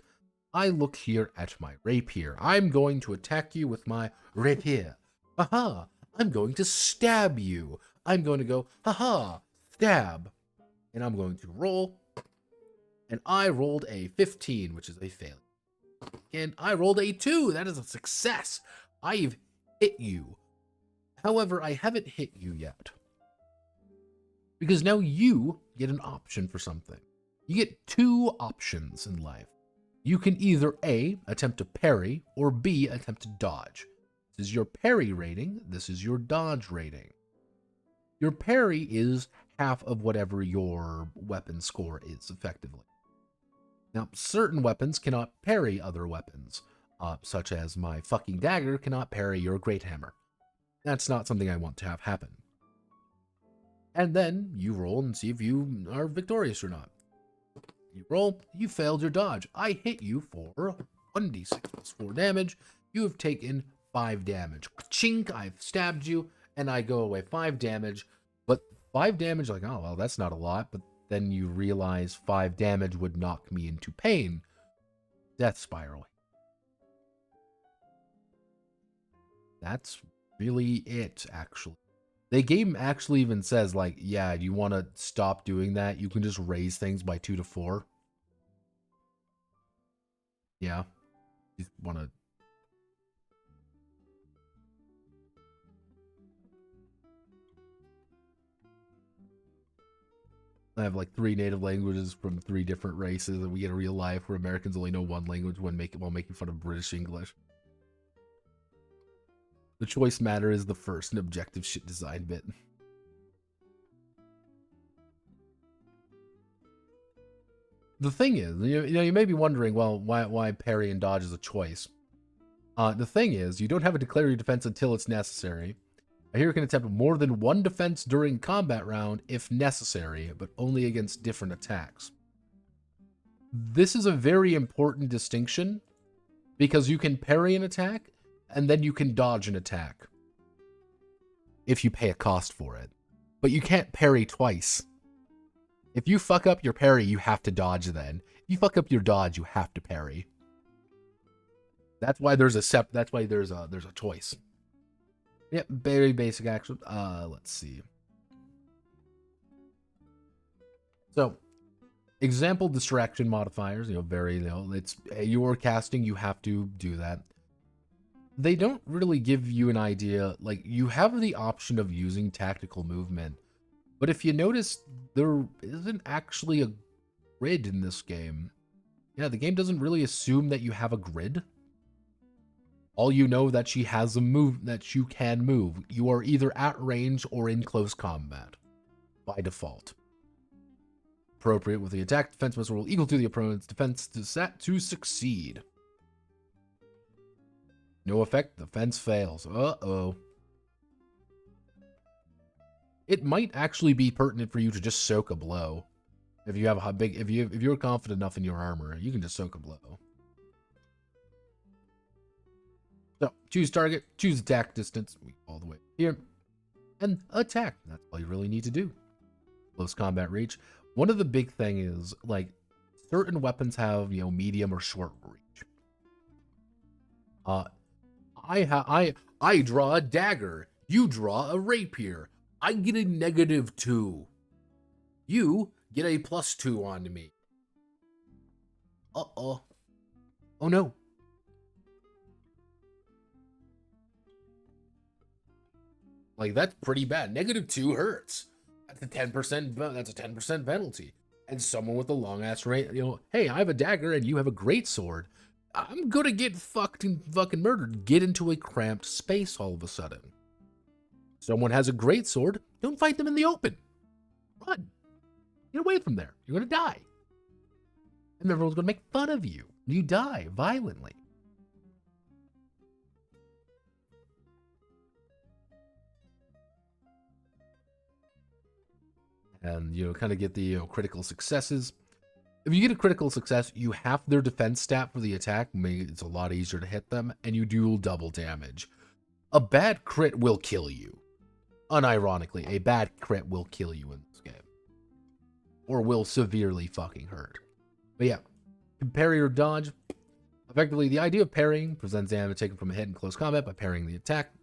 C: I look here at my rapier. I'm going to attack you with my rapier. Aha! I'm going to stab you. I'm going to go, haha, stab. And I'm going to roll. And I rolled a 15, which is a failure. And I rolled a 2. That is a success. I've hit you. However, I haven't hit you yet. Because now you get an option for something. You get 2 options in life. You can either A, attempt to parry, or B, attempt to dodge. This is your parry rating. This is your dodge rating. Your parry is half of whatever your weapon score is, effectively. Now, certain weapons cannot parry other weapons, such as my fucking dagger cannot parry your great hammer. That's not something I want to have happen. And then you roll and see if you are victorious or not. You roll, you failed your dodge. I hit you for 1d6 plus 4 damage. You have taken 5 damage. Chink, I've stabbed you, and I go away 5 damage. But 5 damage, like, oh, well, that's not a lot. But then you realize 5 damage would knock me into pain. Death spiral. That's really it, actually. The game actually even says, like, yeah, you want to stop doing that? You can just raise things by 2 to 4. Yeah. You want to... I have like 3 native languages from 3 different races, and we get a real life where Americans only know 1 language while making fun of British English. The choice matter is the first and objective shit design bit. The thing is, you may be wondering, well, why parry and dodge is a choice. The thing is, you don't have to declare your defense until it's necessary. A hero can attempt more than 1 defense during combat round if necessary, but only against different attacks. This is a very important distinction, because you can parry an attack, and then you can dodge an attack if you pay a cost for it. But you can't parry twice. If you fuck up your parry, you have to dodge then. If you fuck up your dodge, you have to parry. That's why there's a choice. Yep, very basic action. Let's see. So, example distraction modifiers, it's you're casting, you have to do that. They don't really give you an idea, like, you have the option of using tactical movement, but if you notice, there isn't actually a grid in this game. Yeah, the game doesn't really assume that you have a grid. All you know that she has a move, that you can move. You are either at range or in close combat, by default. Appropriate with the attack, defense must roll equal to the opponent's defense to succeed. No effect, defense fails. Uh-oh. It might actually be pertinent for you to just soak a blow. If you have a big, if you're confident enough in your armor, you can just soak a blow. So choose target, choose attack distance, all the way here, and attack. That's all you really need to do. Close combat reach. One of the big thing is like certain weapons have, you know, medium or short reach. I draw a dagger. You draw a rapier. I get a -2. You get a +2 on me. Uh-oh. Oh no. Like, that's pretty bad. -2 hurts. That's a 10% penalty. And someone with a long ass range, you know, hey, I have a dagger and you have a great sword. I'm gonna get fucking murdered. Get into a cramped space all of a sudden. Someone has a great sword. Don't fight them in the open. Run. Get away from there. You're gonna die. And everyone's gonna make fun of you. You die violently. And, you know, kind of get the, you know, critical successes. If you get a critical success, you have their defense stat for the attack. It's a lot easier to hit them, and you do double damage. A bad crit will kill you. Unironically, a bad crit will kill you in this game. Or will severely fucking hurt. But yeah, parry or dodge. Effectively, the idea of parrying presents damage taken from a hit in close combat by parrying the attack.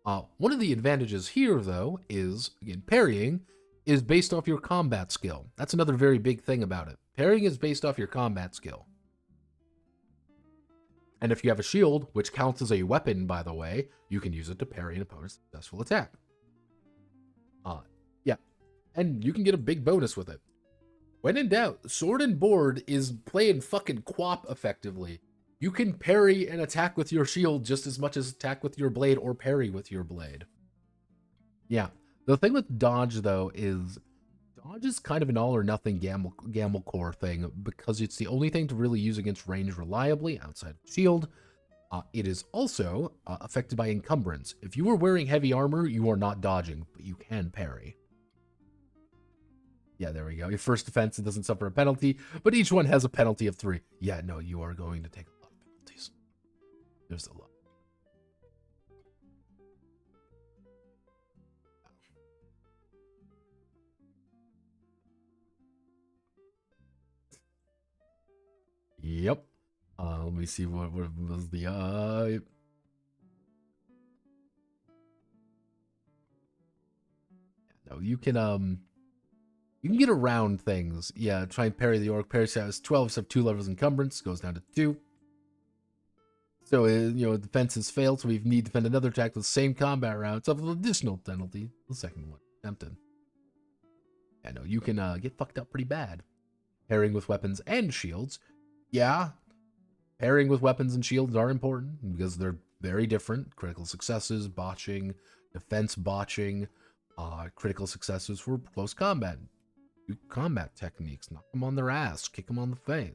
C: One of the advantages here, though, is, again, parrying is based off your combat skill. That's another very big thing about it. Parrying is based off your combat skill. And if you have a shield, which counts as a weapon, by the way, you can use it to parry an opponent's successful attack. Yeah. And you can get a big bonus with it. When in doubt, sword and board is playing fucking quap effectively. You can parry and attack with your shield just as much as attack with your blade or parry with your blade. Yeah. The thing with dodge, though, is dodge is kind of an all or nothing gamble core thing because it's the only thing to really use against range reliably outside of shield. It is also affected by encumbrance. If you are wearing heavy armor, you are not dodging, but you can parry. Yeah, there we go. Your first defense, it doesn't suffer a penalty, but each one has a penalty of 3. Yeah, no, you are going to take a lot of penalties. There's a lot. Yep. Let me see what was the no, you can get around things. Yeah, try and parry the orc. Parry status 12, so 2 levels encumbrance, goes down to 2. So, you know, defense has failed, so we need to defend another attack with the same combat round. It's an additional penalty. The second one attempted. Yeah, no, you can get fucked up pretty bad. Pairing with weapons and shields. Yeah, pairing with weapons and shields are important because they're very different. Critical successes, botching, defense botching, critical successes for close combat. Do combat techniques, knock them on their ass, kick them on the face.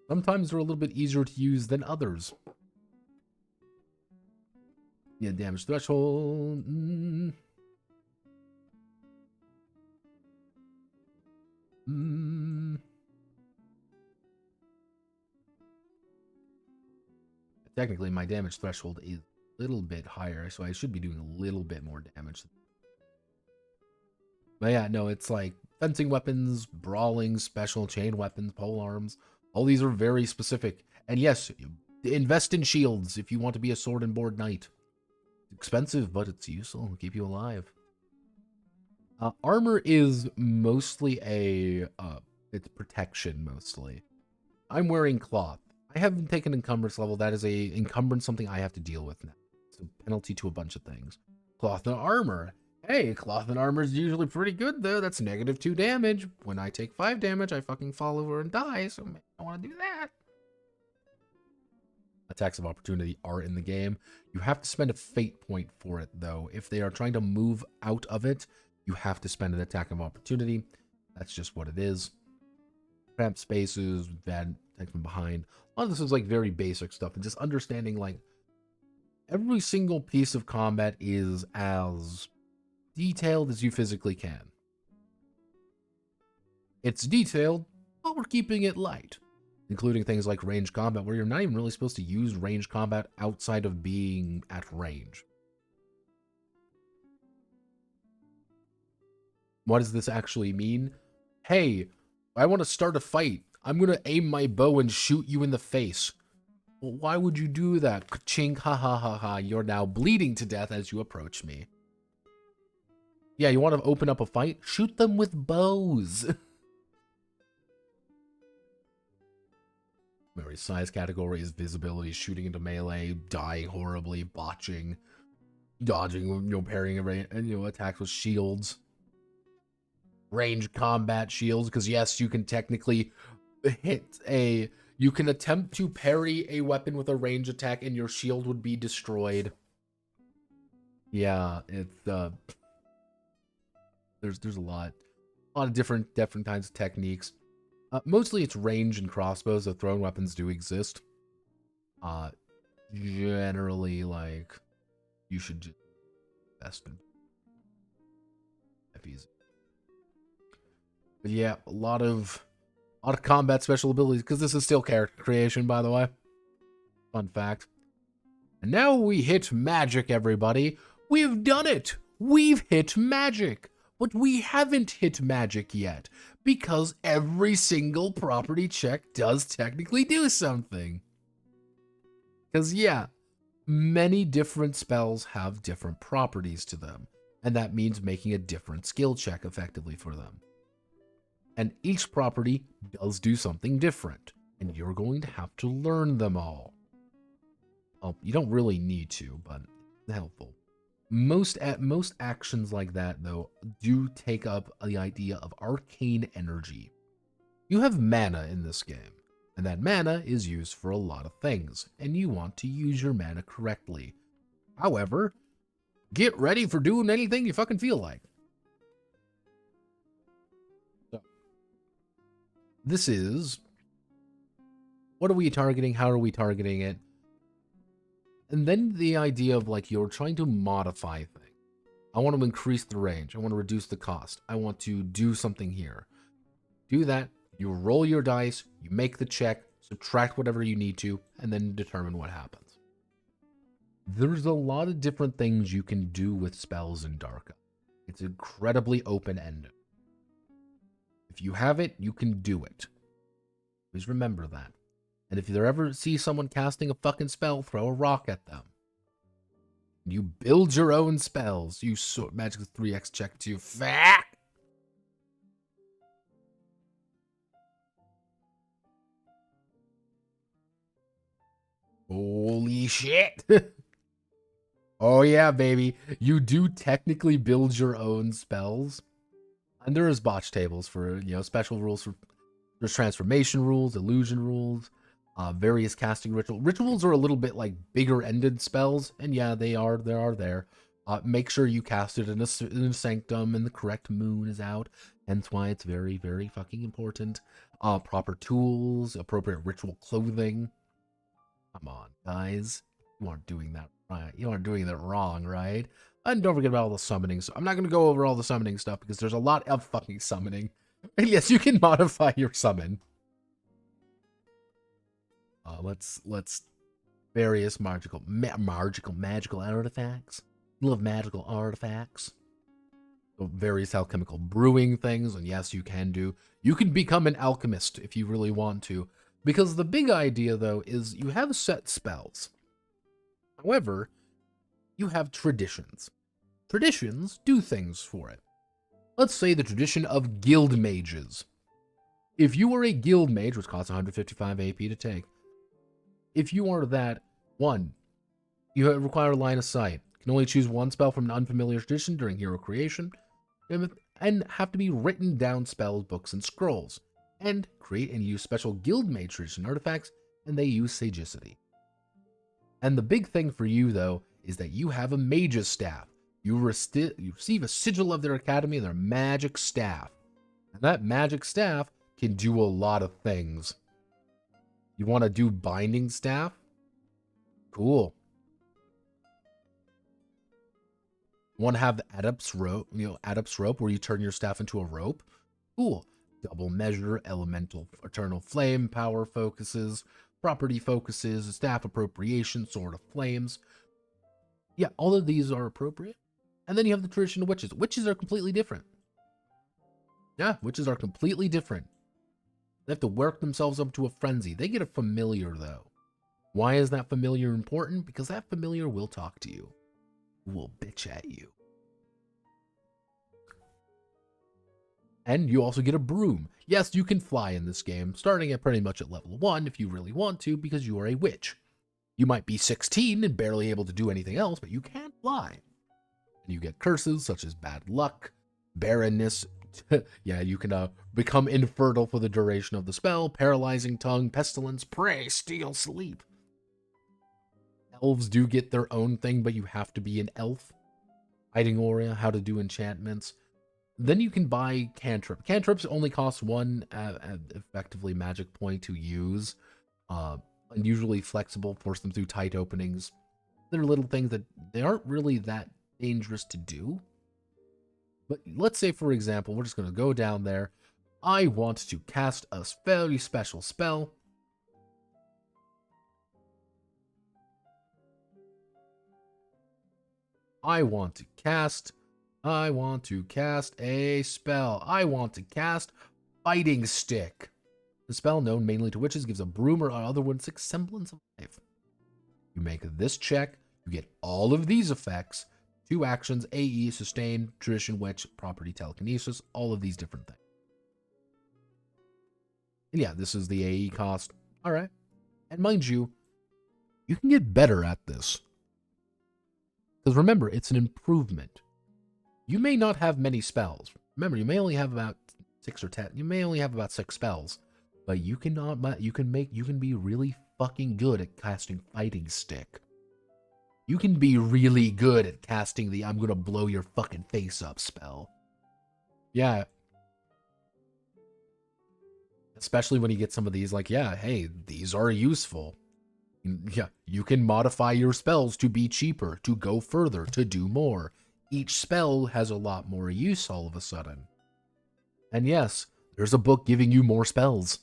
C: Sometimes they're a little bit easier to use than others. Yeah, damage threshold. Technically, my damage threshold is a little bit higher, so I should be doing a little bit more damage. But yeah, no, it's like fencing weapons, brawling, special, chain weapons, pole arms. All these are very specific. And yes, invest in shields if you want to be a sword and board knight. It's expensive, but it's useful. It'll keep you alive. Armor is mostly it's protection, mostly. I'm wearing cloth. I haven't taken encumbrance level. That is a encumbrance, something I have to deal with now. It's a penalty to a bunch of things. Cloth and armor. Hey, cloth and armor is usually pretty good, though. That's -2 damage. When I take 5 damage, I fucking fall over and die, so I want to do that. Attacks of opportunity are in the game. You have to spend a fate point for it, though. If they are trying to move out of it, you have to spend an attack of opportunity. That's just what it is. Cramped spaces, bad attack from behind. A lot of this is like very basic stuff, and just understanding like every single piece of combat is as detailed as you physically can. It's detailed, but we're keeping it light. including things like range combat, where you're not even really supposed to use range combat outside of being at range. What does this actually mean? Hey, I want to start a fight. I'm going to aim my bow and shoot you in the face. Well, why would you do that? Ka-ching, ha ha ha ha. You're now bleeding to death as you approach me. Yeah, you want to open up a fight? Shoot them with bows. Very size categories, visibility, shooting into melee, dying horribly, botching, dodging, parrying, attacks with shields. Range combat shields, because yes, you can technically you can attempt to parry a weapon with a range attack and your shield would be destroyed. Yeah, it's there's a lot of different kinds of techniques. Mostly it's range and crossbows, though thrown weapons do exist. Generally, like, you should just invest in easy. But yeah, a lot of combat special abilities, because this is still character creation, by the way. Fun fact. And now we hit magic, everybody. We've done it! We've hit magic! But we haven't hit magic yet, because every single property check does technically do something. Because, yeah, many different spells have different properties to them, and that means making a different skill check effectively for them. And each property does do something different, and you're going to have to learn them all. Well, you don't really need to, but it's helpful. Most actions like that, though, do take up the idea of arcane energy. You have mana in this game, and that mana is used for a lot of things, and you want to use your mana correctly. However, get ready for doing anything you fucking feel like. So, this is... what are we targeting? How are we targeting it? And then the idea of, like, you're trying to modify things. I want to increase the range. I want to reduce the cost. I want to do something here. Do that. You roll your dice. You make the check. Subtract whatever you need to. And then determine what happens. There's a lot of different things you can do with spells in Darka. It's incredibly open-ended. If you have it, you can do it. Please remember that. And if you ever see someone casting a fucking spell, throw a rock at them. You build your own spells. You magic 3x check to fat. Holy shit. Oh yeah, baby. You do technically build your own spells. And there is botch tables for, special rules for... there's transformation rules, illusion rules. Various casting rituals. Rituals are a little bit like bigger-ended spells, and yeah, they are there. Make sure you cast it in a sanctum and the correct moon is out. Hence why it's very, very fucking important. Proper tools, appropriate ritual clothing. Come on, guys. You aren't doing that right. You aren't doing that wrong, right? And don't forget about all the summoning. So I'm not going to go over all the summoning stuff because there's a lot of fucking summoning. And yes, you can modify your summon. Let's various magical artifacts. You love magical artifacts. So various alchemical brewing things, and yes, you can become an alchemist if you really want to. Because the big idea, though, is you have set spells. However, you have traditions. Traditions do things for it. Let's say the tradition of guild mages. If you are a guild mage, which costs 155 AP to take, if you are that, one, you require line of sight. You can only choose one spell from an unfamiliar tradition during hero creation, and have to be written down spells, books, and scrolls, and create and use special guild mage tradition artifacts, and they use sagacity. And the big thing for you, though, is that you have a mage's staff. You receive a sigil of their academy and their magic staff. And that magic staff can do a lot of things. You want to do binding staff? Cool. Want to have the adept's rope, adept's rope, where you turn your staff into a rope? Cool. double measure, elemental eternal flame, power focuses, property focuses, staff appropriation, sword of flames. Yeah, all of these are appropriate. And then you have the tradition of witches. Witches are completely different. Yeah, witches are completely different. They have to work themselves up to a frenzy. They get a familiar, though. Why is that familiar important? Because that familiar will talk to you. Will bitch at you. And you also get a broom. Yes, you can fly in this game, starting at pretty much at level 1 if you really want to, because you are a witch. You might be 16 and barely able to do anything else, but you can fly. And you get curses such as bad luck, barrenness. Yeah, you can become infertile for the duration of the spell, paralyzing tongue, pestilence, prey, steal, sleep. Elves do get their own thing, but you have to be an elf. Hiding aura, how to do enchantments. Then you can buy cantrip. Cantrips only cost 1 effectively magic point to use. Unusually flexible, force them through tight openings. They're little things that they aren't really that dangerous to do. But let's say, for example, we're just going to go down there. I want to cast a very special spell. I want to cast a spell. I want to cast Fighting Stick. The spell, known mainly to witches, gives a broom or other woodsick semblance of life. You make this check, you get all of these effects, 2 actions, AE, sustain, tradition, witch, property, telekinesis, all of these different things. And yeah, this is the AE cost. All right. And mind you, you can get better at this. Because remember, it's an improvement. You may not have many spells. Remember, you may only have about 6 or 10. You may only have about 6 spells. But you can be really fucking good at casting Fighting Stick. You can be really good at casting the I'm gonna blow your fucking face up spell. Yeah. Especially when you get some of these, like, yeah, hey, these are useful. Yeah, you can modify your spells to be cheaper, to go further, to do more. Each spell has a lot more use all of a sudden. And yes, there's a book giving you more spells.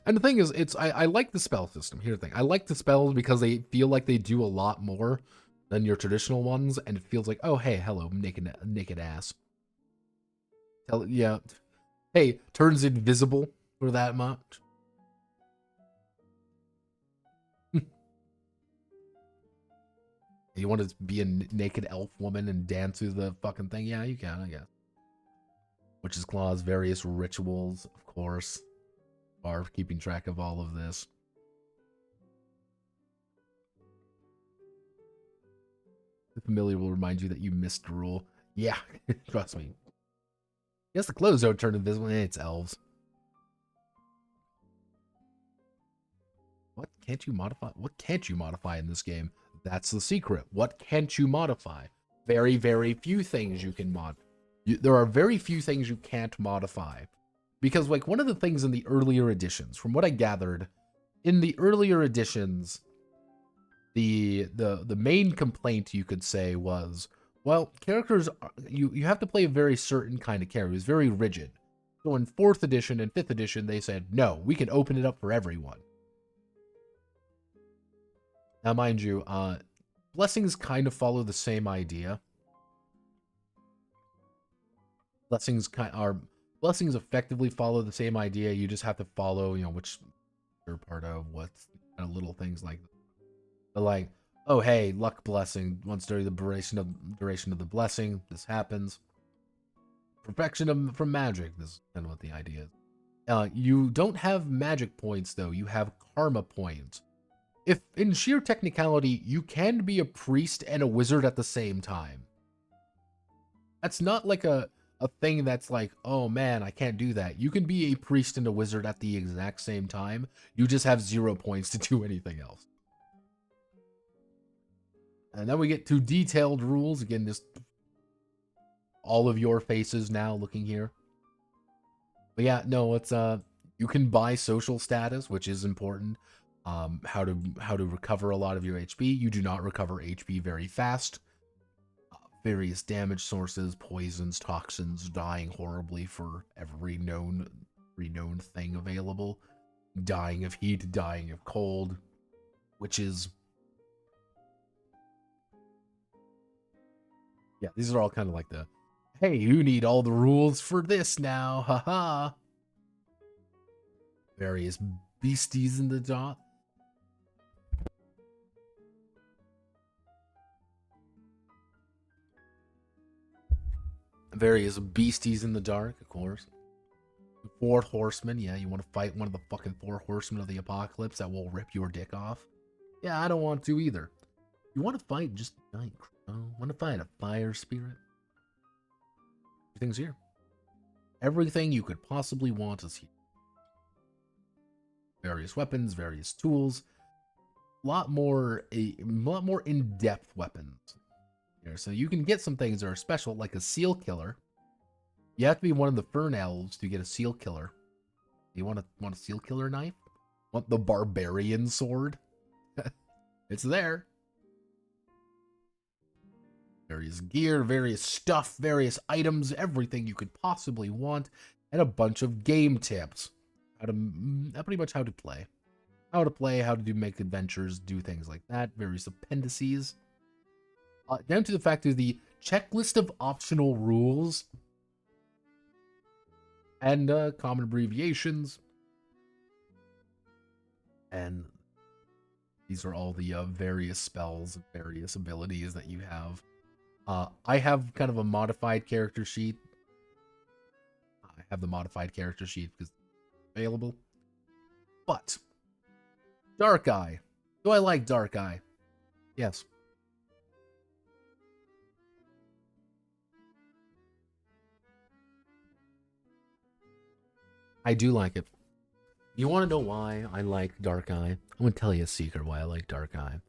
C: And the thing is, I like the spell system. Here's the thing. I like the spells because they feel like they do a lot more than your traditional ones, and it feels like, oh, hey, hello, naked ass. Yeah. Hey, turns invisible for that much. You want to be a naked elf woman and dance through the fucking thing? Yeah, you can, I guess. Witch's Claws, various rituals, of course. Are keeping track of all of this. The familiar will remind you that you missed the rule. Yeah, trust me. Yes, the clothes don't turn invisible. It's elves. What can't you modify? What can't you modify in this game? That's the secret. What can't you modify? Very, very few things you can mod. There are very few things you can't modify. Because, like, one of the things in the earlier editions, from what I gathered, in the earlier editions, the main complaint, you could say, was, well, characters, you have to play a very certain kind of character. It was very rigid. So in 4th edition and 5th edition, they said, no, we can open it up for everyone. Now, mind you, blessings kind of follow the same idea. Blessings effectively follow the same idea. You just have to follow, which you're part of, what kind of little things like that. But like, oh, hey, luck blessing. Once during the duration of the blessing, this happens. Perfection from magic. This is kind of what the idea is. You don't have magic points, though. You have karma points. If in sheer technicality, you can be a priest and a wizard at the same time. That's not like a thing that's like, oh man, I can't do that. You can be a priest and a wizard at the exact same time. You just have 0 points to do anything else. And then we get to detailed rules. Again, just all of your faces now looking here. But yeah, no, it's you can buy social status, which is important. How to recover a lot of your HP. You do not recover HP very fast. various damage sources, poisons, toxins, dying horribly for every known thing available, dying of heat, dying of cold, which is, yeah, these are all kind of like the, hey, you need all the rules for this now, haha. Various beasties in the dark. Various beasties in the dark, of course. 4 horsemen, yeah, you want to fight one of the fucking 4 horsemen of the apocalypse that will rip your dick off? Yeah, I don't want to either. You want to fight just a giant crow? Want to fight a fire spirit? Everything's here. Everything you could possibly want is here. Various weapons, various tools, a lot more in-depth weapons here. So you can get some things that are special, like a seal killer. You have to be one of the Fern Elves to get a seal killer. You want a seal killer knife? Want the barbarian sword? It's there. Various gear, various stuff, various items, everything you could possibly want, and a bunch of game tips. Pretty much how to play. How to make adventures, do things like that, various appendices. Down to the fact of the checklist of optional rules and common abbreviations. And these are all the various spells, various abilities that you have. I have kind of a modified character sheet. I have the modified character sheet because it's available. But Dark Eye. Do I like Dark Eye? Yes. I do like it. You want to know why I like Dark Eye? I'm going to tell you a secret why I like Dark Eye.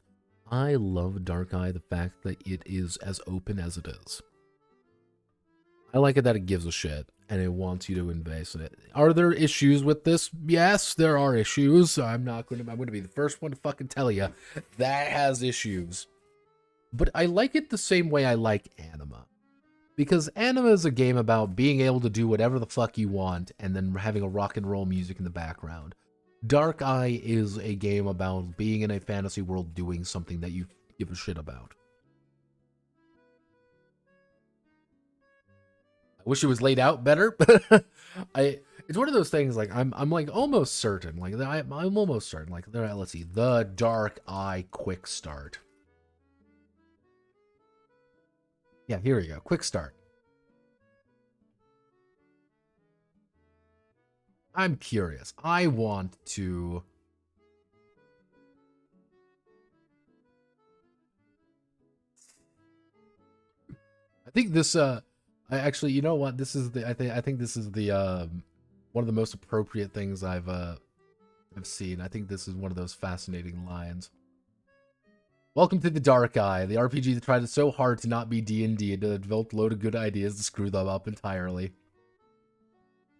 C: I love Dark Eye, the fact that it is as open as it is. I like it that it gives a shit, and it wants you to invest in it. Are there issues with this? Yes, there are issues. I'm going to be the first one to fucking tell you that has issues. But I like it the same way I like Anima. Because Anima is a game about being able to do whatever the fuck you want, and then having a rock and roll music in the background. Dark Eye is a game about being in a fantasy world doing something that you give a shit about. I wish it was laid out better. It's one of those things, like, I'm like almost certain, like, I'm almost certain, like, let's see, the Dark Eye Quick Start. Yeah, here we go, Quick Start. I'm curious. I want to... I think this, actually, you know what? This is the, I think this is the, one of the most appropriate things I've seen. I think this is one of those fascinating lines. Welcome to the Dark Eye, the RPG that tried so hard to not be D&D and developed a load of good ideas to screw them up entirely.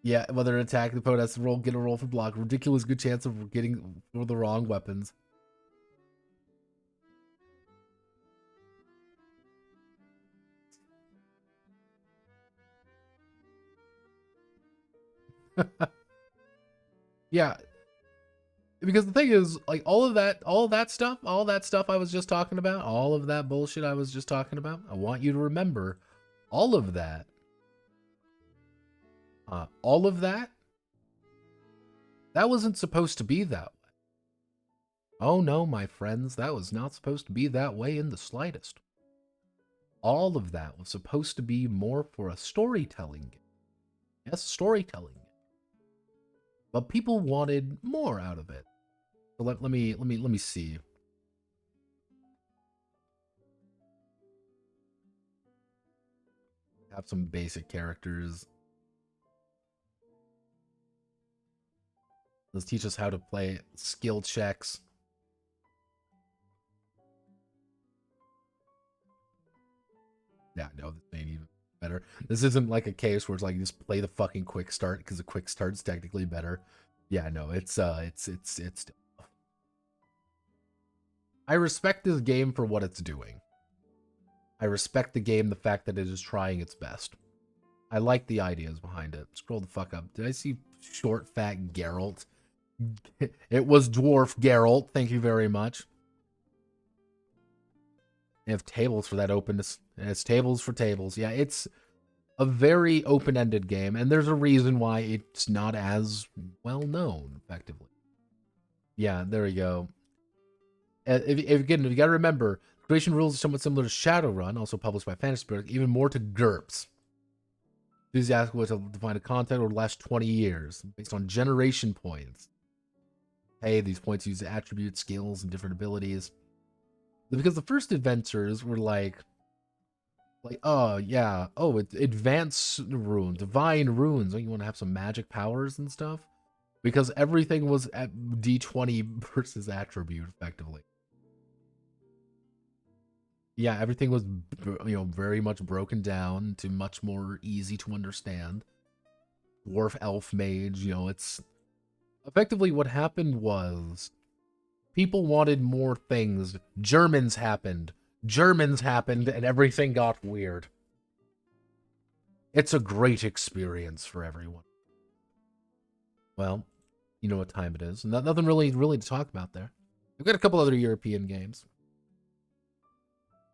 C: Yeah, whether an attack, the opponent has to get a roll for block. Ridiculous good chance of getting the wrong weapons. Yeah. Because the thing is, like, all of that stuff I was just talking about, all of that bullshit I was just talking about, I want you to remember all of that. That wasn't supposed to be that way. Oh no, my friends, that was not supposed to be that way in the slightest. All of that was supposed to be more for a storytelling game. Yes, storytelling game. But people wanted more out of it. So let me see. Have some basic characters. Let's teach us how to play skill checks. Yeah, no, this ain't even better. This isn't like a case where it's like just play the fucking quick start because the quick start's technically better. Yeah, no, it's I respect this game for what it's doing. I respect the game, the fact that it is trying its best. I like the ideas behind it. Scroll the fuck up. Did I see short, fat Geralt? It was dwarf Geralt. Thank you very much. They have tables for that openness. It's tables for tables. Yeah, it's a very open-ended game, and there's a reason why it's not as well known, effectively. Yeah, there we go. Again, you gotta remember, creation rules are somewhat similar to Shadowrun, also published by Fantasy Spirit, even more to GURPS. Enthusiastic was to define a content over the last 20 years, based on generation points. Hey, these points use attributes, skills, and different abilities. Because the first adventures were like, oh yeah, oh, it's advanced runes, divine runes. Don't you want to have some magic powers and stuff? Because everything was at D20 versus attribute, effectively. Yeah, everything was, very much broken down to much more easy to understand. Dwarf, elf, mage, it's effectively what happened was people wanted more things. Germans happened, and everything got weird. It's a great experience for everyone. Well, you know what time it is. Nothing really to talk about there. I've got a couple other European games.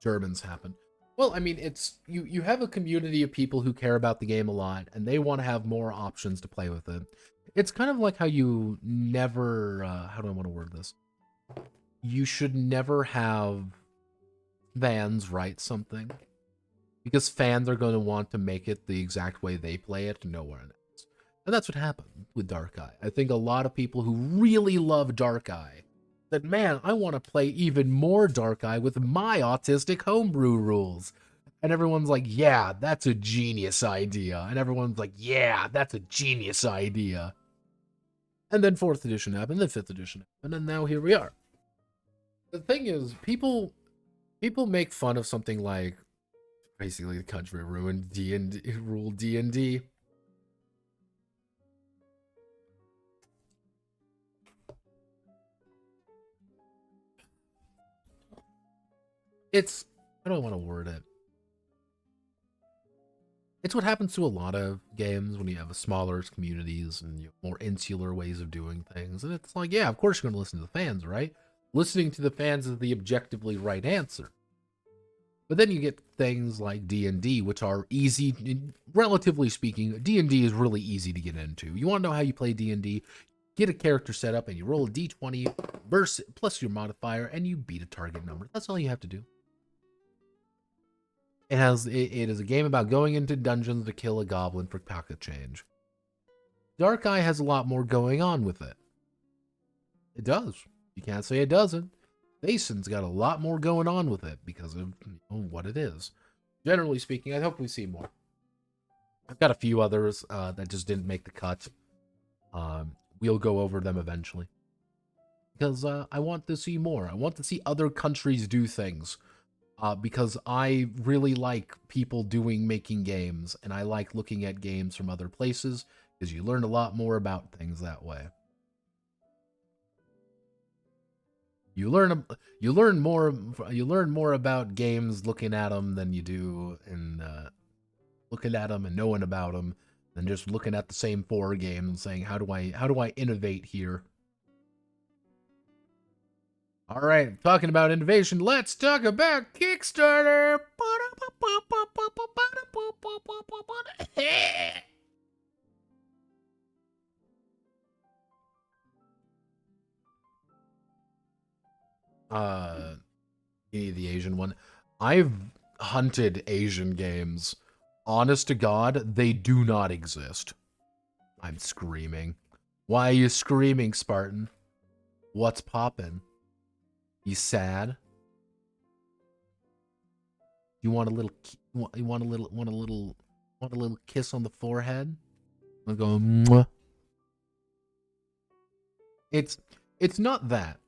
C: Germans happen. Well, I mean, it's you have a community of people who care about the game a lot, and they want to have more options to play with it. It's kind of like how you never, how do I want to word this? You should never have fans write something, because fans are going to want to make it the exact way they play it, nowhere else. And that's what happened with Dark Eye. I think a lot of people who really love Dark Eye said, man, I want to play even more Dark Eye with my autistic homebrew rules. And everyone's like, yeah, that's a genius idea. And everyone's like, yeah, that's a genius idea. And then 4th edition happened, then 5th edition happened, and now here we are. The thing is, people make fun of something like, basically the country ruined D&D, ruled D&D. It's, I don't want to word it. It's what happens to a lot of games when you have a smaller communities and more insular ways of doing things. And it's like, yeah, of course you're going to listen to the fans, right? Listening to the fans is the objectively right answer. But then you get things like D&D, which are easy, relatively speaking. D&D is really easy to get into. You want to know how you play D&D? Get a character set up and you roll a D20 plus your modifier and you beat a target number. That's all you have to do. It is a game about going into dungeons to kill a goblin for pocket change. Dark Eye has a lot more going on with it. It does. You can't say it doesn't. Vaesen's got a lot more going on with it because of what it is. Generally speaking, I hope we see more. I've got a few others that just didn't make the cut. We'll go over them eventually. Because I want to see more. I want to see other countries do things. Because I really like people making games, and I like looking at games from other places, because you learn a lot more about things that way. You learn more about games looking at them than you do in looking at them and knowing about them than just looking at the same 4 games and saying, how do I innovate here? All right, talking about innovation, let's talk about Kickstarter. You need the Asian one. I've hunted Asian games. Honest to God, they do not exist. I'm screaming. Why are you screaming, Spartan? What's poppin'? You sad? You want a little? You want a little kiss on the forehead? I'm going. Mwah. It's not that.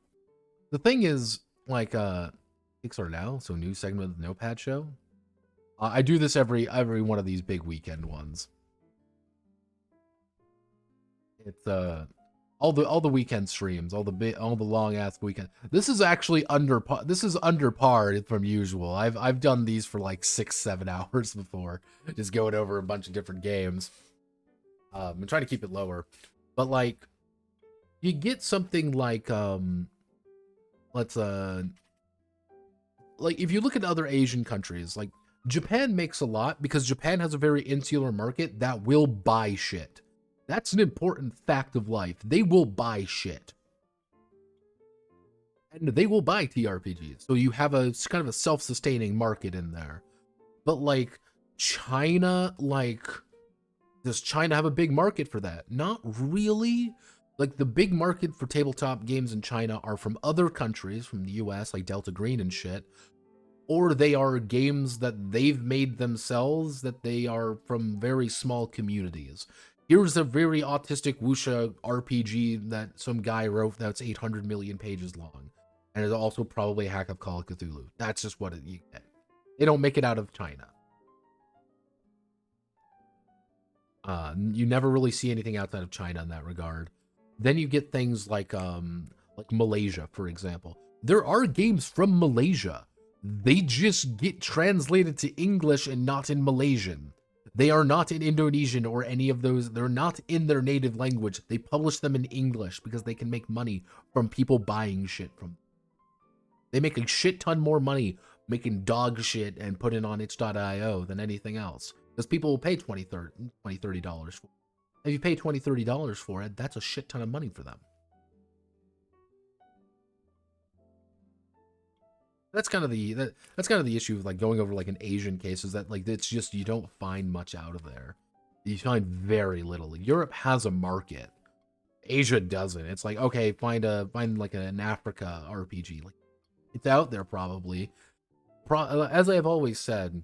C: The thing is, like, Kickstarter now, so new segment of the Notepad show. I do this every one of these big weekend ones. It's all the weekend streams, all the long ass weekend. This is actually under par. This is under par from usual. I've done these for like 6-7 hours before, just going over a bunch of different games. I'm trying to keep it lower, but like you get something like let's like if you look at other Asian countries, like Japan makes a lot because Japan has a very insular market that will buy shit. That's an important fact of life. They will buy shit. And they will buy TRPGs. So you have a kind of a self-sustaining market in there. But like China, like does China have a big market for that? Not really. Like the big market for tabletop games in China are from other countries, from the US, like Delta Green and shit. Or they are games that they've made themselves, that they are from very small communities. Here's a very autistic wuxia RPG that some guy wrote that's 800 million pages long. And it's also probably a hack of Call of Cthulhu. That's just what you get. They don't make it out of China. You never really see anything outside of China in that regard. Then you get things like Malaysia, for example. There are games from Malaysia. They just get translated to English and not in Malaysian. They are not in Indonesian or any of those. They're not in their native language. They publish them in English because they can make money from people buying shit from them. They make a shit ton more money making dog shit and putting on itch.io than anything else. Because people will pay $20, $30 for it. If you pay $20, $30 for it, that's a shit ton of money for them. That's kind of the issue with like going over like an Asian case, is that like it's just you don't find much out of there. You find very little. Europe has a market. Asia doesn't. It's like, okay, find like an Africa RPG. Like it's out there probably. As I've always said,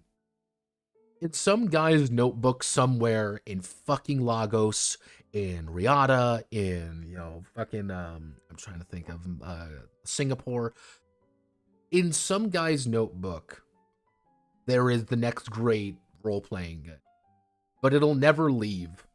C: in some guy's notebook somewhere in fucking Lagos, in Riyadh, in fucking I'm trying to think of Singapore. In some guy's notebook, there is the next great role-playing game. But it'll never leave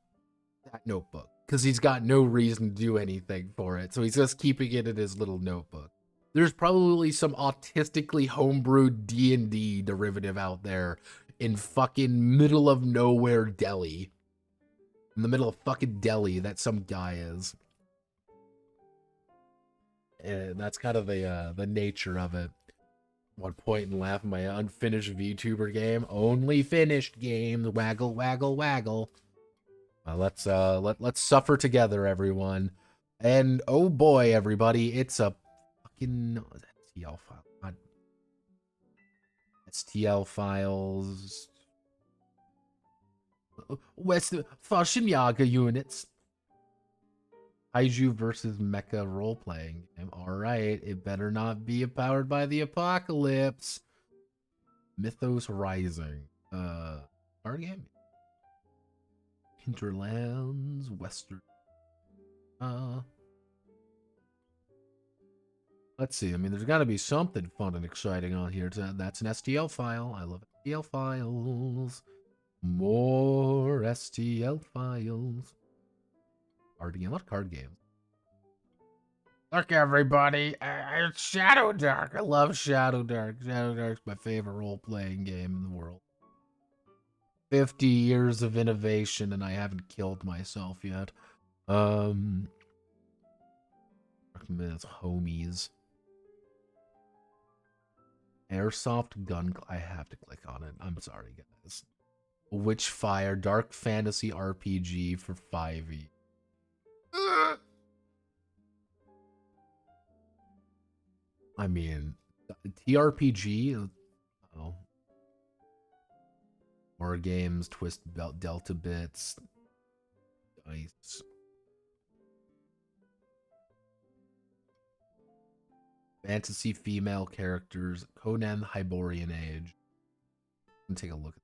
C: that notebook, because he's got no reason to do anything for it, so he's just keeping it in his little notebook. There's probably some autistically homebrewed D&D derivative out there in fucking middle of nowhere Delhi. In the middle of fucking Delhi that some guy is. And that's kind of the nature of it. One point and laugh at my unfinished VTuber game. Only finished games. Waggle, waggle, waggle. Let's suffer together, everyone. And oh boy, everybody, it's a fucking STL file. God. STL files. West Fashinyaga units. Kaiju versus Mecha role-playing game. Alright, it better not be powered by the apocalypse. Mythos Rising. Card game? Hinterlands, Western. Let's see. I mean, there's got to be something fun and exciting on here. That's an STL file. I love STL files. More STL files. Card game. What card games? Look, everybody. It's Shadow Dark. I love Shadow Dark. Shadow Dark's my favorite role-playing game in the world. 50 years of innovation, and I haven't killed myself yet. It's homies. Airsoft gun. I have to click on it. I'm sorry, guys. Witchfire Dark Fantasy RPG for 5e. I mean, TRPG. Oh. More games, twist belt, delta bits, dice. Fantasy female characters, Conan Hyborian Age. Let me take a look at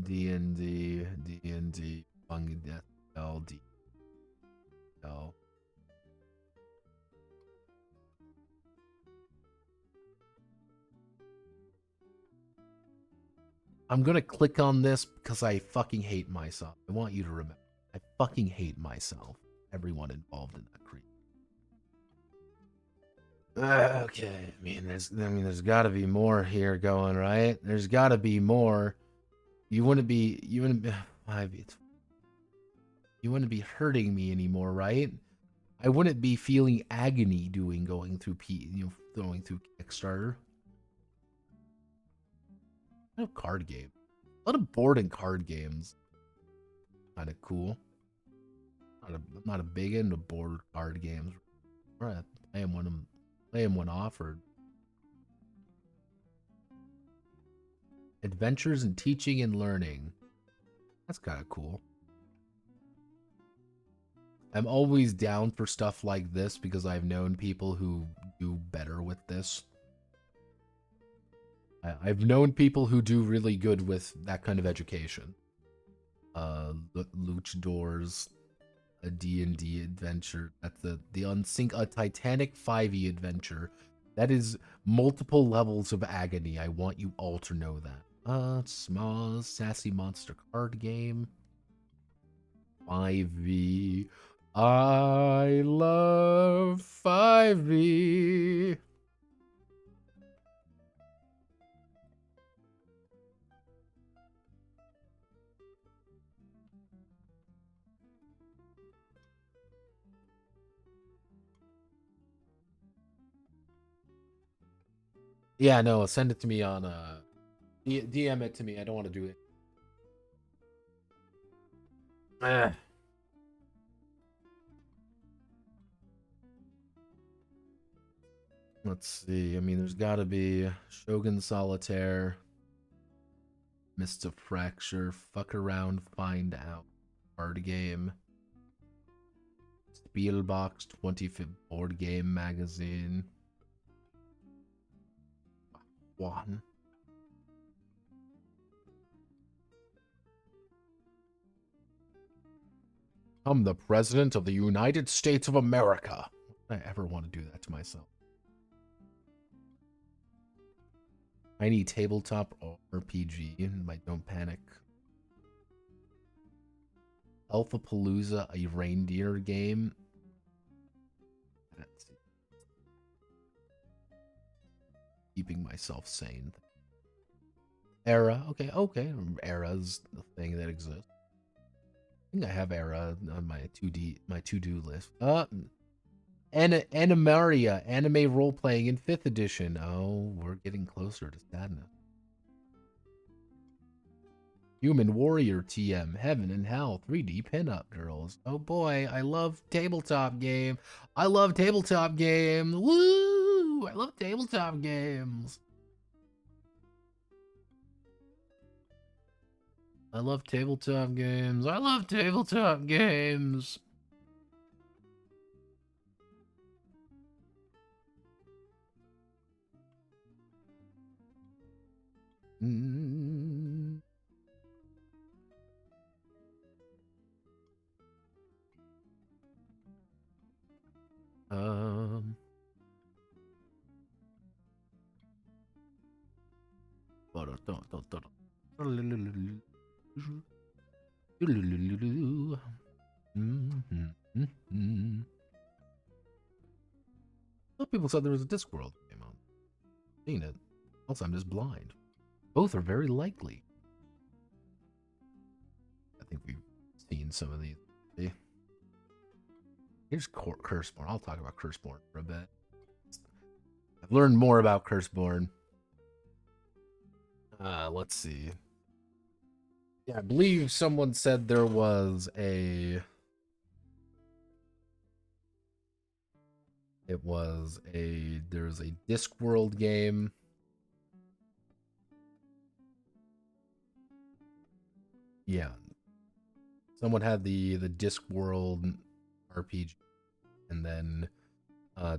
C: D&D, Bungie Death, LD, L. I'm gonna click on this because I fucking hate myself. I want you to remember. I fucking hate myself. Everyone involved in that creep. Okay. There's got to be more here going, right? There's got to be more. You wouldn't be. You wouldn't be hurting me anymore, right? I wouldn't be feeling agony going through going through Kickstarter. A card game. A lot of board and card games. Kind of cool. I'm not a big into board card games. Right. Play them when offered. Adventures in teaching and learning. That's kind of cool. I'm always down for stuff like this because I've known people who do better with this. I've known people who do really good with that kind of education. Luchadors, a D&D adventure. That's a Titanic 5e adventure. That is multiple levels of agony. I want you all to know that. Small sassy monster card game. 5e. I love 5e. Yeah, no, send it to me on DM it to me. I don't want to do it. Let's see. I mean, there's got to be Shogun Solitaire, Mists of Fracture, Fuck Around, Find Out, card game, Spielbox 25th board game magazine. One. I'm the President of the United States of America. Why would I ever want to do that to myself? Tiny tabletop RPG by Don't Panic. Alphapalooza, a reindeer game. Let's see. Keeping myself sane. Era, okay. Era's the thing that exists. I think I have Era on my to-do list. Animaria, anime role-playing in 5th edition. Oh, we're getting closer to sadness. Human Warrior TM, Heaven and Hell, 3D pinup girls. Oh boy, I love tabletop game. I love tabletop games. Woo! I love tabletop games. I love tabletop games. I love tabletop games. Some people said there was a Discworld game on. Seen it. Also, I'm just blind. Both are very likely. I think we've seen some of these. See? Here's Curseborn. I'll talk about Curseborn for a bit. I've learned more about Curseborn. Let's see. Yeah, I believe someone said there was a... There's a Discworld game. Yeah. Someone had the Discworld RPG, and then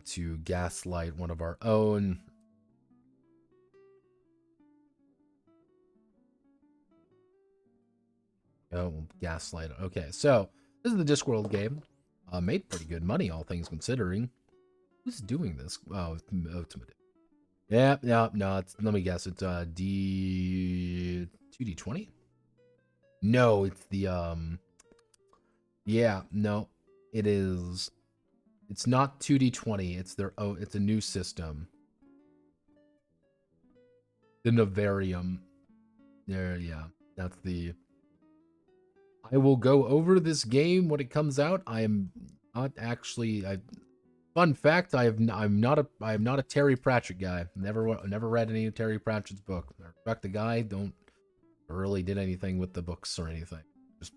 C: to gaslight one of our own. Oh, gaslight. Okay, so this is the Discworld game. Made pretty good money, all things considering. Who's doing this? Oh, Ultimate. Yeah, no, let me guess. It's D2 2d20? No, it's the yeah, no. It is. It's not 2d20. It's their it's a new system. The Navarium. There, yeah. That's the I will go over this game when it comes out. I am not actually fun fact, I'm not a Terry Pratchett guy. Never read any of Terry Pratchett's book. I respect the guy, don't really did anything with the books or anything. Just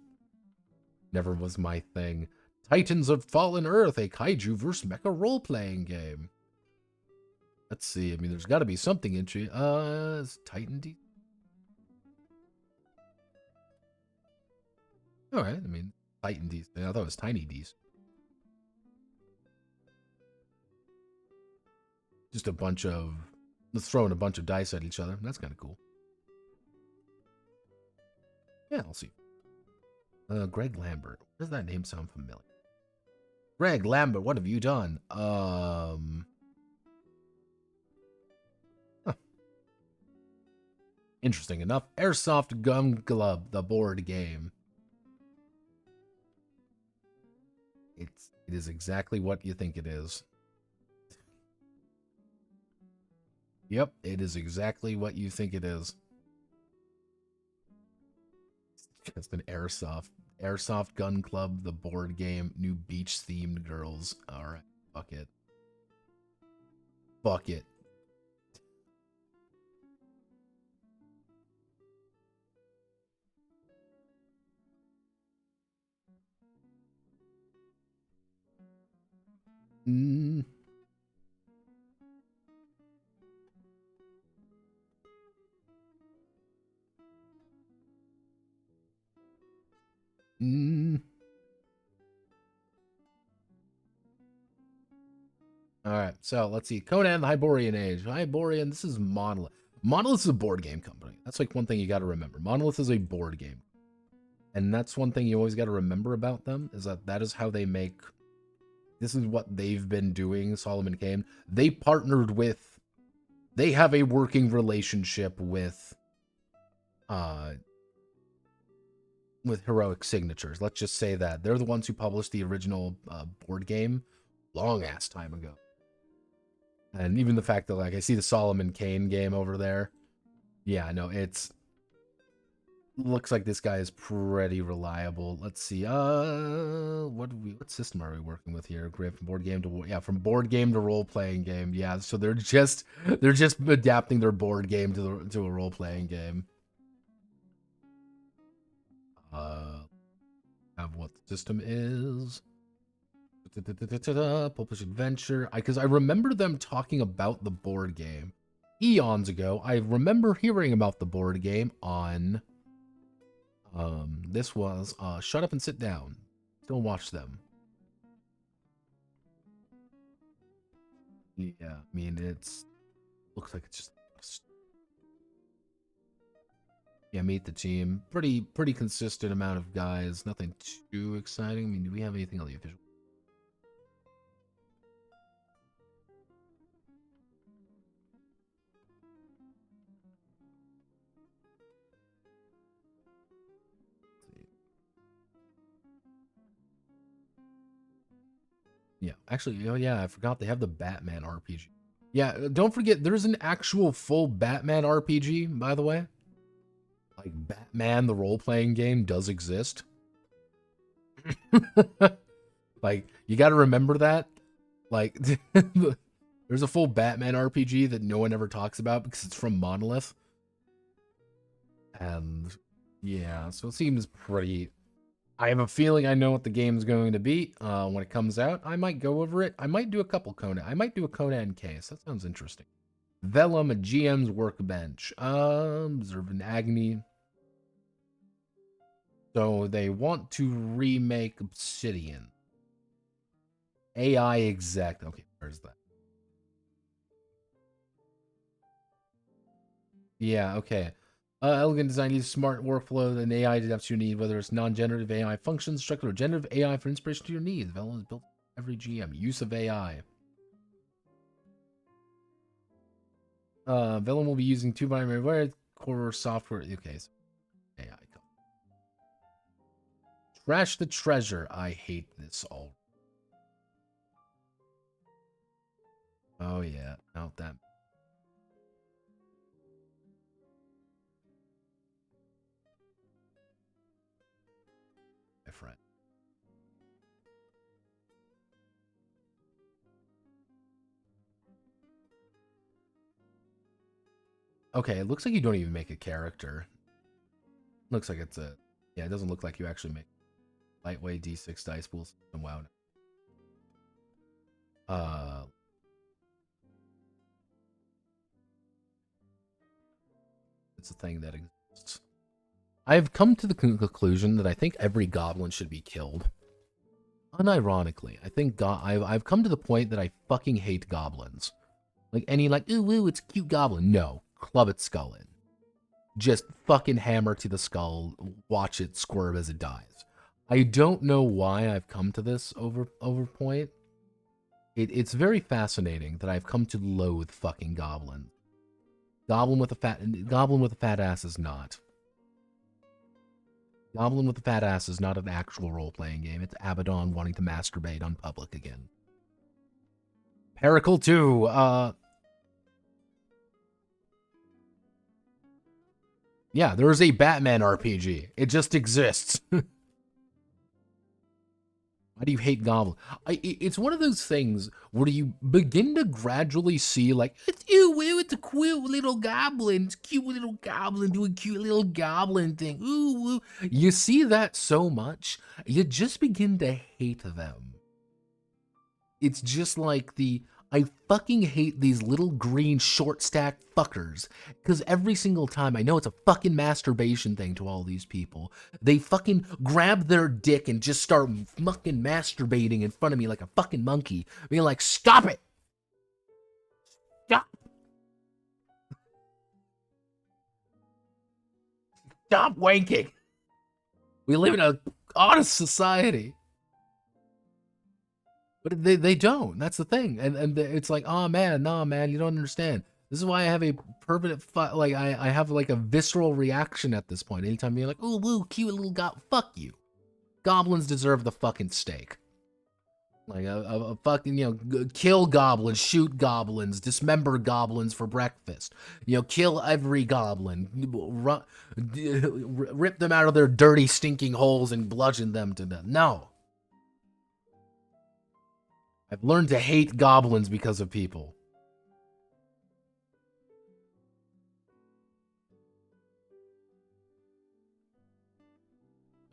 C: never was my thing. Titans of Fallen Earth, a kaiju versus mecha role-playing game. Let's see. I mean, there's got to be something interesting. Is Titan D? All right. I mean, Titan D. I thought it was Tiny D's. Just a bunch of... Let's throw in a bunch of dice at each other. That's kind of cool. Yeah, I'll see. Greg Lambert. Does that name sound familiar? Greg Lambert, what have you done? Huh. Interesting enough. Airsoft Gun Club, the board game. It is exactly what you think it is. Yep, it is exactly what you think it is. It's just an Airsoft Gun Club, the board game, new beach-themed girls. Alright, fuck it. Fuck it. Mm. Mm. Alright, so let's see. Conan the Hyborian Age. Hyborian, this is Monolith. Monolith is a board game company. That's like one thing you got to remember. Monolith is a board game. And that's one thing you always got to remember about them, is that is how they make... This is what they've been doing, Solomon Kane. They partnered with... They have a working relationship with Heroic Signatures. Let's just say that. They're the ones who published the original board game long-ass time ago. And even the fact that, like, I see the Solomon Kane game over there. Yeah, no, it's... Looks like this guy is pretty reliable. Let's see. What system are we working with here? Great, from board game to from board game to role playing game. Yeah, so they're just adapting their board game to a role playing game. Have what the system is. Pulpish Adventure. Because I remember them talking about the board game eons ago. I remember hearing about the board game on. This was Shut Up and Sit Down. Still watch them. Yeah, I mean looks like it's just Meet the Team. Pretty consistent amount of guys. Nothing too exciting. I mean, do we have anything on the official? Yeah, actually, oh yeah, I forgot they have the Batman RPG. Yeah, don't forget, there's an actual full Batman RPG, by the way. Like, Batman, the role-playing game, does exist. Like, you gotta remember that. Like, there's a full Batman RPG that no one ever talks about because it's from Monolith. And, yeah, so it seems pretty... I have a feeling I know what the game's going to be when it comes out. I might go over it. I might do a couple Conan. I might do a Conan case. That sounds interesting. Vellum, a GM's workbench. Observant Agony. So they want to remake Obsidian. AI exec. Okay, where's that? Yeah, okay. Elegant design uses smart workflow and AI adapts to your need, whether it's non-generative AI functions, structured or generative AI for inspiration to your needs. Vellum is built for every GM. Use of AI. Vellum will be using 2 binary wire core software. Okay. AI come. Trash the treasure. I hate this all. Oh yeah, not that. My friend. Okay, it looks like you don't even make a character. Looks like it's a... Yeah, it doesn't look like you actually make lightweight D6 dice pools. Wow. It's a thing that exists. I've come to the conclusion that I think every goblin should be killed. Unironically, I think I've come to the point that I fucking hate goblins. Like any ooh woo, it's a cute goblin. No, club its skull in. Just fucking hammer to the skull, watch it squirm as it dies. I don't know why I've come to this over point. It's very fascinating that I've come to loathe fucking goblins. Goblin with a fat ass is not. Goblin with a fat ass is not an actual role-playing game. It's Abaddon wanting to masturbate on public again. Pericle 2, yeah, there is a Batman RPG. It just exists. Why do you hate Goblin? It's one of those things where you begin to gradually see, like, it's a cute little goblin. It's a cute little goblin doing cute little goblin thing. Ooh, ooh. You see that so much, you just begin to hate them. It's just like I fucking hate these little green short stack fuckers. Because every single time, I know it's a fucking masturbation thing to all these people, they fucking grab their dick and just start fucking masturbating in front of me like a fucking monkey. Being like, stop it! Stop! Stop wanking! We live in an honest society. But they don't. That's the thing. And it's like, oh man, nah man, you don't understand. This is why I have a permanent, I have like a visceral reaction at this point. Anytime you're like, ooh, woo, cute little fuck you. Goblins deserve the fucking steak. Like a fucking, kill goblins, shoot goblins, dismember goblins for breakfast. Kill every goblin, rip them out of their dirty, stinking holes and bludgeon them to death. No. I've learned to hate goblins because of people.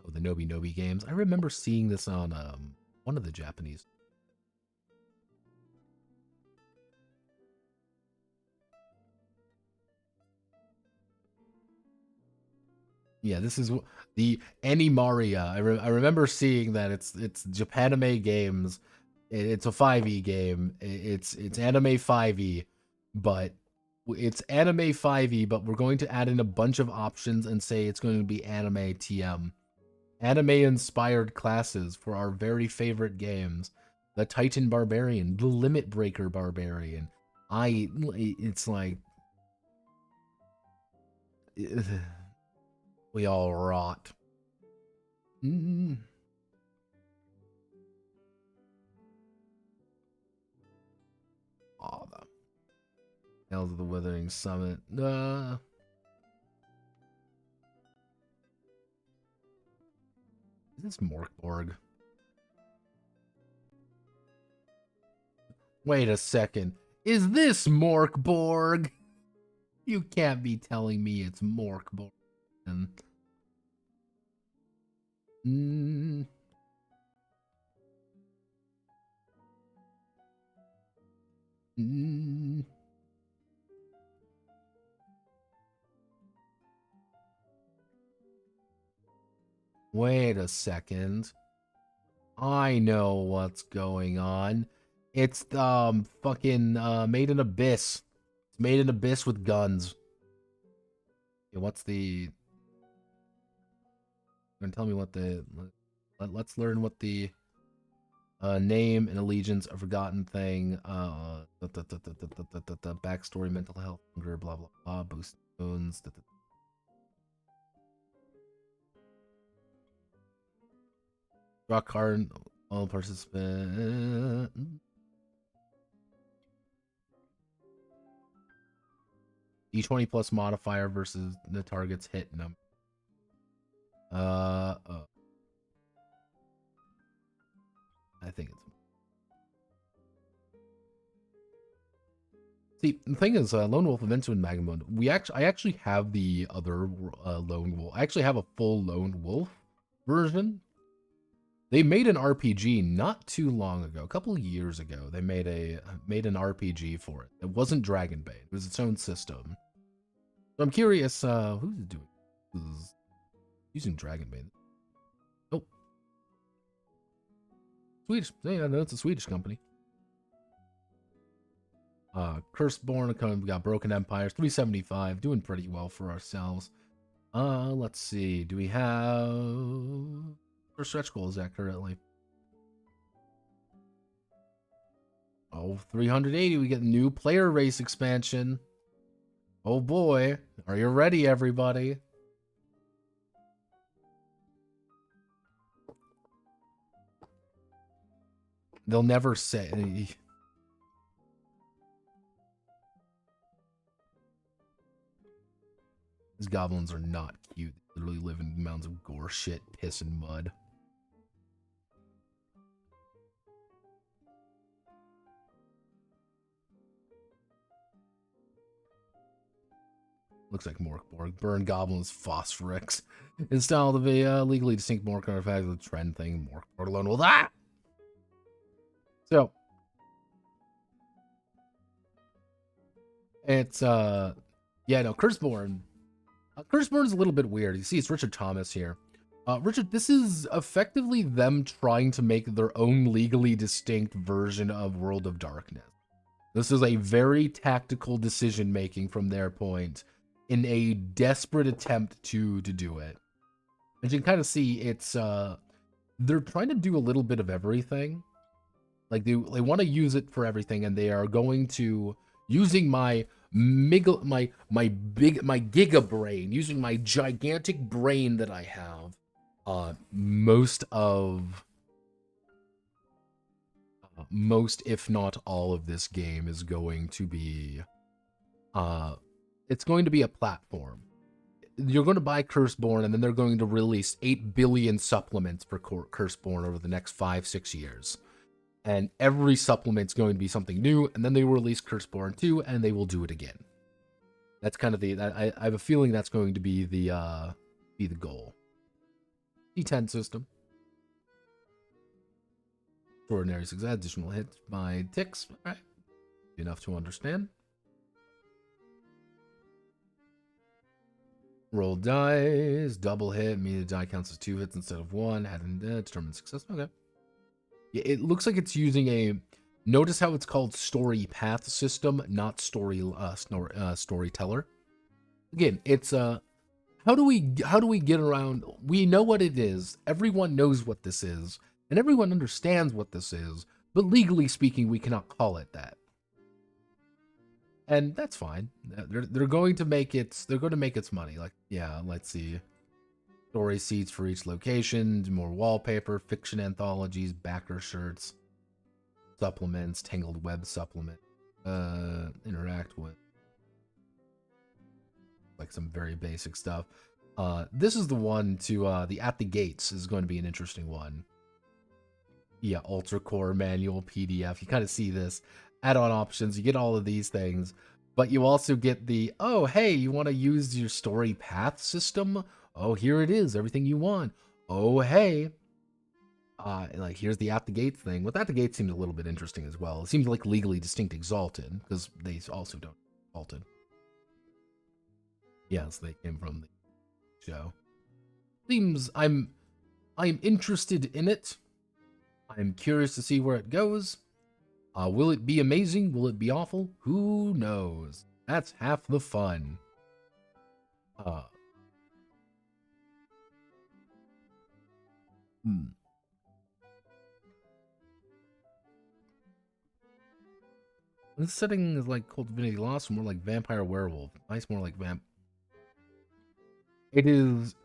C: Oh, the Nobi Nobi games. I remember seeing this on one of the Japanese. Yeah, this is the Animaria. I remember seeing that it's Japanime games. It's a 5e game. It's anime 5e, but it's anime 5e, but we're going to add in a bunch of options and say it's going to be anime TM. Anime-inspired classes for our very favorite games. The Titan Barbarian, the Limit Breaker Barbarian. It's like... we all rot. Oh, the Tales of the Withering Summit. Is this Morkborg? Wait a second. Is this Morkborg? You can't be telling me it's Morkborg. Wait a second. I know what's going on. It's fucking Made in Abyss. It's Made in Abyss with guns. Yeah, what's the... Gonna tell me what the... Let's learn what the name and allegiance, a forgotten thing, the backstory, mental health, hunger, blah blah blah, boost bones. Draw card. All participants. D20 plus modifier versus the target's hit number. I think it's. See, the thing is, Lone Wolf Events in Magma Mode. I actually have the other Lone Wolf. I actually have a full Lone Wolf version. They made an RPG not too long ago, a couple of years ago. They made an RPG for it. It wasn't Dragonbane. It was its own system. So I'm curious, who's doing? Who's using Dragonbane? Oh, Swedish. Yeah, no, it's a Swedish company. Curseborn, we got Broken Empires, 375, doing pretty well for ourselves. Let's see, do we have our stretch goal is that currently? Oh, 380, we get new player race expansion. Oh boy, are you ready, everybody? They'll never say. These goblins are not cute. They literally live in mounds of gore, shit, piss, and mud. Looks like Morkborg. Burn goblins, phosphorix. In style of a legally distinct Mork artifact with a trend thing. Morkborg alone will that. So it's yeah, no, Curseborn. Curseborn is a little bit weird. You see, it's Richard Thomas here. Richard, this is effectively them trying to make their own legally distinct version of World of Darkness. This is a very tactical decision making from their point in a desperate attempt to do it. As you can kind of see, it's they're trying to do a little bit of everything. Like they want to use it for everything, and they are going to using my giga brain, using my gigantic brain that I have. Most, if not all of this game is going to be, it's going to be a platform. You're going to buy Curseborn, and then they're going to release 8 billion supplements for Curseborn over the next 5-6 years. And every supplement's going to be something new, and then they will release Curseborn 2, and they will do it again. That's kind of I have a feeling that's going to be the goal. D10 system. Extraordinary success, additional hits by ticks. Alright. Enough to understand. Roll dice, double hit, meaning the die counts as 2 hits instead of 1, add and determine success. Okay. Yeah, it looks like it's using a. Notice how it's called story path system, not storyteller. Again, it's how do we get around? We know what it is. Everyone knows what this is, and everyone understands what this is. But legally speaking, we cannot call it that, and that's fine. They're going to make it. They're going to make its money. Like, yeah, let's see. Story seats for each location, more wallpaper, fiction anthologies, backer shirts, supplements, Tangled Web supplement, interact with, like some very basic stuff. This is the one to, the At the Gates is going to be an interesting one. Yeah, Ultra Core manual PDF. You kind of see this. Add-on options, you get all of these things, but you also get the, oh, hey, you want to use your story path system? Oh, here it is, everything you want. Oh, hey. Like, here's the At the Gates thing. With At the Gates seems a little bit interesting as well. It seems like legally distinct Exalted, because they also don't Exalted. Yes, they came from the show. Seems I'm interested in it. I'm curious to see where it goes. Will it be amazing? Will it be awful? Who knows? That's half the fun. This setting is like Cult Divinity Lost, more like Vampire Werewolf. Nice, more like Vamp. It is.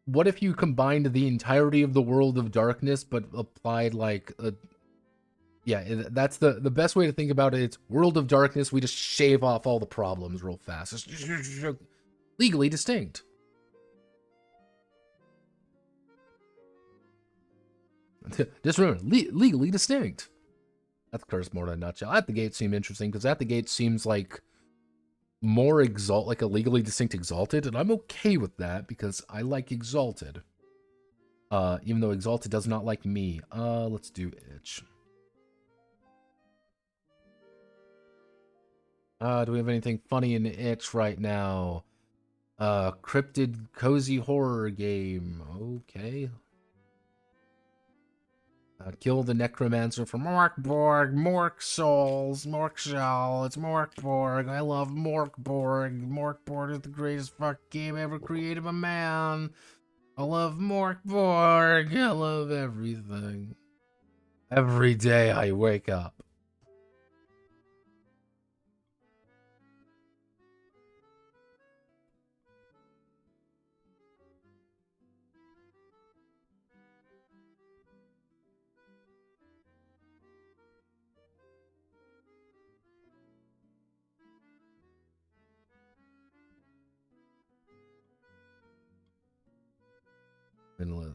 C: what if you combined the entirety of the World of Darkness, but applied like a... Yeah, that's the best way to think about it. It's World of Darkness. We just shave off all the problems real fast. It's legally distinct. Just remember, legally distinct. That's Curse more in a nutshell. At the Gate seemed interesting because At the Gate seems like more like a legally distinct Exalted, and I'm okay with that because I like Exalted. Even though Exalted does not like me. Let's do Itch. Do we have anything funny in Itch right now? Cryptid cozy horror game. Okay. Kill the Necromancer from Morkborg, Mork Souls, Mork Shell, it's Morkborg, I love Morkborg, Morkborg is the greatest fuck game ever created by man, I love Morkborg, I love everything. Every day I wake up.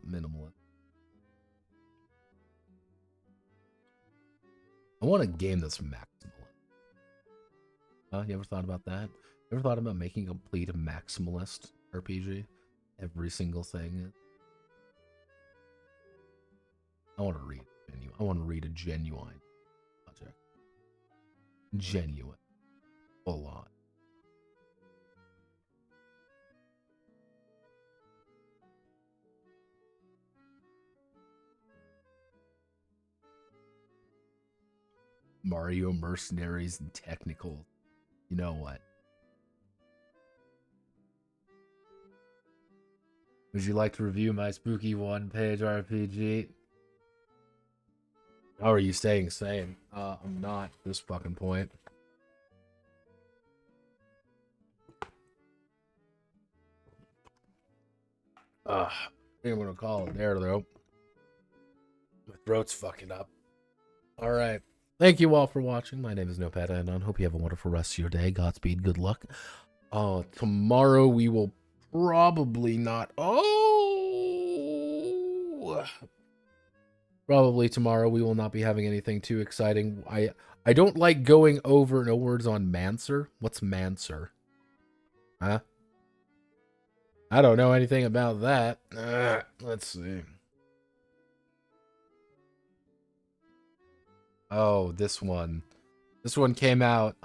C: Minimalist. I want a game that's maximalist. You ever thought about that? You ever thought about making a complete maximalist RPG? Every single thing. I want to read. I want to read a genuine project. Genuine. Full on. Mario Mercenaries and Technical. You know what? Would you like to review my spooky one-page RPG? How are you staying sane? I'm not at this fucking point. I think I'm gonna call it there, though. My throat's fucking up. Alright. Thank you all for watching. My name is Notepad Anon. Hope you have a wonderful rest of your day. Godspeed. Good luck. Tomorrow we will probably not... Probably tomorrow we will not be having anything too exciting. I don't like going over no words on Mancer. What's Mancer? Huh? I don't know anything about that. Let's see. Oh, this one. This one came out.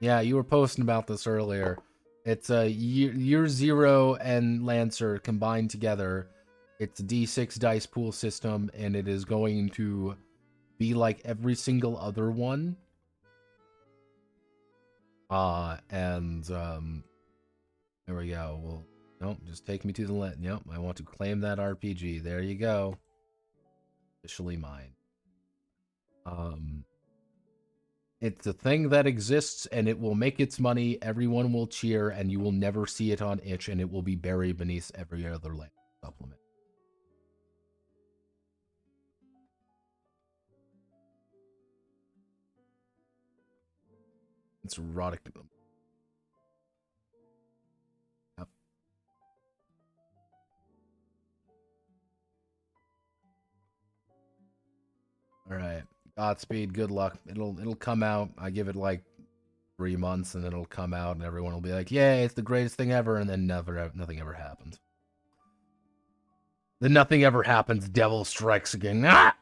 C: Yeah, you were posting about this earlier. It's Year Zero and Lancer combined together. It's a D6 dice pool system, and it is going to be like every single other one. There we go. Well, nope, just take me to the list. Yep, I want to claim that RPG. There you go. Officially mine. It's a thing that exists, and it will make its money. Everyone will cheer, and you will never see it on Itch, and it will be buried beneath every other supplement. It's erotic. Yep. All right. Godspeed. Good luck. It'll come out. I give it like 3 months, and then it'll come out, and everyone will be like, "Yay, it's the greatest thing ever!" And then nothing ever happens. Then nothing ever happens. Devil strikes again. Ah!